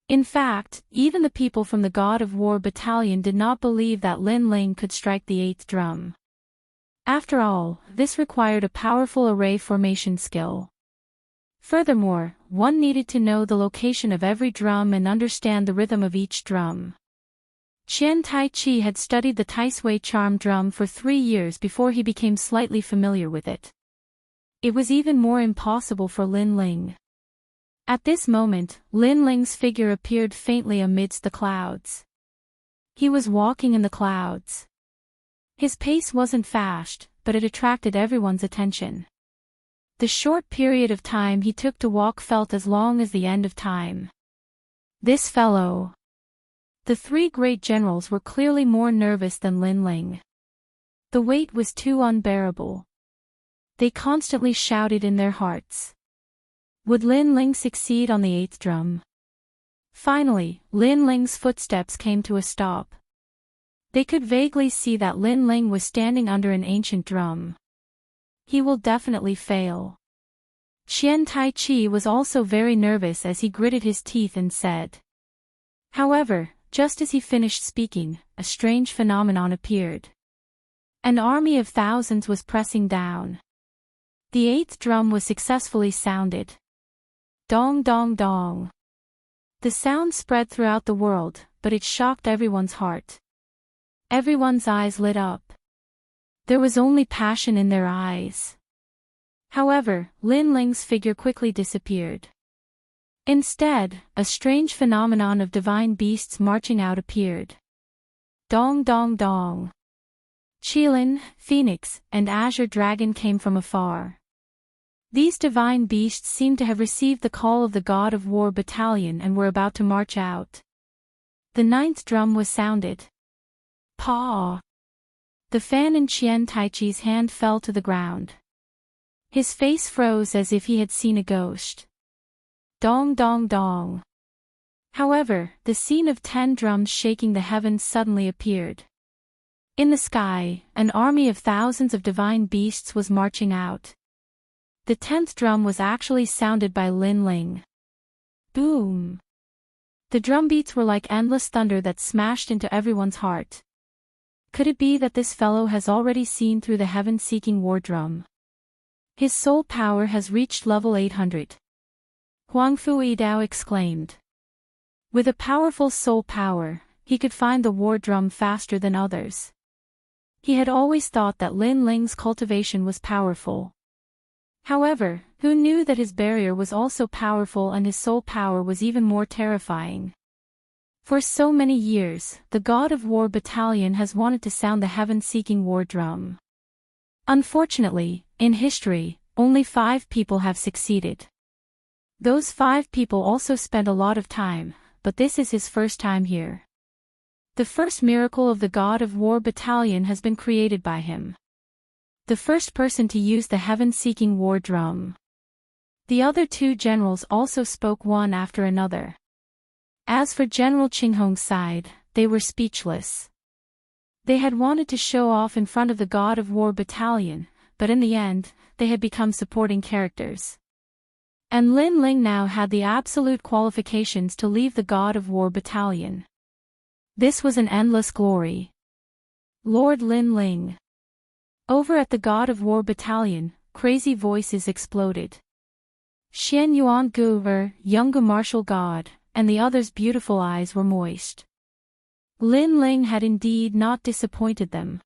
In fact, even the people from the God of War battalion did not believe that Lin Ling could strike the 8th drum. After all, this required a powerful array formation skill. Furthermore, one needed to know the location of every drum and understand the rhythm of each drum. Qian Tai-chi had studied the Taisui charm drum for 3 years before he became slightly familiar with it. It was even more impossible for Lin Ling. At this moment, Lin Ling's figure appeared faintly amidst the clouds. He was walking in the clouds. His pace wasn't fast, but it attracted everyone's attention. The short period of time he took to walk felt as long as the end of time. This fellow. The 3 great generals were clearly more nervous than Lin Ling. The weight was too unbearable. They constantly shouted in their hearts. Would Lin Ling succeed on the 8th drum? Finally, Lin Ling's footsteps came to a stop. They could vaguely see that Lin Ling was standing under an ancient drum. He will definitely fail. Qian Tai-chi was also very nervous as he gritted his teeth and said. However, just as he finished speaking, a strange phenomenon appeared. An army of thousands was pressing down. The 8th drum was successfully sounded. Dong dong dong. The sound spread throughout the world, but it shocked everyone's heart. Everyone's eyes lit up. There was only passion in their eyes. However, Lin Ling's figure quickly disappeared. Instead, a strange phenomenon of divine beasts marching out appeared. Dong dong dong. Qilin, Phoenix, and Azure Dragon came from afar. These divine beasts seemed to have received the call of the God of War battalion and were about to march out. The 9th drum was sounded. Paw! The fan in Qian Tai-chi's hand fell to the ground. His face froze as if he had seen a ghost. Dong dong dong. However, the scene of 10 drums shaking the heavens suddenly appeared. In the sky, an army of thousands of divine beasts was marching out. The 10th drum was actually sounded by Lin Ling. Boom! The drum beats were like endless thunder that smashed into everyone's heart. Could it be that this fellow has already seen through the heaven-seeking war drum? His soul power has reached level 800. Huang Fui Dao exclaimed. With a powerful soul power, he could find the war drum faster than others. He had always thought that Lin Ling's cultivation was powerful. However, who knew that his barrier was also powerful and his soul power was even more terrifying? For so many years, the God of War battalion has wanted to sound the heaven-seeking war drum. Unfortunately, in history, only 5 people have succeeded. Those 5 people also spent a lot of time, but this is his first time here. The first miracle of the God of War battalion has been created by him. The first person to use the heaven-seeking war drum. The other 2 generals also spoke one after another. As for General Qinghong's side, they were speechless. They had wanted to show off in front of the God of War battalion, but in the end, they had become supporting characters. And Lin Ling now had the absolute qualifications to leave the God of War battalion. This was an endless glory. Lord Lin Ling. Over at the God of War battalion, crazy voices exploded. Xian Yuan Gu younger martial god, and the others' beautiful eyes were moist. Lin Ling had indeed not disappointed them.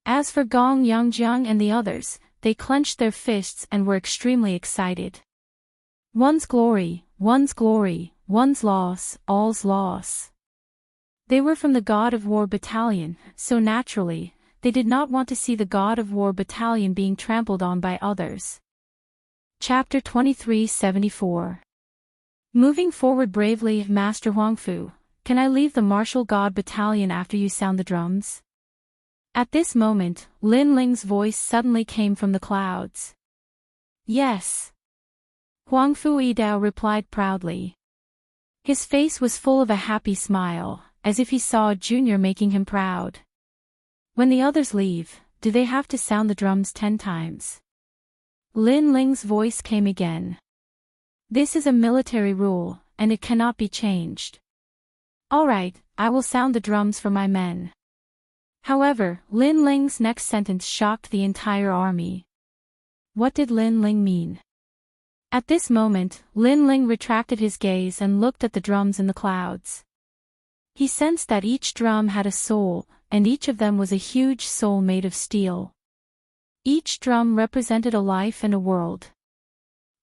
As for Gong Yangjiang and the others, they clenched their fists and were extremely excited. One's glory, one's loss, all's loss. They were from the God of War battalion, so naturally, they did not want to see the God of War battalion being trampled on by others. Chapter 2374. Moving forward bravely, Master Huangfu, can I leave the martial god battalion after you sound the drums? At this moment, Lin Ling's voice suddenly came from the clouds. Yes. Huang Fu Yidao replied proudly. His face was full of a happy smile, as if he saw a junior making him proud. When the others leave, do they have to sound the drums 10 times? Lin Ling's voice came again. This is a military rule, and it cannot be changed. All right, I will sound the drums for my men. However, Lin Ling's next sentence shocked the entire army. What did Lin Ling mean? At this moment, Lin Ling retracted his gaze and looked at the drums in the clouds. He sensed that each drum had a soul, and each of them was a huge soul made of steel. Each drum represented a life and a world.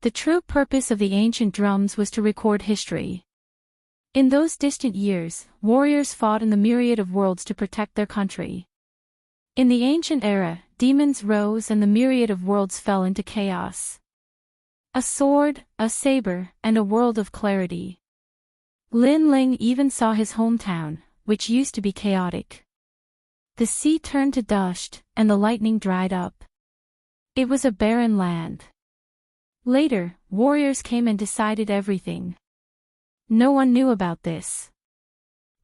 The true purpose of the ancient drums was to record history. In those distant years, warriors fought in the myriad of worlds to protect their country. In the ancient era, demons rose and the myriad of worlds fell into chaos. A sword, a saber, and a world of clarity. Lin Ling even saw his hometown, which used to be chaotic. The sea turned to dust, and the lightning dried up. It was a barren land. Later, warriors came and decided everything. No one knew about this.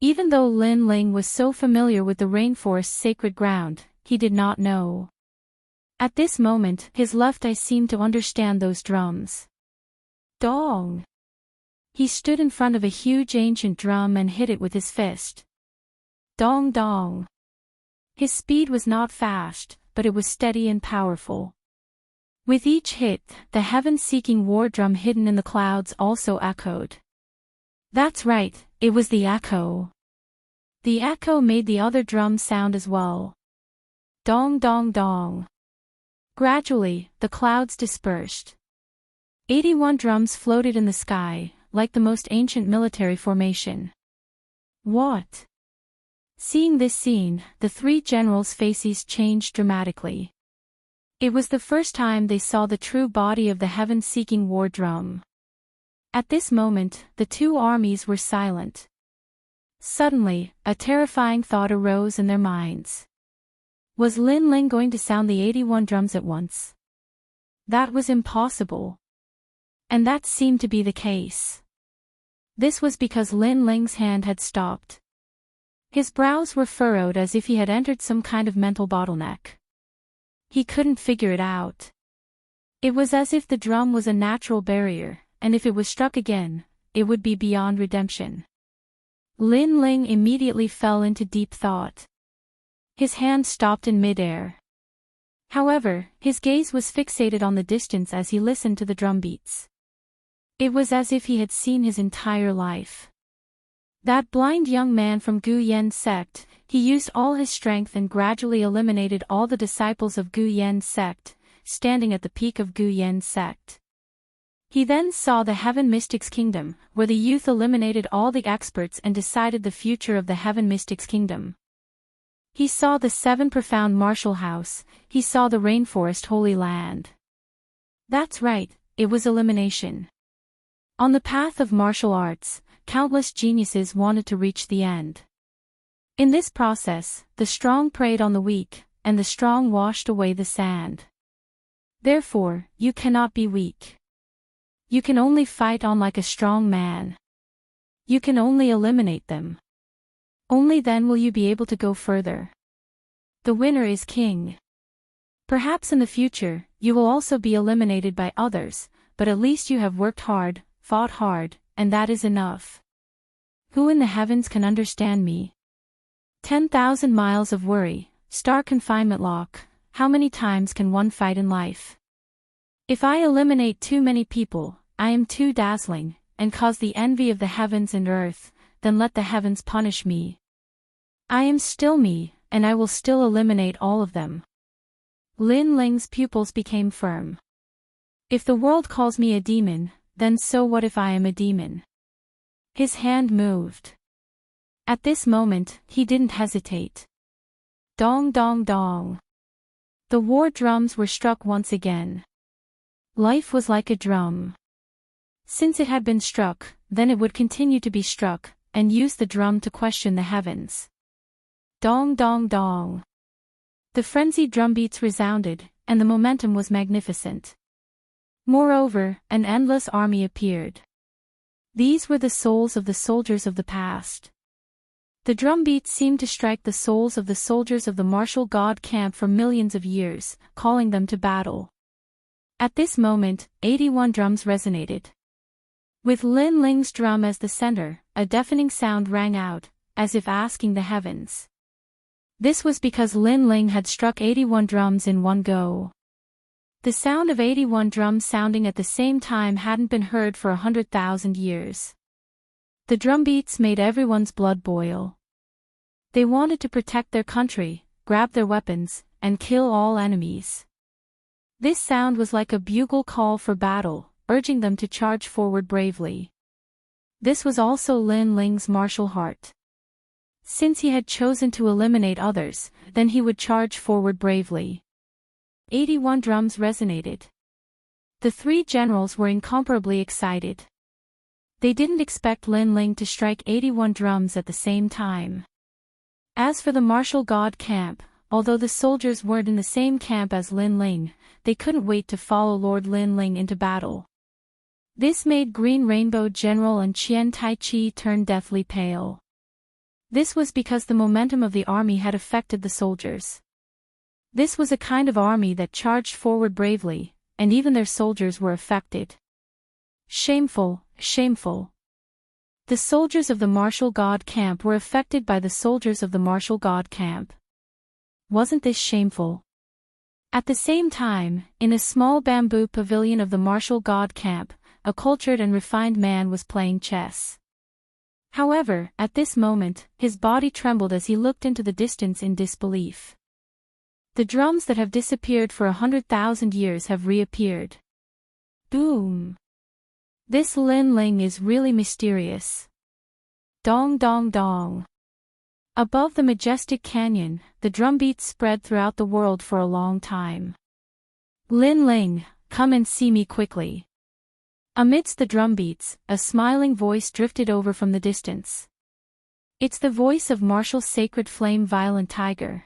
Even though Lin Ling was so familiar with the rainforest's sacred ground, he did not know. At this moment, his left eye seemed to understand those drums. Dong! He stood in front of a huge ancient drum and hit it with his fist. Dong dong! His speed was not fast, but it was steady and powerful. With each hit, the heaven-seeking war drum hidden in the clouds also echoed. That's right, it was the echo. The echo made the other drums sound as well. Dong dong dong. Gradually, the clouds dispersed. 81 drums floated in the sky, like the most ancient military formation. What? Seeing this scene, the 3 generals' faces changed dramatically. It was the first time they saw the true body of the heaven-seeking war drum. At this moment, the 2 armies were silent. Suddenly, a terrifying thought arose in their minds. Was Lin Ling going to sound the 81 drums at once? That was impossible. And that seemed to be the case. This was because Lin Ling's hand had stopped. His brows were furrowed as if he had entered some kind of mental bottleneck. He couldn't figure it out. It was as if the drum was a natural barrier, and if it was struck again, it would be beyond redemption. Lin Ling immediately fell into deep thought. His hand stopped in midair. However, his gaze was fixated on the distance as he listened to the drum beats. It was as if he had seen his entire life. That blind young man from Gu Yen's sect, he used all his strength and gradually eliminated all the disciples of Gu Yen's sect, standing at the peak of Gu Yen's sect. He then saw the Heaven Mystics Kingdom, where the youth eliminated all the experts and decided the future of the Heaven Mystics Kingdom. He saw the 7 profound martial house, he saw the rainforest holy land. That's right, it was elimination. On the path of martial arts, countless geniuses wanted to reach the end. In this process, the strong preyed on the weak, and the strong washed away the sand. Therefore, you cannot be weak. You can only fight on like a strong man. You can only eliminate them. Only then will you be able to go further. The winner is king. Perhaps in the future, you will also be eliminated by others, but at least you have worked hard, fought hard, and that is enough. Who in the heavens can understand me? 10,000 miles of worry, star confinement lock, how many times can one fight in life? If I eliminate too many people, I am too dazzling, and cause the envy of the heavens and earth, then let the heavens punish me. I am still me, and I will still eliminate all of them. Lin Ling's pupils became firm. If the world calls me a demon, then so what if I am a demon? His hand moved. At this moment, he didn't hesitate. Dong dong dong. The war drums were struck once again. Life was like a drum. Since it had been struck, then it would continue to be struck, and use the drum to question the heavens. Dong dong dong. The frenzied drumbeats resounded, and the momentum was magnificent. Moreover, an endless army appeared. These were the souls of the soldiers of the past. The drumbeats seemed to strike the souls of the soldiers of the martial god camp for millions of years, calling them to battle. At this moment, 81 drums resonated. With Lin Ling's drum as the center, a deafening sound rang out, as if asking the heavens. This was because Lin Ling had struck 81 drums in one go. The sound of 81 drums sounding at the same time hadn't been heard for 100,000 years. The drumbeats made everyone's blood boil. They wanted to protect their country, grab their weapons, and kill all enemies. This sound was like a bugle call for battle, urging them to charge forward bravely. This was also Lin Ling's martial heart. Since he had chosen to eliminate others, then he would charge forward bravely. 81 drums resonated. The three generals were incomparably excited. They didn't expect Lin Ling to strike 81 drums at the same time. As for the martial god camp, although the soldiers weren't in the same camp as Lin Ling, they couldn't wait to follow Lord Lin Ling into battle. This made Green Rainbow General and Qian Taichi turn deathly pale. This was because the momentum of the army had affected the soldiers. This was a kind of army that charged forward bravely, and even their soldiers were affected. Shameful, shameful. The soldiers of the martial god camp were affected by the soldiers of the martial god camp. Wasn't this shameful? At the same time, in a small bamboo pavilion of the martial god camp, a cultured and refined man was playing chess. However, at this moment, his body trembled as he looked into the distance in disbelief. The drums that have disappeared for 100,000 years have reappeared. Boom! This Lin Ling is really mysterious. Dong dong dong. Above the majestic canyon, the drumbeats spread throughout the world for a long time. Lin Ling, come and see me quickly. Amidst the drumbeats, a smiling voice drifted over from the distance. It's the voice of Martial Sacred Flame Violent Tiger.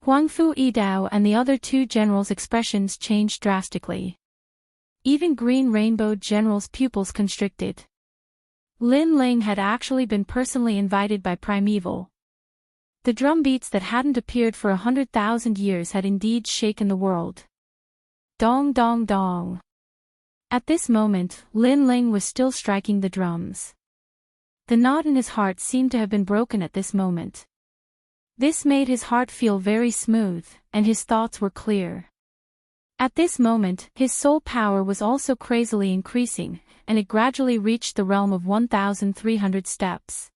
Huangfu Yidao and the other two generals' expressions changed drastically. Even Green Rainbow General's pupils constricted. Lin Ling had actually been personally invited by Primeval. The drumbeats that hadn't appeared for 100,000 years had indeed shaken the world. Dong dong dong. At this moment, Lin Ling was still striking the drums. The knot in his heart seemed to have been broken at this moment. This made his heart feel very smooth, and his thoughts were clear. At this moment, his soul power was also crazily increasing, and it gradually reached the realm of 1,300 steps.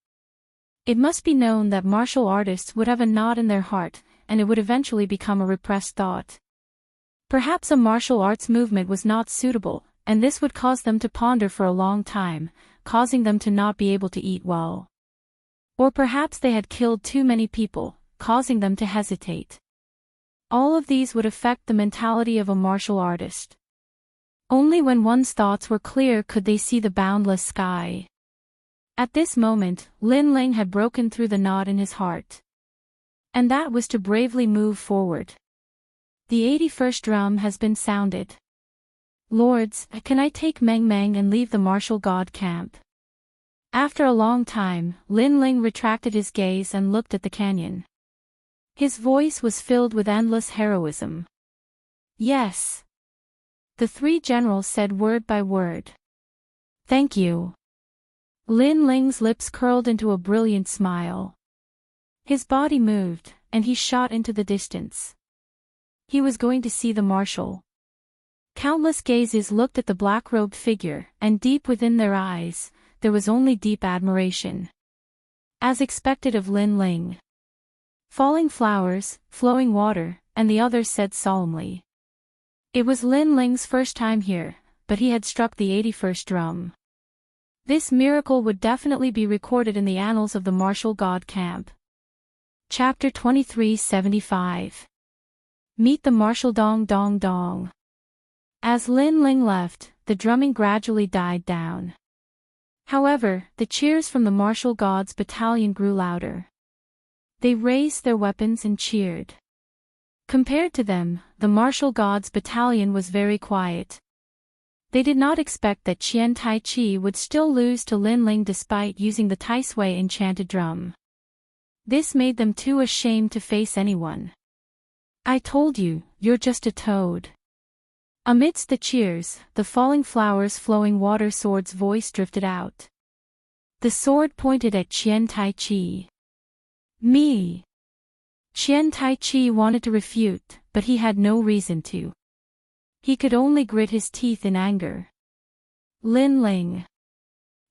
It must be known that martial artists would have a knot in their heart, and it would eventually become a repressed thought. Perhaps a martial arts movement was not suitable, and this would cause them to ponder for a long time, causing them to not be able to eat well. Or perhaps they had killed too many people, causing them to hesitate. All of these would affect the mentality of a martial artist. Only when one's thoughts were clear could they see the boundless sky. At this moment, Lin Ling had broken through the knot in his heart. And that was to bravely move forward. The 81st drum has been sounded. Lords, can I take Meng Meng and leave the martial god camp? After a long time, Lin Ling retracted his gaze and looked at the canyon. His voice was filled with endless heroism. Yes. The three generals said word by word. Thank you. Lin Ling's lips curled into a brilliant smile. His body moved, and he shot into the distance. He was going to see the marshal. Countless gazes looked at the black-robed figure, and deep within their eyes, there was only deep admiration. As expected of Lin Ling. Falling flowers, flowing water, and the others said solemnly. It was Lin Ling's first time here, but he had struck the 81st drum. This miracle would definitely be recorded in the annals of the martial god camp. Chapter 2375. Meet the martial dong dong dong. As Lin Ling left, the drumming gradually died down. However, the cheers from the martial gods battalion grew louder. They raised their weapons and cheered. Compared to them, the martial gods battalion was very quiet. They did not expect that Qian Tai Chi would still lose to Lin Ling despite using the Tai Sui enchanted drum. This made them too ashamed to face anyone. I told you, you're just a toad. Amidst the cheers, the falling flowers flowing water sword's voice drifted out. The sword pointed at Qian Tai Chi. Me. Qian Tai Chi wanted to refute, but he had no reason to. He could only grit his teeth in anger. Lin Ling.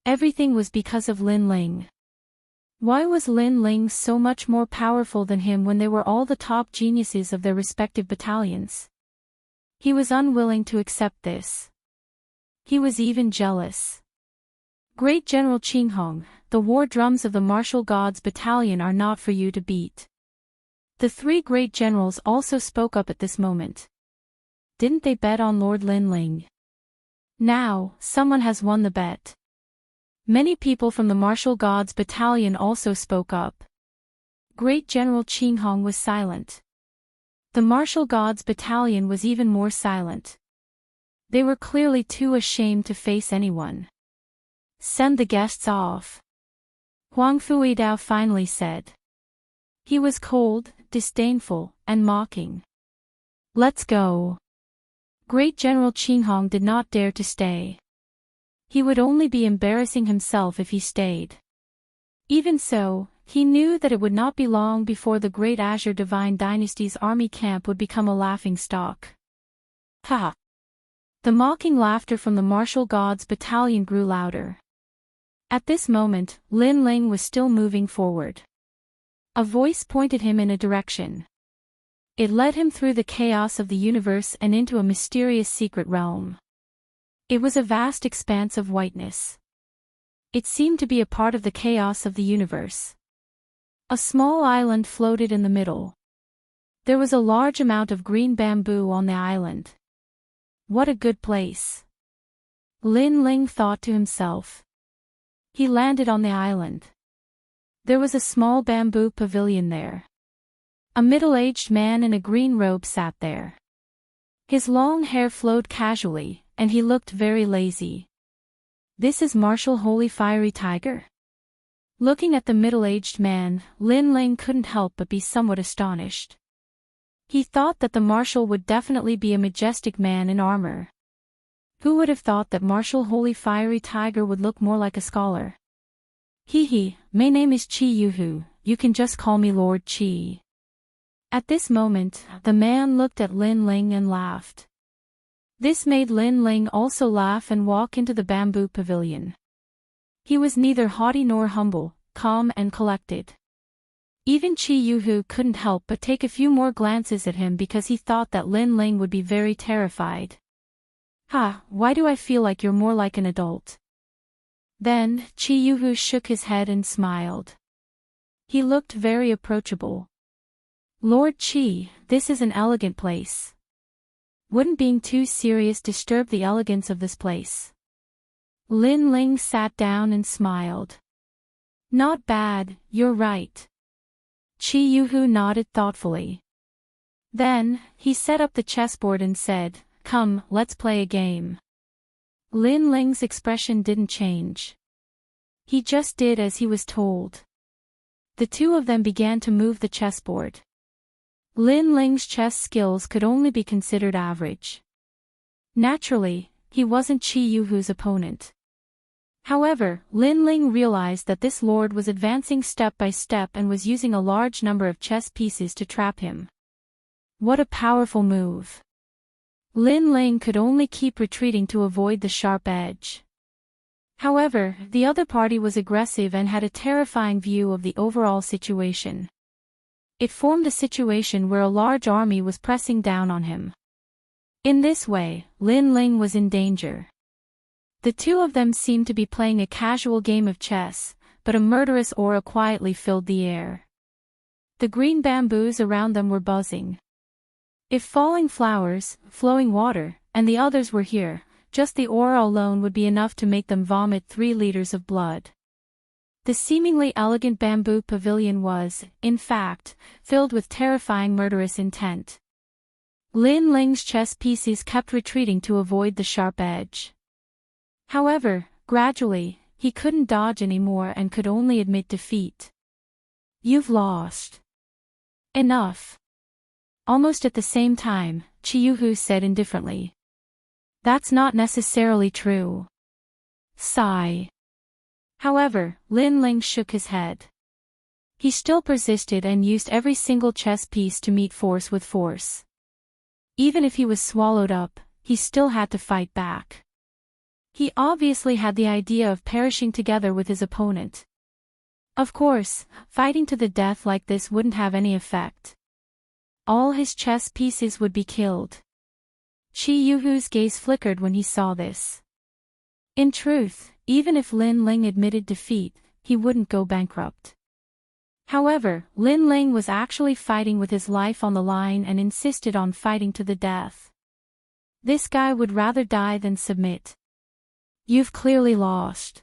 Everything was because of Lin Ling. Why was Lin Ling so much more powerful than him when they were all the top geniuses of their respective battalions? He was unwilling to accept this. He was even jealous. Great General Qinghong, the war drums of the martial gods battalion are not for you to beat. The three great generals also spoke up at this moment. Didn't they bet on Lord Lin Ling? Now, someone has won the bet. Many people from the martial gods battalion also spoke up. Great General Qinghong was silent. The martial gods battalion was even more silent. They were clearly too ashamed to face anyone. Send the guests off. Huang Fuidao finally said. He was cold, disdainful, and mocking. Let's go. Great General Qinghong did not dare to stay. He would only be embarrassing himself if he stayed. Even so, he knew that it would not be long before the Great Azure Divine Dynasty's army camp would become a laughingstock. Ha! The mocking laughter from the martial gods battalion grew louder. At this moment, Lin Ling was still moving forward. A voice pointed him in a direction. It led him through the chaos of the universe and into a mysterious secret realm. It was a vast expanse of whiteness. It seemed to be a part of the chaos of the universe. A small island floated in the middle. There was a large amount of green bamboo on the island. What a good place. Lin Ling thought to himself. He landed on the island. There was a small bamboo pavilion there. A middle-aged man in a green robe sat there. His long hair flowed casually, and he looked very lazy. This is Marshal Holy Fiery Tiger? Looking at the middle-aged man, Lin Ling couldn't help but be somewhat astonished. He thought that the marshal would definitely be a majestic man in armor. Who would have thought that Marshal Holy Fiery Tiger would look more like a scholar? My name is Qi Yuhu, you can just call me Lord Qi. At this moment, the man looked at Lin Ling and laughed. This made Lin Ling also laugh and walk into the bamboo pavilion. He was neither haughty nor humble, calm and collected. Even Qi Yuhu couldn't help but take a few more glances at him because he thought that Lin Ling would be very terrified. Why do I feel like you're more like an adult? Then, Qi Yuhu shook his head and smiled. He looked very approachable. Lord Qi, this is an elegant place. Wouldn't being too serious disturb the elegance of this place? Lin Ling sat down and smiled. Not bad, you're right. Qi Yuhu nodded thoughtfully. Then, he set up the chessboard and said, Come, let's play a game. Lin Ling's expression didn't change. He just did as he was told. The two of them began to move the chessboard. Lin Ling's chess skills could only be considered average. Naturally, he wasn't Qi Yuhu's opponent. However, Lin Ling realized that this lord was advancing step by step and was using a large number of chess pieces to trap him. What a powerful move. Lin Ling could only keep retreating to avoid the sharp edge. However, the other party was aggressive and had a terrifying view of the overall situation. It formed a situation where a large army was pressing down on him. In this way, Lin Ling was in danger. The two of them seemed to be playing a casual game of chess, but a murderous aura quietly filled the air. The green bamboos around them were buzzing. If falling flowers, flowing water, and the others were here, just the aura alone would be enough to make them vomit 3 liters of blood. The seemingly elegant bamboo pavilion was, in fact, filled with terrifying murderous intent. Lin Ling's chess pieces kept retreating to avoid the sharp edge. However, gradually, he couldn't dodge anymore and could only admit defeat. You've lost. Enough. Almost at the same time, Chiyuhu said indifferently. That's not necessarily true. Sigh. However, Lin Ling shook his head. He still persisted and used every single chess piece to meet force with force. Even if he was swallowed up, he still had to fight back. He obviously had the idea of perishing together with his opponent. Of course, fighting to the death like this wouldn't have any effect. All his chess pieces would be killed. Chiyuhu's gaze flickered when he saw this. In truth, even if Lin Ling admitted defeat, he wouldn't go bankrupt. However, Lin Ling was actually fighting with his life on the line and insisted on fighting to the death. This guy would rather die than submit. You've clearly lost.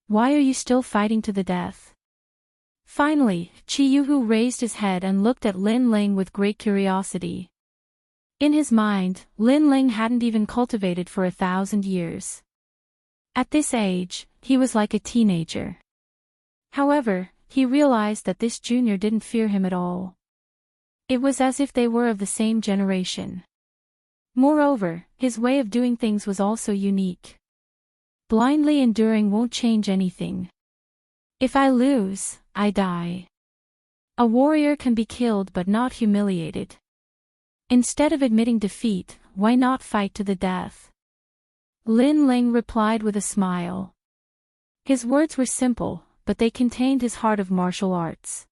Why are you still fighting to the death? Finally, Chiyuhu raised his head and looked at Lin Ling with great curiosity. In his mind, Lin Ling hadn't even cultivated for 1,000 years. At this age, he was like a teenager. However, he realized that this junior didn't fear him at all. It was as if they were of the same generation. Moreover, his way of doing things was also unique. Blindly enduring won't change anything. If I lose, I die. A warrior can be killed but not humiliated. Instead of admitting defeat, why not fight to the death? Lin Ling replied with a smile. His words were simple, but they contained his heart of martial arts.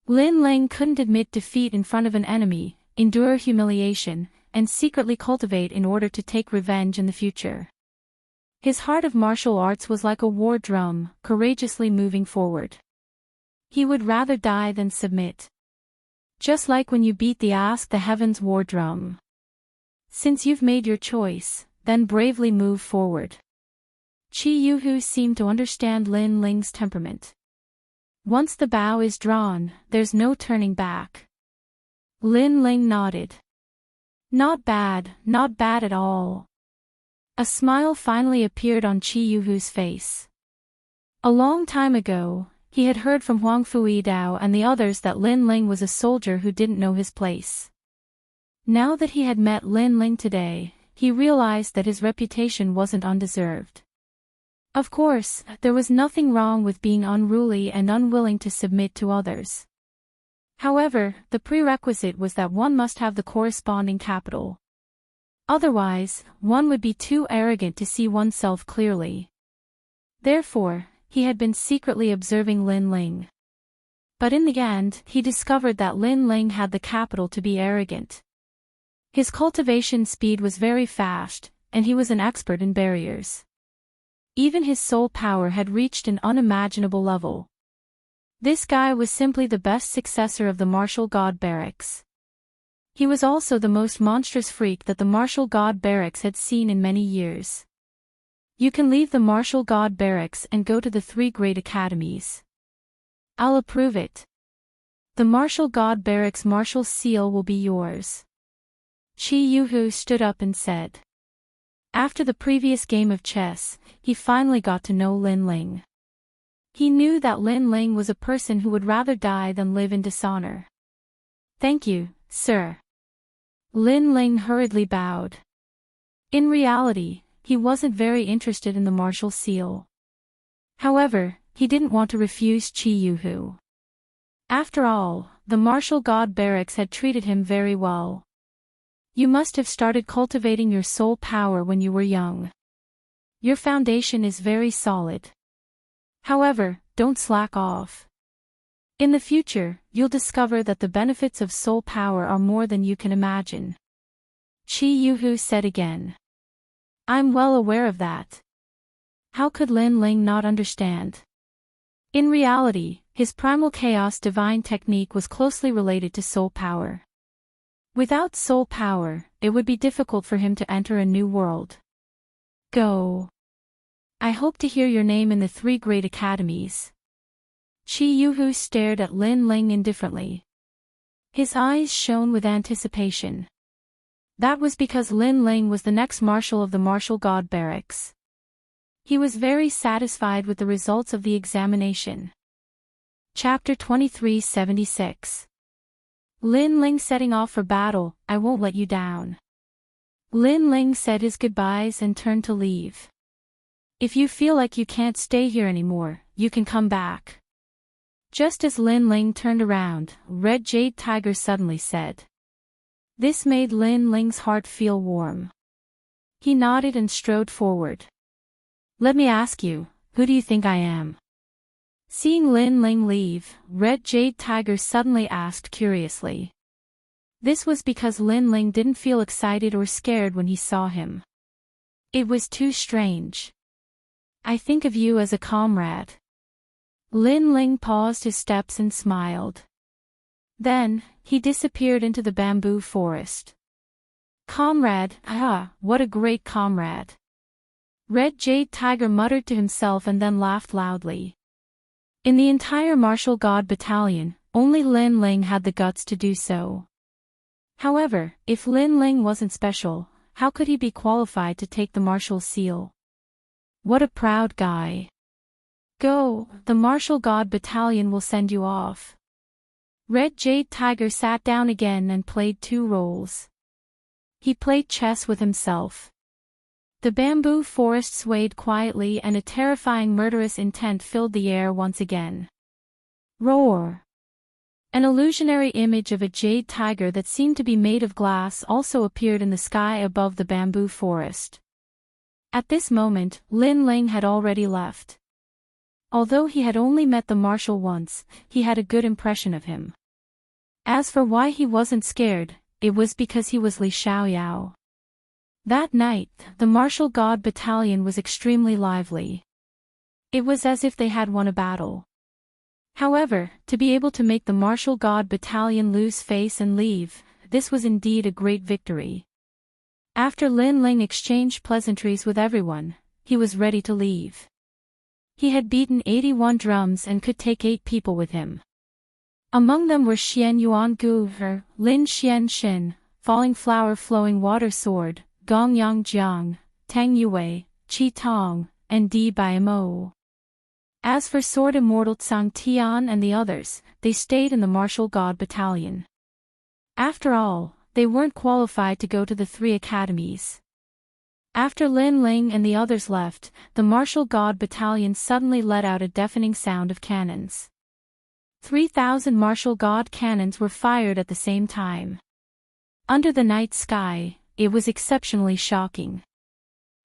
Lin Ling couldn't admit defeat in front of an enemy, endure humiliation, and secretly cultivate in order to take revenge in the future. His heart of martial arts was like a war drum, courageously moving forward. He would rather die than submit. Just like when you beat the Ask the Heavens war drum. Since you've made your choice, then bravely move forward. Chiyuhu seemed to understand Lin Ling's temperament. Once the bow is drawn, there's no turning back. Lin Ling nodded. Not bad at all. A smile finally appeared on Chiyuhu's face. A long time ago, he had heard from Huang Fuidao and the others that Lin Ling was a soldier who didn't know his place. Now that he had met Lin Ling today, he realized that his reputation wasn't undeserved. Of course, there was nothing wrong with being unruly and unwilling to submit to others. However, the prerequisite was that one must have the corresponding capital. Otherwise, one would be too arrogant to see oneself clearly. Therefore, he had been secretly observing Lin Ling. But in the end, he discovered that Lin Ling had the capital to be arrogant. His cultivation speed was very fast, and he was an expert in barriers. Even his soul power had reached an unimaginable level. This guy was simply the best successor of the martial god barracks. He was also the most monstrous freak that the martial god barracks had seen in many years. You can leave the martial god barracks and go to the 3 great academies. I'll approve it. The martial god barracks martial seal will be yours. Chiyuhu stood up and said. After the previous game of chess, he finally got to know Lin Ling. He knew that Lin Ling was a person who would rather die than live in dishonor. Thank you, sir. Lin Ling hurriedly bowed. In reality, he wasn't very interested in the martial seal. However, he didn't want to refuse Chiyuhu. After all, the martial god barracks had treated him very well. You must have started cultivating your soul power when you were young. Your foundation is very solid. However, don't slack off. In the future, you'll discover that the benefits of soul power are more than you can imagine. Chiyuhu said again. I'm well aware of that. How could Lin Ling not understand? In reality, his primal chaos divine technique was closely related to soul power. Without soul power, it would be difficult for him to enter a new world. Go. I hope to hear your name in the 3 great academies. Chiyuhu stared at Lin Ling indifferently. His eyes shone with anticipation. That was because Lin Ling was the next marshal of the martial god barracks. He was very satisfied with the results of the examination. Chapter 2376. Lin Ling setting off for battle. I won't let you down. Lin Ling said his goodbyes and turned to leave. If you feel like you can't stay here anymore, you can come back. Just as Lin Ling turned around, Red Jade Tiger suddenly said. This made Lin Ling's heart feel warm. He nodded and strode forward. Let me ask you, who do you think I am? Seeing Lin Ling leave, Red Jade Tiger suddenly asked curiously. This was because Lin Ling didn't feel excited or scared when he saw him. It was too strange. I think of you as a comrade. Lin Ling paused his steps and smiled. Then, he disappeared into the bamboo forest. Comrade, what a great comrade. Red Jade Tiger muttered to himself and then laughed loudly. In the entire martial god battalion, only Lin Ling had the guts to do so. However, if Lin Ling wasn't special, how could he be qualified to take the martial seal? What a proud guy. Go, the martial god battalion will send you off. Red Jade Tiger sat down again and played two roles. He played chess with himself. The bamboo forest swayed quietly and a terrifying murderous intent filled the air once again. Roar! An illusionary image of a jade tiger that seemed to be made of glass also appeared in the sky above the bamboo forest. At this moment, Lin Ling had already left. Although he had only met the marshal once, he had a good impression of him. As for why he wasn't scared, it was because he was Li Xiaoyao. That night, the martial god battalion was extremely lively. It was as if they had won a battle. However, to be able to make the martial god battalion lose face and leave, this was indeed a great victory. After Lin Ling exchanged pleasantries with everyone, he was ready to leave. He had beaten 81 drums and could take 8 people with him. Among them were Xian Yuan Gu, Lin Xian Xin, Falling Flower Flowing Water Sword, Gong Yang Jiang, Tang Yue, Qi Tong, and Di Bai Mo. As for Sword Immortal Tsang Tian and the others, they stayed in the martial god battalion. After all, they weren't qualified to go to the 3 academies. After Lin Ling and the others left, the martial god battalion suddenly let out a deafening sound of cannons. 3,000 martial god cannons were fired at the same time. Under the night sky, it was exceptionally shocking.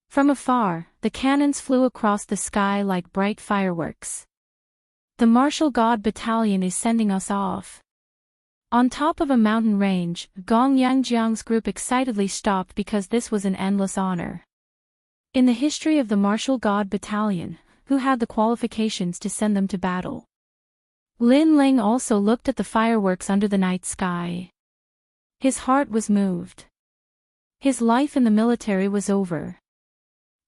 From afar, the cannons flew across the sky like bright fireworks. The martial god battalion is sending us off. On top of a mountain range, Gong Yangjiang's group excitedly stopped because this was an endless honor. In the history of the martial god battalion, who had the qualifications to send them to battle? Lin Ling also looked at the fireworks under the night sky. His heart was moved. His life in the military was over.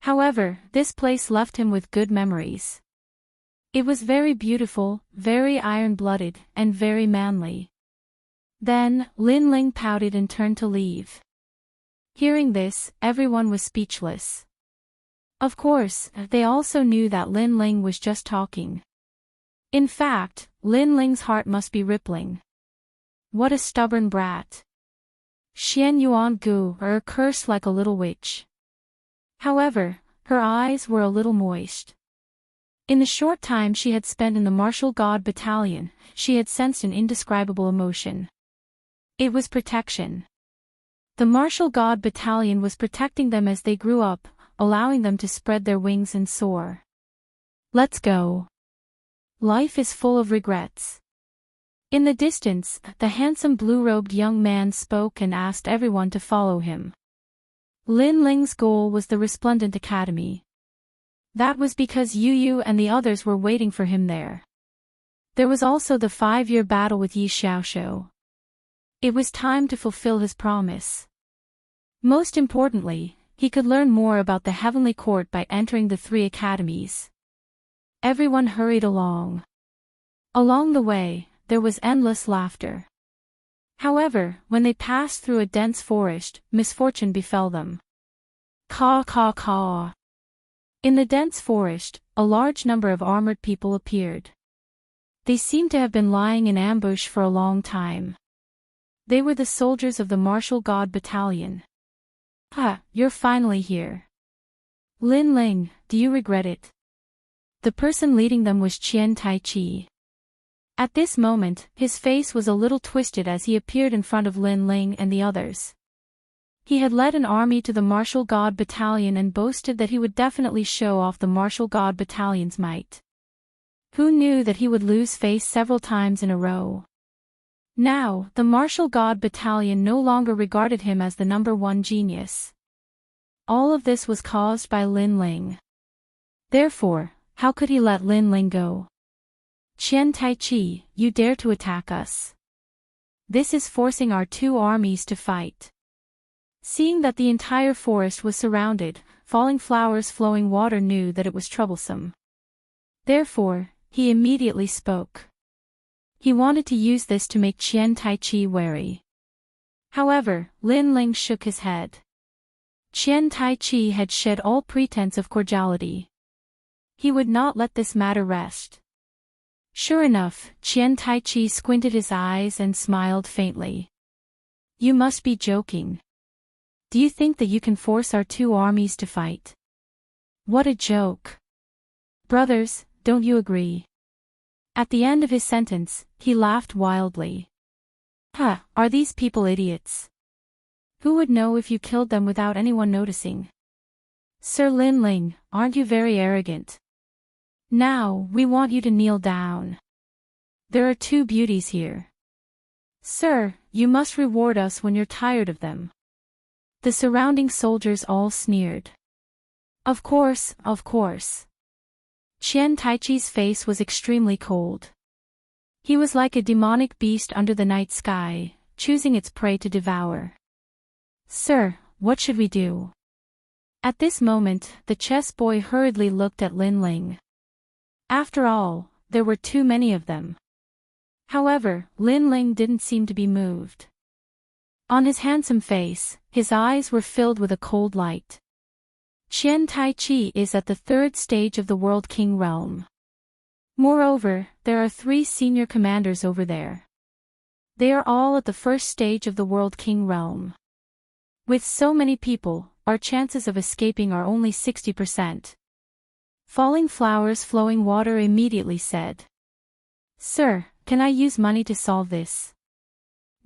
However, this place left him with good memories. It was very beautiful, very iron-blooded, and very manly. Then, Lin Ling pouted and turned to leave. Hearing this, everyone was speechless. Of course, they also knew that Lin Ling was just talking. In fact, Lin Ling's heart must be rippling. What a stubborn brat. Xian Yuan Gu cursed like a little witch. However, her eyes were a little moist. In the short time she had spent in the martial god battalion, she had sensed an indescribable emotion. It was protection. The martial god battalion was protecting them as they grew up, allowing them to spread their wings and soar. Let's go. Life is full of regrets. In the distance, the handsome blue-robed young man spoke and asked everyone to follow him. Lin Ling's goal was the Resplendent Academy. That was because Yu Yu and the others were waiting for him there. There was also the 5-year battle with Yi Xiaoshou. It was time to fulfill his promise. Most importantly, he could learn more about the Heavenly Court by entering the 3 academies. Everyone hurried along. Along the way, there was endless laughter. However, when they passed through a dense forest, misfortune befell them. Caw caw caw. In the dense forest, a large number of armored people appeared. They seemed to have been lying in ambush for a long time. They were the soldiers of the martial god battalion. Ha, you're finally here. Lin Ling, do you regret it? The person leading them was Qian Taichi. At this moment, his face was a little twisted as he appeared in front of Lin Ling and the others. He had led an army to the martial god battalion and boasted that he would definitely show off the martial god battalion's might. Who knew that he would lose face several times in a row? Now, the martial god battalion no longer regarded him as the #1 genius. All of this was caused by Lin Ling. Therefore, how could he let Lin Ling go? Qian Taichi, you dare to attack us. This is forcing our two armies to fight. Seeing that the entire forest was surrounded, falling flowers flowing water knew that it was troublesome. Therefore, he immediately spoke. He wanted to use this to make Qian Taichi wary. However, Lin Ling shook his head. Qian Taichi had shed all pretense of cordiality. He would not let this matter rest. Sure enough, Qian Taichi squinted his eyes and smiled faintly. You must be joking. Do you think that you can force our two armies to fight? What a joke. Brothers, don't you agree? At the end of his sentence, he laughed wildly. Ha, are these people idiots? Who would know if you killed them without anyone noticing? Sir Lin Ling, aren't you very arrogant? Now, we want you to kneel down. There are two beauties here. Sir, you must reward us when you're tired of them. The surrounding soldiers all sneered. Of course, of course. Qian Taichi's face was extremely cold. He was like a demonic beast under the night sky, choosing its prey to devour. Sir, what should we do? At this moment, the chess boy hurriedly looked at Lin Ling. After all, there were too many of them. However, Lin Ling didn't seem to be moved. On his handsome face, his eyes were filled with a cold light. Qian Taichi is at the 3rd stage of the World King realm. Moreover, there are 3 senior commanders over there. They are all at the 1st stage of the World King realm. With so many people, our chances of escaping are only 60%. Falling flowers flowing water immediately said. Sir, can I use money to solve this?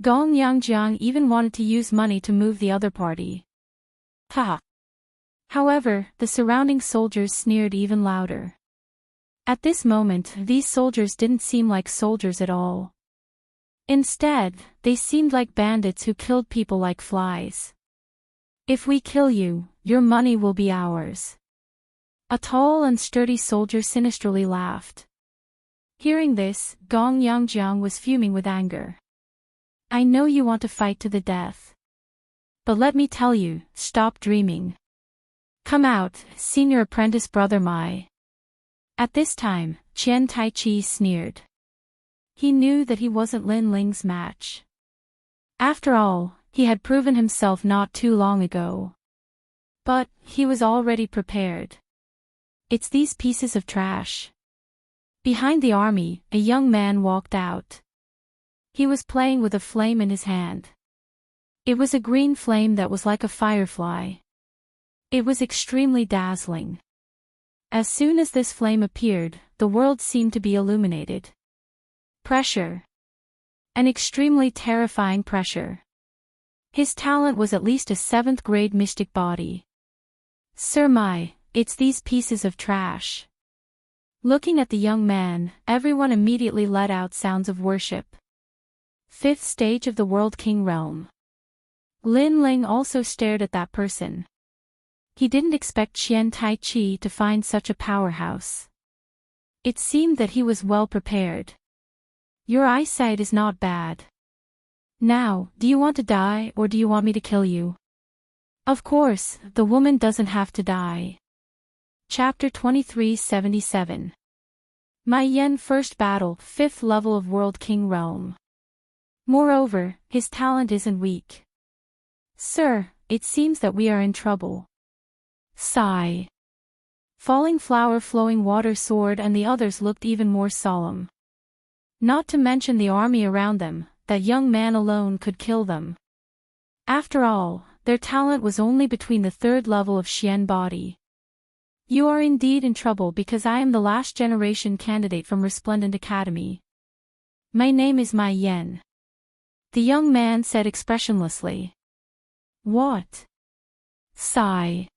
Gong Yangjiang even wanted to use money to move the other party. Ha! However, the surrounding soldiers sneered even louder. At this moment, these soldiers didn't seem like soldiers at all. Instead, they seemed like bandits who killed people like flies. If we kill you, your money will be ours. A tall and sturdy soldier sinisterly laughed. Hearing this, Gong Yangjiang was fuming with anger. I know you want to fight to the death. But let me tell you, stop dreaming. Come out, senior apprentice brother Mai. At this time, Qian Taichi sneered. He knew that he wasn't Lin Ling's match. After all, he had proven himself not too long ago. But, he was already prepared. It's these pieces of trash. Behind the army, a young man walked out. He was playing with a flame in his hand. It was a green flame that was like a firefly. It was extremely dazzling. As soon as this flame appeared, the world seemed to be illuminated. Pressure. An extremely terrifying pressure. His talent was at least a 7th grade mystic body. Sir Mai, it's these pieces of trash. Looking at the young man, everyone immediately let out sounds of worship. 5th stage of the World King realm. Lin Ling also stared at that person. He didn't expect Qian Taichi to find such a powerhouse. It seemed that he was well prepared. Your eyesight is not bad. Now, do you want to die or do you want me to kill you? Of course, the woman doesn't have to die. Chapter 2377. Mai Yan First Battle, 5th level of World King Realm. Moreover, his talent isn't weak. Sir, it seems that we are in trouble. Sigh. Falling Flower Flowing Water soared and the others looked even more solemn. Not to mention the army around them, that young man alone could kill them. After all, their talent was only between the third level of Xian body. You are indeed in trouble because I am the last generation candidate from Resplendent Academy. My name is Mai Yen. The young man said expressionlessly. What? Sigh.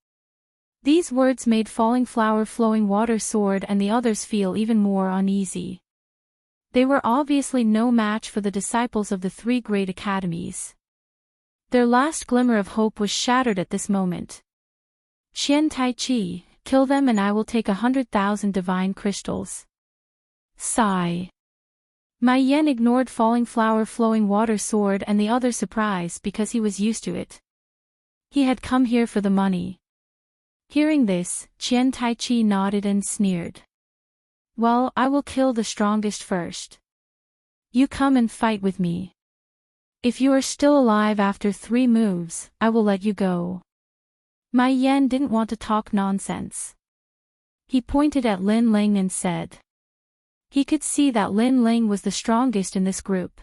These words made Falling Flower Flowing Water soared and the others feel even more uneasy. They were obviously no match for the disciples of the three great academies. Their last glimmer of hope was shattered at this moment. Qian Tai Chi, kill them and I will take 100,000 divine crystals. Sigh. Mai Yen ignored Falling Flower Flowing Water sword and the other surprise because he was used to it. He had come here for the money. Hearing this, Qian Tai Chi nodded and sneered. Well, I will kill the strongest first. You come and fight with me. If you are still alive after 3 moves, I will let you go. Mai Yen didn't want to talk nonsense. He pointed at Lin Ling and said. He could see that Lin Ling was the strongest in this group.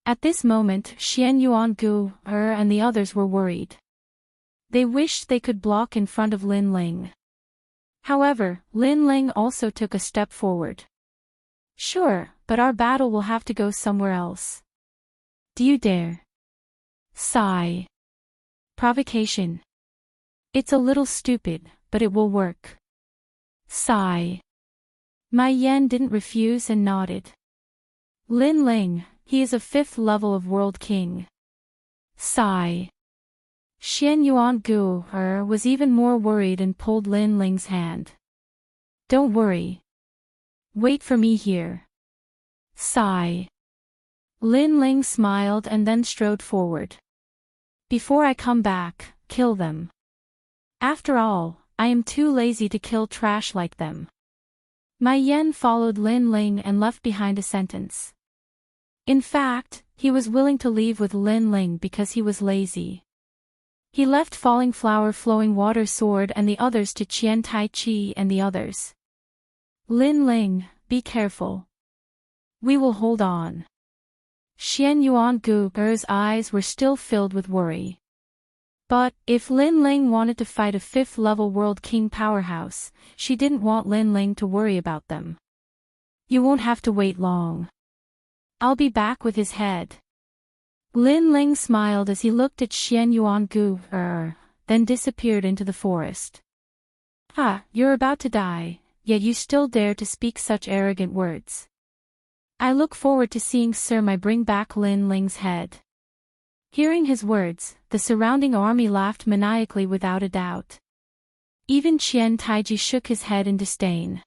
At this moment, Xian Yuan Gu, and the others were worried. They wished they could block in front of Lin Ling. However, Lin Ling also took a step forward. Sure, but our battle will have to go somewhere else. Do you dare? Sigh. Provocation. It's a little stupid, but it will work. Sigh. Mai Yen didn't refuse and nodded. Lin Ling, he is a 5th level of World King. Sigh. Xian Yuan Gu was even more worried and pulled Lin Ling's hand. Don't worry. Wait for me here. Sigh. Lin Ling smiled and then strode forward. Before I come back, kill them. After all, I am too lazy to kill trash like them. Mai Yen followed Lin Ling and left behind a sentence. In fact, he was willing to leave with Lin Ling because he was lazy. He left Falling Flower Flowing Water sword and the others to Qian Tai Chi and the others. Lin Ling, be careful. We will hold on. Xian Yuan Gu's eyes were still filled with worry. But, if Lin Ling wanted to fight a 5th level World King powerhouse, she didn't want Lin Ling to worry about them. You won't have to wait long. I'll be back with his head. Lin Ling smiled as he looked at Xian Yuan Gu, then disappeared into the forest. You're about to die, yet you still dare to speak such arrogant words. I look forward to seeing Sir Mai bring back Lin Ling's head. Hearing his words, the surrounding army laughed maniacally without a doubt. Even Qian Taiji shook his head in disdain.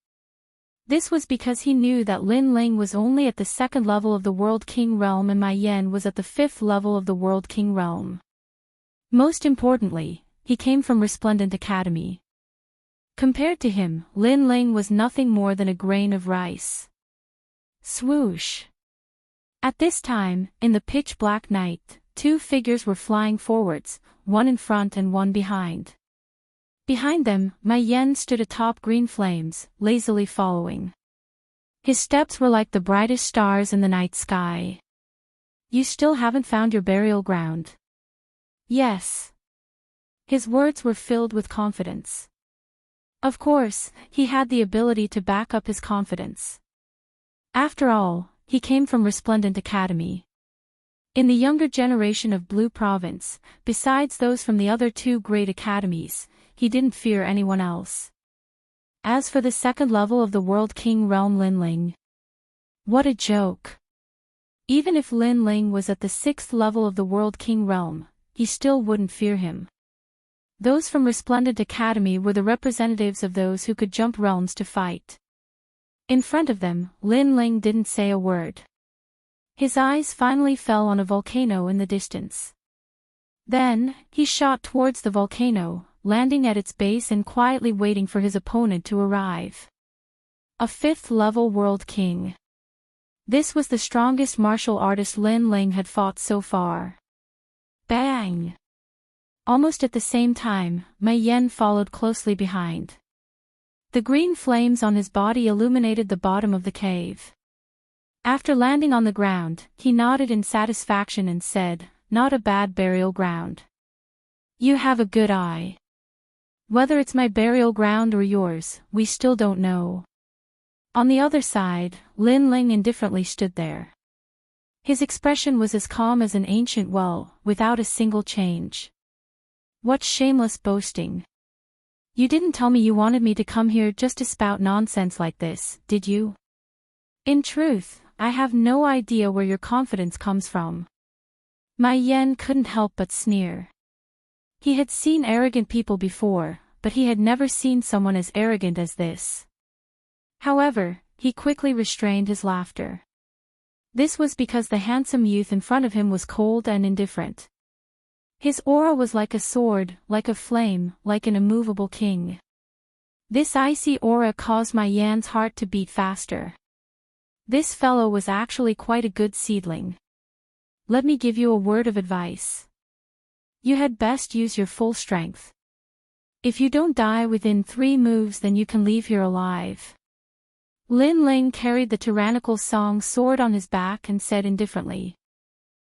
This was because he knew that Lin Ling was only at the 2nd level of the World King realm and Mai Yen was at the 5th level of the World King realm. Most importantly, he came from Resplendent Academy. Compared to him, Lin Ling was nothing more than a grain of rice. Swoosh! At this time, in the pitch-black night, 2 figures were flying forwards, one in front and one behind. Behind them, Mai Yen stood atop green flames, lazily following. His steps were like the brightest stars in the night sky. You still haven't found your burial ground? Yes. His words were filled with confidence. Of course, he had the ability to back up his confidence. After all, he came from Resplendent Academy. In the younger generation of Blue Province, besides those from the other 2 great academies, he didn't fear anyone else. As for the 2nd level of the World King realm Lin Ling. What a joke. Even if Lin Ling was at the 6th level of the World King realm, he still wouldn't fear him. Those from Resplendent Academy were the representatives of those who could jump realms to fight. In front of them, Lin Ling didn't say a word. His eyes finally fell on a volcano in the distance. Then, he shot towards the volcano, landing at its base and quietly waiting for his opponent to arrive. A 5th level World King. This was the strongest martial artist Lin Ling had fought so far. Bang! Almost at the same time, Mei Yan followed closely behind. The green flames on his body illuminated the bottom of the cave. After landing on the ground, he nodded in satisfaction and said, "Not a bad burial ground. You have a good eye. Whether it's my burial ground or yours, we still don't know." On the other side, Lin Ling indifferently stood there. His expression was as calm as an ancient well, without a single change. What shameless boasting. You didn't tell me you wanted me to come here just to spout nonsense like this, did you? In truth, I have no idea where your confidence comes from. Mei Yan couldn't help but sneer. He had seen arrogant people before, but he had never seen someone as arrogant as this. However, he quickly restrained his laughter. This was because the handsome youth in front of him was cold and indifferent. His aura was like a sword, like a flame, like an immovable king. This icy aura caused Mei Yan's heart to beat faster. This fellow was actually quite a good seedling. Let me give you a word of advice. You had best use your full strength. If you don't die within 3 moves, then you can leave here alive. Lin Ling carried the tyrannical song sword on his back and said indifferently.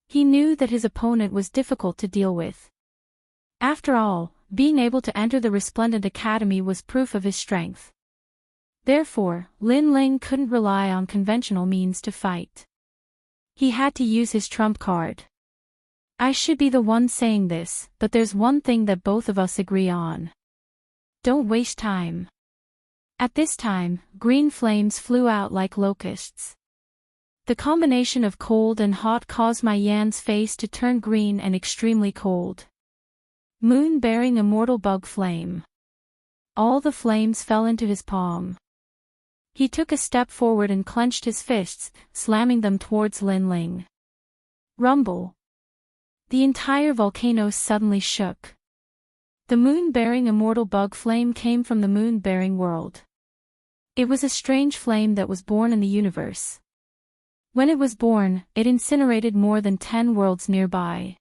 He knew that his opponent was difficult to deal with. After all, being able to enter the Resplendent Academy was proof of his strength. Therefore, Lin Ling couldn't rely on conventional means to fight. He had to use his trump card. I should be the one saying this, but there's one thing that both of us agree on. Don't waste time. At this time, green flames flew out like locusts. The combination of cold and hot caused Mei Yan's face to turn green and extremely cold. Moon-bearing immortal bug flame. All the flames fell into his palm. He took a step forward and clenched his fists, slamming them towards Lin Ling. Rumble. The entire volcano suddenly shook. The moon-bearing immortal bug flame came from the moon-bearing world. It was a strange flame that was born in the universe. When it was born, it incinerated more than 10 worlds nearby.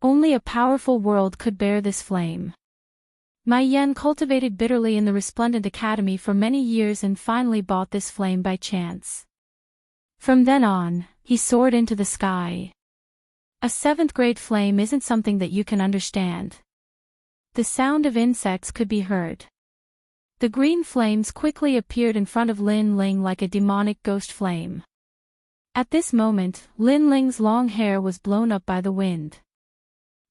Only a powerful world could bear this flame. Mei Yan cultivated bitterly in the Resplendent Academy for many years and finally bought this flame by chance. From then on, he soared into the sky. A 7th grade flame isn't something that you can understand. The sound of insects could be heard. The green flames quickly appeared in front of Lin Ling like a demonic ghost flame. At this moment, Lin Ling's long hair was blown up by the wind.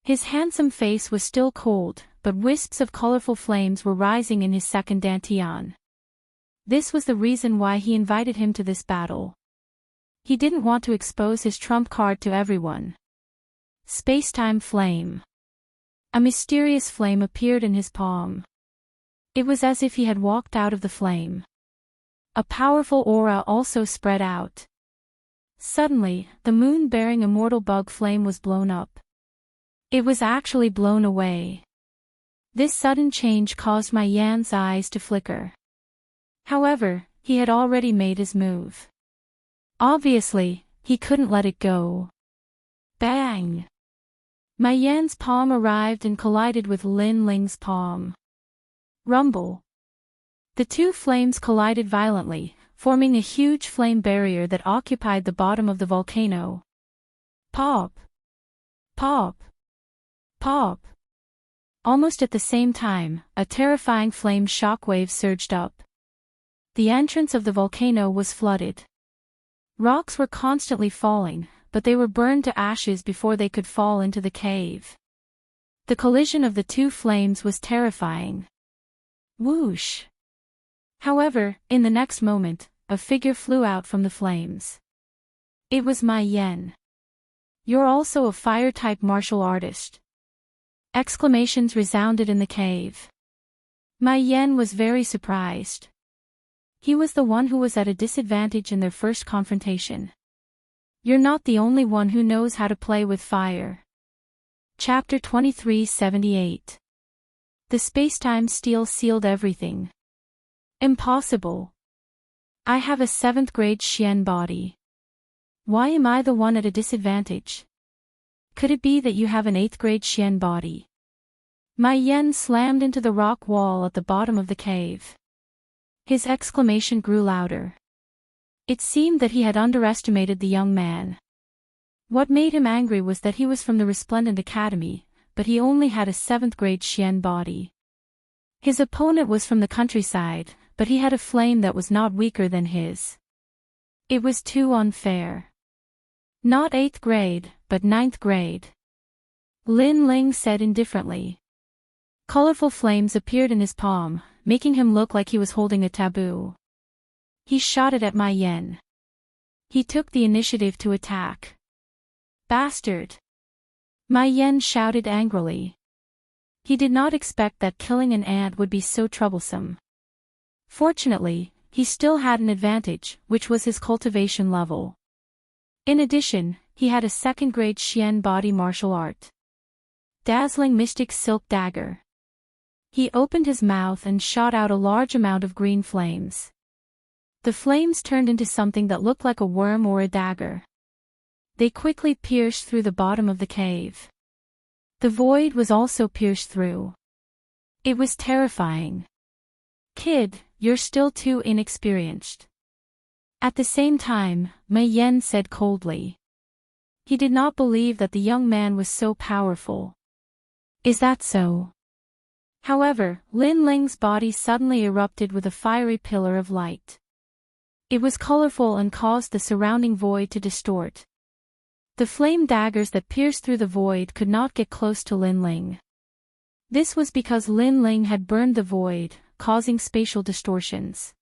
His handsome face was still cold, but wisps of colorful flames were rising in his second dantian. This was the reason why he invited him to this battle. He didn't want to expose his trump card to everyone. Spacetime flame. A mysterious flame appeared in his palm. It was as if he had walked out of the flame. A powerful aura also spread out. Suddenly, the moon-bearing immortal bug flame was blown up. It was actually blown away. This sudden change caused Mei Yan's eyes to flicker. However, he had already made his move. Obviously, he couldn't let it go. Bang! Mei Yan's palm arrived and collided with Lin Ling's palm. Rumble. The two flames collided violently, forming a huge flame barrier that occupied the bottom of the volcano. Pop! Pop! Pop! Almost at the same time, a terrifying flame shockwave surged up. The entrance of the volcano was flooded. Rocks were constantly falling, but they were burned to ashes before they could fall into the cave. The collision of the two flames was terrifying. Whoosh! However, in the next moment, a figure flew out from the flames. It was Mei Yan. You're also a fire-type martial artist. Exclamations resounded in the cave. Mei Yan was very surprised. He was the one who was at a disadvantage in their first confrontation. You're not the only one who knows how to play with fire. Chapter 2378. The spacetime steel sealed everything. Impossible. I have a 7th grade Xian body. Why am I the one at a disadvantage? Could it be that you have an 8th grade Xian body? Mai Yan slammed into the rock wall at the bottom of the cave. His exclamation grew louder. It seemed that he had underestimated the young man. What made him angry was that he was from the Resplendent Academy, but he only had a 7th grade Xian body. His opponent was from the countryside, but he had a flame that was not weaker than his. It was too unfair. Not 8th grade, but 9th grade. Lin Ling said indifferently. Colorful flames appeared in his palm, making him look like he was holding a taboo. He shot it at Mai Yan. He took the initiative to attack. Bastard! Mai Yan shouted angrily. He did not expect that killing an ant would be so troublesome. Fortunately, he still had an advantage, which was his cultivation level. In addition, he had a 2nd grade Xian body martial art. Dazzling mystic silk dagger. He opened his mouth and shot out a large amount of green flames. The flames turned into something that looked like a worm or a dagger. They quickly pierced through the bottom of the cave. The void was also pierced through. It was terrifying. Kid, you're still too inexperienced. At the same time, Mai Yan said coldly. He did not believe that the young man was so powerful. Is that so? However, Lin Ling's body suddenly erupted with a fiery pillar of light. It was colorful and caused the surrounding void to distort. The flame daggers that pierced through the void could not get close to Lin Ling. This was because Lin Ling had burned the void, causing spatial distortions.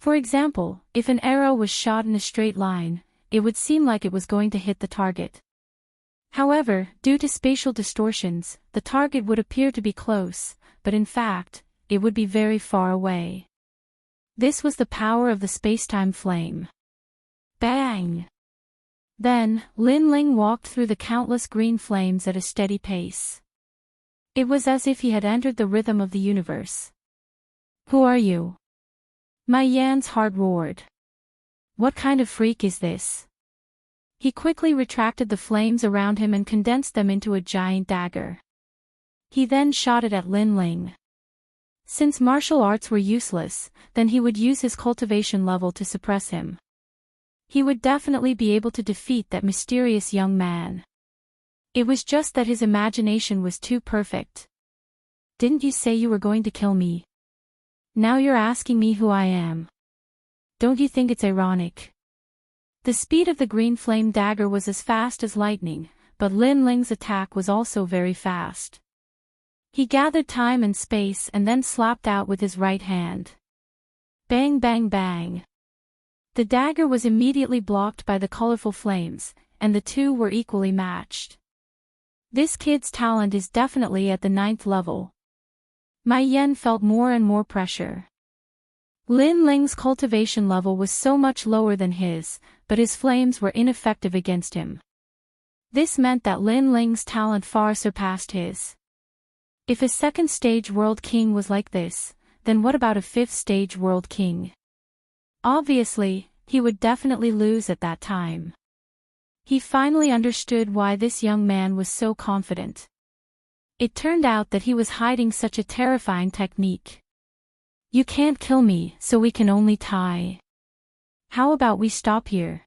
For example, if an arrow was shot in a straight line, it would seem like it was going to hit the target. However, due to spatial distortions, the target would appear to be close, but in fact, it would be very far away. This was the power of the spacetime flame. Bang! Then, Lin Ling walked through the countless green flames at a steady pace. It was as if he had entered the rhythm of the universe. Who are you? Mai Yan's heart roared. What kind of freak is this? He quickly retracted the flames around him and condensed them into a giant dagger. He then shot it at Lin Ling. Since martial arts were useless, then he would use his cultivation level to suppress him. He would definitely be able to defeat that mysterious young man. It was just that his imagination was too perfect. Didn't you say you were going to kill me? Now you're asking me who I am. Don't you think it's ironic? The speed of the green flame dagger was as fast as lightning, but Lin Ling's attack was also very fast. He gathered time and space and then slapped out with his right hand. Bang bang bang. The dagger was immediately blocked by the colorful flames, and the two were equally matched. This kid's talent is definitely at the 9th level. Mai Yan felt more and more pressure. Lin Ling's cultivation level was so much lower than his, but his flames were ineffective against him. This meant that Lin Ling's talent far surpassed his. If a 2nd stage world king was like this, then what about a 5th stage world king? Obviously, he would definitely lose at that time. He finally understood why this young man was so confident. It turned out that he was hiding such a terrifying technique. You can't kill me, so we can only tie. How about we stop here?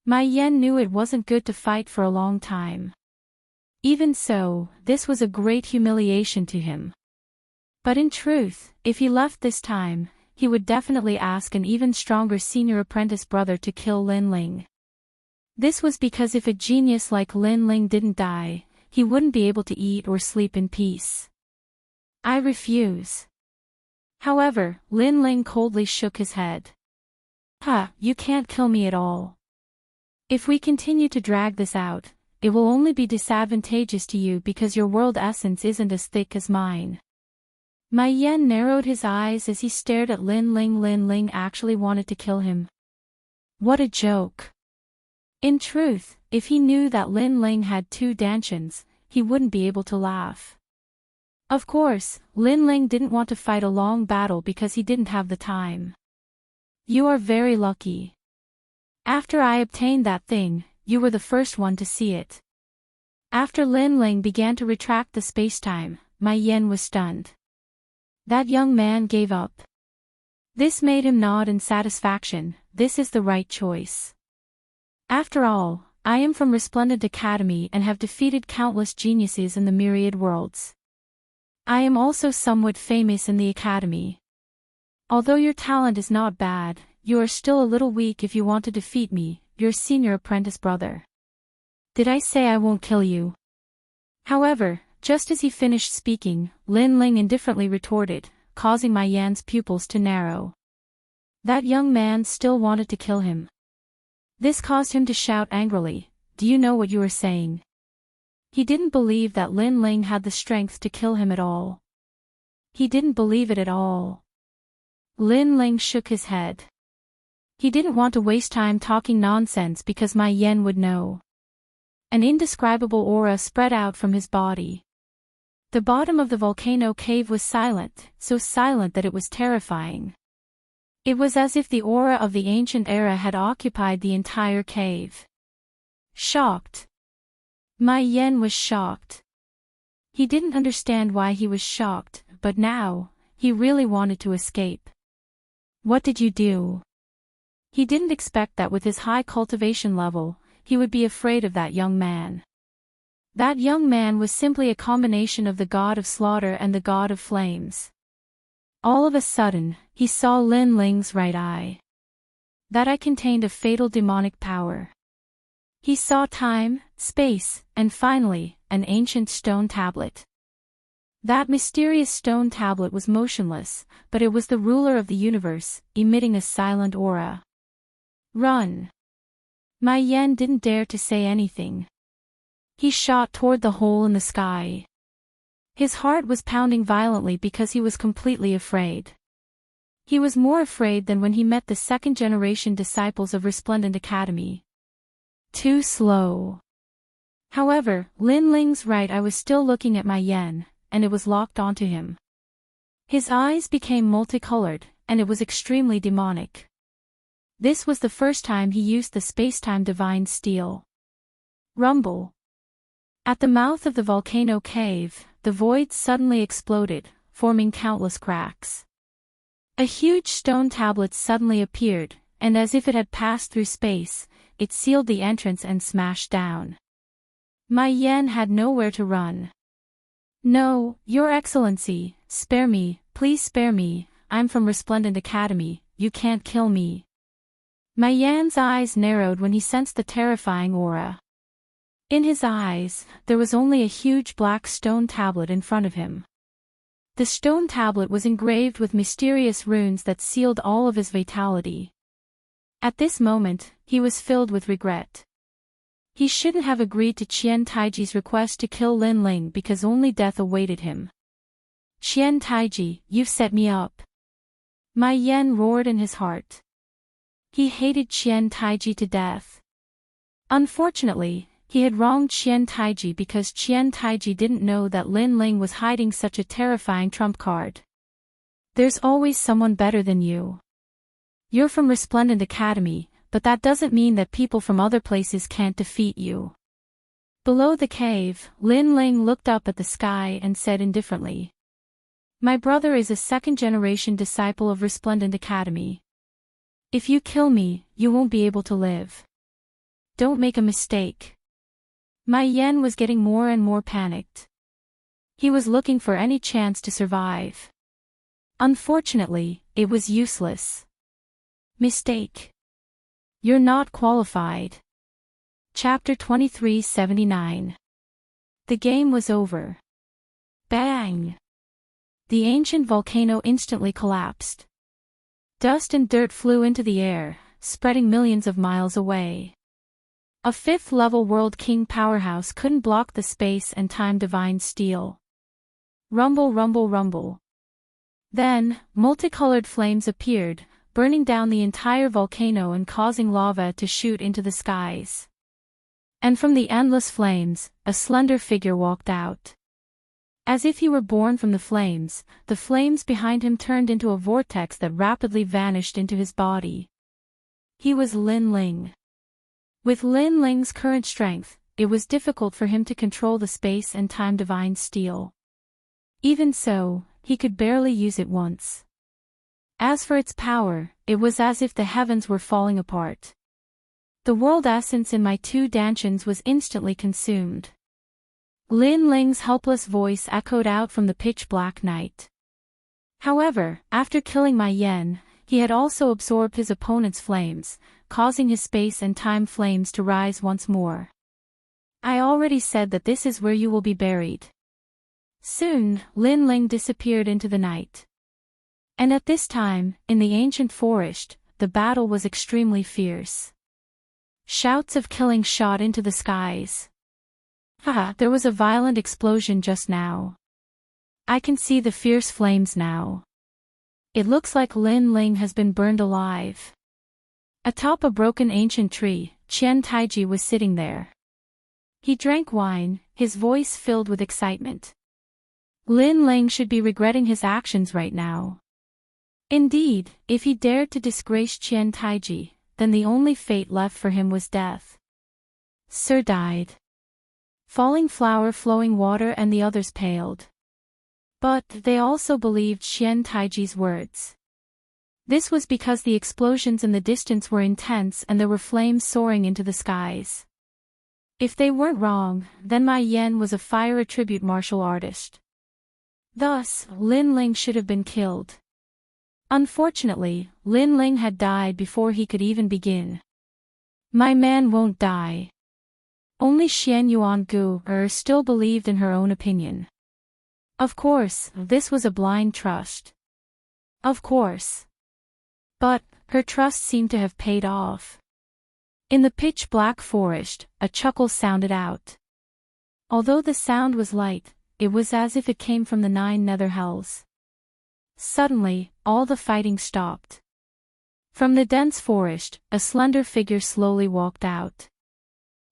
Mai Yan knew it wasn't good to fight for a long time. Even so, this was a great humiliation to him. But in truth, if he left this time, he would definitely ask an even stronger senior apprentice brother to kill Lin Ling. This was because if a genius like Lin Ling didn't die, he wouldn't be able to eat or sleep in peace. I refuse. However, Lin Ling coldly shook his head. You can't kill me at all. If we continue to drag this out, it will only be disadvantageous to you because your world essence isn't as thick as mine. Mai Yan narrowed his eyes as he stared at Lin Ling. Lin Ling actually wanted to kill him. What a joke. In truth, if he knew that Lin Ling had 2 dantians, he wouldn't be able to laugh. Of course, Lin Ling didn't want to fight a long battle because he didn't have the time. You are very lucky. After I obtained that thing, you were the first one to see it. After Lin Ling began to retract the spacetime, my Yen was stunned. That young man gave up. This made him nod in satisfaction. This is the right choice. After all, I am from Resplendent Academy and have defeated countless geniuses in the myriad worlds. I am also somewhat famous in the academy. Although your talent is not bad, you are still a little weak if you want to defeat me, your senior apprentice brother. Did I say I won't kill you? However, just as he finished speaking, Lin Ling indifferently retorted, causing my Yan's pupils to narrow. That young man still wanted to kill him. This caused him to shout angrily, "Do you know what you are saying?" He didn't believe that Lin Ling had the strength to kill him at all. He didn't believe it at all. Lin Ling shook his head. He didn't want to waste time talking nonsense because my Yen would know. An indescribable aura spread out from his body. The bottom of the volcano cave was silent, so silent that it was terrifying. It was as if the aura of the ancient era had occupied the entire cave. Shocked. My Yen was shocked. He didn't understand why he was shocked, but now, he really wanted to escape. What did you do? He didn't expect that with his high cultivation level, he would be afraid of that young man. That young man was simply a combination of the god of slaughter and the god of flames. All of a sudden, he saw Lin Ling's right eye. That eye contained a fatal demonic power. He saw time, space, and finally, an ancient stone tablet. That mysterious stone tablet was motionless, but it was the ruler of the universe, emitting a silent aura. Run! My Yen didn't dare to say anything. He shot toward the hole in the sky. His heart was pounding violently because he was completely afraid. He was more afraid than when he met the second-generation disciples of Resplendent Academy. Too slow. However, Lin Ling's right eye was still looking at my Yen, and it was locked onto him. His eyes became multicolored, and it was extremely demonic. This was the first time he used the spacetime divine steel. Rumble. At the mouth of the volcano cave, the void suddenly exploded, forming countless cracks. A huge stone tablet suddenly appeared, and as if it had passed through space, it sealed the entrance and smashed down. My Yen had nowhere to run. No, Your Excellency, spare me, please spare me, I'm from Resplendent Academy, you can't kill me. My Yan's eyes narrowed when he sensed the terrifying aura. In his eyes, there was only a huge black stone tablet in front of him. The stone tablet was engraved with mysterious runes that sealed all of his vitality. At this moment, he was filled with regret. He shouldn't have agreed to Qian Taiji's request to kill Lin Ling because only death awaited him. Qian Taiji, you've set me up. My Yen roared in his heart. He hated Qian Taiji to death. Unfortunately, he had wronged Qian Taiji because Qian Taiji didn't know that Lin Ling was hiding such a terrifying trump card. There's always someone better than you. You're from Resplendent Academy, but that doesn't mean that people from other places can't defeat you. Below the cave, Lin Ling looked up at the sky and said indifferently. My brother is a second-generation disciple of Resplendent Academy. If you kill me, you won't be able to live. Don't make a mistake. My Yen was getting more and more panicked. He was looking for any chance to survive. Unfortunately, it was useless. Mistake. You're not qualified. Chapter 2379. The game was over. Bang! The ancient volcano instantly collapsed. Dust and dirt flew into the air, spreading millions of miles away. A fifth-level World King powerhouse couldn't block the space and time divine steel. Rumble, rumble, rumble. Then, multicolored flames appeared, burning down the entire volcano and causing lava to shoot into the skies. And from the endless flames, a slender figure walked out. As if he were born from the flames behind him turned into a vortex that rapidly vanished into his body. He was Lin Ling. With Lin Ling's current strength, it was difficult for him to control the space and time divine steel. Even so, he could barely use it once. As for its power, it was as if the heavens were falling apart. The world essence in my two dantians was instantly consumed. Lin Ling's helpless voice echoed out from the pitch-black night. However, after killing my yen, he had also absorbed his opponent's flames, causing his space and time flames to rise once more. I already said that this is where you will be buried. Soon, Lin Ling disappeared into the night. And at this time, in the ancient forest, the battle was extremely fierce. Shouts of killing shot into the skies. There was a violent explosion just now. I can see the fierce flames now. It looks like Lin Ling has been burned alive. Atop a broken ancient tree, Qian Taiji was sitting there. He drank wine, his voice filled with excitement. Lin Ling should be regretting his actions right now. Indeed, if he dared to disgrace Qian Taiji, then the only fate left for him was death. Sir died. Falling flower, flowing water, and the others paled. But they also believed Qian Taiji's words. This was because the explosions in the distance were intense and there were flames soaring into the skies. If they weren't wrong, then my yen was a fire attribute martial artist. Thus, Lin Ling should have been killed. Unfortunately, Lin Ling had died before he could even begin. My man won't die. Only Xian Yuan Gu still believed in her own opinion. Of course, this was a blind trust. Of course. But, her trust seemed to have paid off. In the pitch-black forest, a chuckle sounded out. Although the sound was light, it was as if it came from the 9 nether hells. Suddenly, all the fighting stopped. From the dense forest, a slender figure slowly walked out.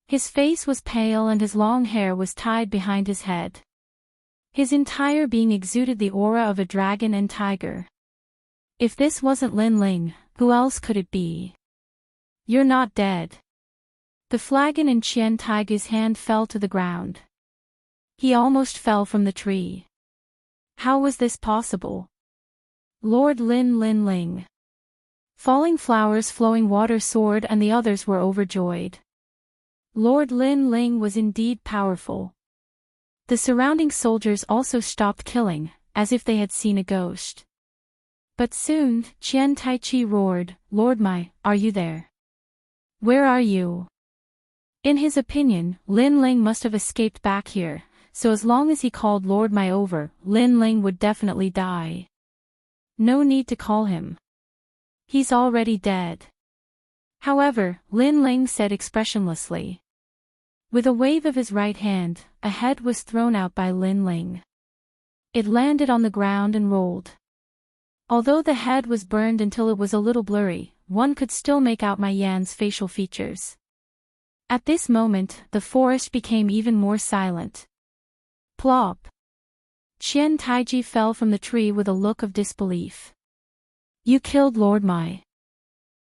His face was pale and his long hair was tied behind his head. His entire being exuded the aura of a dragon and tiger. If this wasn't Lin Ling, who else could it be? You're not dead. The flagon in Qian Taiji's hand fell to the ground. He almost fell from the tree. How was this possible? Lord Lin Ling. Falling flowers, flowing water, soared, and the others were overjoyed. Lord Lin Ling was indeed powerful. The surrounding soldiers also stopped killing, as if they had seen a ghost. But soon, Qian Taichi roared, "Lord Mai, are you there? Where are you?" In his opinion, Lin Ling must have escaped back here, so as long as he called Lord Mai over, Lin Ling would definitely die. No need to call him. He's already dead. However, Lin Ling said expressionlessly. With a wave of his right hand, a head was thrown out by Lin Ling. It landed on the ground and rolled. Although the head was burned until it was a little blurry, one could still make out my Yan's facial features. At this moment, the forest became even more silent. Plop! Qian Taiji fell from the tree with a look of disbelief. You killed Lord Mai.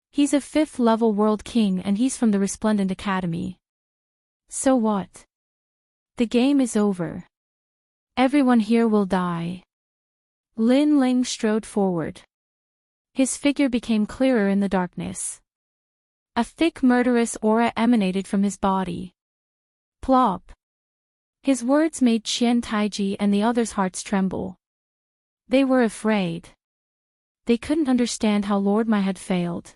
He's a 5th level world king and he's from the Resplendent Academy. So what? The game is over. Everyone here will die. Lin Ling strode forward. His figure became clearer in the darkness. A thick murderous aura emanated from his body. Plop! His words made Qian Taiji and the others' hearts tremble. They were afraid. They couldn't understand how Lord Mai had failed.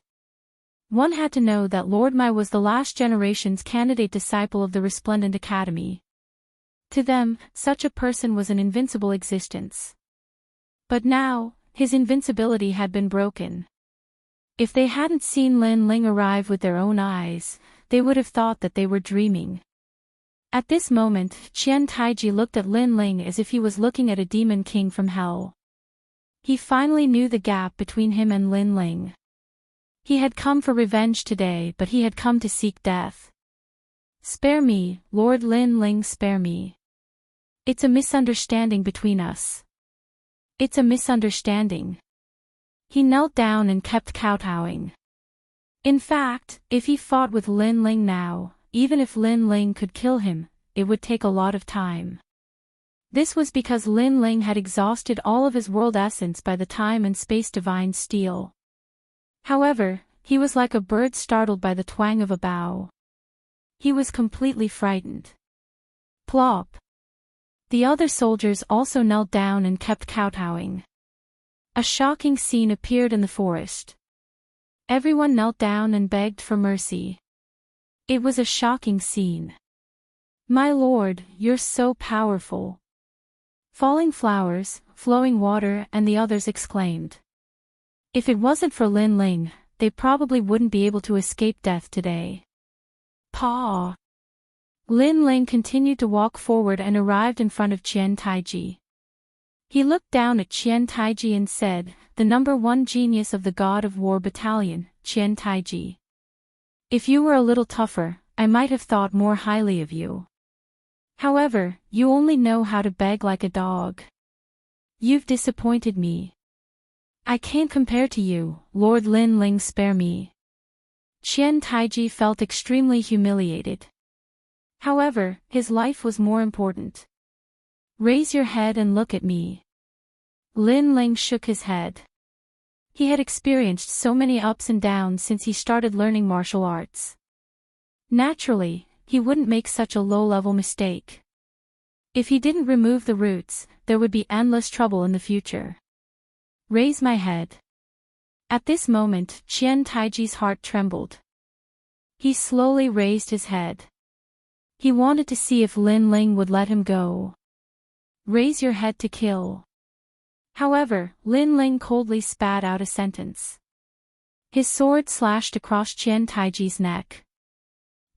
One had to know that Lord Mai was the last generation's candidate disciple of the Resplendent Academy. To them, such a person was an invincible existence. But now, his invincibility had been broken. If they hadn't seen Lin Ling arrive with their own eyes, they would have thought that they were dreaming. At this moment, Qian Taiji looked at Lin Ling as if he was looking at a demon king from hell. He finally knew the gap between him and Lin Ling. He had come for revenge today, but he had come to seek death. Spare me, Lord Lin Ling, spare me. It's a misunderstanding between us. It's a misunderstanding. He knelt down and kept kowtowing. In fact, if he fought with Lin Ling now, even if Lin Ling could kill him, it would take a lot of time. This was because Lin Ling had exhausted all of his world essence by the time and space divine steel. However, he was like a bird startled by the twang of a bow. He was completely frightened. Plop. The other soldiers also knelt down and kept kowtowing. A shocking scene appeared in the forest. Everyone knelt down and begged for mercy. It was a shocking scene. My lord, you're so powerful. Falling flowers, flowing water, and the others exclaimed. If it wasn't for Lin Ling, they probably wouldn't be able to escape death today. Paw. Lin Ling continued to walk forward and arrived in front of Qian Taiji. He looked down at Qian Taiji and said, "The number one genius of the God of War Battalion, Qian Taiji. If you were a little tougher, I might have thought more highly of you. However, you only know how to beg like a dog. You've disappointed me. I can't compare to you, Lord Lin Ling, spare me." Qian Taiji felt extremely humiliated. However, his life was more important. Raise your head and look at me. Lin Ling shook his head. He had experienced so many ups and downs since he started learning martial arts. Naturally, he wouldn't make such a low-level mistake. If he didn't remove the roots, there would be endless trouble in the future. Raise my head. At this moment, Qian Taiji's heart trembled. He slowly raised his head. He wanted to see if Lin Ling would let him go. Raise your head to kill. However, Lin Ling coldly spat out a sentence. His sword slashed across Qian Taiji's neck.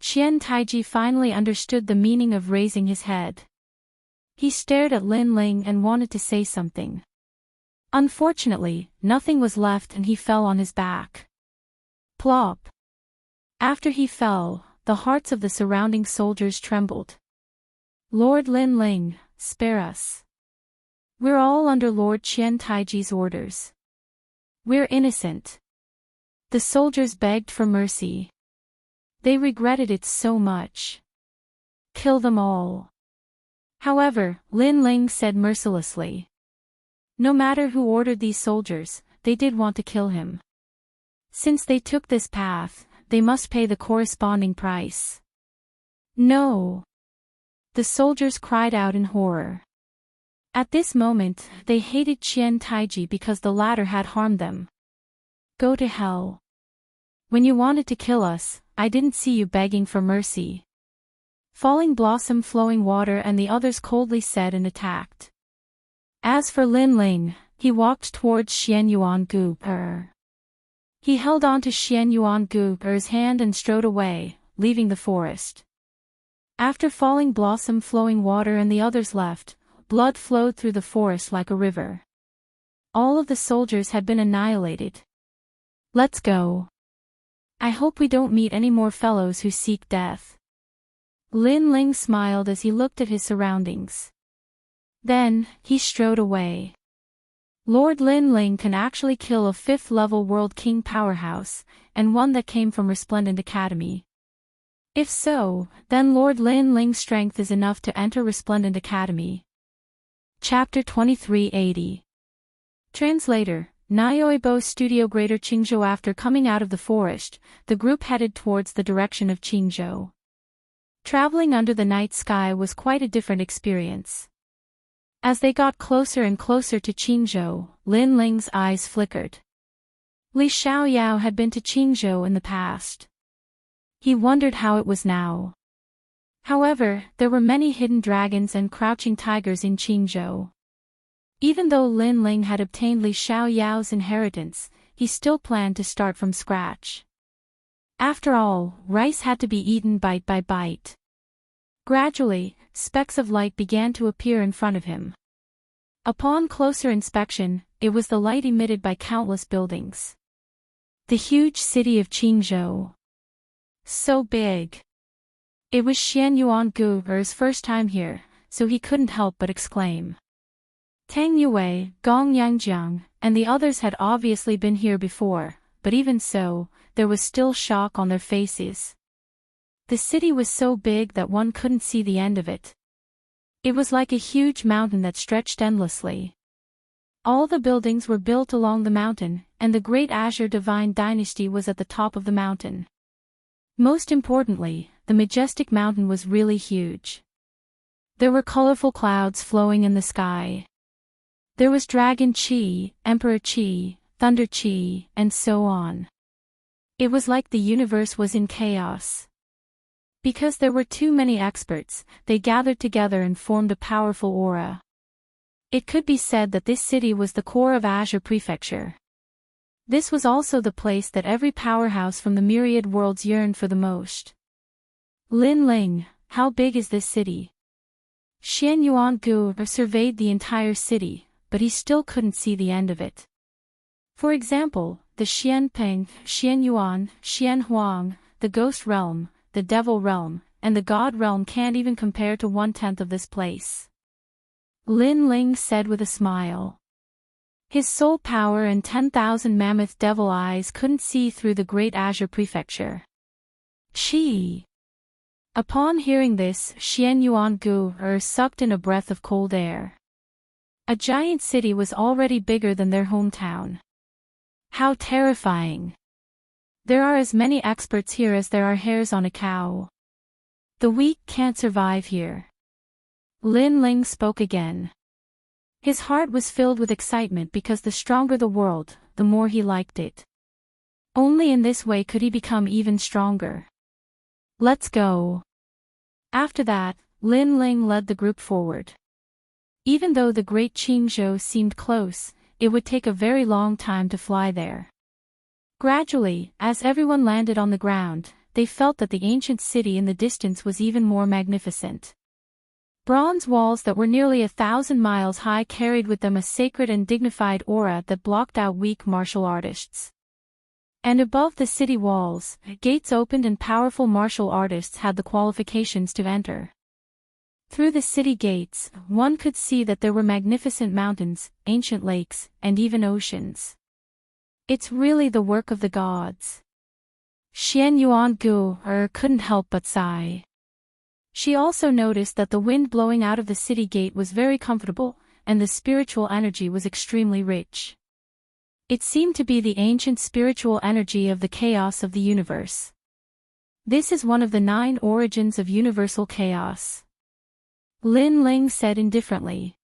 Qian Taiji finally understood the meaning of raising his head. He stared at Lin Ling and wanted to say something. Unfortunately, nothing was left and he fell on his back. Plop. After he fell, the hearts of the surrounding soldiers trembled. Lord Lin Ling, spare us. We're all under Lord Qian Taiji's orders. We're innocent. The soldiers begged for mercy. They regretted it so much. Kill them all. However, Lin Ling said mercilessly. No matter who ordered these soldiers, they did want to kill him. Since they took this path, they must pay the corresponding price. No. The soldiers cried out in horror. At this moment, they hated Qian Taiji because the latter had harmed them. Go to hell. When you wanted to kill us, I didn't see you begging for mercy. Falling Blossom, Flowing Water, and the others coldly said and attacked. As for Lin Ling, he walked towards Xian Yuan Gu. He held on to Xian Yuan Gu's hand and strode away, leaving the forest. After Falling Blossom, Flowing Water, and the others left, blood flowed through the forest like a river. All of the soldiers had been annihilated. Let's go. I hope we don't meet any more fellows who seek death. Lin Ling smiled as he looked at his surroundings. Then, he strode away. Lord Lin Ling can actually kill a 5th-level World King powerhouse, and one that came from Resplendent Academy. If so, then Lord Lin Ling's strength is enough to enter Resplendent Academy. Chapter 2380. Translator, Nyoibo Studio Greater Qingzhou. After coming out of the forest, the group headed towards the direction of Qingzhou. Traveling under the night sky was quite a different experience. As they got closer and closer to Qingzhou, Lin Ling's eyes flickered. Li Xiaoyao had been to Qingzhou in the past. He wondered how it was now. However, there were many hidden dragons and crouching tigers in Qingzhou. Even though Lin Ling had obtained Li Xiaoyao's inheritance, he still planned to start from scratch. After all, rice had to be eaten bite by bite. Gradually, specks of light began to appear in front of him. Upon closer inspection, it was the light emitted by countless buildings. The huge city of Qingzhou. So big. It was Xian Yuan Gu's first time here, so he couldn't help but exclaim. Tang Yue, Gong Yangjiang, and the others had obviously been here before, but even so, there was still shock on their faces. The city was so big that one couldn't see the end of it. It was like a huge mountain that stretched endlessly. All the buildings were built along the mountain, and the great Azure divine dynasty was at the top of the mountain. Most importantly, the majestic mountain was really huge. There were colorful clouds flowing in the sky. There was Dragon Chi, Emperor Chi, Thunder Chi, and so on. It was like the universe was in chaos. Because there were too many experts, they gathered together and formed a powerful aura. It could be said that this city was the core of Azure Prefecture. This was also the place that every powerhouse from the myriad worlds yearned for the most. Lin Ling, how big is this city? Xian Yuangu surveyed the entire city, but he still couldn't see the end of it. For example, the Xian Peng, Xian Yuan, Xian Huang, the Ghost Realm, the Devil Realm, and the God Realm can't even compare to 1/10 of this place. Lin Ling said with a smile. His soul power and 10,000 mammoth devil eyes couldn't see through the great Azure Prefecture. Chi! Upon hearing this, Xian Yuangu sucked in a breath of cold air. A giant city was already bigger than their hometown. How terrifying! There are as many experts here as there are hairs on a cow. The weak can't survive here. Lin Ling spoke again. His heart was filled with excitement because the stronger the world, the more he liked it. Only in this way could he become even stronger. Let's go. After that, Lin Ling led the group forward. Even though the great Qingzhou seemed close, it would take a very long time to fly there. Gradually, as everyone landed on the ground, they felt that the ancient city in the distance was even more magnificent. Bronze walls that were nearly 1,000 miles high carried with them a sacred and dignified aura that blocked out weak martial artists. And above the city walls, gates opened and powerful martial artists had the qualifications to enter. Through the city gates, one could see that there were magnificent mountains, ancient lakes, and even oceans. It's really the work of the gods. Xian Yuangu couldn't help but sigh. She also noticed that the wind blowing out of the city gate was very comfortable, and the spiritual energy was extremely rich. It seemed to be the ancient spiritual energy of the chaos of the universe. This is one of the 9 origins of universal chaos. Lin Ling said indifferently.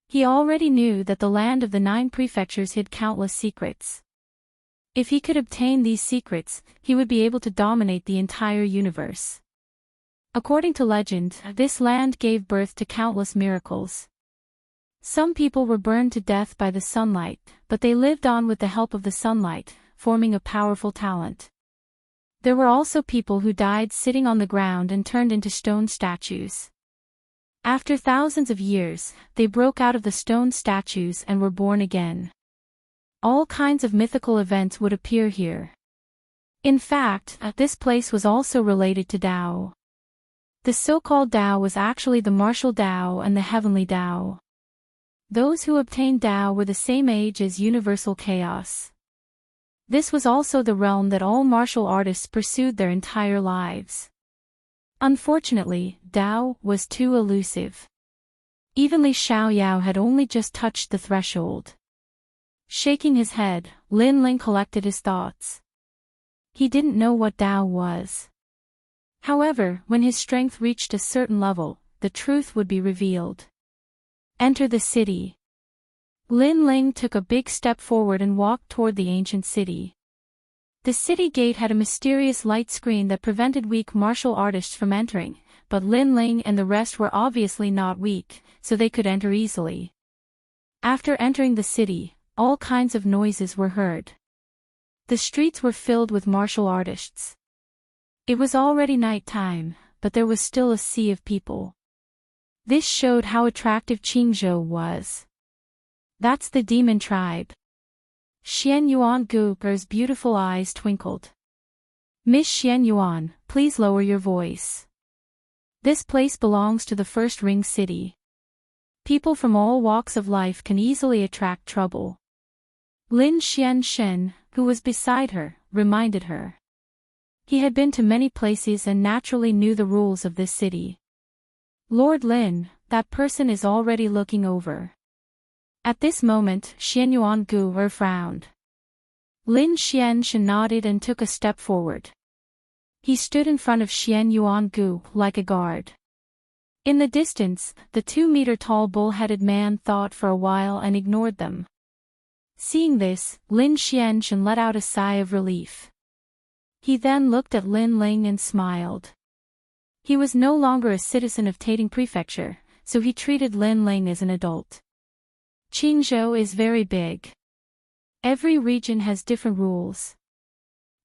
He already knew that the land of the 9 prefectures hid countless secrets. If he could obtain these secrets, he would be able to dominate the entire universe. According to legend, this land gave birth to countless miracles. Some people were burned to death by the sunlight, but they lived on with the help of the sunlight, forming a powerful talent. There were also people who died sitting on the ground and turned into stone statues. After thousands of years, they broke out of the stone statues and were born again. All kinds of mythical events would appear here. In fact, this place was also related to Tao. The so-called Tao was actually the martial Tao and the heavenly Tao. Those who obtained Tao were the same age as universal chaos. This was also the realm that all martial artists pursued their entire lives. Unfortunately, Tao was too elusive. Even Li Xiaoyao had only just touched the threshold. Shaking his head, Lin Ling collected his thoughts. He didn't know what Tao was. However, when his strength reached a certain level, the truth would be revealed. Enter the city. Lin Ling took a big step forward and walked toward the ancient city. The city gate had a mysterious light screen that prevented weak martial artists from entering, but Lin Ling and the rest were obviously not weak, so they could enter easily. After entering the city, all kinds of noises were heard. The streets were filled with martial artists. It was already night time, but there was still a sea of people. This showed how attractive Qingzhou was. That's the demon tribe. Xian Yuangu's beautiful eyes twinkled. Miss Xian Yuan, please lower your voice. This place belongs to the First Ring City. People from all walks of life can easily attract trouble. Lin Xian Shen, who was beside her, reminded her. He had been to many places and naturally knew the rules of this city. Lord Lin, that person is already looking over. At this moment, Xian Yuangu frowned. Lin Xianshan nodded and took a step forward. He stood in front of Xian Yuangu like a guard. In the distance, the 2-meter-tall bull-headed man thought for a while and ignored them. Seeing this, Lin Xianshan let out a sigh of relief. He then looked at Lin Ling and smiled. He was no longer a citizen of Tating Prefecture, so he treated Lin Ling as an adult. Qingzhou is very big. Every region has different rules.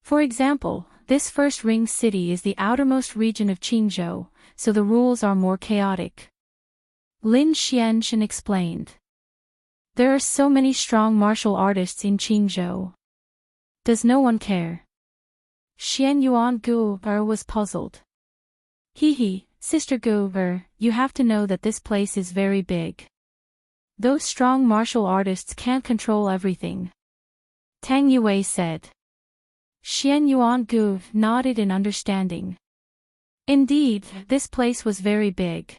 For example, this first ring city is the outermost region of Qingzhou, so the rules are more chaotic. Lin Xianshan explained. There are so many strong martial artists in Qingzhou. Does no one care? Xian Yuangu was puzzled. Sister Gu, you have to know that this place is very big. Those strong martial artists can't control everything. Tang Yue said. Xian Yuangu nodded in understanding. Indeed, this place was very big.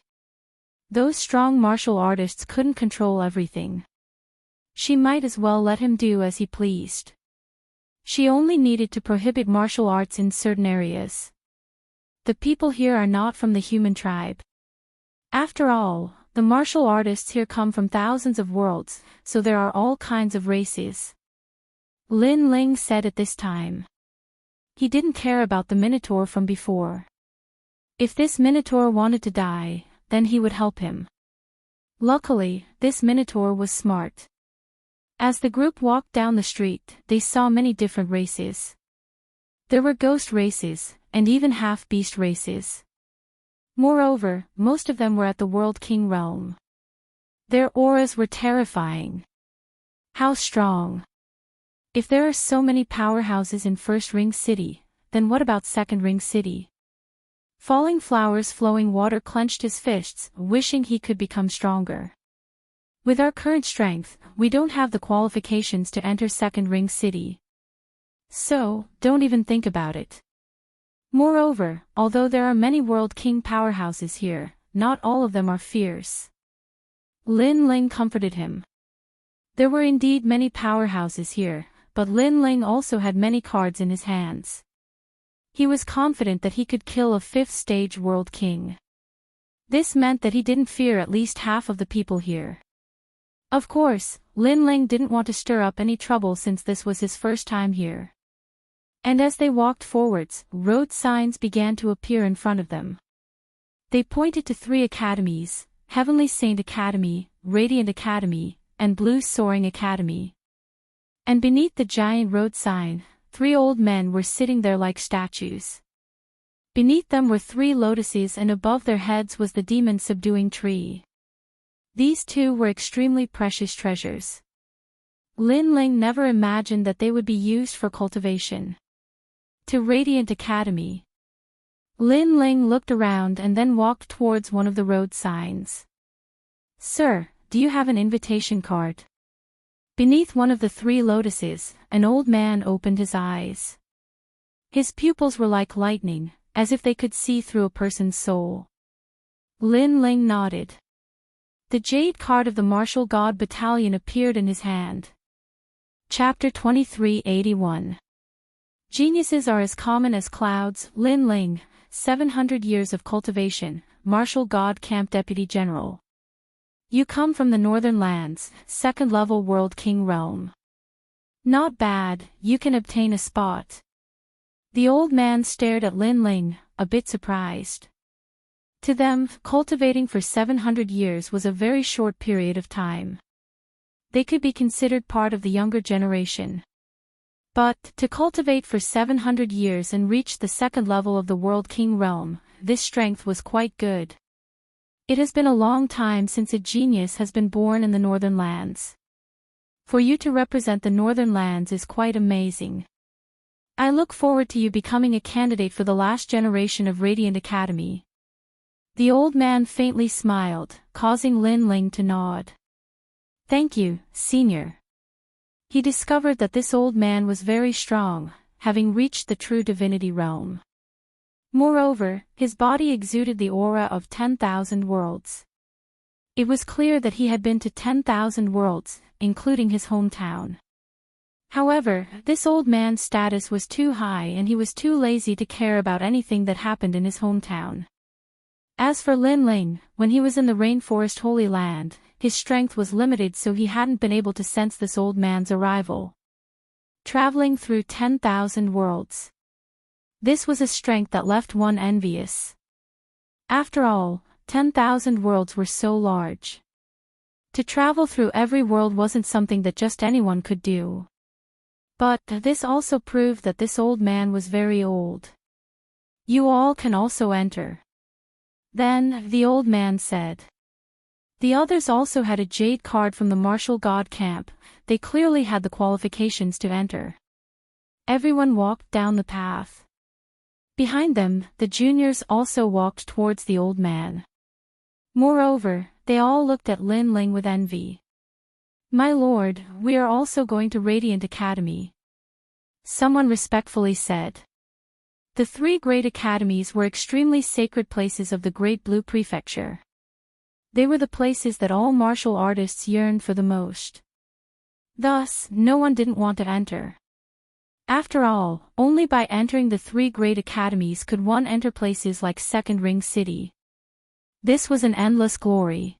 Those strong martial artists couldn't control everything. She might as well let him do as he pleased. She only needed to prohibit martial arts in certain areas. The people here are not from the human tribe. After all, the martial artists here come from thousands of worlds, so there are all kinds of races. Lin Ling said at this time. He didn't care about the Minotaur from before. If this Minotaur wanted to die, then he would help him. Luckily, this Minotaur was smart. As the group walked down the street, they saw many different races. There were ghost races, and even half-beast races. Moreover, most of them were at the World King realm. Their auras were terrifying. How strong! If there are so many powerhouses in First Ring City, then what about Second Ring City? Falling Flowers Flowing Water clenched his fists, wishing he could become stronger. With our current strength, we don't have the qualifications to enter Second Ring City. So, don't even think about it. Moreover, although there are many World King powerhouses here, not all of them are fierce. Lin Ling comforted him. There were indeed many powerhouses here, but Lin Ling also had many cards in his hands. He was confident that he could kill a 5th-stage World King. This meant that he didn't fear at least half of the people here. Of course, Lin Ling didn't want to stir up any trouble since this was his first time here. And as they walked forwards, road signs began to appear in front of them. They pointed to 3 academies, Heavenly Saint Academy, Radiant Academy, and Blue Soaring Academy. And beneath the giant road sign, 3 old men were sitting there like statues. Beneath them were 3 lotuses and above their heads was the demon-subduing tree. These 2 were extremely precious treasures. Lin Ling never imagined that they would be used for cultivation. To Radiant Academy. Lin Ling looked around and then walked towards one of the road signs. Sir, do you have an invitation card? Beneath one of the 3 lotuses, an old man opened his eyes. His pupils were like lightning, as if they could see through a person's soul. Lin Ling nodded. The jade card of the Martial God Battalion appeared in his hand. Chapter 2381. Geniuses are as common as clouds. Lin Ling, 700 years of cultivation, Martial God Camp Deputy General. You come from the Northern Lands, 2nd level World King realm. Not bad, you can obtain a spot. The old man stared at Lin Ling, a bit surprised. To them, cultivating for 700 years was a very short period of time. They could be considered part of the younger generation. But, to cultivate for 700 years and reach the 2nd level of the World King realm, this strength was quite good. It has been a long time since a genius has been born in the Northern Lands. For you to represent the Northern Lands is quite amazing. I look forward to you becoming a candidate for the last generation of Radiant Academy. The old man faintly smiled, causing Lin Ling to nod. Thank you, Senior. He discovered that this old man was very strong, having reached the true divinity realm. Moreover, his body exuded the aura of 10,000 worlds. It was clear that he had been to 10,000 worlds, including his hometown. However, this old man's status was too high and he was too lazy to care about anything that happened in his hometown. As for Lin Ling, when he was in the rainforest Holy Land, his strength was limited, so he hadn't been able to sense this old man's arrival. Traveling through 10,000 worlds. This was a strength that left one envious. After all, 10,000 worlds were so large. To travel through every world wasn't something that just anyone could do. But this also proved that this old man was very old. You all can also enter. Then, the old man said. The others also had a jade card from the martial god camp. They clearly had the qualifications to enter. Everyone walked down the path. Behind them, the juniors also walked towards the old man. Moreover, they all looked at Lin Ling with envy. My lord, we are also going to Radiant Academy. Someone respectfully said. The three great academies were extremely sacred places of the Great Blue Prefecture. They were the places that all martial artists yearned for the most. Thus, no one didn't want to enter. After all, only by entering the three great academies could one enter places like Second Ring City. This was an endless glory.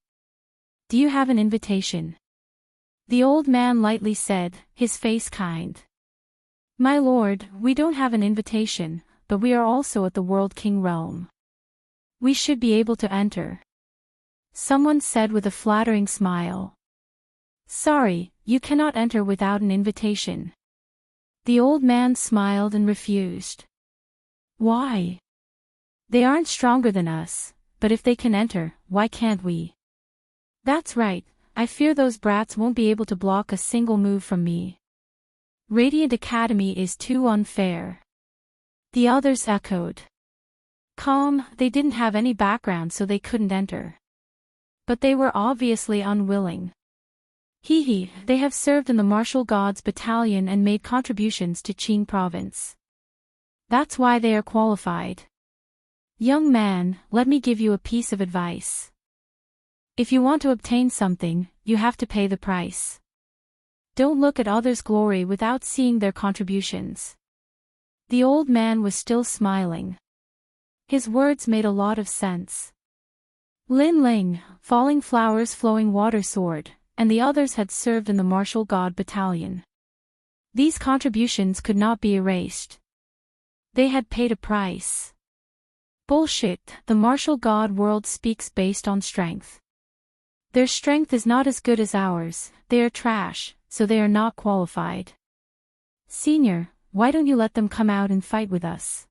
Do you have an invitation? The old man lightly said, his face kind. My lord, we don't have an invitation, but we are also at the World King realm. We should be able to enter. Someone said with a flattering smile. Sorry, you cannot enter without an invitation. The old man smiled and refused. Why? They aren't stronger than us, but if they can enter, why can't we? That's right, I fear those brats won't be able to block a single move from me. Radiant Academy is too unfair. The others echoed. Calm, they didn't have any background so they couldn't enter. But they were obviously unwilling. Hee, they have served in the Martial Gods Battalion and made contributions to Qing Province. That's why they are qualified. Young man, let me give you a piece of advice. If you want to obtain something, you have to pay the price. Don't look at others' glory without seeing their contributions. The old man was still smiling. His words made a lot of sense. Lin Ling, Falling Flowers Flowing Water Sword, and the others had served in the Martial God Battalion. These contributions could not be erased. They had paid a price. Bullshit, the Martial God world speaks based on strength. Their strength is not as good as ours, they are trash, so they are not qualified. Senior, why don't you let them come out and fight with us?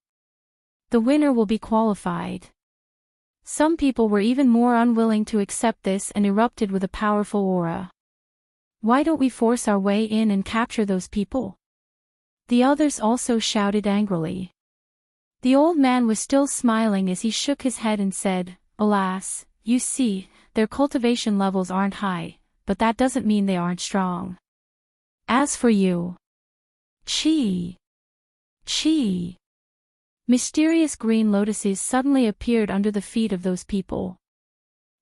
The winner will be qualified. Some people were even more unwilling to accept this and erupted with a powerful aura. Why don't we force our way in and capture those people? The others also shouted angrily. The old man was still smiling as he shook his head and said, Alas, you see, their cultivation levels aren't high, but that doesn't mean they aren't strong. As for you, Chi. Mysterious green lotuses suddenly appeared under the feet of those people.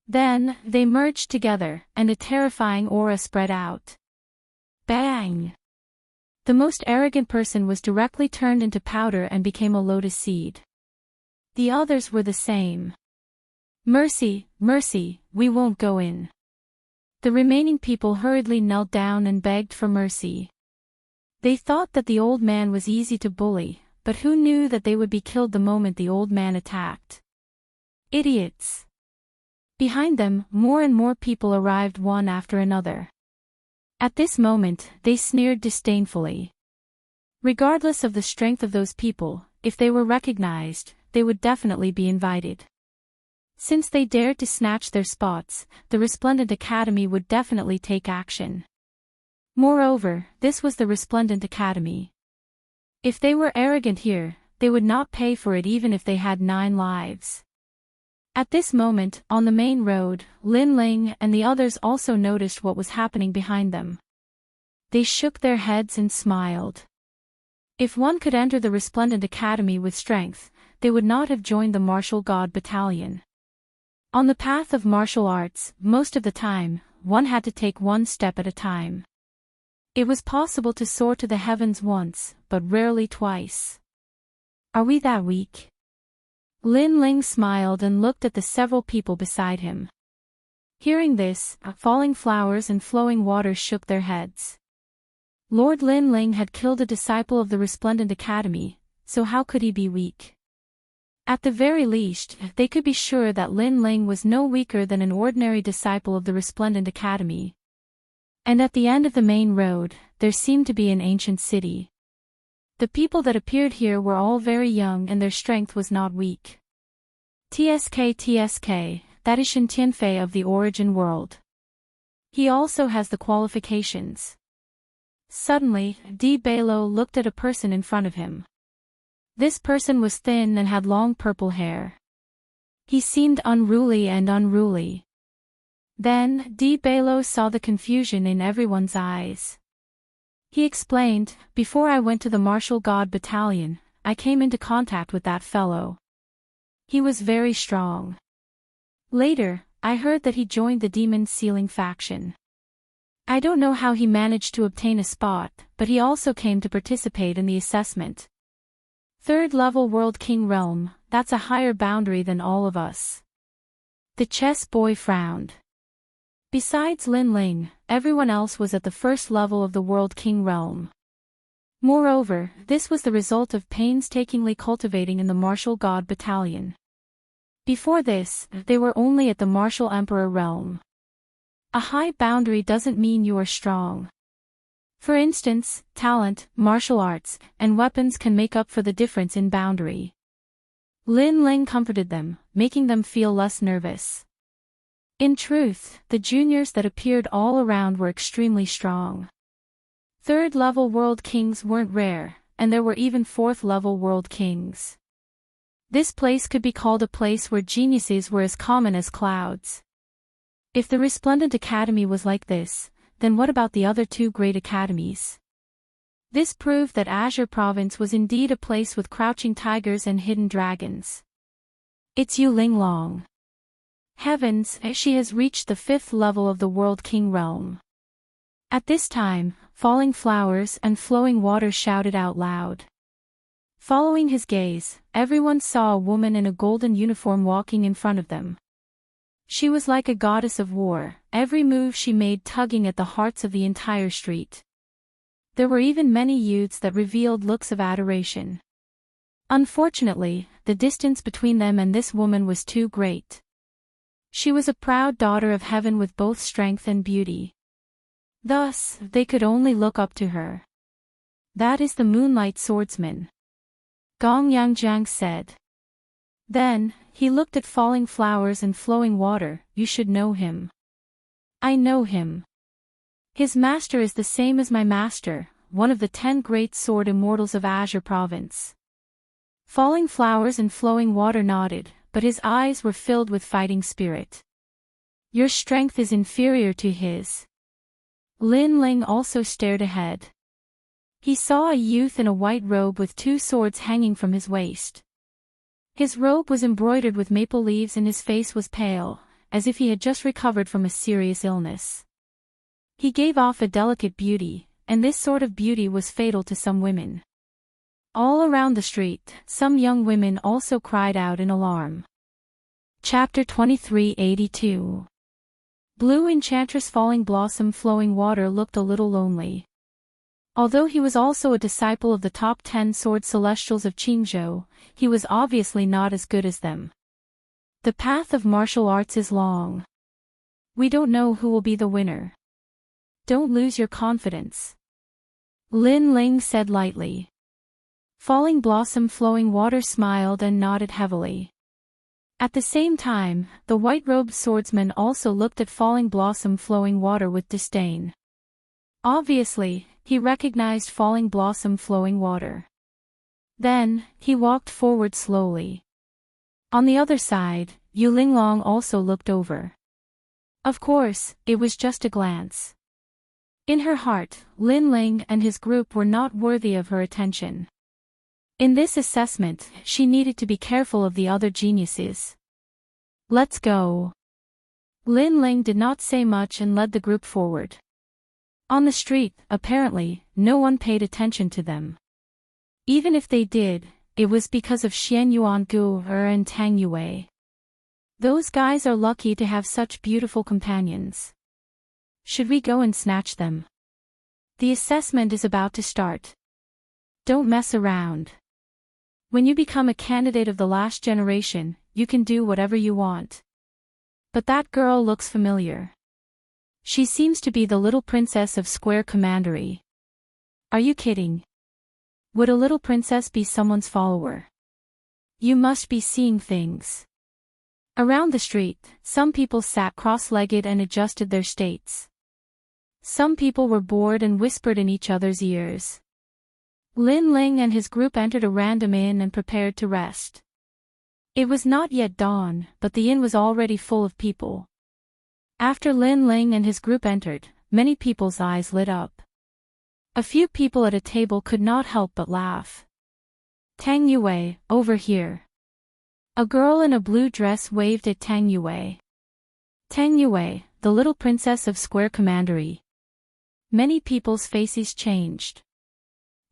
Then, they merged together, and a terrifying aura spread out. Bang! The most arrogant person was directly turned into powder and became a lotus seed. The others were the same. Mercy, mercy, we won't go in. The remaining people hurriedly knelt down and begged for mercy. They thought that the old man was easy to bully, but who knew that they would be killed the moment the old man attacked? Idiots! Behind them, more and more people arrived one after another. At this moment, they sneered disdainfully. Regardless of the strength of those people, if they were recognized, they would definitely be invited. Since they dared to snatch their spots, the Resplendent Academy would definitely take action. Moreover, this was the Resplendent Academy. If they were arrogant here, they would not pay for it even if they had 9 lives. At this moment, on the main road, Lin Ling and the others also noticed what was happening behind them. They shook their heads and smiled. If one could enter the resplendent academy with strength, they would not have joined the martial god battalion. On the path of martial arts, most of the time, one had to take one step at a time. It was possible to soar to the heavens once, but rarely twice. Are we that weak? Lin Ling smiled and looked at the several people beside him. Hearing this, falling flowers and flowing water shook their heads. Lord Lin Ling had killed a disciple of the Resplendent Academy, so how could he be weak? At the very least, they could be sure that Lin Ling was no weaker than an ordinary disciple of the Resplendent Academy. And at the end of the main road, there seemed to be an ancient city. The people that appeared here were all very young and their strength was not weak. TSK, that is Shen Tianfei of the Origin World. He also has the qualifications. Suddenly, Di Beilo looked at a person in front of him. This person was thin and had long purple hair. He seemed unruly. Then, Di Beilo saw the confusion in everyone's eyes. He explained, "Before I went to the martial god battalion, I came into contact with that fellow. He was very strong. Later, I heard that he joined the demon sealing faction. I don't know how he managed to obtain a spot, but he also came to participate in the assessment. Third level World King realm, that's a higher boundary than all of us." The chess boy frowned. Besides Lin Ling, everyone else was at the first level of the World King realm. Moreover, this was the result of painstakingly cultivating in the martial god battalion. Before this, they were only at the martial emperor realm. A high boundary doesn't mean you are strong. For instance, talent, martial arts, and weapons can make up for the difference in boundary. Lin Ling comforted them, making them feel less nervous. In truth, the juniors that appeared all around were extremely strong. Third-level world kings weren't rare, and there were even fourth-level world kings. This place could be called a place where geniuses were as common as clouds. If the Resplendent Academy was like this, then what about the other two great academies? This proved that Azure Province was indeed a place with crouching tigers and hidden dragons. It's Yu Linglong. Heavens, she has reached the 5th level of the World King realm. At this time, falling flowers and flowing water shouted out loud. Following his gaze, everyone saw a woman in a golden uniform walking in front of them. She was like a goddess of war, every move she made tugging at the hearts of the entire street. There were even many youths that revealed looks of adoration. Unfortunately, the distance between them and this woman was too great. She was a proud daughter of heaven with both strength and beauty. Thus, they could only look up to her. "That is the Moonlight Swordsman," Gong Yangjiang said. Then, he looked at falling flowers and flowing water. "You should know him." "I know him. His master is the same as my master, one of the 10 great sword immortals of Azure Province." Falling flowers and flowing water nodded, but his eyes were filled with fighting spirit. "Your strength is inferior to his." Lin Ling also stared ahead. He saw a youth in a white robe with 2 swords hanging from his waist. His robe was embroidered with maple leaves and his face was pale, as if he had just recovered from a serious illness. He gave off a delicate beauty, and this sort of beauty was fatal to some women. All around the street, some young women also cried out in alarm. Chapter 2382. Blue Enchantress Falling Blossom Flowing Water looked a little lonely. Although he was also a disciple of the top 10 sword celestials of Qingzhou, he was obviously not as good as them. The path of martial arts is long. We don't know who will be the winner. Don't lose your confidence. Lin Ling said lightly. Falling Blossom Flowing Water smiled and nodded heavily. At the same time, the white-robed swordsman also looked at Falling Blossom Flowing Water with disdain. Obviously, he recognized Falling Blossom Flowing Water. Then, he walked forward slowly. On the other side, Yu Linglong also looked over. Of course, it was just a glance. In her heart, Lin Ling and his group were not worthy of her attention. In this assessment, she needed to be careful of the other geniuses. Let's go. Lin Ling did not say much and led the group forward. On the street, apparently, no one paid attention to them. Even if they did, it was because of Xian Yuangu and Tang Yue. Those guys are lucky to have such beautiful companions. Should we go and snatch them? The assessment is about to start. Don't mess around. When you become a candidate of the last generation, you can do whatever you want. But that girl looks familiar. She seems to be the little princess of Square Commandery. Are you kidding? Would a little princess be someone's follower? You must be seeing things. Around the street, some people sat cross-legged and adjusted their states. Some people were bored and whispered in each other's ears. Lin Ling and his group entered a random inn and prepared to rest. It was not yet dawn, but the inn was already full of people. After Lin Ling and his group entered, many people's eyes lit up. A few people at a table could not help but laugh. Tang Yue, over here. A girl in a blue dress waved at Tang Yue. Tang Yue, the little princess of Square Commandery. Many people's faces changed.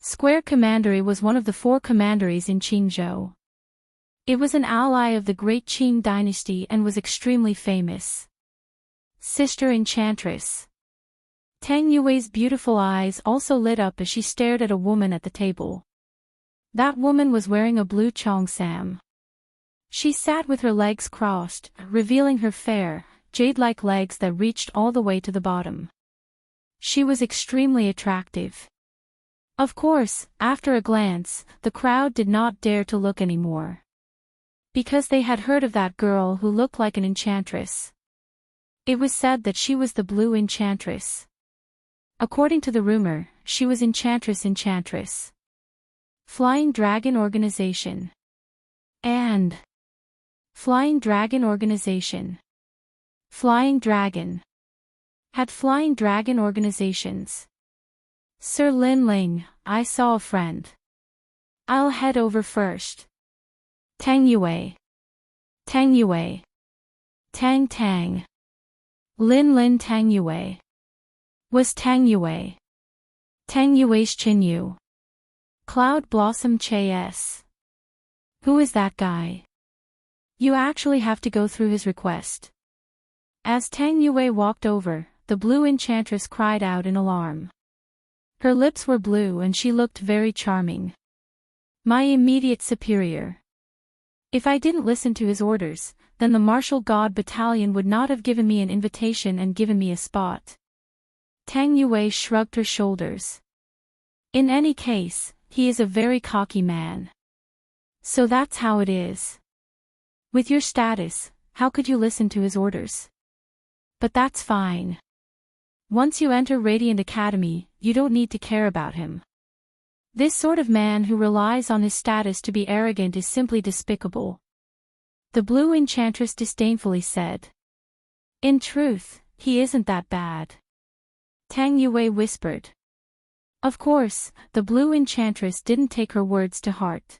Square Commandery was one of the 4 commanderies in Qingzhou. It was an ally of the great Qing dynasty and was extremely famous. Sister Enchantress. Tang Yue's beautiful eyes also lit up as she stared at a woman at the table. That woman was wearing a blue cheongsam. She sat with her legs crossed, revealing her fair, jade-like legs that reached all the way to the bottom. She was extremely attractive. Of course, after a glance, the crowd did not dare to look anymore. Because they had heard of that girl who looked like an enchantress. It was said that she was the Blue Enchantress. According to the rumor, she was Enchantress. Flying Dragon Organization. And Flying Dragon Organization. Flying Dragon. Had Flying Dragon organizations. Sir Lin Ling, I saw a friend. I'll head over first. Tang Yue. Tang Yue. Tang Tang. Lin Tang Yue. Was Tang Yue. Tang Yue's Qinyu. Cloud Blossom Che-S. Who is that guy? You actually have to go through his request. As Tang Yue walked over, the Blue Enchantress cried out in alarm. Her lips were blue and she looked very charming. My immediate superior. If I didn't listen to his orders, then the Martial God Battalion would not have given me an invitation and given me a spot. Tang Yue shrugged her shoulders. In any case, he is a very cocky man. So that's how it is. With your status, how could you listen to his orders? But that's fine. Once you enter Radiant Academy, you don't need to care about him. This sort of man who relies on his status to be arrogant is simply despicable. The Blue Enchantress disdainfully said. In truth, he isn't that bad. Tang Yue whispered. Of course, the Blue Enchantress didn't take her words to heart.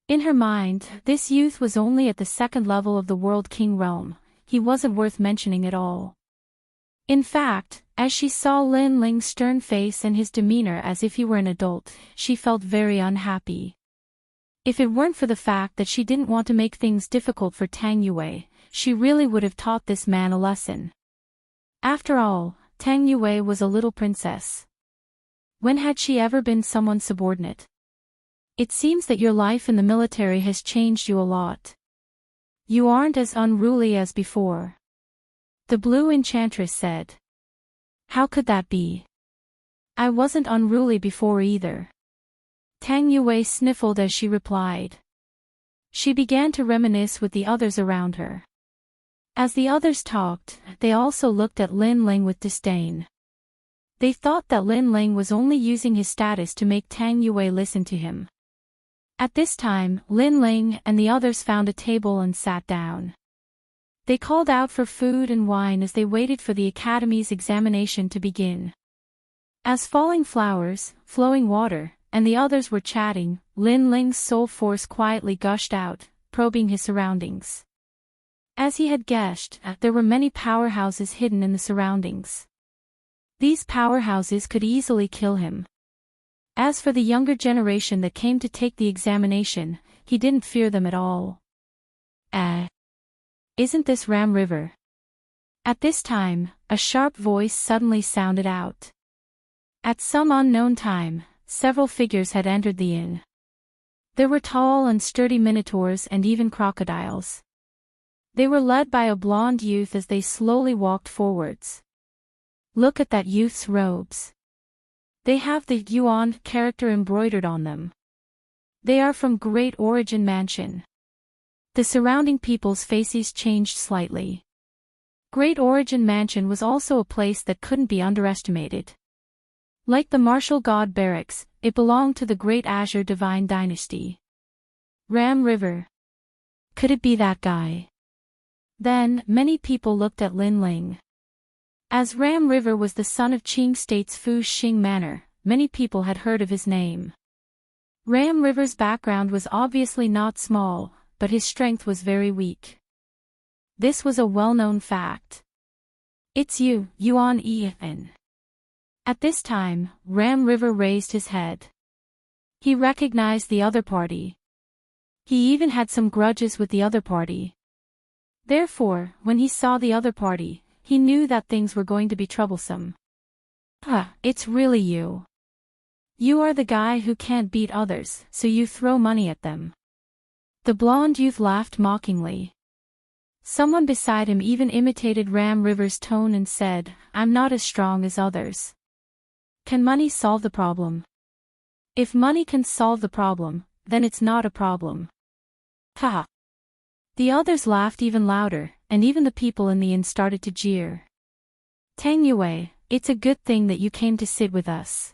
In her mind, this youth was only at the 2nd level of the World King realm. He wasn't worth mentioning at all. In fact, as she saw Lin Ling's stern face and his demeanor as if he were an adult, she felt very unhappy. If it weren't for the fact that she didn't want to make things difficult for Tang Yue, she really would have taught this man a lesson. After all, Tang Yue was a little princess. When had she ever been someone's subordinate? It seems that your life in the military has changed you a lot. You aren't as unruly as before. The Blue Enchantress said. How could that be? I wasn't unruly before either. Tang Yue sniffled as she replied. She began to reminisce with the others around her. As the others talked, they also looked at Lin Ling with disdain. They thought that Lin Ling was only using his status to make Tang Yue listen to him. At this time, Lin Ling and the others found a table and sat down. They called out for food and wine as they waited for the academy's examination to begin. As falling flowers, flowing water, and the others were chatting, Lin Ling's soul force quietly gushed out, probing his surroundings. As he had guessed, there were many powerhouses hidden in the surroundings. These powerhouses could easily kill him. As for the younger generation that came to take the examination, he didn't fear them at all. Isn't this Ram River? At this time, a sharp voice suddenly sounded out. At some unknown time, several figures had entered the inn. There were tall and sturdy minotaurs and even crocodiles. They were led by a blonde youth as they slowly walked forwards. Look at that youth's robes. They have the Yuan character embroidered on them. They are from Great Origin Mansion. The surrounding people's faces changed slightly. Great Origin Mansion was also a place that couldn't be underestimated. Like the martial god barracks, it belonged to the Great Azure Divine Dynasty. Ram River. Could it be that guy? Then, many people looked at Lin Ling. As Ram River was the son of Qing State's Fu Xing Manor, many people had heard of his name. Ram River's background was obviously not small, but his strength was very weak. This was a well-known fact. It's you, Yuan Ian. At this time, Ram River raised his head. He recognized the other party. He even had some grudges with the other party. Therefore, when he saw the other party, he knew that things were going to be troublesome. It's really you. You are the guy who can't beat others, so you throw money at them. The blonde youth laughed mockingly. Someone beside him even imitated Ram River's tone and said, I'm not as strong as others. Can money solve the problem? If money can solve the problem, then it's not a problem. Ha! The others laughed even louder, and even the people in the inn started to jeer. Tang Yue, it's a good thing that you came to sit with us.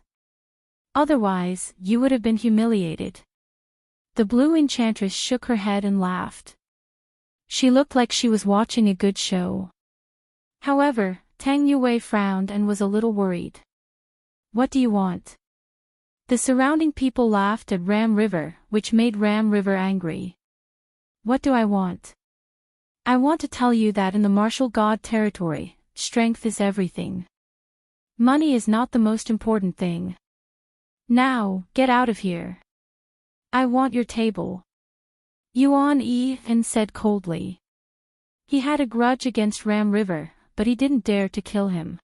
Otherwise, you would have been humiliated. The blue enchantress shook her head and laughed. She looked like she was watching a good show. However, Tang Yue frowned and was a little worried. What do you want? The surrounding people laughed at Ram River, which made Ram River angry. What do I want? I want to tell you that in the martial god territory, strength is everything. Money is not the most important thing. Now, get out of here. I want your table. Yuan Ian said coldly. He had a grudge against Ram River, but he didn't dare to kill him.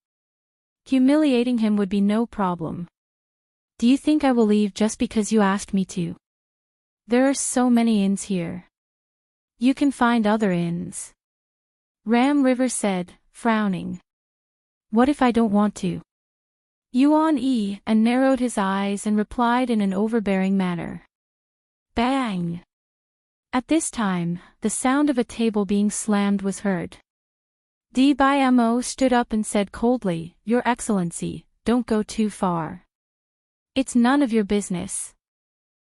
Humiliating him would be no problem. Do you think I will leave just because you asked me to? There are so many inns here. You can find other inns. Ram River said, frowning. What if I don't want to? Yuan Ian narrowed his eyes and replied in an overbearing manner. Bang! At this time, the sound of a table being slammed was heard. Mo stood up and said coldly, Your Excellency, don't go too far. It's none of your business.